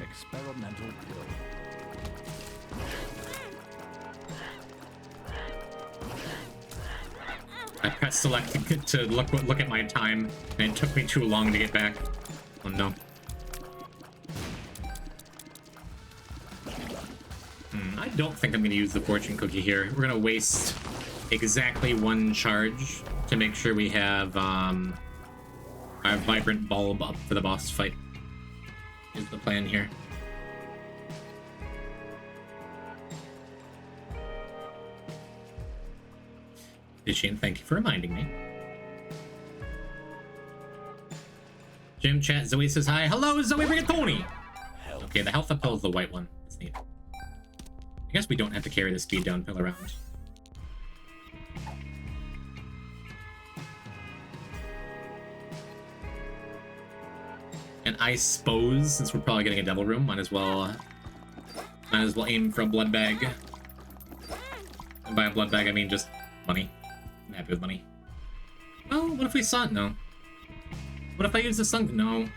Experimental pill. I pressed select to look at my time, and it took me too long to get back. Oh no. I don't think I'm going to use the fortune cookie here. We're going to waste exactly 1 charge to make sure we have our vibrant bulb up for the boss fight. Is the plan here. Shane, thank you for reminding me. Jim chat, Zoe says hi. Hello, Zoe Rigatoni! Okay, the health up pill is the white one. That's neat. I guess we don't have to carry the speed down pill around. And I suppose, since we're probably getting a devil room, might as well aim for a blood bag. And by a blood bag, I mean just money. I'm happy with money. Oh, what if we saw it? No. What if I use the sunk? No.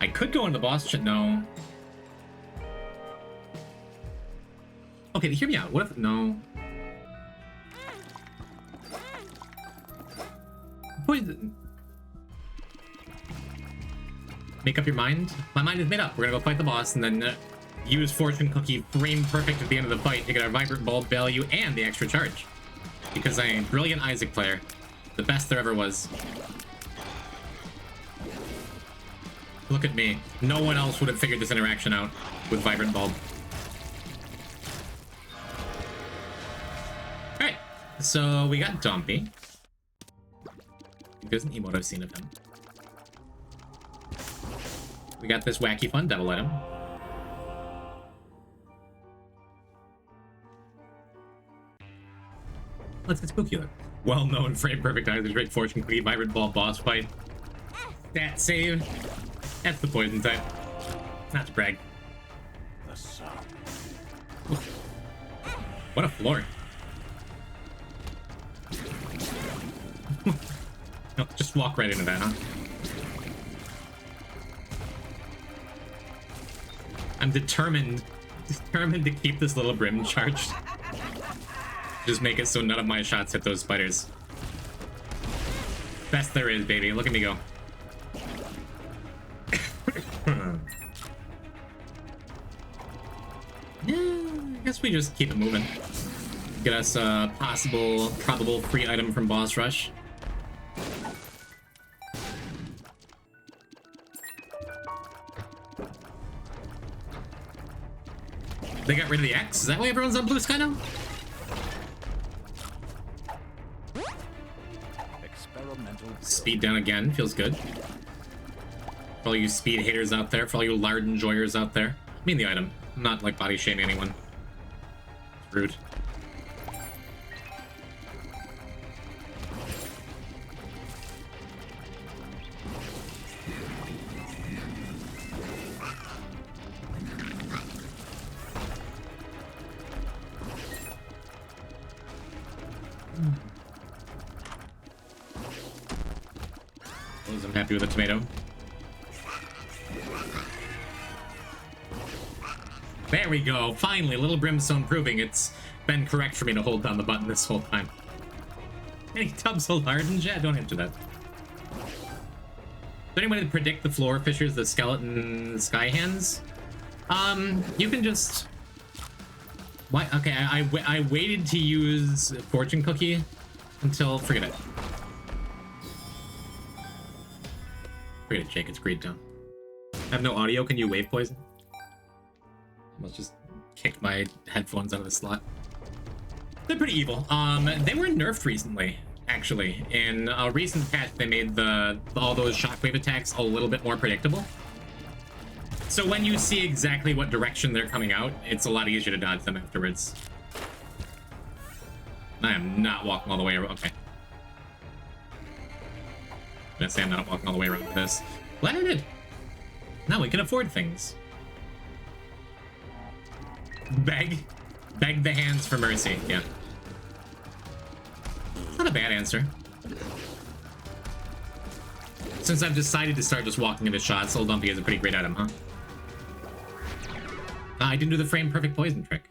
I could go into the boss shit. No. Okay, hear me out. What if... No. Poison. Make up your mind? My mind is made up. We're gonna go fight the boss and then use fortune cookie frame perfect at the end of the fight to get our vibrant bulb value and the extra charge. Because I am a brilliant Isaac player. The best there ever was. Look at me. No one else would have figured this interaction out with vibrant bulb. Alright, so we got Dumpy. There's an emote I've seen of him. We got this wacky fun devil item. Let's get spookier. Well-known frame perfect Isaac great fortune cookie vibrant ball boss fight. Stat save. That's the poison type. Not to brag. The sun. What a floor. No, just walk right into that, huh? I'm determined to keep this little brim charged. Just make it so none of my shots hit those spiders. Best there is, baby. Look at me go. Yeah, I guess we just keep it moving. Get us a probable free item from Boss Rush. They got rid of the X? Is that why everyone's on blue sky now? Speed down again, feels good. For all you speed haters out there, for all you lard enjoyers out there. I mean the item. I'm not like body shaming anyone. It's rude. Happy with the tomato. There we go. Finally, little Brimstone proving it's been correct for me to hold down the button this whole time. Any tubs hold hard in chat? Don't answer that. Is there any way to predict the floor fissures, the skeleton sky hands? You can just... Why? Okay, I waited to use fortune cookie until... Forget it. Forget it, Jake. It's green down. I have no audio. Can you wave poison? Almost just kicked my headphones out of the slot. They're pretty evil. They were nerfed recently, actually. In a recent patch, they made all those shockwave attacks a little bit more predictable. So when you see exactly what direction they're coming out, it's a lot easier to dodge them afterwards. I am not walking all the way around. Okay. I'm gonna say I'm not walking all the way around with this. Glad I did. Now we can afford things. Beg the hands for mercy. Yeah. Not a bad answer. Since I've decided to start just walking into shots, Soul Dumpy is a pretty great item, huh? I didn't do the frame perfect poison trick.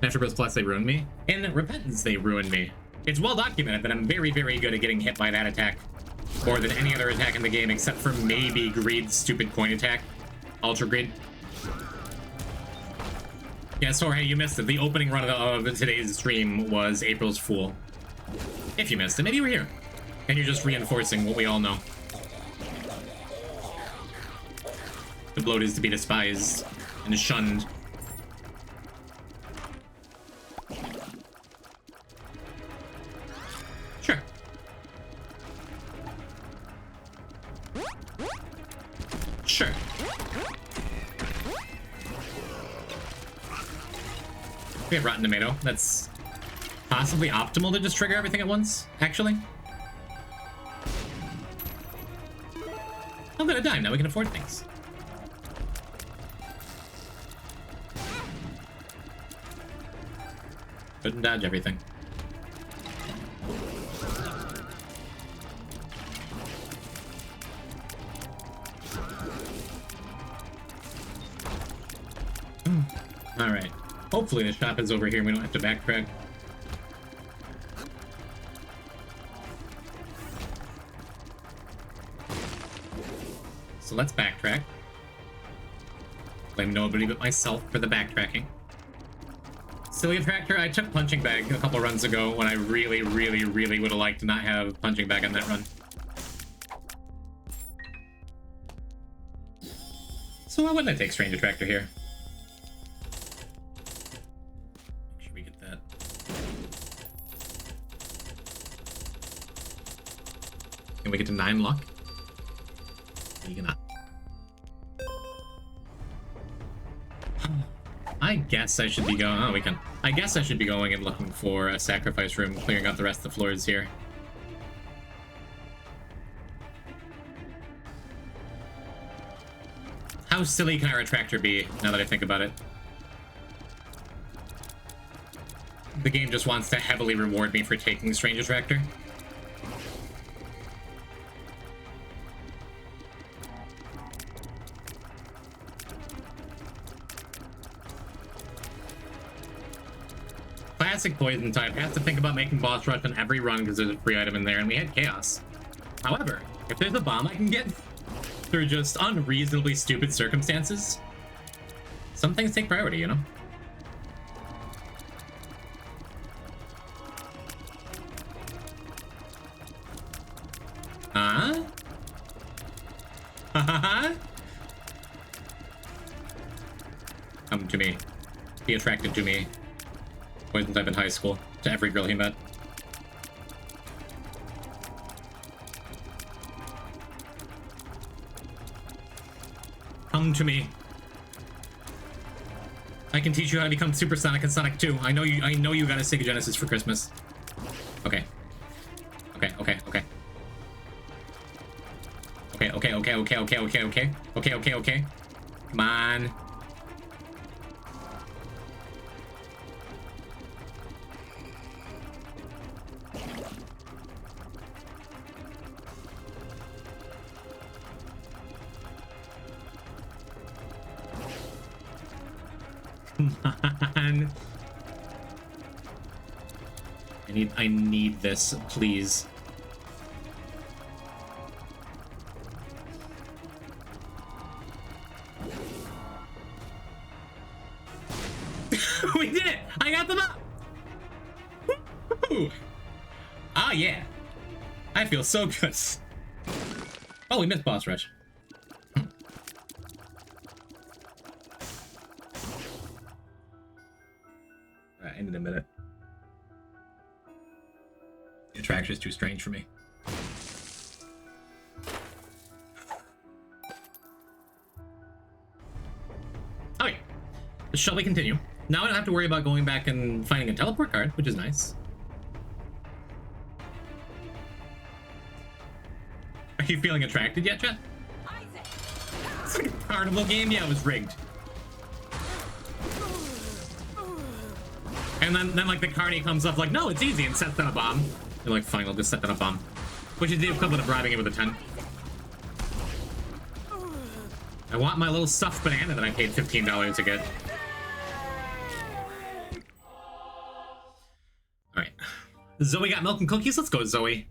Natural Bros Plus, they ruined me. In Repentance, they ruined me. It's well documented that I'm very, very good at getting hit by that attack. More than any other attack in the game, except for maybe Greed's stupid coin attack. Ultra Greed. Yeah, sorry, you missed it. The opening run of today's stream was April's Fool. If you missed it, maybe you were here. And you're just reinforcing what we all know. The bloat is to be despised and shunned. Sure. Sure. We have Rotten Tomato. That's possibly optimal to just trigger everything at once, actually. I've got a dime, now we can afford things. Couldn't dodge everything. Alright. Hopefully the shop is over here and we don't have to backtrack. So let's backtrack. Blame nobody but myself for the backtracking. Silly Attractor, I took Punching Bag a couple runs ago when I really, really, really would have liked to not have Punching Bag on that run. So why wouldn't I take Strange Attractor here? Make sure we get that. Can we get to 9 luck? You cannot. I guess I should be going. Oh, we can. I guess I should be going and looking for a sacrifice room, clearing out the rest of the floors here. How silly can our attractor be, now that I think about it? The game just wants to heavily reward me for taking Strange Attractor. Classic Poison type has to think about making boss rush on every run because there's a free item in there, and we had Chaos. However, if there's a bomb I can get through just unreasonably stupid circumstances, some things take priority, you know? Huh? Come to me. Be attracted to me. Poison type in high school, to every girl he met. Come to me. I can teach you how to become Supersonic and Sonic 2. I know you got a Sega Genesis for Christmas. Okay. Okay. Come on. Come on. I need this, please. We did it! I got them up! Ah, yeah. I feel so good. Oh, we missed boss rush. Alright, I need a minute. The attractor is too strange for me. Okay. Shall we continue? Now I don't have to worry about going back and finding a teleport card, which is nice. Are you feeling attracted yet, chat? It's like a carnival game? Yeah, it was rigged. And then like the carny comes up like, no, it's easy, and sets down a bomb. You're like, fine, I'll just set down a bomb. Which is the equivalent of bribing it with a 10. I want my little stuffed banana that I paid $15 to get. Alright. Zoe got milk and cookies? Let's go, Zoe.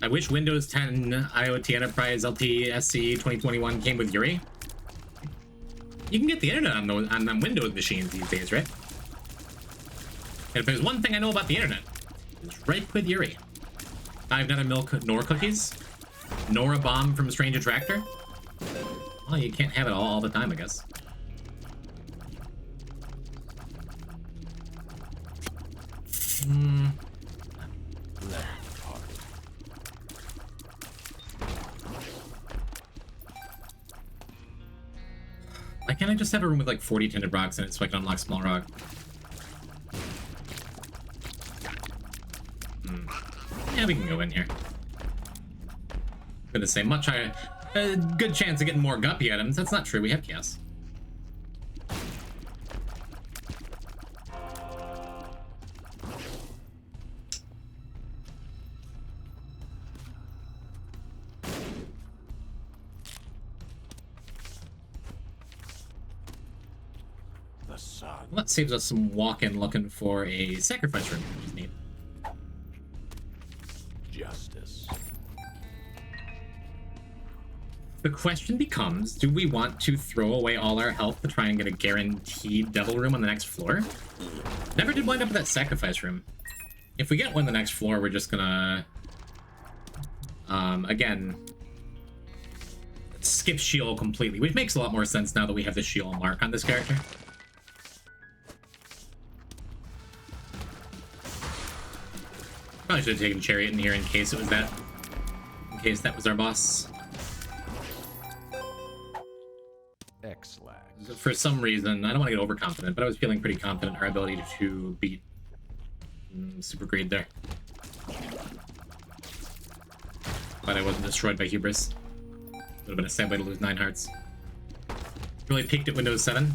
I wish Windows 10 IoT Enterprise LT SC 2021 came with Yuri. You can get the internet on those on Windows machines these days, right? And if there's one thing I know about the internet, it's right with Yuri. I've neither milk nor cookies, nor a bomb from a strange attractor. Well, you can't have it all the time, I guess. Why can't I just have a room with like 40 tinted rocks in it so I can unlock small rock? Yeah, we can go in here. Gonna say much higher. A good chance of getting more guppy items. That's not true. We have chaos. The sun. Well, that saves us some walk-in looking for a sacrifice room, which is neat. Justice. The question becomes, do we want to throw away all our health to try and get a guaranteed devil room on the next floor? Never did wind up with that sacrifice room. If we get one on the next floor, we're just gonna... again... skip Sheol completely, which makes a lot more sense now that we have the Sheol mark on this character. Probably should have taken Chariot in here in case it was that. In case that was our boss. X-Lax. For some reason, I don't want to get overconfident, but I was feeling pretty confident in our ability to beat Super Greed there. Glad I wasn't destroyed by Hubris. Would have been a sad way to lose 9 hearts. Really peaked at Windows 7.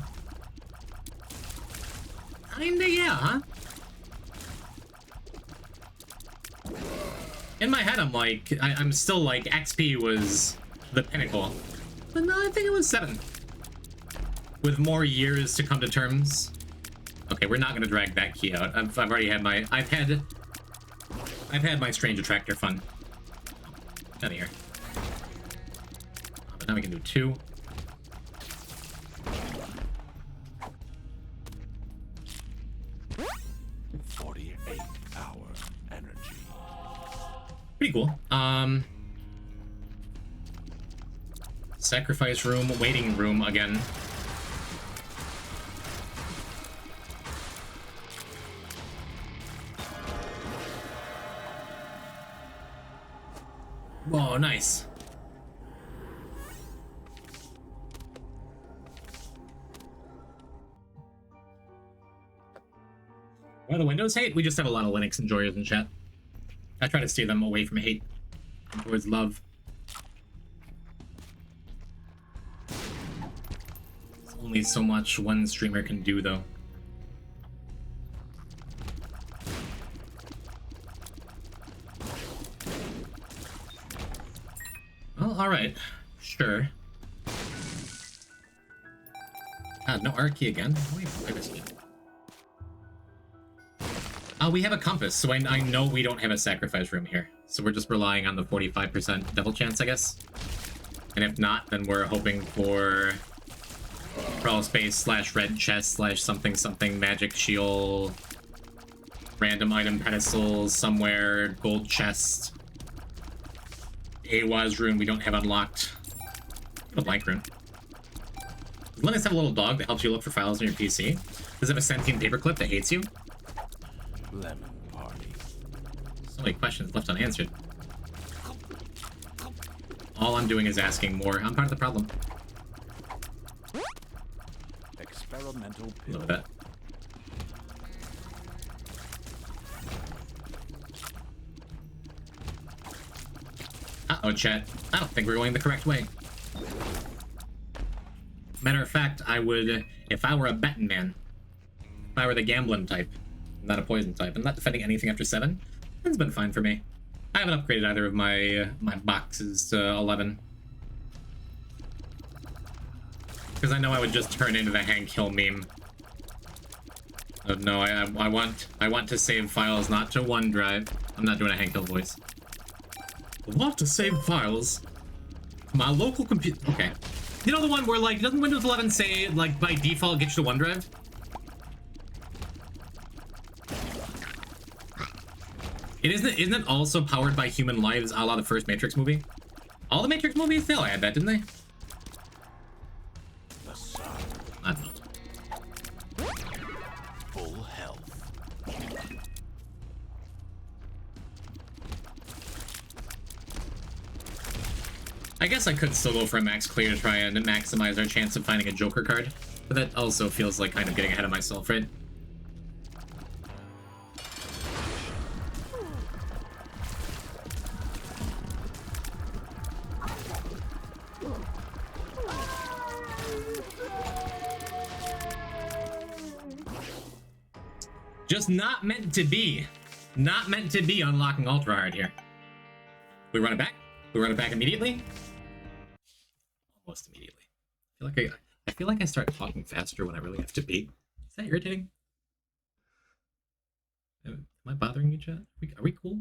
Kinda, yeah, huh? In my head, I'm like, I'm still like, XP was the pinnacle. But no, I think it was 7. With more years to come to terms. Okay, we're not gonna drag that key out. I've already had my, I've had my strange attractor fun. Out of here. But now we can do 2. Pretty cool. Sacrifice room, waiting room again. Whoa, nice. Why the Windows hate? We just have a lot of Linux enjoyers in chat. I try to steer them away from hate and towards love. There's only so much one streamer can do, though. Well, alright. Sure. No R key again? Wait a second. We have a compass, so I know we don't have a sacrifice room here. So we're just relying on the 45% devil chance, I guess. And if not, then we're hoping for crawl space slash red chest slash something something magic shield, random item pedestals somewhere, gold chest, AWA's room we don't have unlocked. A blank room. Does Linux have a little dog that helps you look for files on your PC? Does it have a sentient paperclip that hates you? Lemon party. So many questions left unanswered. All I'm doing is asking more. I'm part of the problem. Experimental pill. Look at that. Uh-oh, chat. I don't think we're going the correct way. Matter of fact, I would, if I were a betting man, if I were the gambling type, not a poison type, I'm not defending anything after 7. It's been fine for me. I haven't upgraded either of my my boxes to 11. Because I know I would just turn into the Hank Hill meme. Oh, no, I want to save files not to OneDrive. I'm not doing a Hank Hill voice. I want to save files. My local computer. Okay. You know the one where, like, doesn't Windows 11 say, like, by default get you to OneDrive? Isn't it also powered by human lives a la the first Matrix movie? All the Matrix movies, they all had that, didn't they? The sun. I don't know. Full health. I guess I could still go for a max clear to try and maximize our chance of finding a Joker card, but that also feels like kind of getting ahead of myself, right? Just not meant to be. Not meant to be unlocking ultra hard here. We run it back. We run it back immediately. Almost immediately. I feel like I start talking faster when I really have to be. Is that irritating? Am I bothering you, chat? Are we cool?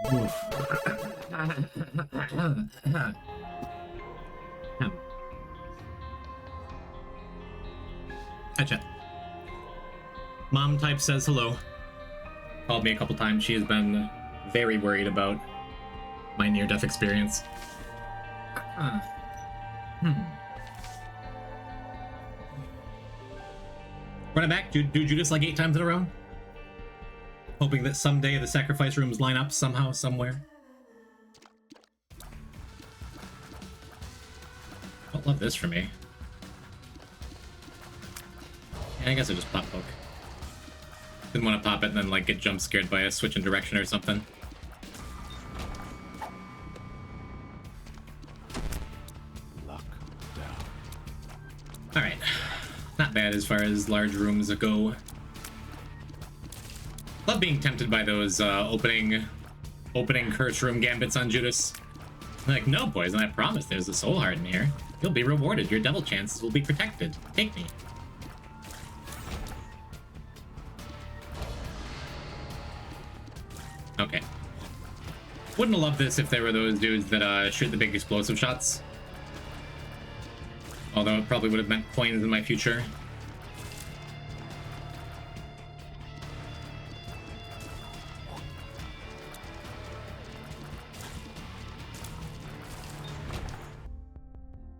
Hi, chat. Mom type says hello. Called me a couple times. She has been very worried about my near-death experience. Running back, do Judas like 8 times in a row. Hoping that someday the sacrifice rooms line up somehow, somewhere. Don't love this for me. Yeah, I guess I just pop poke. Didn't want to pop it and then like get jump scared by a switch in direction or something. Luck down. Alright. Not bad as far as large rooms go. Love being tempted by those opening curse room gambits on Judas. Like, no, poison, I promise there's a soul heart in here. You'll be rewarded. Your devil chances will be protected. Take me. Okay. Wouldn't have loved this if there were those dudes that shoot the big explosive shots. Although it probably would have meant coins in my future.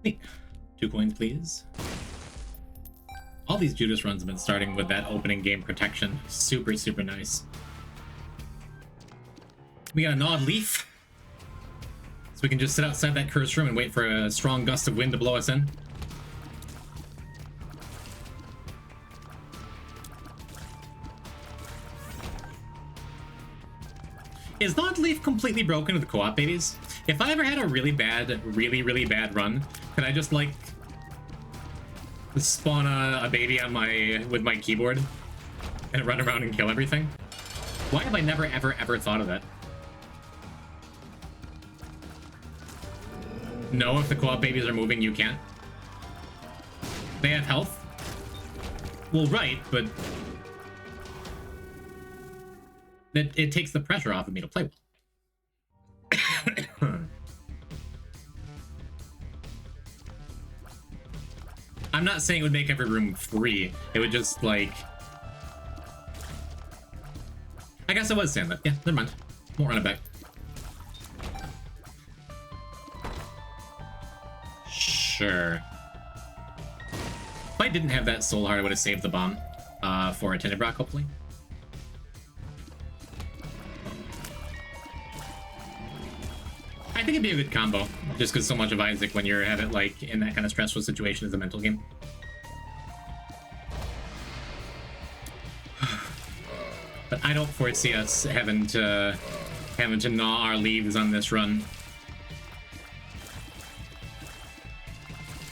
Neat. 2 coins, please. All these Judas runs have been starting with that opening game protection. Super, super nice. We got a gnawed leaf. So we can just sit outside that curse room and wait for a strong gust of wind to blow us in. Is gnawed leaf completely broken with the co-op babies? If I ever had a really bad, really bad run, could I just like spawn a baby on with my keyboard and run around and kill everything? Why have I never ever thought of that? No, if the co-op babies are moving, you can't. They have health? Well, right, but it takes the pressure off of me to play well. I'm not saying it would make every room free. It would just, like... I guess I was saying that. Yeah, never mind. Won't run it back. Sure. If I didn't have that soul heart, I would have saved the bomb for a Tinted Rock, hopefully. I think it'd be a good combo, just because so much of Isaac, when you're at it, like, in that kind of stressful situation, is a mental game. But I don't foresee us having to gnaw our leaves on this run.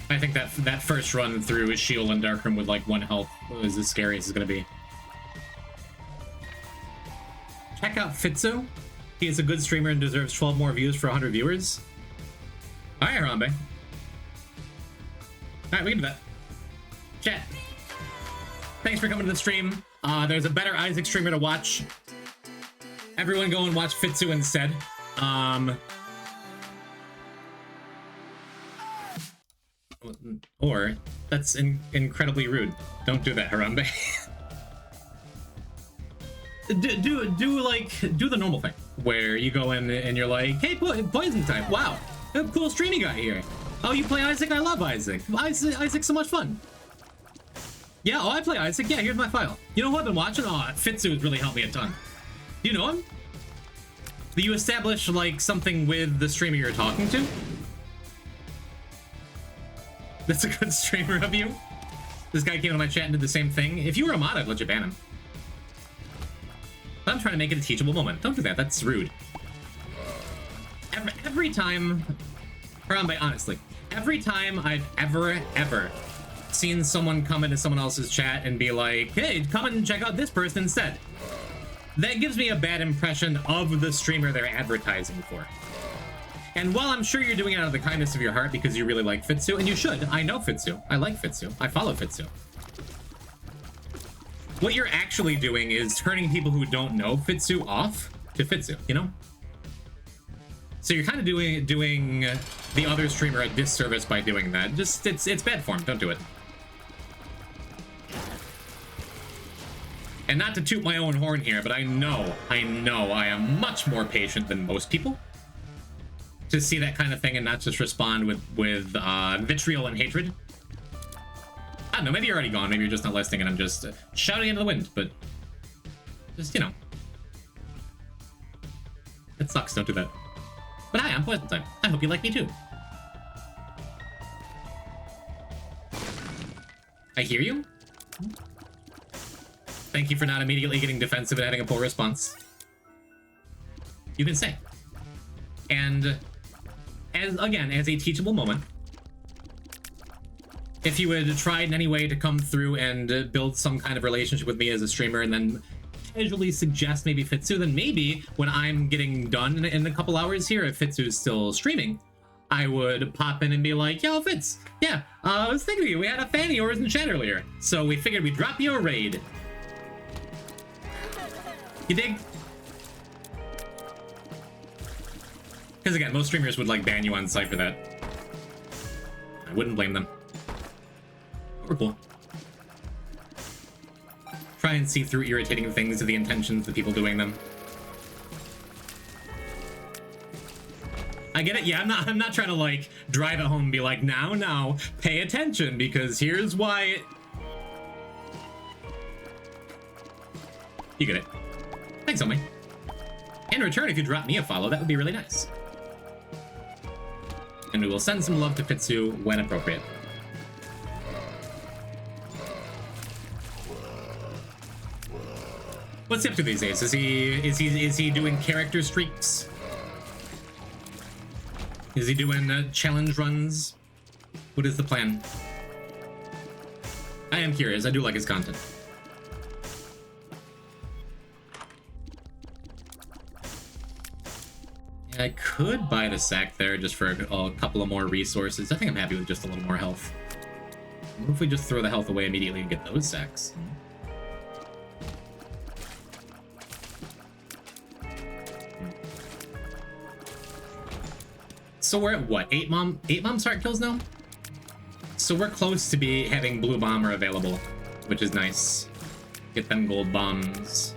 I think that first run through Shield and Darkroom with like 1 health is as scary as it's gonna be. Check out Fitzu. He is a good streamer and deserves 12 more views for 100 viewers. Alright, Harambe. Alright, we can do that. Chat. Thanks for coming to the stream. There's a better Isaac streamer to watch. Everyone go and watch Fitzu instead. Or, that's incredibly rude. Don't do that, Harambe. do the normal thing, where you go in and you're like, hey, poison type, wow, a cool stream you got here. Oh, you play Isaac? I love Isaac. Isaac's so much fun. Yeah, oh, I play Isaac. Yeah, here's my file. You know who I've been watching? Oh, Fitzu has really helped me a ton. Do you know him? Do you establish, like, something with the streamer you're talking to? That's a good streamer of you. This guy came into my chat and did the same thing. If you were a mod, I'd let you ban him. But I'm trying to make it a teachable moment. Don't do that. That's rude. Every time... Harambe, honestly. Every time I've ever seen someone come into someone else's chat and be like, hey, come and check out this person instead, that gives me a bad impression of the streamer they're advertising for. And while I'm sure you're doing it out of the kindness of your heart because you really like Fitzu, and you should, I know Fitzu, I like Fitzu, I follow Fitzu. What you're actually doing is turning people who don't know Fitzu off to Fitzu, you know? So you're kind of doing the other streamer a disservice by doing that. Just it's bad form. Don't do it. And not to toot my own horn here, but I know I am much more patient than most people to see that kind of thing and not just respond with vitriol and hatred. I don't know, maybe you're already gone, maybe you're just not listening and I'm just shouting into the wind, but just, you know. It sucks, don't do that. But hi, I'm Poison Time. I hope you like me too. I hear you. Thank you for not immediately getting defensive and having a poor response. You can say. And as a teachable moment, if you had tried in any way to come through and build some kind of relationship with me as a streamer and then casually suggest maybe Fitzu, then maybe when I'm getting done in a couple hours here, if Fitzu's still streaming, I would pop in and be like, yo, Fitz, yeah, I was thinking of you. We had a fan of yours in chat earlier. So we figured we'd drop you a raid. You dig? Because again, most streamers would like ban you on site for that. I wouldn't blame them. We're cool. Try and see through irritating things to the intentions of the people doing them. I get it. Yeah, I'm not trying to like drive it home and be like, now, pay attention because here's why. You get it. Thanks, homie. In return, if you drop me a follow, that would be really nice. And we will send some love to Fitzu when appropriate. What's he up to these days? Is he doing character streaks? Is he doing challenge runs? What is the plan? I am curious. I do like his content. I could buy the sack there just for a couple of more resources. I think I'm happy with just a little more health. What if we just throw the health away immediately and get those sacks? So we're at what? 8 bomb start kills now? So we're close to having blue bomber available, which is nice. Get them gold bombs.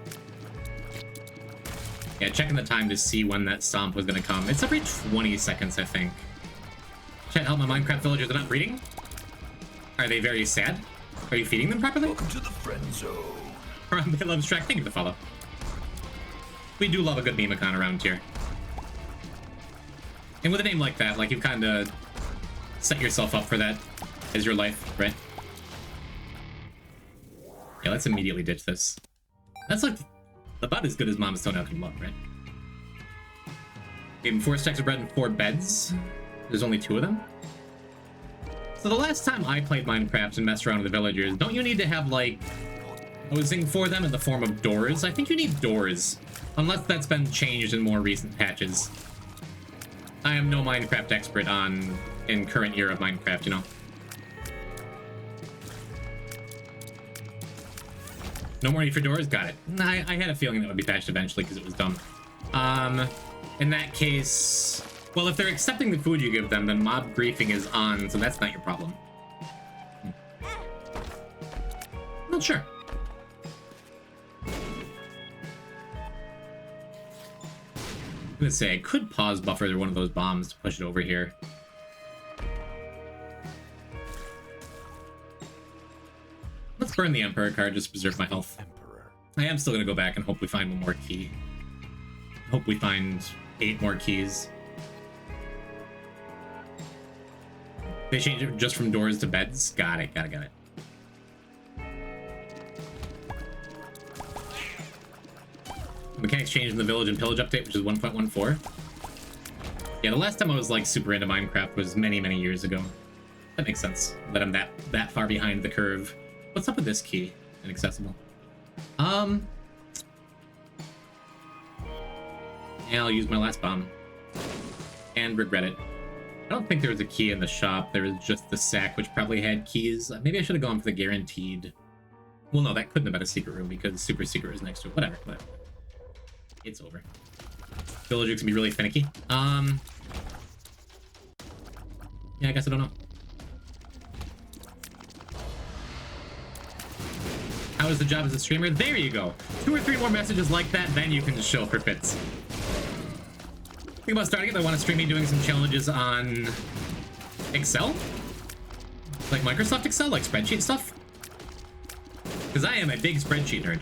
Yeah, checking the time to see when that stomp was gonna come. It's every 20 seconds, I think. Chat, help my Minecraft villagers are not breeding? Are they very sad? Are you feeding them properly? Welcome to the friend zone. They love track. Thank you for the follow. We do love a good memicon around here. And with a name like that, like you kind of set yourself up for that as your life, right? Yeah, let's immediately ditch this. That's like about as good as Mama's Toenail can look, right? Gave him 4 stacks of bread and 4 beds. There's only 2 of them. So the last time I played Minecraft and messed around with the villagers, don't you need to have, like, housing for them in the form of doors? I think you need doors. Unless that's been changed in more recent patches. I am no Minecraft expert in current year of Minecraft, you know. No more need for doors? Got it. I had a feeling that would be patched eventually because it was dumb. In that case, well, if they're accepting the food you give them, then mob griefing is on, so that's not your problem. Not sure. I'm gonna say I could pause buffer one of those bombs to push it over here. Let's burn the Emperor card just to preserve my health. Emperor. I am still gonna go back and hope we find one more key. Hope we find 8 more keys. They changed it just from doors to beds? Got it. The mechanics changed in the Village and Pillage update, which is 1.14. Yeah, the last time I was like super into Minecraft was many years ago. That makes sense, that I'm that far behind the curve. What's up with this key? Inaccessible. Yeah, I'll use my last bomb. And regret it. I don't think there was a key in the shop. There was just the sack, which probably had keys. Maybe I should have gone for the guaranteed. Well, no, that couldn't have been a secret room because super secret is next to it. Whatever. It's over. Villagers can be really finicky. Yeah, I guess I don't know. How is the job as a streamer? There you go. 2 or 3 more messages like that, then you can just chill for fits. Think about starting it. I want to stream me doing some challenges on Excel? Like Microsoft Excel, like spreadsheet stuff? Because I am a big spreadsheet nerd.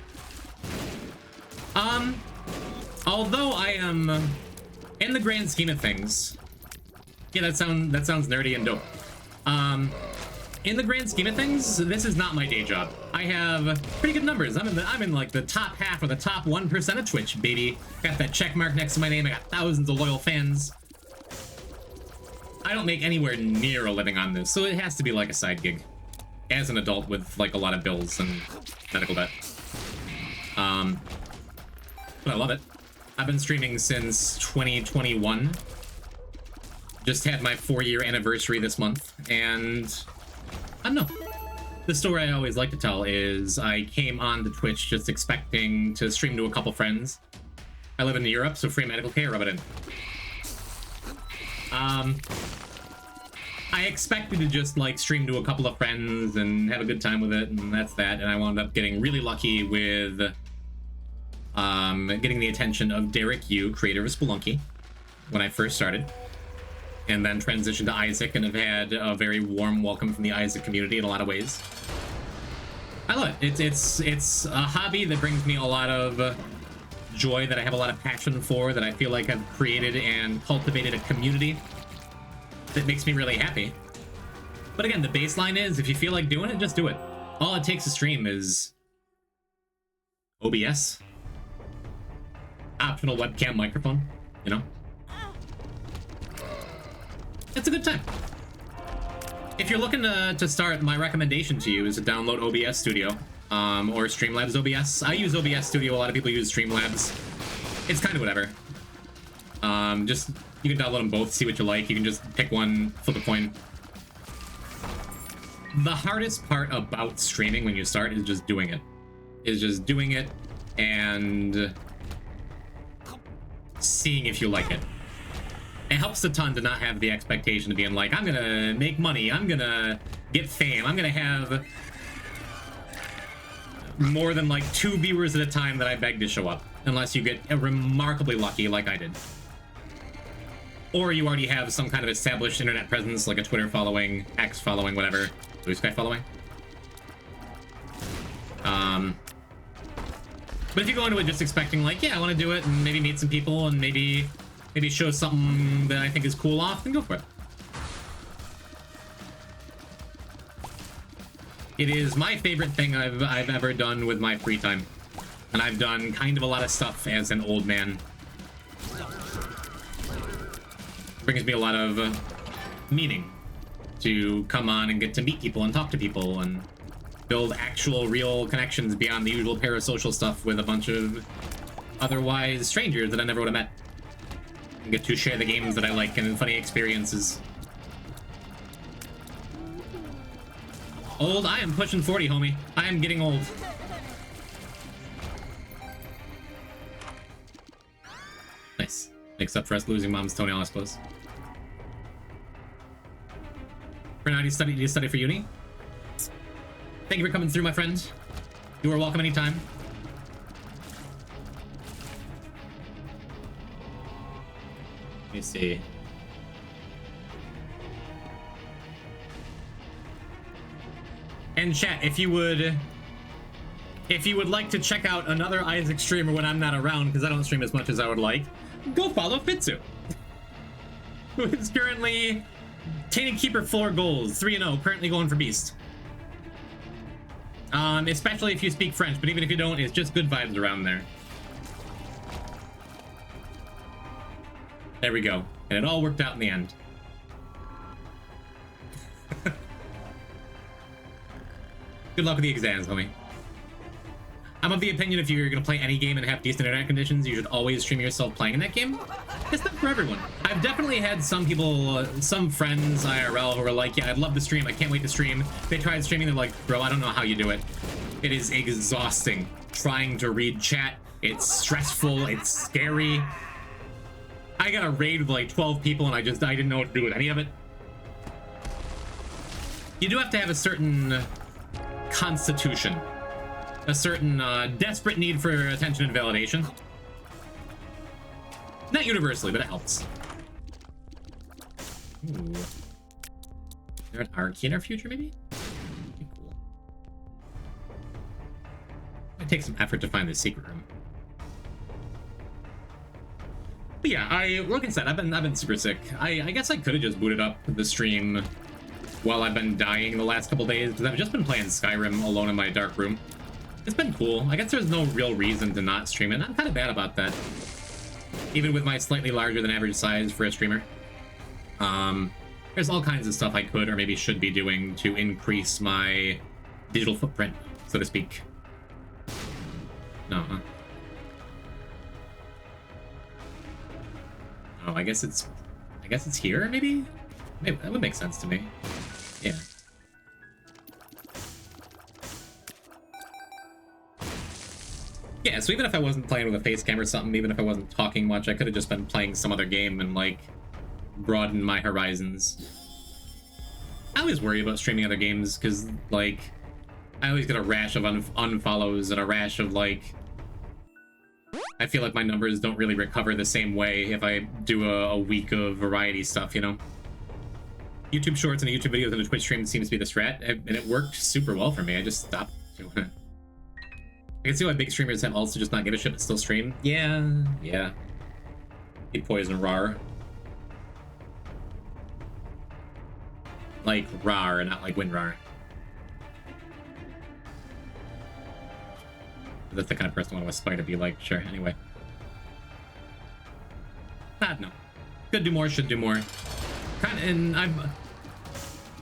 Although I am, in the grand scheme of things, yeah, that sounds nerdy and dope. In the grand scheme of things, this is not my day job. I have pretty good numbers. I'm in like the top half or the top 1% of Twitch, baby. Got that check mark next to my name. I got thousands of loyal fans. I don't make anywhere near a living on this, so it has to be like a side gig. As an adult with like a lot of bills and medical debt. But I love it. I've been streaming since 2021. Just had my 4-year anniversary this month, and I don't know. The story I always like to tell is I came on to Twitch just expecting to stream to a couple friends. I live in Europe, so free medical care, rub it in. I expected to just like stream to a couple of friends and have a good time with it, and that's that. And I wound up getting really lucky with getting the attention of Derek Yu, creator of Spelunky, when I first started, and then transitioned to Isaac, and have had a very warm welcome from the Isaac community in a lot of ways. I love it. It's a hobby that brings me a lot of joy, that I have a lot of passion for, that I feel like I've created and cultivated a community that makes me really happy. But again, the baseline is, if you feel like doing it, just do it. All it takes to stream is OBS, optional webcam microphone, you know? It's a good time. If you're looking to start, my recommendation to you is to download OBS Studio, or Streamlabs OBS. I use OBS Studio, a lot of people use Streamlabs. It's kind of whatever. You can download them both, see what you like. You can just pick one, flip a coin. The hardest part about streaming when you start is just doing it. And seeing if you like it. It helps a ton to not have the expectation of being like, I'm gonna make money, I'm gonna get fame, I'm gonna have more than like 2 viewers at a time that I beg to show up. Unless you get remarkably lucky like I did. Or you already have some kind of established internet presence, like a Twitter following, X following, whatever. Blue Sky following. But if you go into it just expecting like, yeah, I want to do it and maybe meet some people and maybe show something that I think is cool off, then go for it. It is my favorite thing I've ever done with my free time. And I've done kind of a lot of stuff as an old man. Brings me a lot of meaning to come on and get to meet people and talk to people and build actual real connections beyond the usual parasocial stuff with a bunch of otherwise strangers that I never would have met, and get to share the games that I like and funny experiences. Old? I am pushing 40, homie. I am getting old. Nice. Except for us losing mom's toenail, I suppose. For now, do you study for uni? Thank you for coming through, my friend. You are welcome anytime. Let me see. And chat, if you would like to check out another Isaac streamer when I'm not around, because I don't stream as much as I would like, go follow Fitzu, who is currently Tainted Keeper 4 goals, 3-0, currently going for Beast. Especially if you speak French, but even if you don't, it's just good vibes around there. There we go. And it all worked out in the end. Good luck with the exams, homie. I'm of the opinion if you're going to play any game and have decent internet conditions, you should always stream yourself playing in that game. It's not for everyone. I've definitely had some people, some friends IRL who are like, yeah, I'd love to stream, I can't wait to stream. They tried streaming, they're like, bro, I don't know how you do it. It is exhausting trying to read chat. It's stressful, it's scary. I got a raid with like 12 people and I didn't know what to do with any of it. You do have to have a certain constitution, a certain desperate need for attention and validation. Not universally, but it helps. Ooh. Is there an Arcane in our future, maybe? Pretty cool. Might take some effort to find the secret room. But yeah, like I said, I've been super sick. I guess I could have just booted up the stream while I've been dying the last couple days, because I've just been playing Skyrim alone in my dark room. It's been cool. I guess there's no real reason to not stream it. I'm kind of bad about that, even with my slightly larger than average size for a streamer. There's all kinds of stuff I could or maybe should be doing to increase my digital footprint, so to speak. No, huh? Oh, I guess it's here, maybe? Maybe that would make sense to me. Yeah. Yeah, so even if I wasn't playing with a face cam or something, even if I wasn't talking much, I could have just been playing some other game and, like, broaden my horizons. I always worry about streaming other games, because, like, I always get a rash of unfollows and a rash of, like... I feel like my numbers don't really recover the same way if I do a week of variety stuff, you know? YouTube Shorts and YouTube videos and a Twitch stream seems to be the strat, and it worked super well for me. I just stopped doing it. I can see why big streamers have also just not give a shit but still stream. Yeah. Eat poison rar. Like rar, not like WinRAR. That's the kind of person I want to aspire to be like. Sure, anyway. No. Could do more, should do more. And I'm...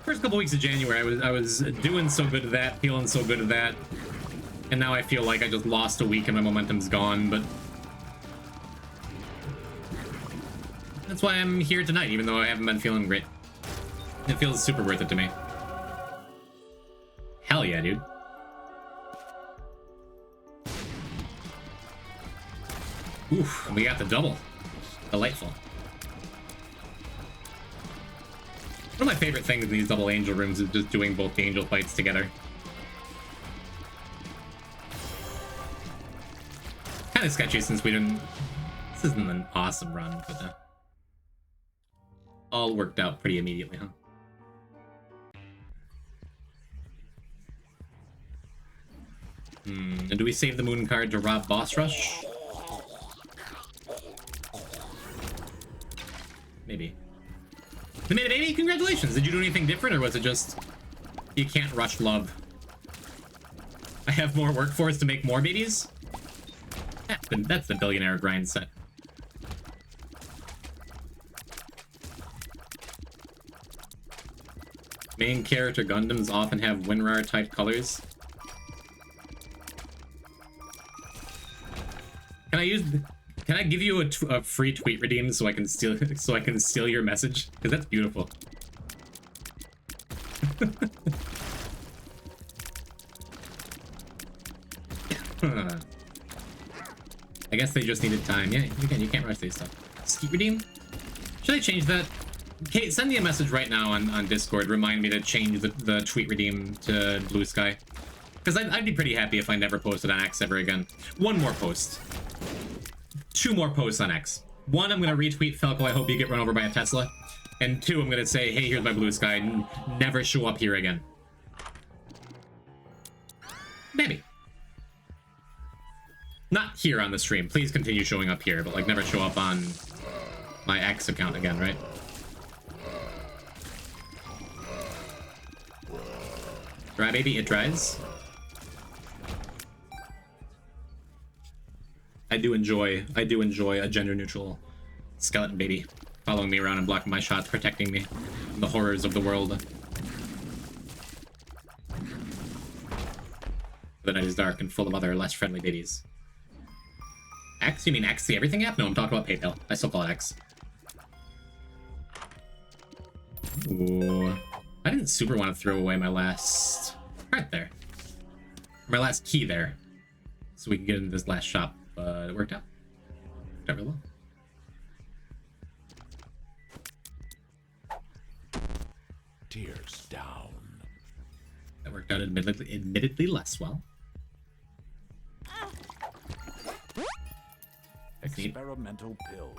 First couple weeks of January, I was doing so good at that, feeling so good at that. And now I feel like I just lost a week and my momentum's gone, but... That's why I'm here tonight, even though I haven't been feeling great. It feels super worth it to me. Hell yeah, dude. Oof, we got the double. Delightful. One of my favorite things in these double angel rooms is just doing both the angel fights together. Kind of sketchy since we didn't... This isn't an awesome run, but all worked out pretty immediately, huh? And do we save the moon card to rob boss rush? Maybe. The made a baby? Congratulations! Did you do anything different, or was it just... You can't rush love? I have more workforce to make more babies? That's the billionaire grind set. Main character Gundams often have WinRAR type colors. Can I give you a free tweet redeem so I can steal your message? Because that's beautiful. I guess they just needed time. Yeah, again, you can't rush these stuff. Skeet redeem? Should I change that? Kate, send me a message right now on Discord. Remind me to change the tweet redeem to Blue Sky. Because I'd be pretty happy if I never posted on X ever again. One more post. 2 more posts on X. 1, I'm going to retweet Falco, I hope you get run over by a Tesla. And 2, I'm going to say, hey, here's my Blue Sky. Never show up here again. Maybe. Not here on the stream. Please continue showing up here, but like never show up on my X account again, right? Dry baby, it dries. I do enjoy a gender-neutral skeleton baby following me around and blocking my shots, protecting me from the horrors of the world. The night is dark and full of other less friendly babies. X? You mean X, the everything app? No, I'm talking about PayPal. I still call it X. Ooh. I didn't super want to throw away my last card there. My last key there. So we can get into this last shop. But it worked out. Worked out real well. down. That worked out admittedly less well. That's neat. Experimental pill.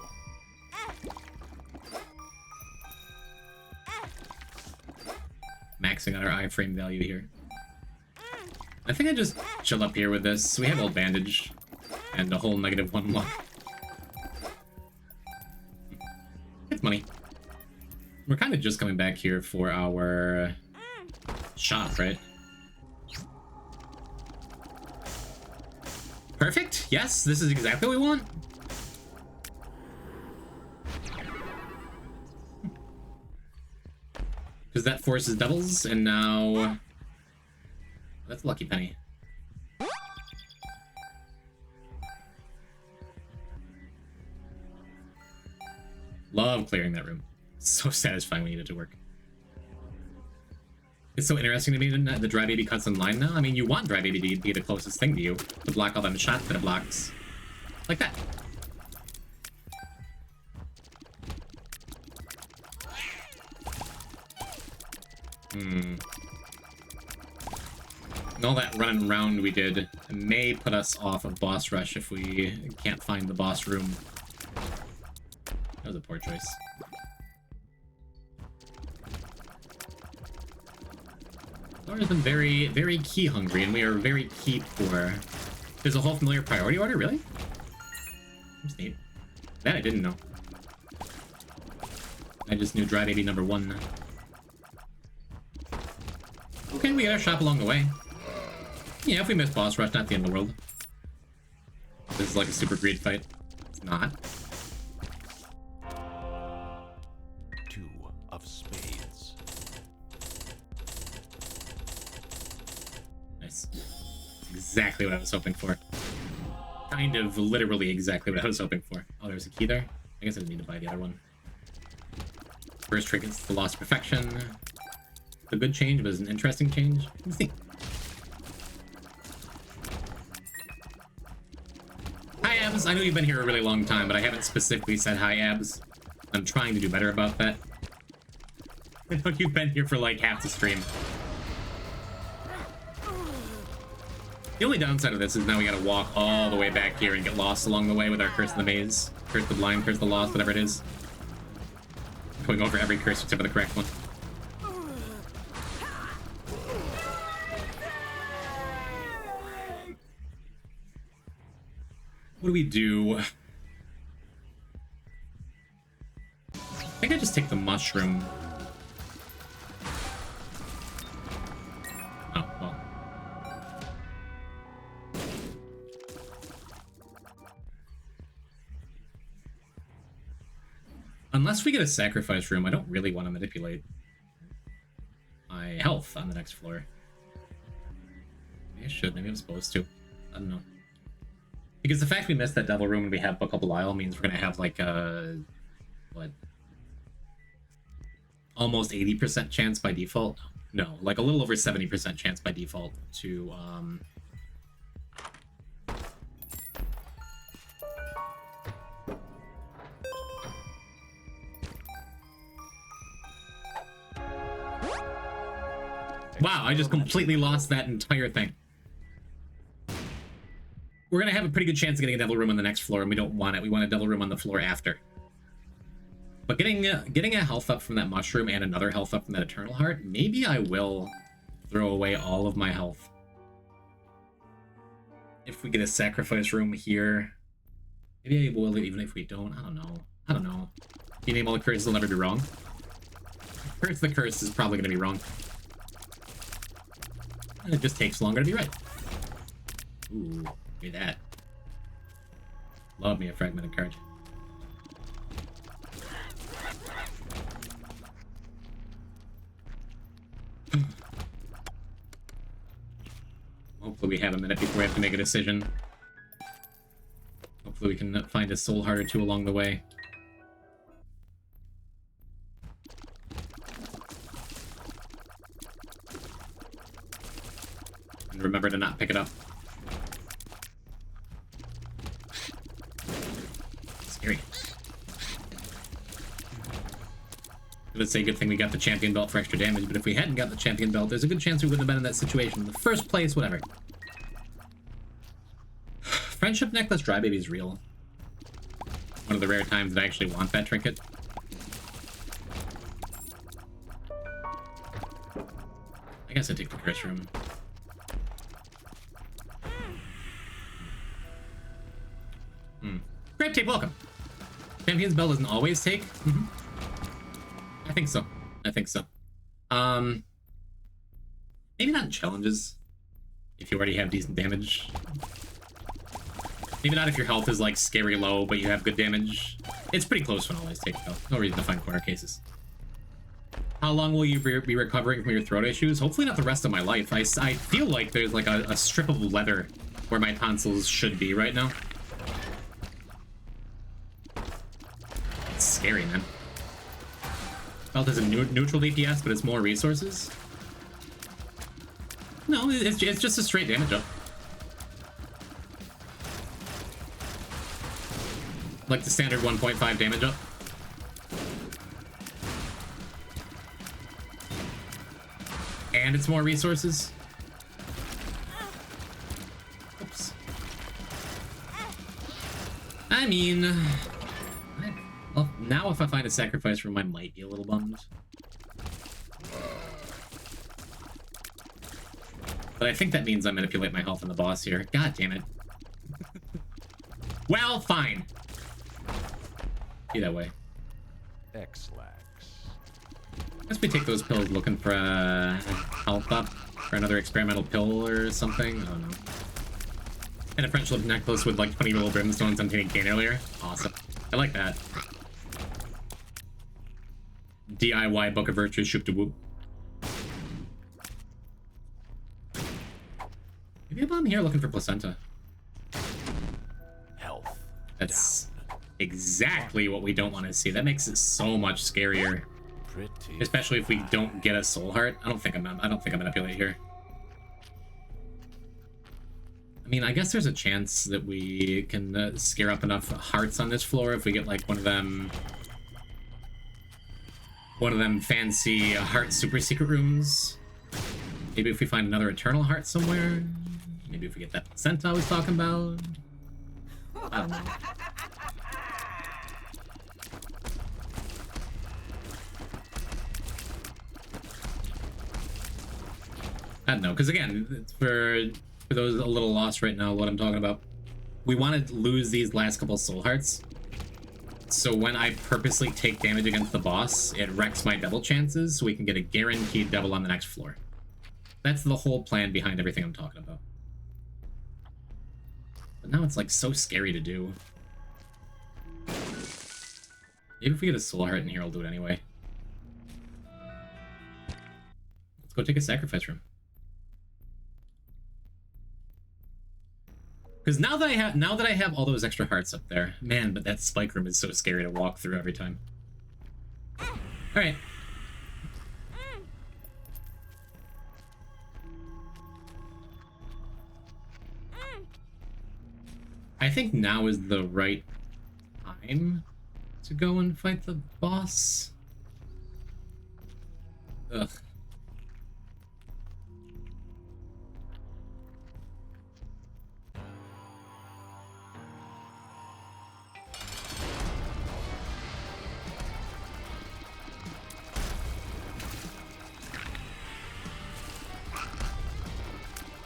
Maxing out our iframe value here. I think I just chill up here with this. We have old bandage and a whole -1 luck. It's money. We're kind of just coming back here for our shop, right? Perfect. Yes, this is exactly what we want. Because that forces doubles, and now... That's a lucky penny. Love clearing that room. So satisfying when you get it to work. It's so interesting to me that the dry baby cuts in line now. I mean, you want dry baby to be the closest thing to you, to block all them shots that it blocks. Like that. And all that running around we did may put us off of boss rush if we can't find the boss room. That was a poor choice. Laura's been very, very key hungry, and we are very key poor. There's a whole familiar priority order, really? That's neat. That I didn't know. I just knew dry baby #1. Okay, we got our shop along the way. Yeah, if we miss boss rush, not the end of the world. This is like a super greed fight. It's not. 2 of spades. Nice. Exactly what I was hoping for. Kind of literally exactly what I was hoping for. Oh, there's a key there? I guess I didn't need to buy the other one. First trick is the lost perfection. A good change, but it's an interesting change. Let's see. Hi, Abs. I know you've been here a really long time, but I haven't specifically said hi, Abs. I'm trying to do better about that. I know you've been here for like half the stream. The only downside of this is now we gotta walk all the way back here and get lost along the way with our Curse of the Maze. Curse the Blind, Curse the Lost, whatever it is. Going over every curse except for the correct one. What do we do? I think I just take the mushroom. Oh, well. Unless we get a sacrifice room, I don't really want to manipulate my health on the next floor. Maybe I should, maybe I'm supposed to. I don't know. Because the fact we missed that devil room and we have Book of Belial means we're gonna have like a what? Almost 80% chance by default? No, like a little over 70% chance by default to Wow, I just completely lost that entire thing. We're gonna have a pretty good chance of getting a devil room on the next floor, and we don't want it. We want a devil room on the floor after. But getting a health up from that mushroom and another health up from that eternal heart, maybe I will throw away all of my health. If we get a sacrifice room here, maybe I will, even if we don't. I don't know. I don't know. You name all the curses, will never be wrong. Curse the curse is probably gonna be wrong. And it just takes longer to be right. Ooh. Give me that. Love me a fragmented card. Hopefully we have a minute before we have to make a decision. Hopefully we can find a soul heart or two along the way. And remember to not pick it up. Let's say good thing we got the champion belt for extra damage, but if we hadn't got the champion belt, there's a good chance we wouldn't have been in that situation in the first place, whatever. Friendship necklace dry baby is real. One of the rare times that I actually want that trinket. I guess I'd take the curse room. Grape tape, welcome. Champion's belt doesn't always take. I think so. I think so. Maybe not in challenges. If you already have decent damage. Maybe not if your health is like scary low, but you have good damage. It's pretty close when always take though. No reason to find corner cases. How long will you be recovering from your throat issues? Hopefully not the rest of my life. I feel like there's like a strip of leather where my tonsils should be right now. It's scary, man. Belt has a neutral DPS, but it's more resources. No, it's just a straight damage up. Like the standard 1.5 damage up. And it's more resources. Oops. I mean... well, now if I find a sacrifice room, I might be a little bummed. But I think that means I manipulate my health in the boss here. God damn it. Well, fine. Be that way. X-Lax. Guess we take those pills looking for a health up, for another experimental pill or something. I don't know. And a friendship necklace with like 20 little brimstones on taking gain earlier. Awesome. I like that. DIY Book of Virtues, shoop to whoop. Maybe I'm here looking for placenta. Health. That's exactly what we don't want to see. That makes it so much scarier. Pretty. Especially if we don't get a soul heart. I don't think I'm manipulate here. I mean, I guess there's a chance that we can scare up enough hearts on this floor if we get like one of them fancy heart super secret rooms. Maybe if we find another eternal heart somewhere. Maybe if we get that placenta I was talking about. I don't know. I don't know, because again, for those a little lost right now, what I'm talking about, we want to lose these last couple soul hearts. So when I purposely take damage against the boss, it wrecks my double chances, so we can get a guaranteed double on the next floor. That's the whole plan behind everything I'm talking about. But now it's like so scary to do. Maybe if we get a soul heart in here, I'll do it anyway. Let's go take a sacrifice room. Because now that I have all those extra hearts up there, man, but that spike room is so scary to walk through every time. All right. I think now is the right time to go and fight the boss. Ugh.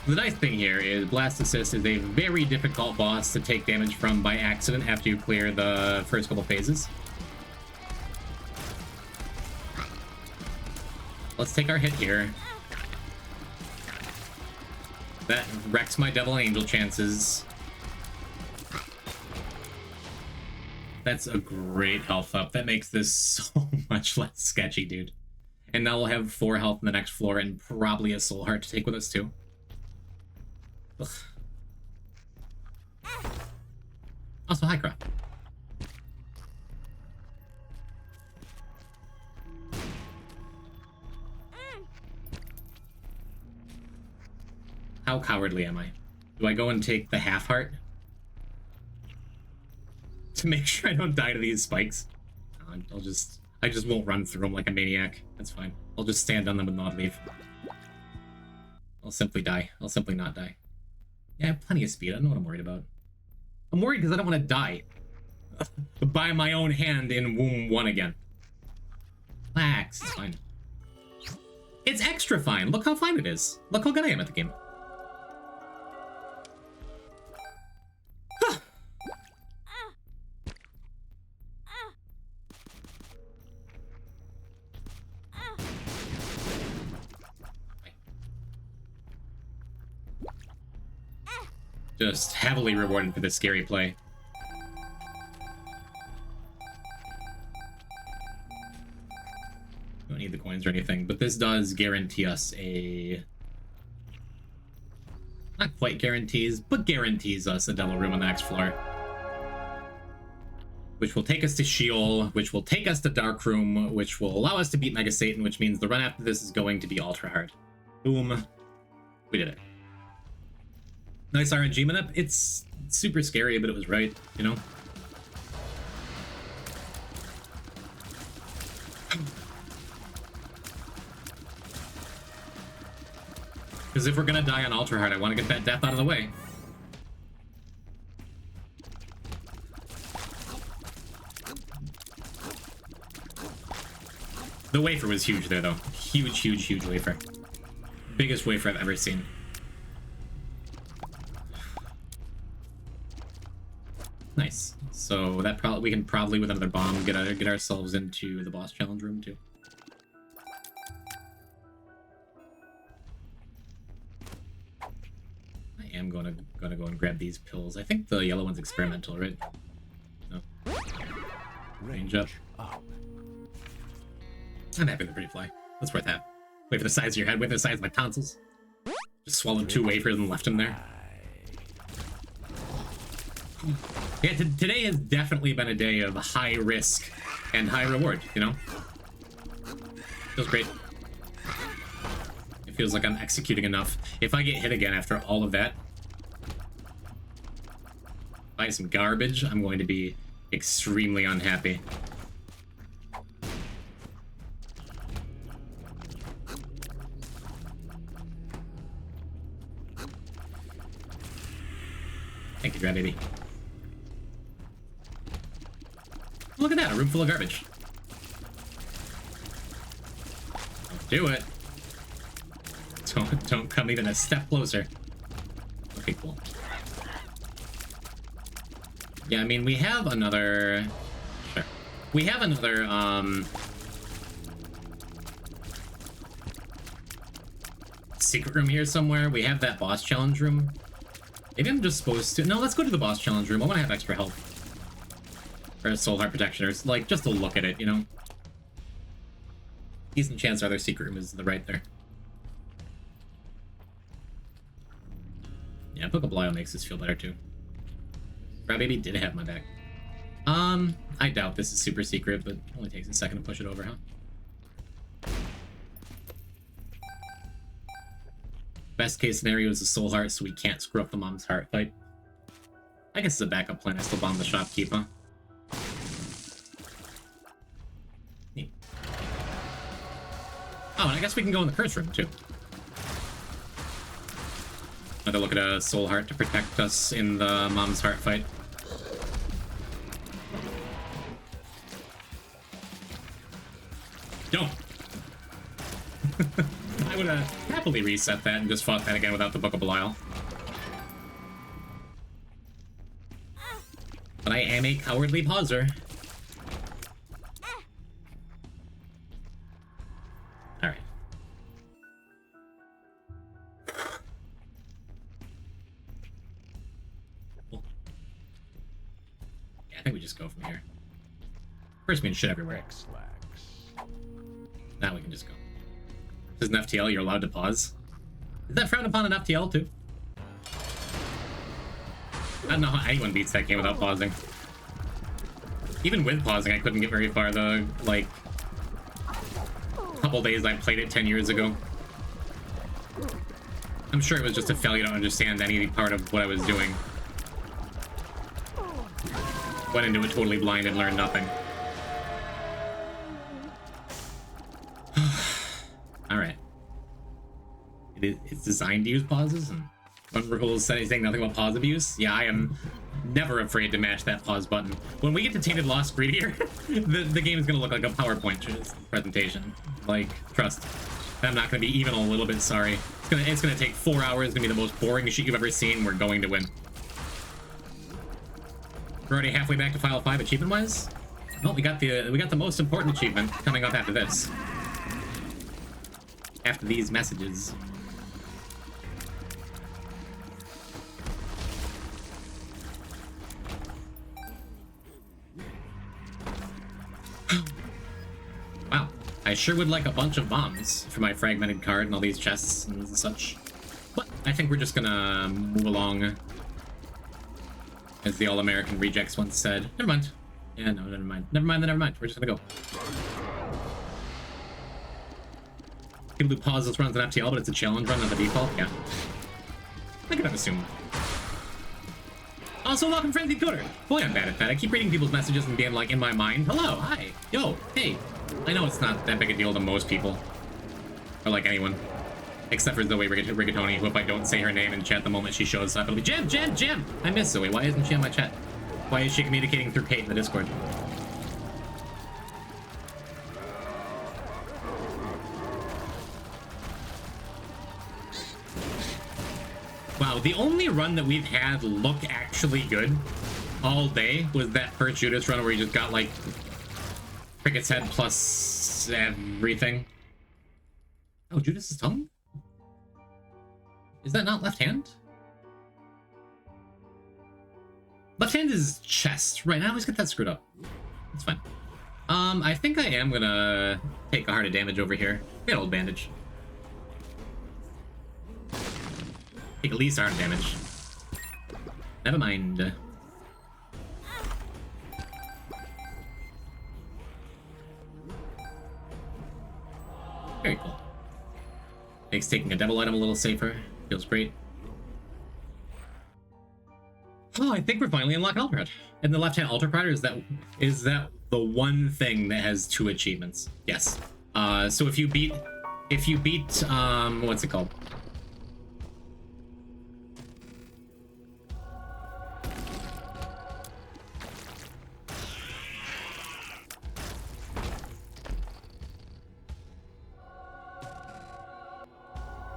The nice thing here is Blast Assist is a very difficult boss to take damage from by accident after you clear the first couple phases. Let's take our hit here. That wrecks my Devil Angel chances. That's a great health up. That makes this so much less sketchy, dude. And now we'll have 4 health in the next floor and probably a soul heart to take with us too. Ugh. Also, hi, Crop. How cowardly am I? Do I go and take the half heart? To make sure I don't die to these spikes? I just won't run through them like a maniac. That's fine. I'll just stand on them and not leave. I'll simply die. I'll simply not die. Yeah, I have plenty of speed. I don't know what I'm worried about. I'm worried because I don't want to die. By my own hand in Womb 1 again. Relax. It's fine. It's extra fine. Look how fine it is. Look how good I am at the game. Just heavily rewarded for this scary play. Don't need the coins or anything, but this does guarantee us a... Not quite guarantees, but guarantees us a devil room on the next floor. Which will take us to Sheol, which will take us to Dark Room, which will allow us to beat Mega Satan, which means the run after this is going to be ultra hard. Boom. We did it. Nice RNG manip. It's super scary, but it was right, you know? Because if we're gonna die on ultra hard, I want to get that death out of the way. The wafer was huge there, though. Huge, huge, huge wafer. Biggest wafer I've ever seen. Nice. So that we can probably with another bomb get ourselves into the boss challenge room too. I am gonna go and grab these pills. I think the yellow one's experimental, right? No. Range up. I'm happy with the pretty fly. That's worth half. Wait for the size of your head. Wait for the size of my tonsils. Just swallowed 2 wafers and left them there. Yeah, today has definitely been a day of high risk and high reward, you know? Feels great. It feels like I'm executing enough. If I get hit again after all of that by some garbage, I'm going to be extremely unhappy. Thank you, Grandbaby. Look at that, a room full of garbage. Don't do it. Don't come even a step closer. Okay, cool. Yeah, I mean, we have another... Sure. We have another, secret room here somewhere. We have that boss challenge room. Maybe I'm just supposed to... No, let's go to the boss challenge room. I want to have extra health. Or a soul heart protection, or like, just to look at it, you know? Decent chance our other secret room is to the right there. Yeah, Pokeball makes this feel better too. Crybaby did have my back. I doubt this is super secret, but it only takes a second to push it over, huh? Best case scenario is a soul heart, so we can't screw up the mom's heart fight. I guess as a backup plan, I still bomb the shopkeep, huh? Neat. Oh, and I guess we can go in the curse room, too. Another look at a soul heart to protect us in the mom's heart fight. Don't! I would have happily reset that and just fought that again without the Book of Belial. But I am a cowardly pauser. Alright. Cool. Yeah, I think we just go from here. First means shit everywhere. Now we can just go. This is an FTL, you're allowed to pause. Is that frowned upon an FTL too? I don't know how anyone beats that game without pausing. Even with pausing, I couldn't get very far the, like, couple days I played it 10 years ago. I'm sure it was just a failure to understand any part of what I was doing. Went into it totally blind and learned nothing. it's designed to use pauses, and Unrules said anything nothing about pause abuse. Yeah, I am never afraid to mash that pause button. When we get to Tainted Lost Greedier, the game is gonna look like a PowerPoint presentation. Like, trust. I'm not gonna be even a little bit sorry. It's gonna take 4 hours. It's gonna be the most boring shit you've ever seen. We're going to win. We're already halfway back to File 5 achievement-wise. Well, we got the most important achievement coming up after this. After these messages. Wow, I sure would like a bunch of bombs for my fragmented card and all these chests and such. But I think we're just gonna move along, as the All-American Rejects once said. Never mind. Yeah, no, never mind. Never mind. We're just gonna go. People do pause this runs an FTL, but it's a challenge run, not the default. Yeah. I could have assumed. Also, welcome, Frenzied Coder. Boy, I'm bad at that. I keep reading people's messages and being like, in my mind, hello, hi, yo, hey. I know it's not that big a deal to most people. Or like anyone. Except for Zoe Rigatoni, who if I don't say her name in chat the moment she shows up, it'll be Jim! I miss Zoe. Why isn't she on my chat? Why is she communicating through Kate in the Discord? Wow, the only run that we've had look actually good all day was that first Judas run where he just got like Cricket's head plus everything. Oh, Judas's tongue? Is that not left hand? Left hand is chest. Right, I always get that screwed up. It's fine. I think I am gonna take a heart of damage over here. Get old bandage. Take at least heart damage. Never mind. Very cool. Makes taking a devil item a little safer. Feels great. Oh, I think we're finally unlocking Alter Pride. And the left-hand Alter Pride, is that the one thing that has 2 achievements? Yes. So if you beat what's it called?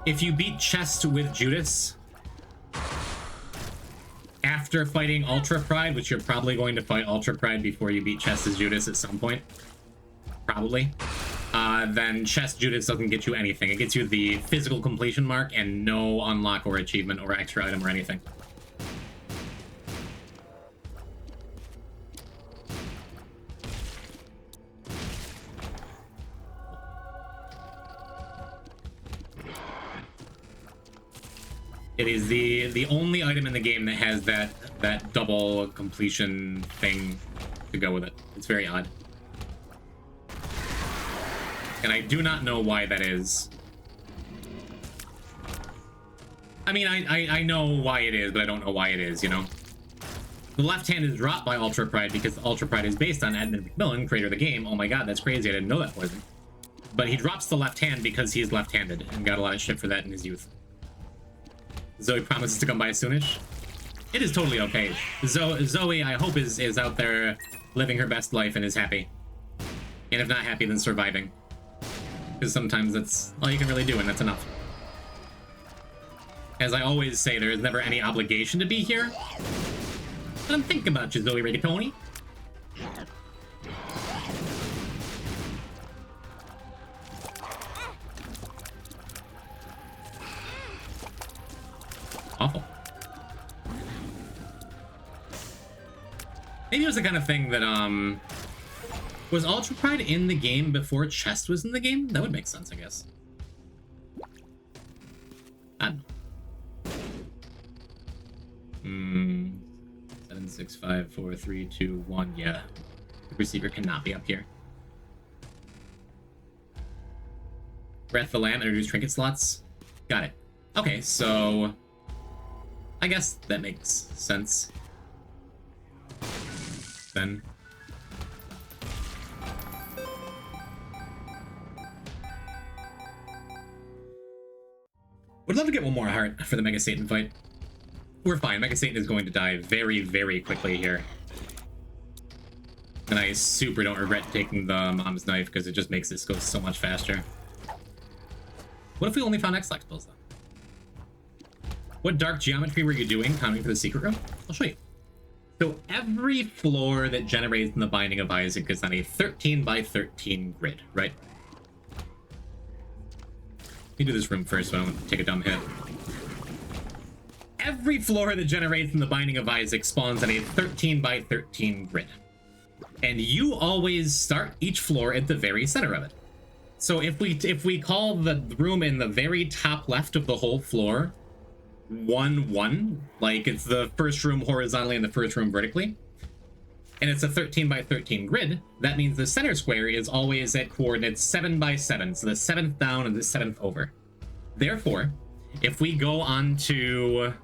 If you beat Chest with Judas after fighting Ultra Pride, which you're probably going to fight Ultra Pride before you beat Chest as Judas at some point, probably, then Chest Judas doesn't get you anything. It gets you the physical completion mark and no unlock or achievement or extra item or anything. It is the only item in the game that has that double completion thing to go with it. It's very odd. And I do not know why that is. I mean, I know why it is, but I don't know why it is, you know? The left hand is dropped by Ultra Pride because Ultra Pride is based on Edmund McMillan, creator of the game. Oh my god, that's crazy. I didn't know that was him. But he drops the left hand because he's left-handed and got a lot of shit for that in his youth. Zoe promises to come by soonish. It is totally okay. Zoe, I hope, is out there living her best life and is happy. And if not happy, then surviving. Because sometimes that's all you can really do, and that's enough. As I always say, there is never any obligation to be here. But I'm thinking about you, Zoe Rigatoni. Awful. Maybe it was the kind of thing that, was Ultra Pride in the game before Chest was in the game? That would make sense, I guess. I don't know. 7, 6, 5, 4, 3, 2, 1. Yeah. The receiver cannot be up here. Breath of the Lamb, introduce trinket slots. Got it. Okay, so I guess that makes sense. Then. Would love to get one more heart for the Mega Satan fight. We're fine. Mega Satan is going to die very, very quickly here. And I super don't regret taking the mom's knife because it just makes this go so much faster. What if we only found X-Lex though? What dark geometry were you doing counting for the secret room? I'll show you. So every floor that generates in the Binding of Isaac is on a 13 by 13 grid, right? Let me do this room first so I don't take a dumb hit. Every floor that generates in the Binding of Isaac spawns on a 13 by 13 grid. And you always start each floor at the very center of it. So if we call the room in the very top left of the whole floor 1-1, like it's the first room horizontally and the first room vertically, and it's a 13 by 13 grid, that means the center square is always at coordinates 7 by 7, so the 7th down and the 7th over. Therefore, if we go on to,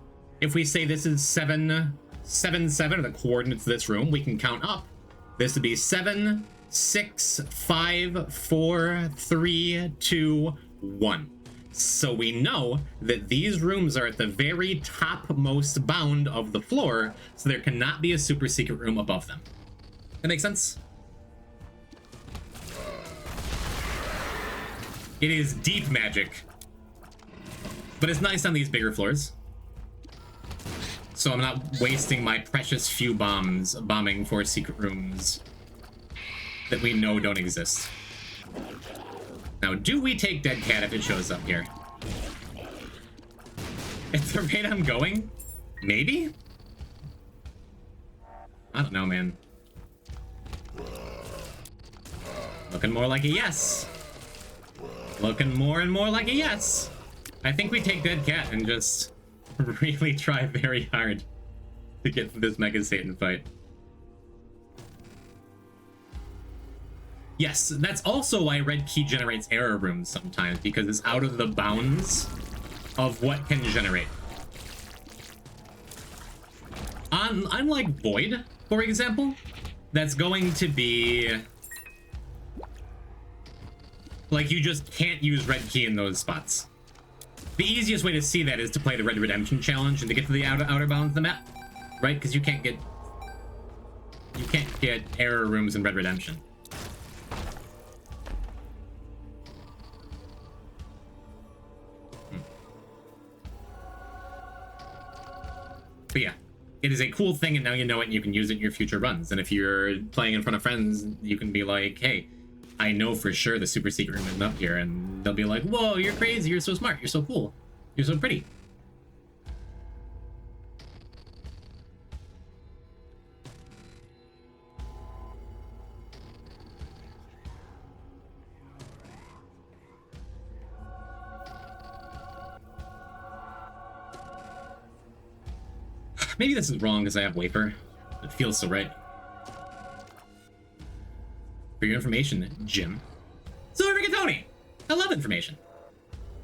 if we say this is 7, 7, 7, the coordinates of this room, we can count up. This would be 7, 6, 5, 4, 3, 2, 1. So we know that these rooms are at the very topmost bound of the floor, so there cannot be a super secret room above them. That makes sense? It is deep magic. But it's nice on these bigger floors. So I'm not wasting my precious few bombs bombing for secret rooms that we know don't exist. Now, do we take Dead Cat if it shows up here? At the rate I'm going? Maybe? I don't know, man. Looking more like a yes. Looking more and more like a yes. I think we take Dead Cat and just really try very hard to get through this Mega Satan fight. Yes, that's also why Red Key generates error rooms sometimes, because it's out of the bounds of what can generate. Unlike Void, for example, that's going to be... like, you just can't use Red Key in those spots. The easiest way to see that is to play the Red Redemption Challenge and to get to the outer bounds of the map, right? Because you can't get error rooms in Red Redemption. But yeah, it is a cool thing, and now you know it, and you can use it in your future runs. And if you're playing in front of friends, you can be like, hey, I know for sure the super secret room isn't up here, and they'll be like, whoa, you're crazy, you're so smart, you're so cool, you're so pretty. Maybe this is wrong because I have Wafer. It feels so right. For your information, Jim. So Rigatoni! I love information.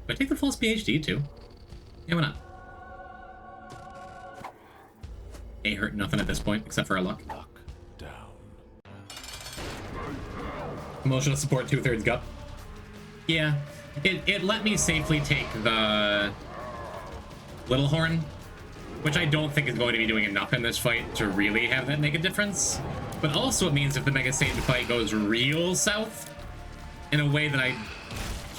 Do I take the false PhD too? Yeah, why not? Ain't hurt nothing at this point, except for our luck. Lock down. Emotional support 2/3 gut. Yeah, it let me safely take the Little Horn, which I don't think is going to be doing enough in this fight to really have that make a difference. But also it means if the Mega Satan fight goes real south, in a way that I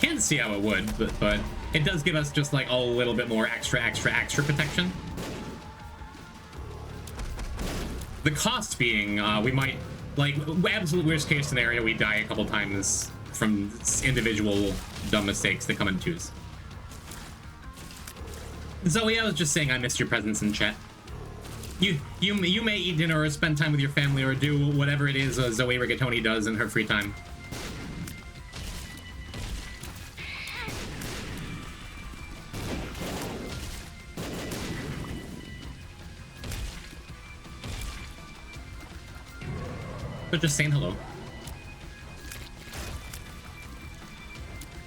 can't see how it would, but it does give us just like a little bit more extra protection. The cost being, we might, like, absolute worst case scenario, we die a couple times from individual dumb mistakes that come in twos. Zoe, I was just saying I missed your presence in chat. You may eat dinner or spend time with your family or do whatever it is Zoe Rigatoni does in her free time. But just saying hello.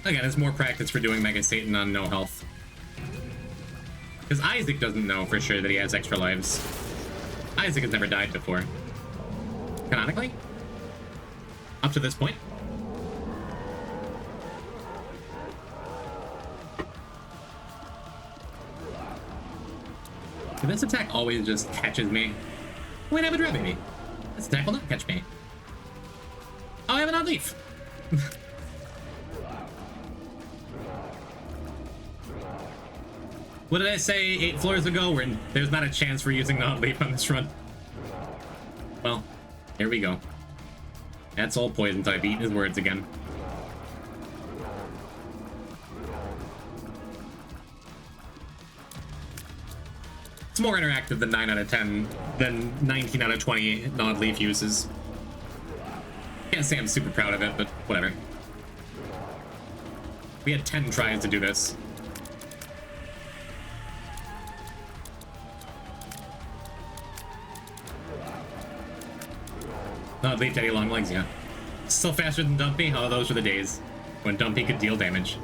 Again, it's more practice for doing Mega Satan on no health. Because Isaac doesn't know for sure that he has extra lives. Isaac has never died before. Canonically? Up to this point? This attack always just catches me. Wait, I have a dry baby. This attack will not catch me. Oh, I have an odd leaf. What did I say 8 floors ago? There's not a chance for using the odd leaf on this run. Well, here we go. That's all poison type, eating his words again. It's more interactive than 9 out of 10, than 19 out of 20 non-leaf uses. Can't say I'm super proud of it, but whatever. We had 10 tries to do this. Non-leaf daddy long legs, yeah. Still faster than Dumpy? Oh, those were the days when Dumpy could deal damage.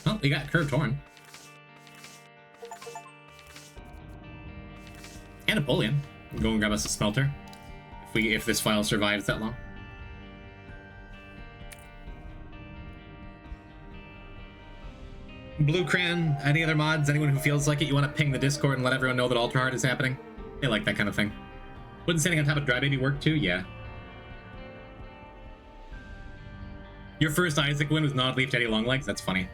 Oh, we got Curved Horn. And Napoleon. Go and grab us a smelter. If this file survives that long. Blue Cran, any other mods? Anyone who feels like it, you want to ping the Discord and let everyone know that Ultra Hard is happening? They like that kind of thing. Wouldn't standing on top of Dry Baby work too? Yeah. Your first Isaac win was not Leaf Daddy Longlegs? That's funny.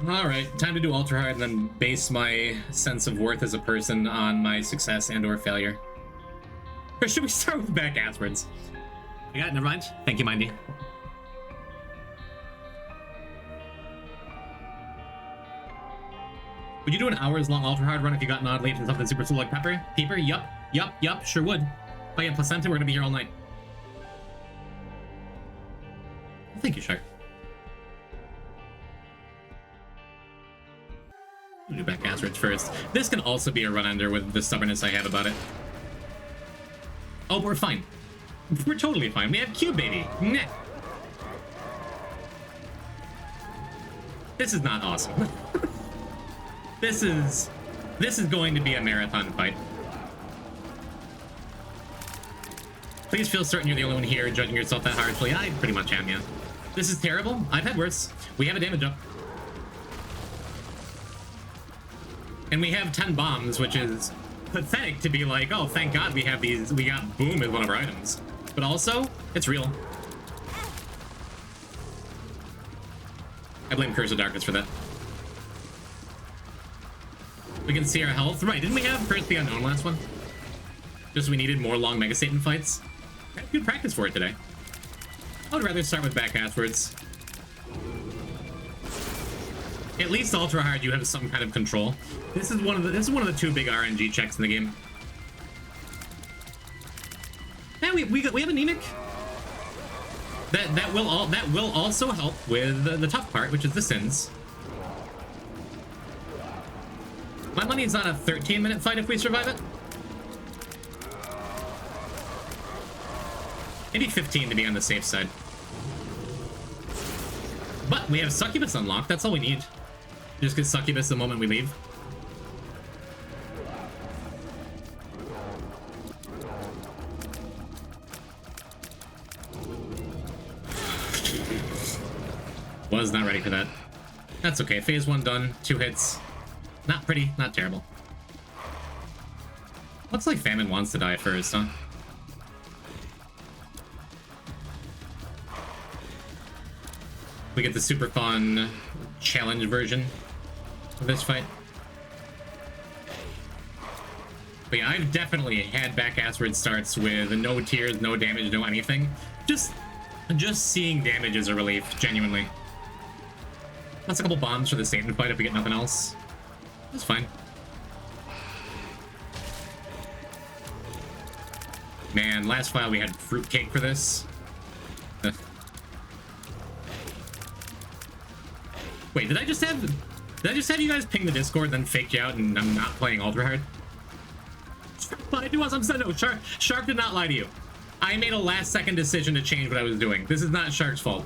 Alright, time to do Ultra Hard and then base my sense of worth as a person on my success and or failure. Or should we start with back asswards? I got it, never mind. Thank you, Mindy. Would you do an hours-long Ultra Hard run if you got an odd leaf and something super slow like Peeper? Yup, sure would. If I get Placenta, we're gonna be here all night. Thank you, Shark. We'll do back asswards first. This can also be a run-ender with the stubbornness I have about it. Oh, we're fine. We're totally fine. We have Q, baby. Nah. This is not awesome. This is going to be a marathon fight. Please feel certain you're the only one here judging yourself that harshly. I pretty much am, yeah. This is terrible. I've had worse. We have a damage up. And we have 10 bombs, which is pathetic to be like, oh, thank God we have these. We got Boom as one of our items. But also, it's real. I blame Curse of Darkness for that. We can see our health. Right, didn't we have First the Unknown last one? Just we needed more long Mega Satan fights. I had good practice for it today. I would rather start with back asswards. At least Ultra Hard, you have some kind of control. This is one of the two big RNG checks in the game. Yeah, we have anemic. That will also help with the tough part, which is the sins. My money's on a 13-minute fight if we survive it. Maybe 15 to be on the safe side. But we have Succubus unlocked. That's all we need. Just get Succubus the moment we leave. Was not ready for that. That's okay. Phase 1 done. 2 hits. Not pretty, not terrible. Looks like Famine wants to die first, huh? We get the super fun challenge version of this fight. But yeah, I've definitely had back assward starts with no tears, no damage, no anything. Just seeing damage is a relief, genuinely. That's a couple bombs for the Satan fight if we get nothing else. That's fine. Man, last file we had fruitcake for this. Wait, did I just have you guys ping the Discord, then fake you out, and I'm not playing Ultra Hard? Shark lied to us. I'm saying no. Shark did not lie to you. I made a last-second decision to change what I was doing. This is not Shark's fault.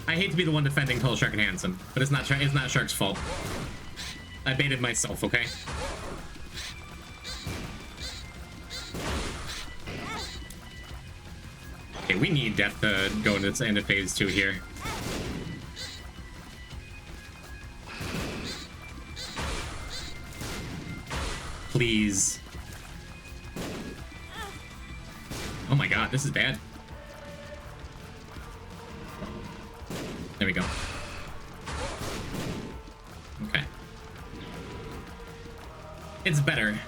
I hate to be the one defending Tall Shark and Handsome, but it's not Shark's fault. I baited myself, okay? Okay, we need Death to go into phase 2 here. Please. Oh my god, this is bad. There we go. Okay. It's better.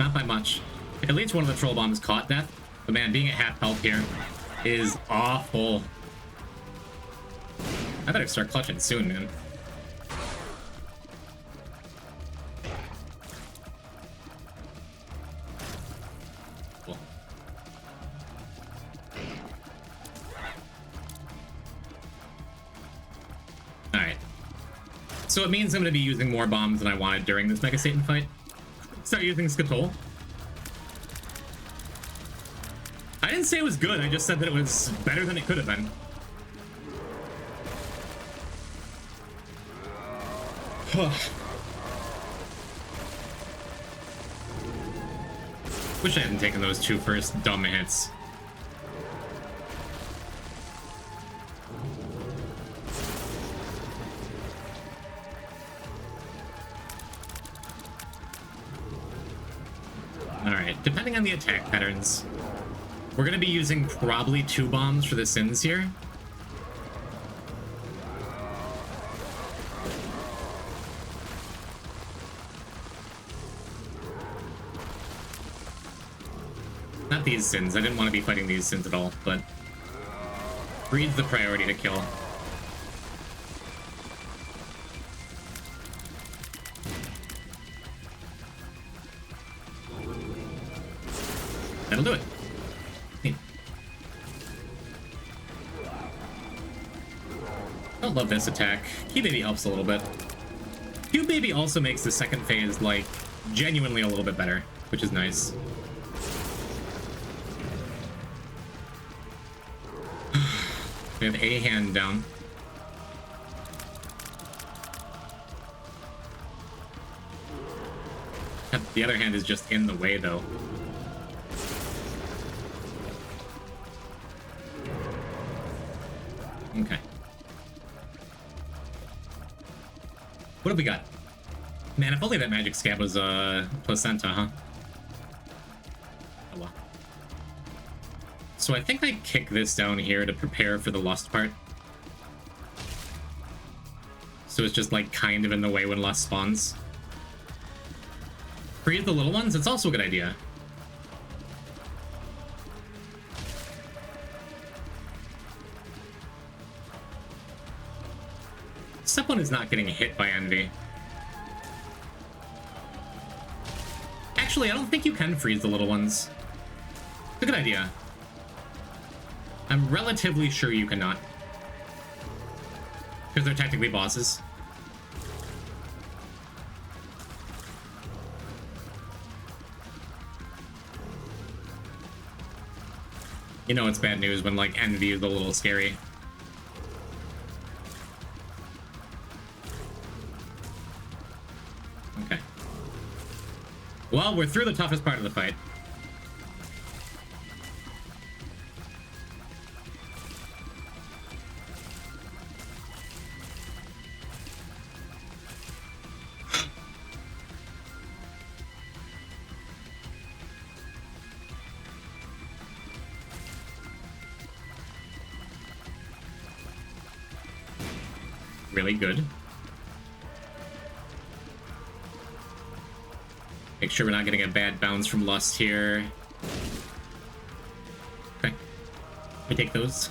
Not by much. At least one of the troll bombs caught Death. But man, being at half health here is awful. I better start clutching soon, man. Cool. Alright. So it means I'm going to be using more bombs than I wanted during this Mega Satan fight. Start using Skatol. I didn't say it was good, I just said that it was better than it could have been. Wish I hadn't taken those 2 first dumb hits. Alright, depending on the attack patterns, we're going to be using probably 2 bombs for the Sins here. Not these Sins. I didn't want to be fighting these Sins at all, but Breed's the priority to kill. That'll do it. I love this attack. Q Baby helps a little bit. Q Baby also makes the second phase, like, genuinely a little bit better, which is nice. We have a hand down. The other hand is just in the way, though. Okay. What have we got? Man, if only that magic scab was placenta, huh? Oh well. So I think I kick this down here to prepare for the lust part. So it's just like kind of in the way when lust spawns. Freeze the little ones? It's also a good idea. Step 1 is not getting hit by Envy. Actually, I don't think you can freeze the little ones. It's a good idea. I'm relatively sure you cannot. Because they're technically bosses. You know it's bad news when, like, Envy is a little scary. Okay. Well, we're through the toughest part of the fight. Really good. Make sure we're not getting a bad bounce from Lust here. Okay. We take those.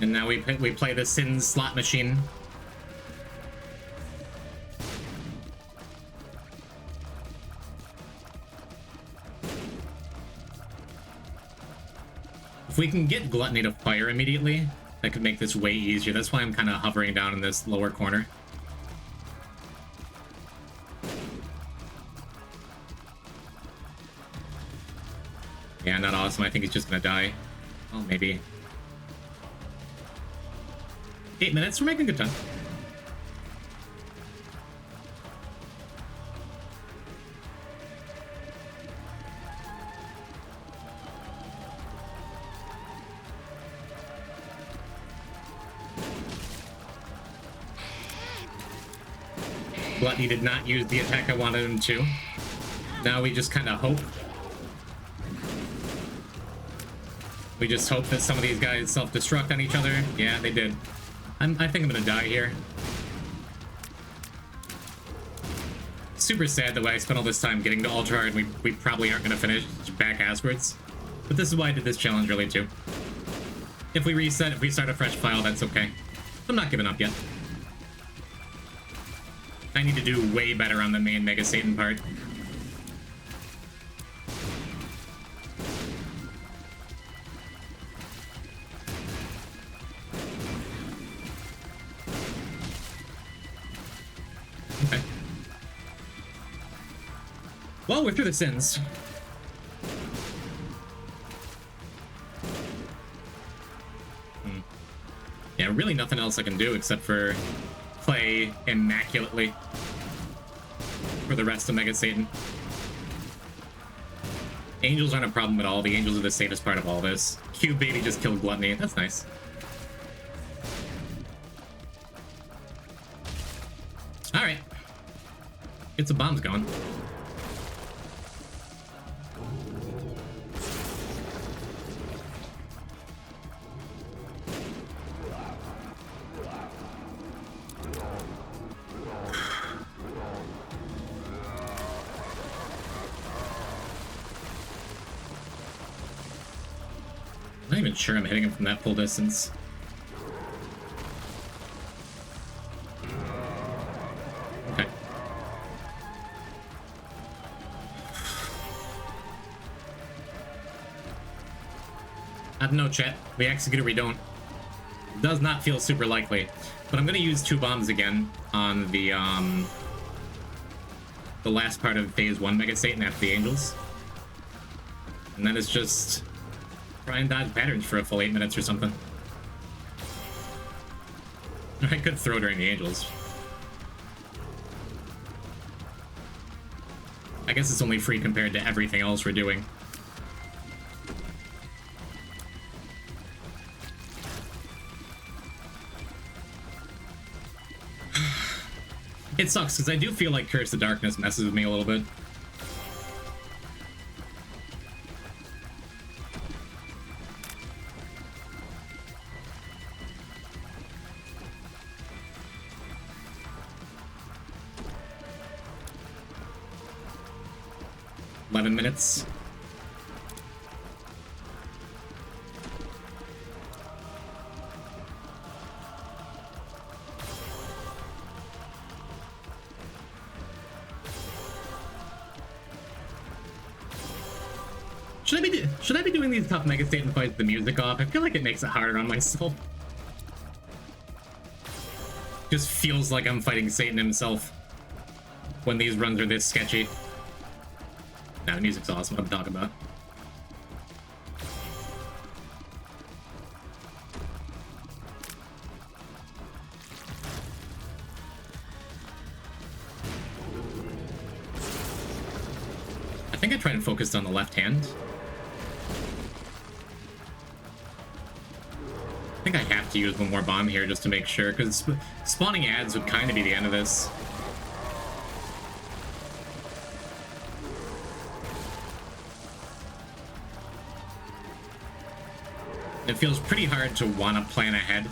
And now we play the Sin slot machine. If we can get Gluttony to fire immediately, that could make this way easier. That's why I'm kind of hovering down in this lower corner. Yeah, not awesome. I think he's just gonna die. Well, maybe. 8 minutes. We're making good time. Gluttony did not use the attack I wanted him to. Now we just kind of hope. We just hope that some of these guys self-destruct on each other. Yeah, they did. I think I'm gonna die here. Super sad the way I spent all this time getting to Ultra Hard and we probably aren't gonna finish back asswards. But this is why I did this challenge really too. If we reset, if we start a fresh file, that's okay. I'm not giving up yet. I need to do way better on the main Mega Satan part. Okay. Well, we're through the sins. Yeah, really nothing else I can do except for play immaculately for the rest of Mega Satan. Angels aren't a problem at all. The angels are the safest part of all this. Cube Baby just killed Gluttony. That's nice. Alright. Get some bombs going. I'm not even sure I'm hitting him from that full distance. Okay. I don't know, chat. We execute or we don't. Does not feel super likely. But I'm gonna use 2 bombs again on the last part of phase 1 Mega Satan after the Angels. And then it's just try and dodge patterns for a full 8 minutes or something. I could throw during the Angels. I guess it's only free compared to everything else we're doing. It sucks, because I do feel like Curse of Darkness messes with me a little bit. Minutes. Should I be doing these tough Mega Satan fights with the music off? I feel like it makes it harder on myself. Just feels like I'm fighting Satan himself when these runs are this sketchy. Nah, the music's awesome. What I'm talking about. I think I tried and focused on the left hand. I think I have to use one more bomb here just to make sure, because spawning ads would kind of be the end of this. It feels pretty hard to want to plan ahead.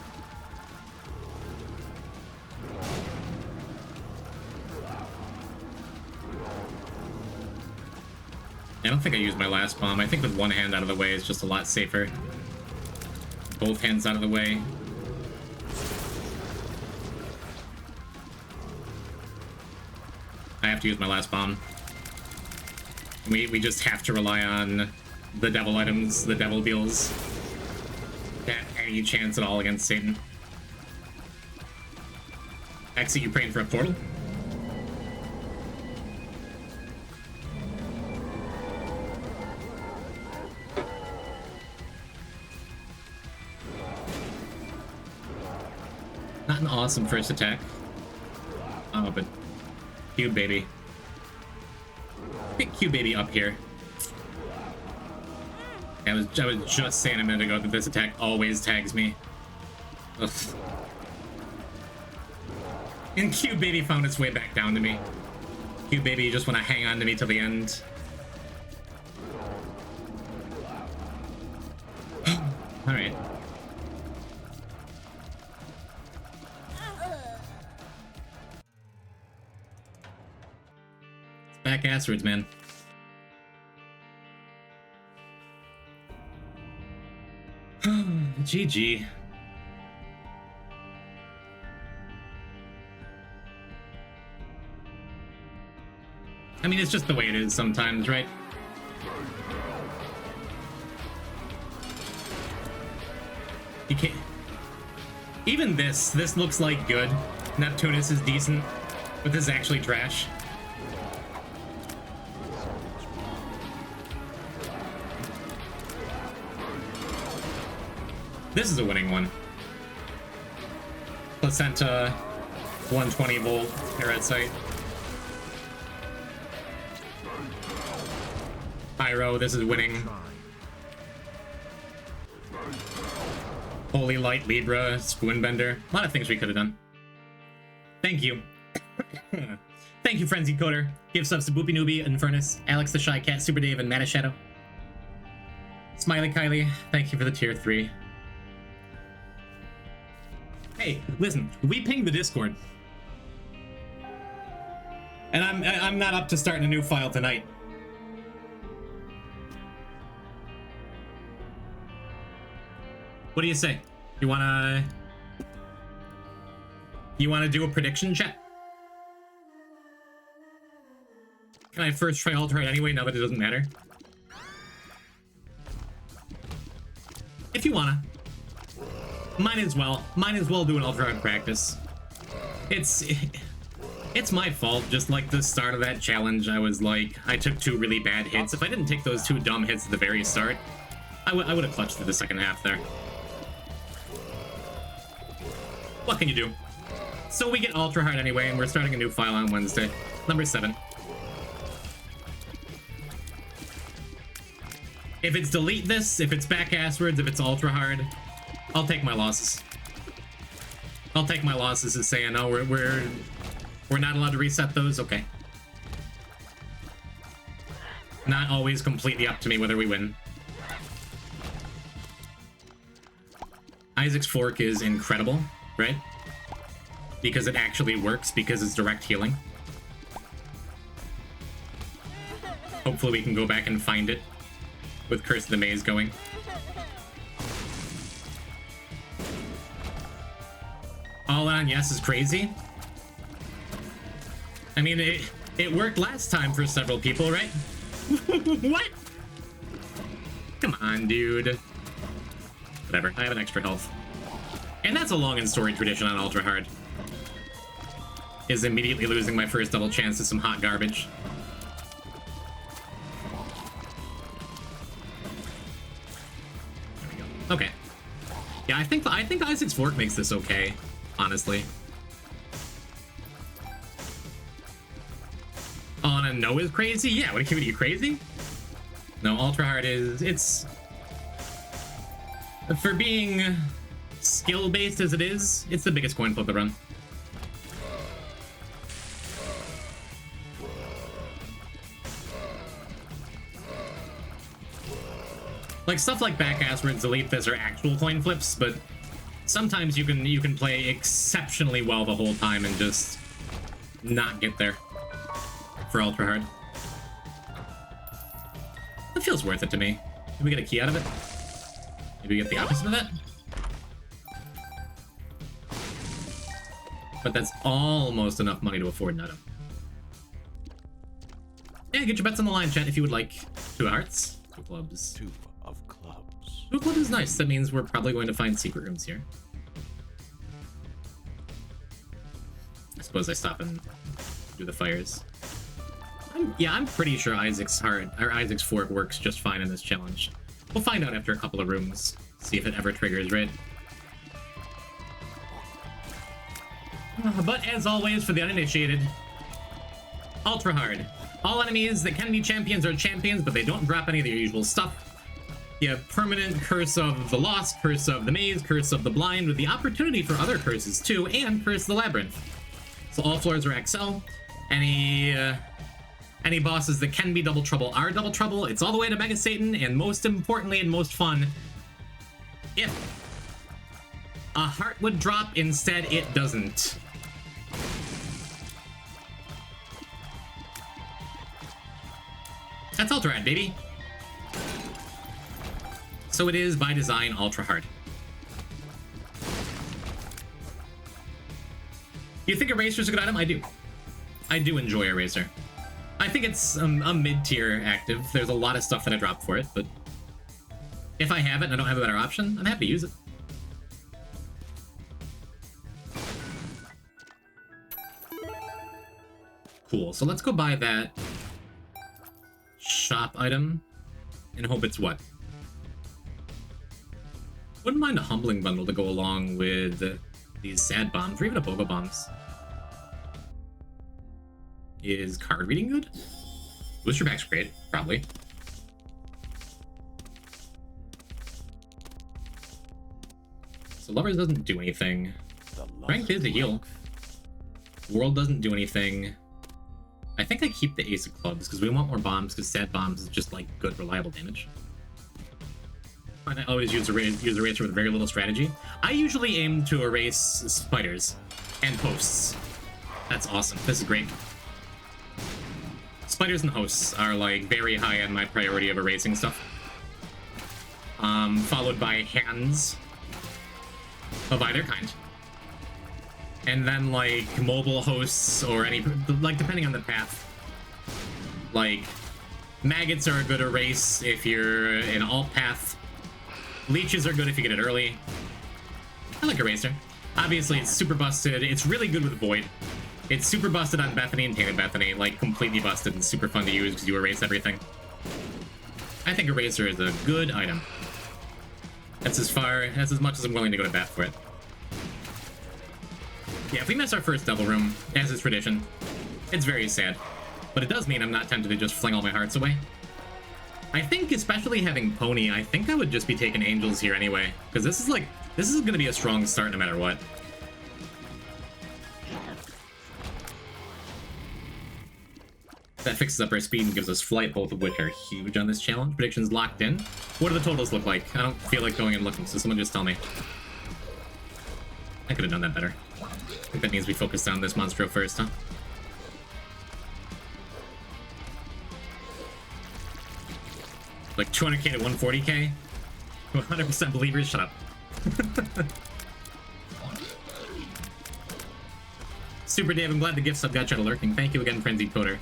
I don't think I used my last bomb. I think with one hand out of the way is just a lot safer. Both hands out of the way. I have to use my last bomb. We just have to rely on the devil items, the devil deals. Any chance at all against Satan. Exit, you praying for a portal? Not an awesome first attack. Oh, but Cube Baby. Pick Cube Baby up here. I was just saying a minute ago that this attack always tags me. Ugh. And Cube Baby found its way back down to me. Cube Baby, you just want to hang on to me till the end. Alright. It's back asswards, man. GG. I mean, it's just the way it is sometimes, right? You can't... Even this looks like good. Neptunus is decent, but this is actually trash. This is a winning one. Placenta, 120 volt, red sight. Pyro, this is winning. Holy Light, Libra, Spoonbender. A lot of things we could have done. Thank you. Thank you, Frenzied Coder. Give subs to Boopy Noobie, Infernus, Alex the Shy Cat, Super Dave, and Matashadow. Smiley Kylie, thank you for the tier 3. Hey, listen, we pinged the Discord. And I'm not up to starting a new file tonight. What do you say? You wanna do a prediction, chat? Can I first try Ultra Hard anyway, now that it doesn't matter? If you wanna. Might as well do an Ultra Hard practice. It's my fault, just like the start of that challenge, I was like, I took 2 really bad hits. If I didn't take those 2 dumb hits at the very start, I would have clutched through the second half there. What can you do? So we get Ultra Hard anyway, and we're starting a new file on Wednesday. Number 7. If it's delete this, if it's back asswards, if it's Ultra Hard, I'll take my losses. I'll take my losses as saying, no, we're not allowed to reset those. Okay. Not always completely up to me whether we win. Isaac's Fork is incredible, right? Because it actually works, because it's direct healing. Hopefully we can go back and find it with Curse of the Maze going. All on yes is crazy. I mean, it worked last time for several people, right? What? Come on, dude. Whatever, I have an extra health. And that's a long and storied tradition on Ultra Hard. Is immediately losing my first double chance to some hot garbage. There we go. Okay. Yeah, I think Isaac's Fork makes this okay, honestly. On a no is crazy? Yeah, what are you crazy? No, Ultra Hard it's for being skill-based as it is, it's the biggest coin flip to run. Like, stuff like back asswards, delete this are actual coin flips, but sometimes you can play exceptionally well the whole time and just not get there for Ultra Hard. It feels worth it to me. Did we get a key out of it? Maybe we get the opposite of that? But that's almost enough money to afford Nutto. Yeah, get your bets on the line, chat, if you would like. 2 hearts, 2 clubs. 2 of clubs. 2 clubs is nice. That means we're probably going to find secret rooms here. I suppose I stop and do the fires. I'm pretty sure Isaac's Fork works just fine in this challenge. We'll find out after a couple of rooms. See if it ever triggers, right? But as always, for the uninitiated, ultra hard. All enemies that can be champions are champions, but they don't drop any of their usual stuff. You have permanent Curse of the Lost, Curse of the Maze, Curse of the Blind, with the opportunity for other curses too, and Curse of the Labyrinth. So all floors are XL. Any bosses that can be Double Trouble are Double Trouble. It's all the way to Mega Satan, and most importantly and most fun, if a heart would drop, instead it doesn't. That's ultra rad, baby. So it is, by design, ultra hard. You think Eraser's a good item? I do. I do enjoy Eraser. I think it's a mid-tier active. There's a lot of stuff that I drop for it, but if I have it and I don't have a better option, I'm happy to use it. Cool, so let's go buy that shop item and hope it's what? Wouldn't mind a humbling bundle to go along with these sad bombs, or even a boba bombs. Is card reading good? Booster pack's great, probably. So Lovers doesn't do anything. Strength is a heal. World doesn't do anything. I think I keep the Ace of Clubs because we want more bombs, because sad bombs is just like good, reliable damage. And I always use Eraser with very little strategy. I usually aim to erase spiders and hosts. That's awesome. This is great. Spiders and hosts are like very high on my priority of erasing stuff. Followed by hands of either kind. And then like mobile hosts or any, like depending on the path. Like maggots are a good erase if you're in alt path. Leeches are good if you get it early. I like Eraser. Obviously it's super busted. It's really good with Void. It's super busted on Bethany and Tainted Bethany, like completely busted and super fun to use because you erase everything. I think Eraser is a good item. That's as much as I'm willing to go to bat for it. Yeah, if we miss our first Devil Room, as is tradition, it's very sad. But it does mean I'm not tempted to just fling all my hearts away. I think, especially having Pony, I think I would just be taking Angels here anyway. Because this is gonna be a strong start no matter what. That fixes up our speed and gives us flight, both of which are huge on this challenge. Predictions locked in. What do the totals look like? I don't feel like going and looking, so someone just tell me. I could have done that better. I think that means we focused on this Monstro first, huh? Like 200k to 140k? 100% believers? Shut up. Super Dave, I'm glad the gift sub got you to lurking. Thank you again, Frenzied Coder.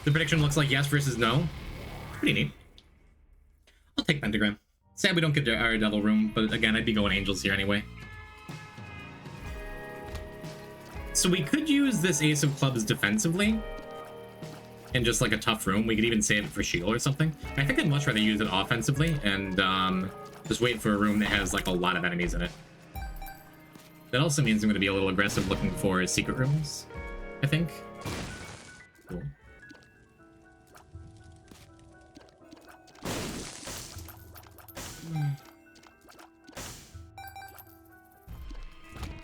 The prediction looks like yes versus no. Pretty neat. I'll take Pentagram. Sad we don't get our Devil Room, but again, I'd be going Angels here anyway. So we could use this Ace of Clubs defensively in just like a tough room. We could even save it for shield or something. I think I'd much rather use it offensively and just wait for a room that has like a lot of enemies in it. That also means I'm going to be a little aggressive looking for secret rooms, I think. Cool.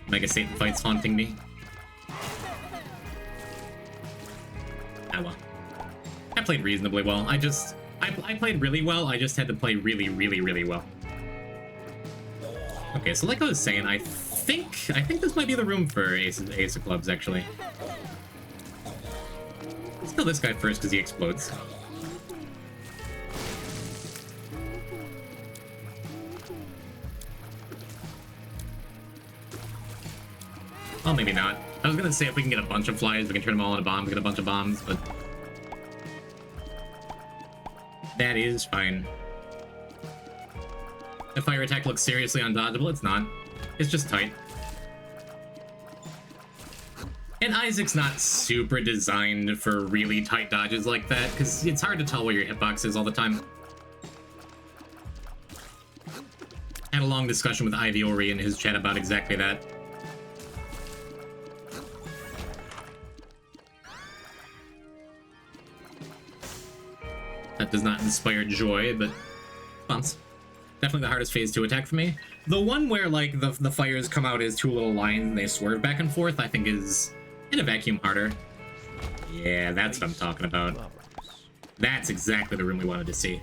Mega Satan fight's haunting me. Ah well. I played reasonably well. I played really well, I just had to play really, really, really well. Okay, so like I was saying, I think this might be the room for Ace of Clubs, actually. Let's kill this guy first, because he explodes. Well, maybe not. I was gonna say if we can get a bunch of flies, we can turn them all into bombs, get a bunch of bombs, but that is fine. The fire attack looks seriously undodgeable. It's not. It's just tight. And Isaac's not super designed for really tight dodges like that, because it's hard to tell where your hitbox is all the time. Had a long discussion with Ivy Ori in his chat about exactly that. That does not inspire joy, but bumps. Definitely the hardest phase 2 attack for me. The one where, like, the fires come out as two little lines and they swerve back and forth, I think is, in a vacuum, harder. Yeah, that's what I'm talking about. That's exactly the room we wanted to see.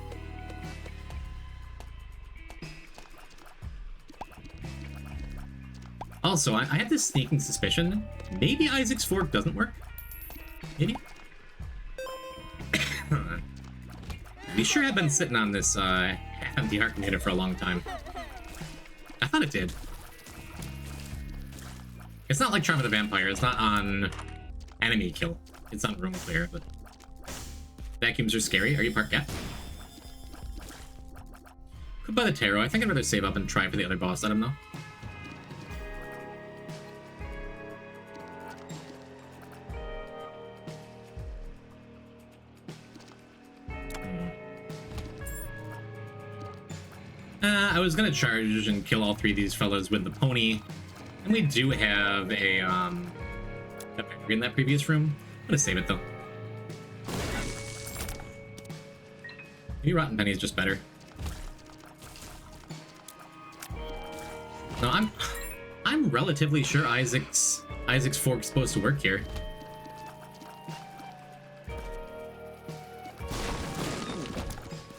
Also, I have this sneaking suspicion. Maybe Isaac's fork doesn't work? Maybe? We sure have been sitting on this half-empty heart container for a long time. I thought it did. It's not like Charm of the Vampire. It's not on enemy kill. It's on room clear, but... Vacuums are scary. Are you parked? Yeah. Could buy the tarot. I think I'd rather save up and try for the other boss. Let him know. I was gonna charge and kill all three of these fellas with the pony, and we do have a in that previous room. I'm gonna save it though. Maybe Rotten Penny is just better. No, I'm relatively sure Isaac's fork's supposed to work here.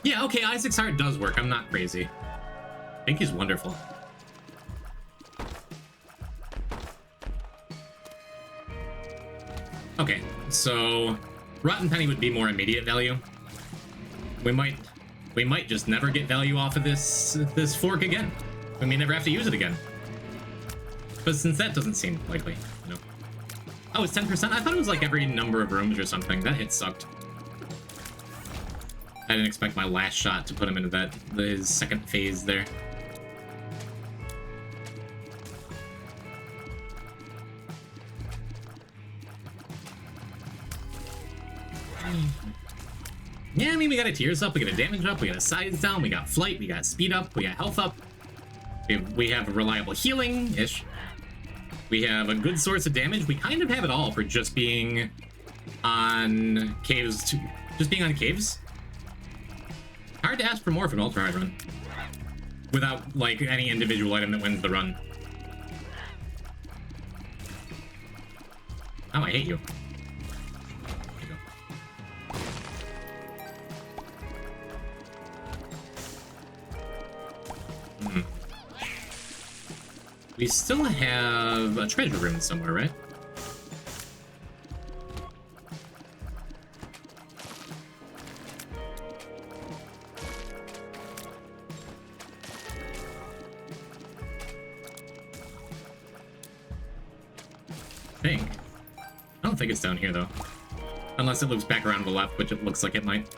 Yeah, okay, Isaac's heart does work. I'm not crazy. I think he's wonderful. Okay, so Rotten Penny would be more immediate value. We might just never get value off of this fork again. We may never have to use it again. But since that doesn't seem likely, you know. Oh, it's 10%? I thought it was like every number of rooms or something. That hit sucked. I didn't expect my last shot to put him into his second phase there. Yeah, I mean, we got a tears up, we got a damage up, we got a size down, we got flight, we got speed up, we got health up. We have a reliable healing-ish. We have a good source of damage. We kind of have it all for just being on caves. Just being on caves. Hard to ask for more from an ultra hard run. Without, like, any individual item that wins the run. Oh, I hate you. We still have a treasure room somewhere, right? I don't think it's down here, though. Unless it loops back around to the left, which it looks like it might.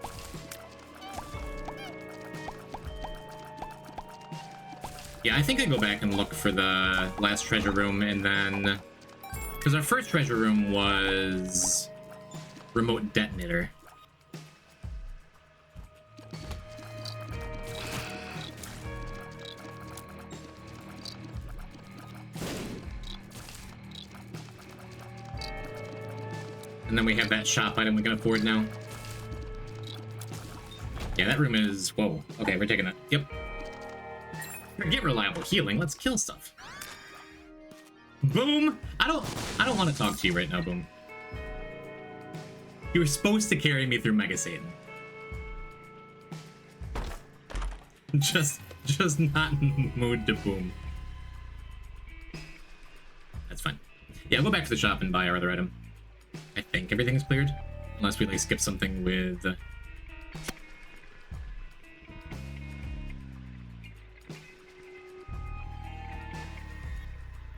Yeah, I think I go back and look for the last treasure room, and then... Because our first treasure room was... Remote detonator. And then we have that shop item we can afford now. Yeah, that room is... Whoa. Okay, we're taking that. Yep. Forget reliable healing. Let's kill stuff. Boom! I don't want to talk to you right now, Boom. You were supposed to carry me through Mega Satan. Just not in the mood to Boom. That's fine. Yeah, I'll go back to the shop and buy our other item. I think everything's cleared. Unless we, like, skip something with...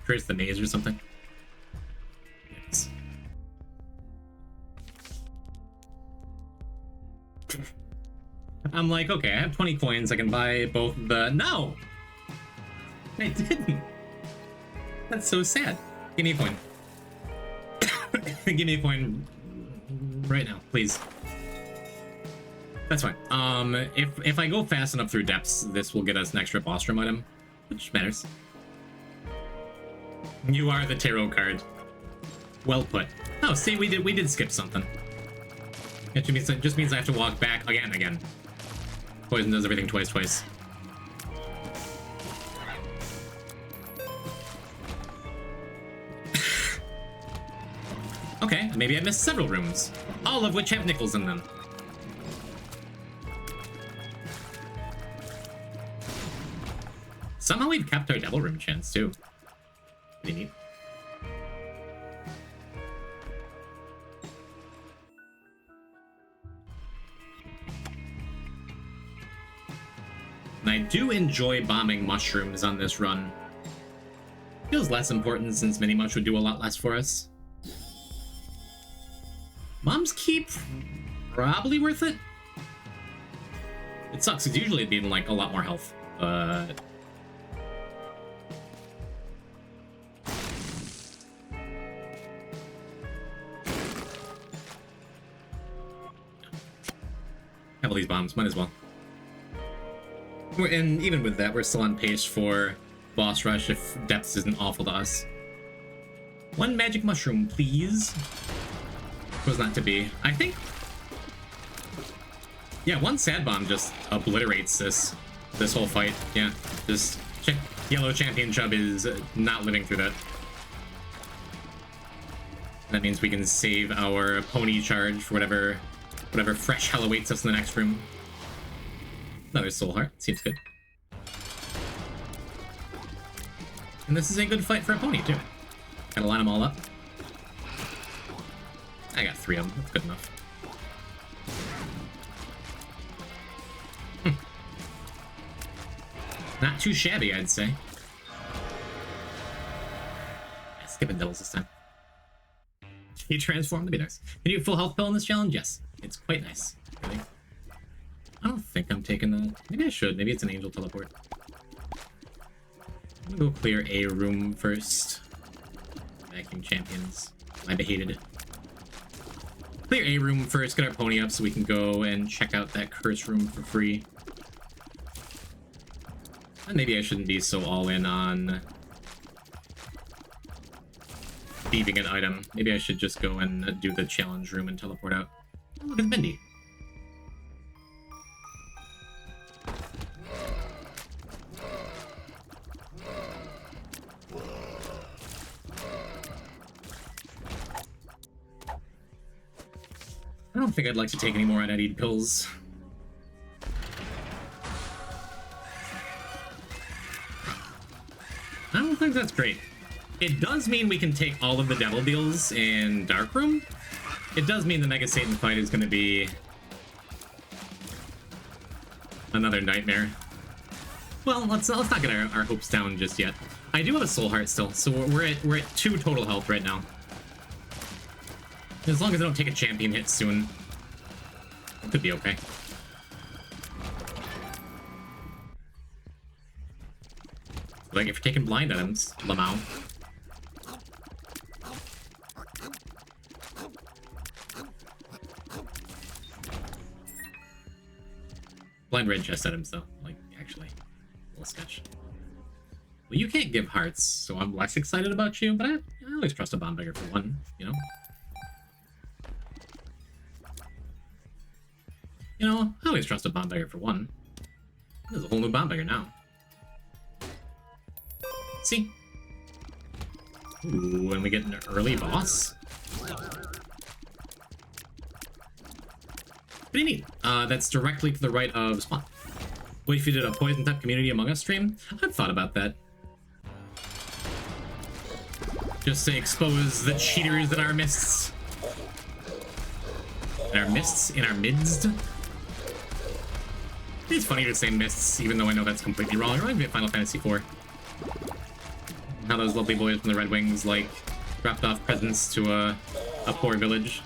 Creates the maze or something. Yes. I'm like, okay, I have 20 coins. I can buy both the... No! I didn't. That's so sad. Give me a coin. Give me a coin right now, please. That's fine. If I go fast enough through depths, this will get us an extra boss room item. which matters. You are the tarot card. Well put. Oh, see, we did skip something. It just means I have to walk back again. Poison does everything twice. Okay, maybe I missed several rooms, all of which have nickels in them. Somehow we've kept our devil room chance too. Pretty neat. And I do enjoy bombing mushrooms on this run. Feels less important since mini mush would do a lot less for us. Mom's Keep, probably worth it. It sucks, because usually it'd be like a lot more health, but... have all these bombs, might as well. And even with that, we're still on pace for boss rush if depths isn't awful to us. One magic mushroom, please. Was not to be. I think... yeah, one sad bomb just obliterates this whole fight. Yeah, just yellow champion chub is not living through that. That means we can save our pony charge for whatever fresh hell awaits us in the next room. Another soul heart, seems good. And this is a good fight for a pony too. Gotta line them all up. I got 3 of them, that's good enough. Not too shabby, I'd say. Yeah, skipping doubles this time. Can you transform? That'd be nice. Can you get full health pill in this challenge? Yes. It's quite nice. Really. I don't think I'm taking that. Maybe I should. Maybe it's an angel teleport. I'm gonna go clear a room first. Vacuum champions. I behated. Clear a room first, get our pony up so we can go and check out that curse room for free. And maybe I shouldn't be so all in on thieving an item. Maybe I should just go and do the challenge room and teleport out. Oh, look at Bendy. I don't think I'd like to take any more unedited pills. I don't think that's great. It does mean we can take all of the devil deals in Dark Room. It does mean the Mega Satan fight is going to be another nightmare. Well, let's not get our hopes down just yet. I do have a soul heart still, so we're at 2 total health right now. As long as I don't take a champion hit soon, it could be okay. Like if you're taking blind items, Lamau. Blind red chest items though, like actually, a little sketch. Well, you can't give hearts, so I'm less excited about you, but I always trust a bomb beggar for one, you know? You know, I always trust a bomb beggar for one. There's a whole new bomb beggar now. See? Ooh, and we get an early boss. Pretty neat. That's directly to the right of Spawn. What if you did a poison type community Among Us stream? I've thought about that. Just to expose the cheaters in our midst. In our midst. It's funny to say mists, even though I know that's completely wrong. It reminds me of Final Fantasy IV. How those lovely boys from the Red Wings, like, dropped off presents to a poor village.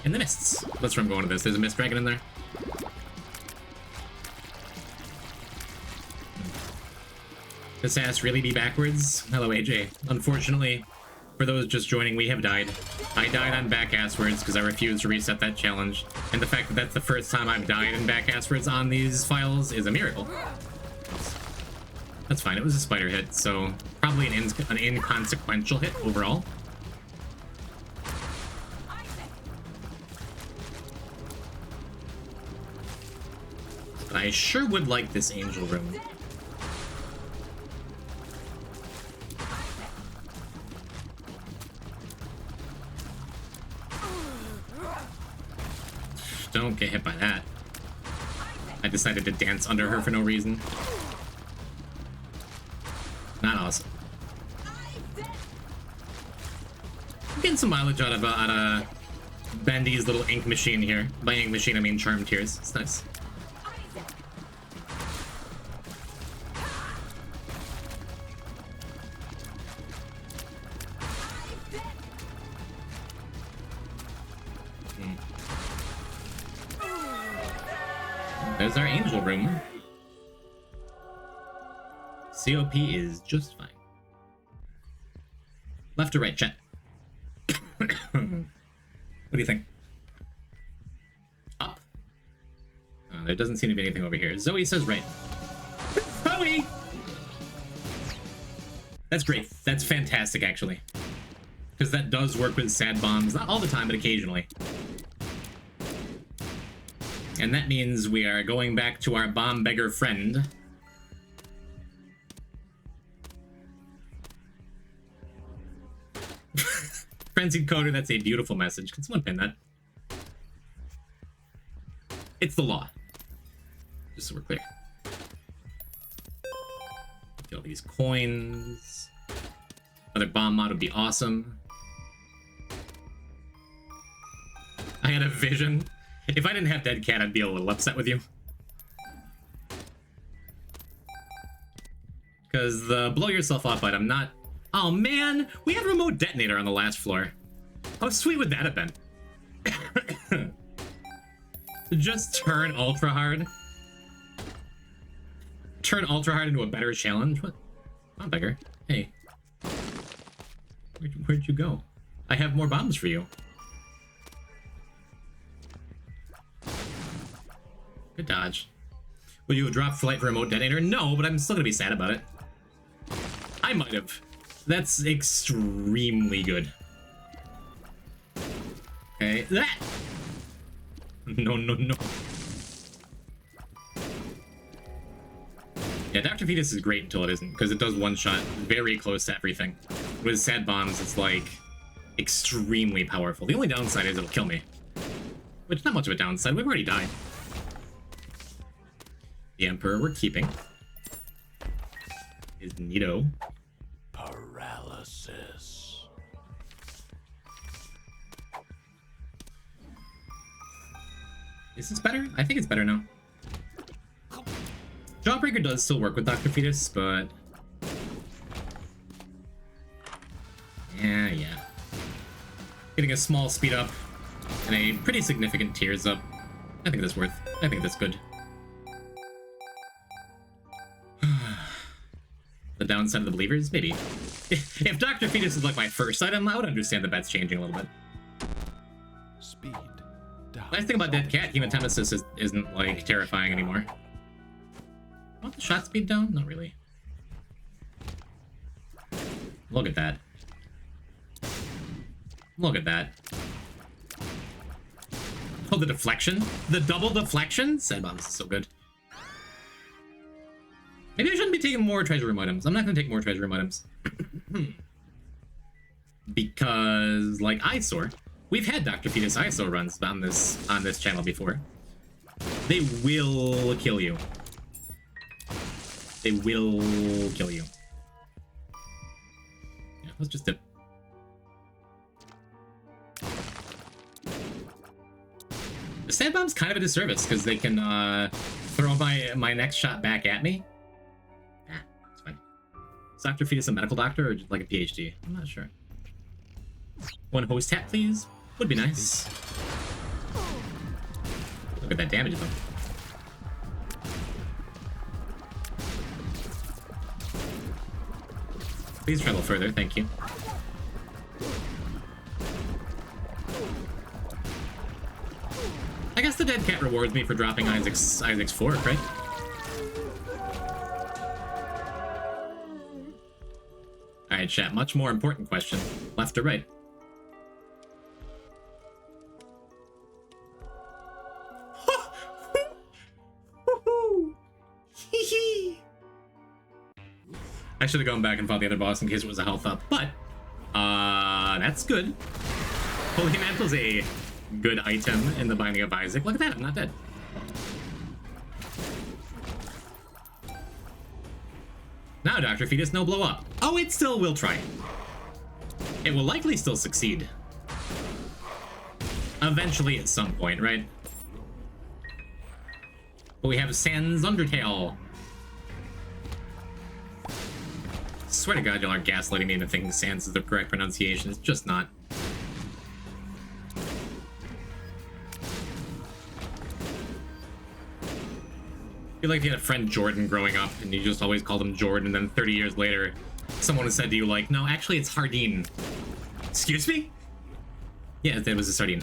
In the mists. That's where I'm going with this. There's a mist dragon in there. Does ass really be backwards? Hello, AJ. Unfortunately, for those just joining, we have died. I died on back asswards because I refused to reset that challenge. And the fact that that's the first time I've died in back asswards on these files is a miracle. That's fine. It was a spider hit, so probably an inconsequential hit overall. But I sure would like this angel room. Don't get hit by that. I decided to dance under her for no reason. Not awesome. I'm getting some mileage out of Bendy's little ink machine here. By ink machine, I mean charm tears. It's nice. There's our angel room. COP is just fine. Left or right, chat? What do you think? Up? There doesn't seem to be anything over here. Zoe says right. Zoe! That's great. That's fantastic, actually. Because that does work with sad bombs. Not all the time, but occasionally. And that means we are going back to our bomb beggar friend. Frenzied Coder, that's a beautiful message. Can someone pin that? It's the law. Just so we're clear. Get all these coins. Another bomb mod would be awesome. I had a vision. If I didn't have Dead Cat, I'd be a little upset with you. Because the blow yourself off item, not... Oh man, we had a remote detonator on the last floor. How sweet would that have been? Just turn ultra hard. Turn ultra hard into a better challenge? What? Bomb beggar. Hey. Where'd you go? I have more bombs for you. Good dodge. Will you drop flight for remote detonator? No, but I'm still gonna be sad about it. I might have. That's extremely good. Okay. That. No. Yeah, Dr. Fetus is great until it isn't, because it does one shot very close to everything. With sad bombs, it's like extremely powerful. The only downside is it'll kill me. Which, not much of a downside. We've already died. The Emperor we're keeping is neato. Paralysis. Is this better? I think it's better now. Jawbreaker does still work with Dr. Fetus, but... Yeah. Getting a small speed up and a pretty significant tears up. I think that's worth. I think that's good. The downside of the believers? Maybe. If Dr. Fetus is like my first item, I would understand the bet's changing a little bit. Speed. Nice thing about Dead Cat, Hematemesis isn't like terrifying anymore. Want the shot speed down? Not really. Look at that. Look at that. Oh, the deflection? The double deflection? Sad bombs is so good. Maybe I shouldn't be taking more treasure room items. I'm not going to take more treasure room items. Because, like Eyesore, we've had Dr. Fetus Eyesore runs on this channel before. They will kill you. They will kill you. Yeah, let's just dip. The sand bomb's kind of a disservice because they can throw my next shot back at me. It's fine. Is Dr. Fetus a medical doctor or just like a PhD? I'm not sure. One host hat, please. Would be nice. Look at that damage though. Please travel further, thank you. I guess the Dead Cat rewards me for dropping Isaac's fork, right? Alright, chat. Much more important question. Left or right? I should have gone back and fought the other boss in case it was a health up, but that's good. Holy Mantle's a good item in the Binding of Isaac. Look at that, I'm not dead. Now, Dr. Fetus, no blow up. Oh, it still will try. It will likely still succeed. Eventually at some point, right? But we have Sans Undertale. Swear to God, y'all are gaslighting me into thinking Sans is the correct pronunciation. It's just not. I feel like you had a friend Jordan growing up, and you just always called him Jordan, and then 30 years later, someone said to you, like, no, actually, it's Hardin. Excuse me? Yeah, it was a sardine.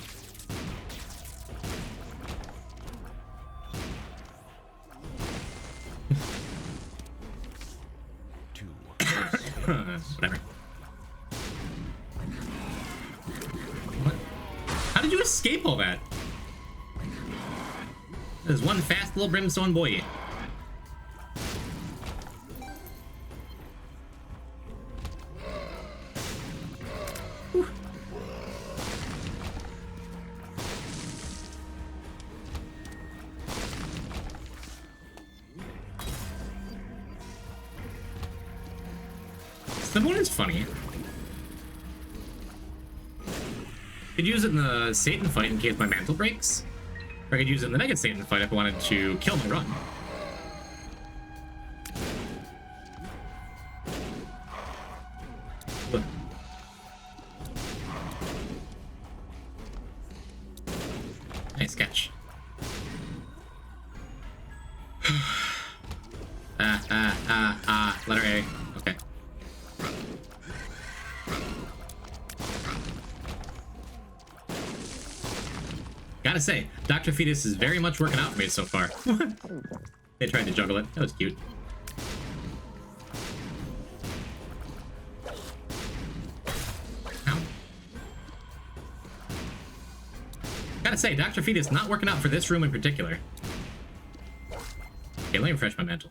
Whatever. What? How did you escape all that? There's one fast little brimstone boy. Whew. The one is funny. Could use it in the Satan fight in case my mantle breaks. Or I could use it in the Mega Satan fight if I wanted to kill my run. Look. Nice catch. Letter A. Okay. Gotta say, Dr. Fetus is very much working out for me so far. They tried to juggle it. That was cute. Ow. Gotta say, Dr. Fetus not working out for this room in particular. Okay, let me refresh my mantle.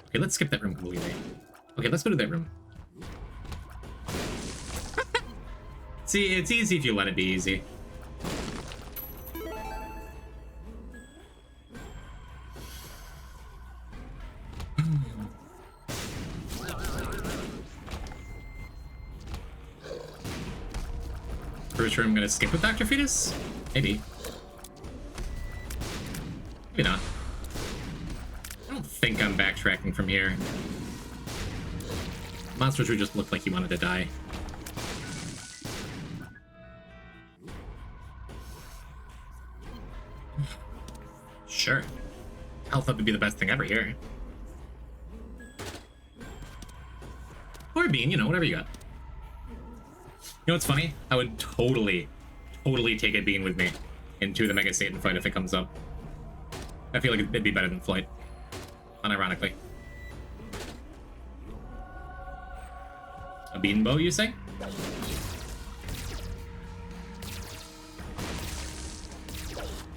Okay, let's skip that room completely. Okay, let's go to that room. See, it's easy if you let it be easy. Pretty sure I'm gonna skip with Dr. Fetus? Maybe. Maybe not. I don't think I'm backtracking from here. Monster Tree just looked like he wanted to die. Sure. Health up would be the best thing ever here. Or a bean, you know, whatever you got. You know what's funny? I would totally take a bean with me into the Mega Satan fight if it comes up. I feel like it'd be better than Flight. Unironically. A bean bow, you say?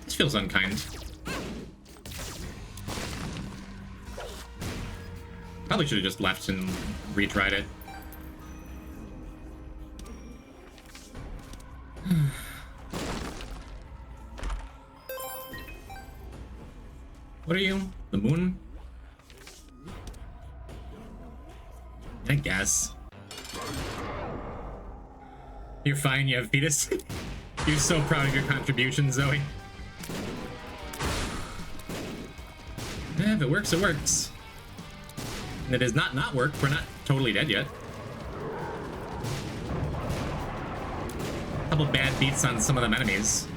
This feels unkind. Probably should have just left and retried it. What are you? The moon? I guess. You're fine, you have fetus. You're so proud of your contribution, Zoe. Yeah, if it works, it works. And it does not work. We're not totally dead yet. Couple bad beats on some of them enemies.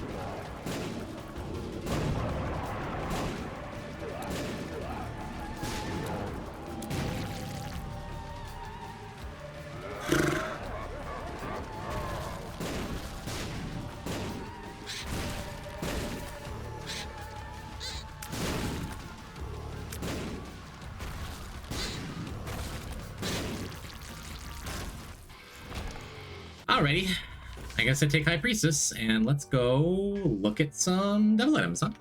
Alrighty. I guess I take High Priestess, and let's go look at some devil items, huh?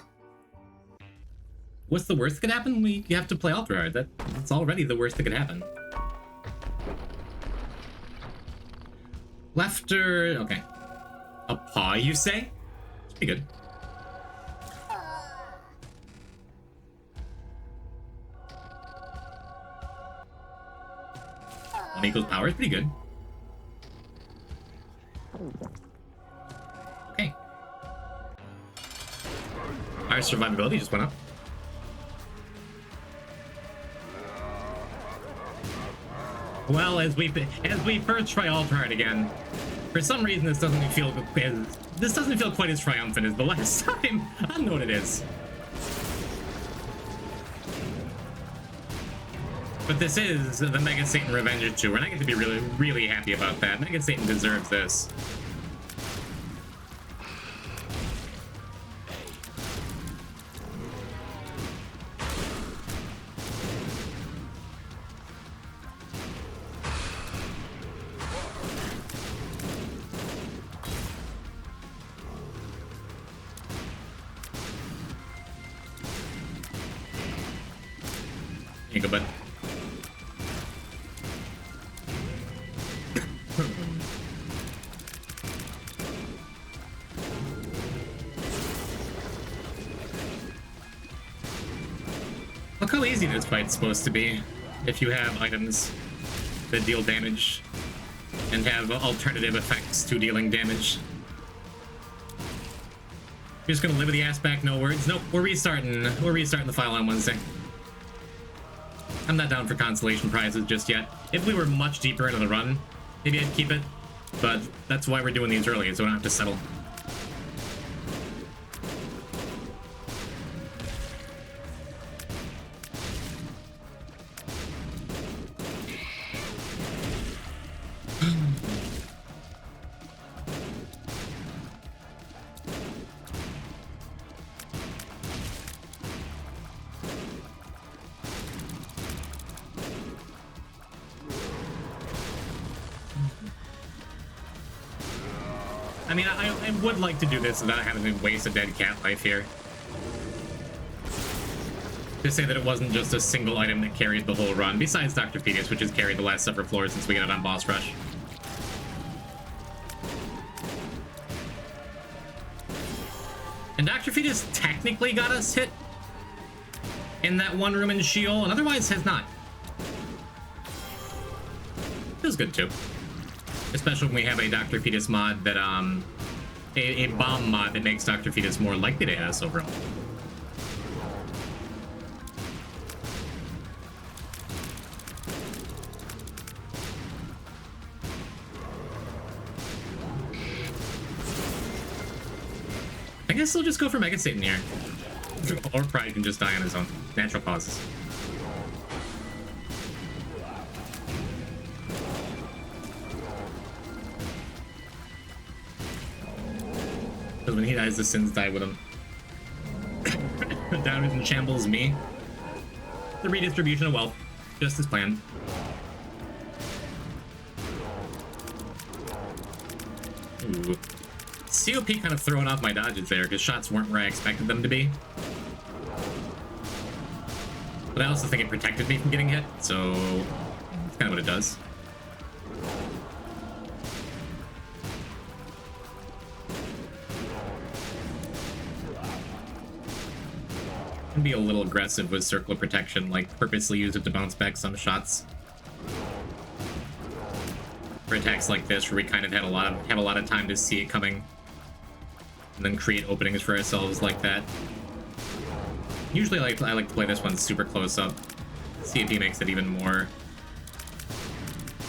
What's the worst that could happen? You have to play Altar Hard. That's already the worst that could happen. Left or... okay. A paw, you say? It's pretty good. One equals power is pretty good. Okay. Our survivability just went up. Well, as we first try Altar Hard again, for some reason this doesn't feel quite as triumphant as the last time. I don't know what it is. But this is the Mega Satan Revenger 2, and I get to be really, really happy about that. Mega Satan deserves this. Here you go, bud. Look how easy this fight's supposed to be if you have items that deal damage and have alternative effects to dealing damage. You're just gonna live with the ass back, no words. Nope, we're restarting the file on Wednesday. I'm not down for consolation prizes just yet. If we were much deeper into the run, maybe I'd keep it, but that's why we're doing these early, so we don't have to settle. I mean, I would like to do this without having to waste a dead cat life here. To say that it wasn't just a single item that carried the whole run, besides Dr. Fetus, which has carried the last several floors since we got it on Boss Rush. And Dr. Fetus technically got us hit in that one room in Sheol, and otherwise has not. Feels good too. Especially when we have a Dr. Fetus mod that, a bomb mod that makes Dr. Fetus more likely to hit us overall. I guess he'll just go for Mega Satan here. Or Pride can just die on his own. Natural causes. Because when he dies, the sins die with him. Down in shambles me. The redistribution of wealth, just as planned. Ooh. COP kind of throwing off my dodges there, because shots weren't where I expected them to be. But I also think it protected me from getting hit, so that's kind of what it does. Can be a little aggressive with Circle of Protection, like purposely use it to bounce back some shots. For attacks like this, where we kind of have a lot of time to see it coming, and then create openings for ourselves like that. Usually, I like to play this one super close up. CAP makes it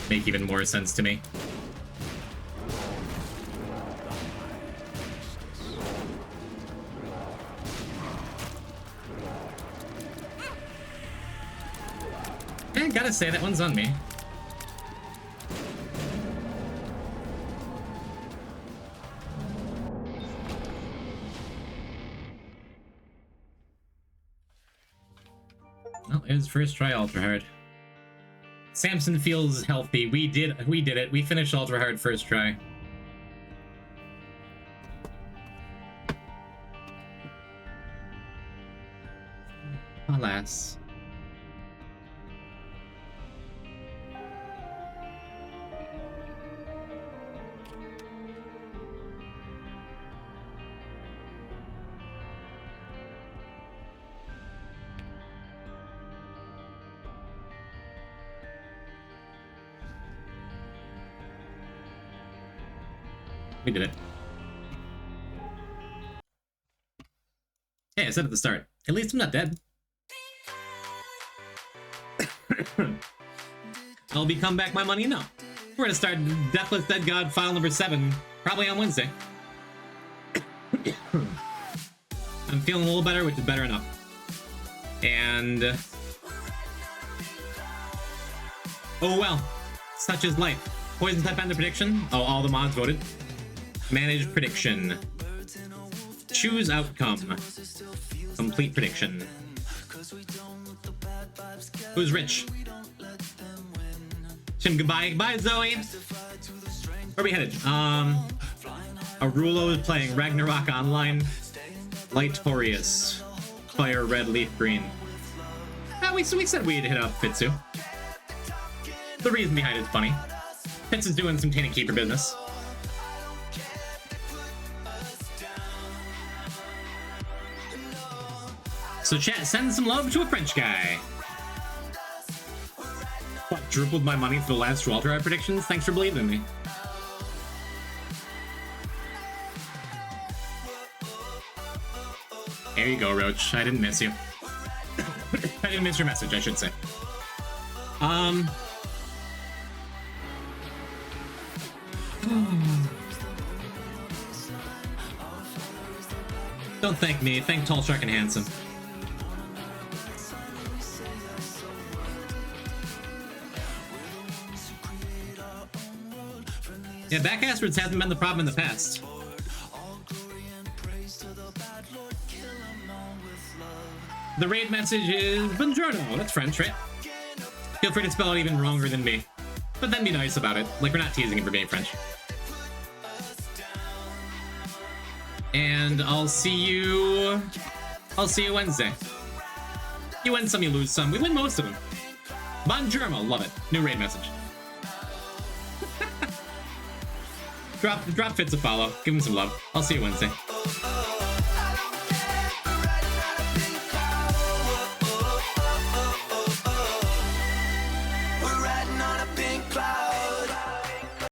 make even more sense to me. I gotta say, that one's on me. Well, it was first try Ultra Hard. Samson feels healthy. We did it. We finished Ultra Hard first try. lass. We did it. Hey, I said at the start, at least I'm not dead. I'll be come back my money now. We're gonna start Deathless Dead God file number 7, probably on Wednesday. I'm feeling a little better, which is better enough. And oh well, such is life. Poison type ender prediction. Oh, all the mods voted. Manage prediction. Choose outcome. Complete prediction. Who's rich? Tim, goodbye. Goodbye, Zoe. Where are we headed? Arulo is playing Ragnarok Online. Lightorious. Fire red, leaf green. We said we'd hit up Fitzu. The reason behind it's funny. Fitz is doing some Tainted Keeper business. So chat, send some love to a French guy. Quadrupled my money for the last Walter Art predictions. Thanks for believing in me. There you go, Roach. I didn't miss you. I didn't miss your message, I should say. Don't thank me. Thank Tall, Shark, and Handsome. Yeah, backaswards hasn't been the problem in the past. The raid message is Buongiorno. That's French, right? Feel free to spell it even wronger than me. But then be nice about it. Like, we're not teasing him for being French. And I'll see you Wednesday. You win some, you lose some. We win most of them. Buongiorno, love it. New raid message. Drop Fitz a follow. Give him some love. I'll see you Wednesday.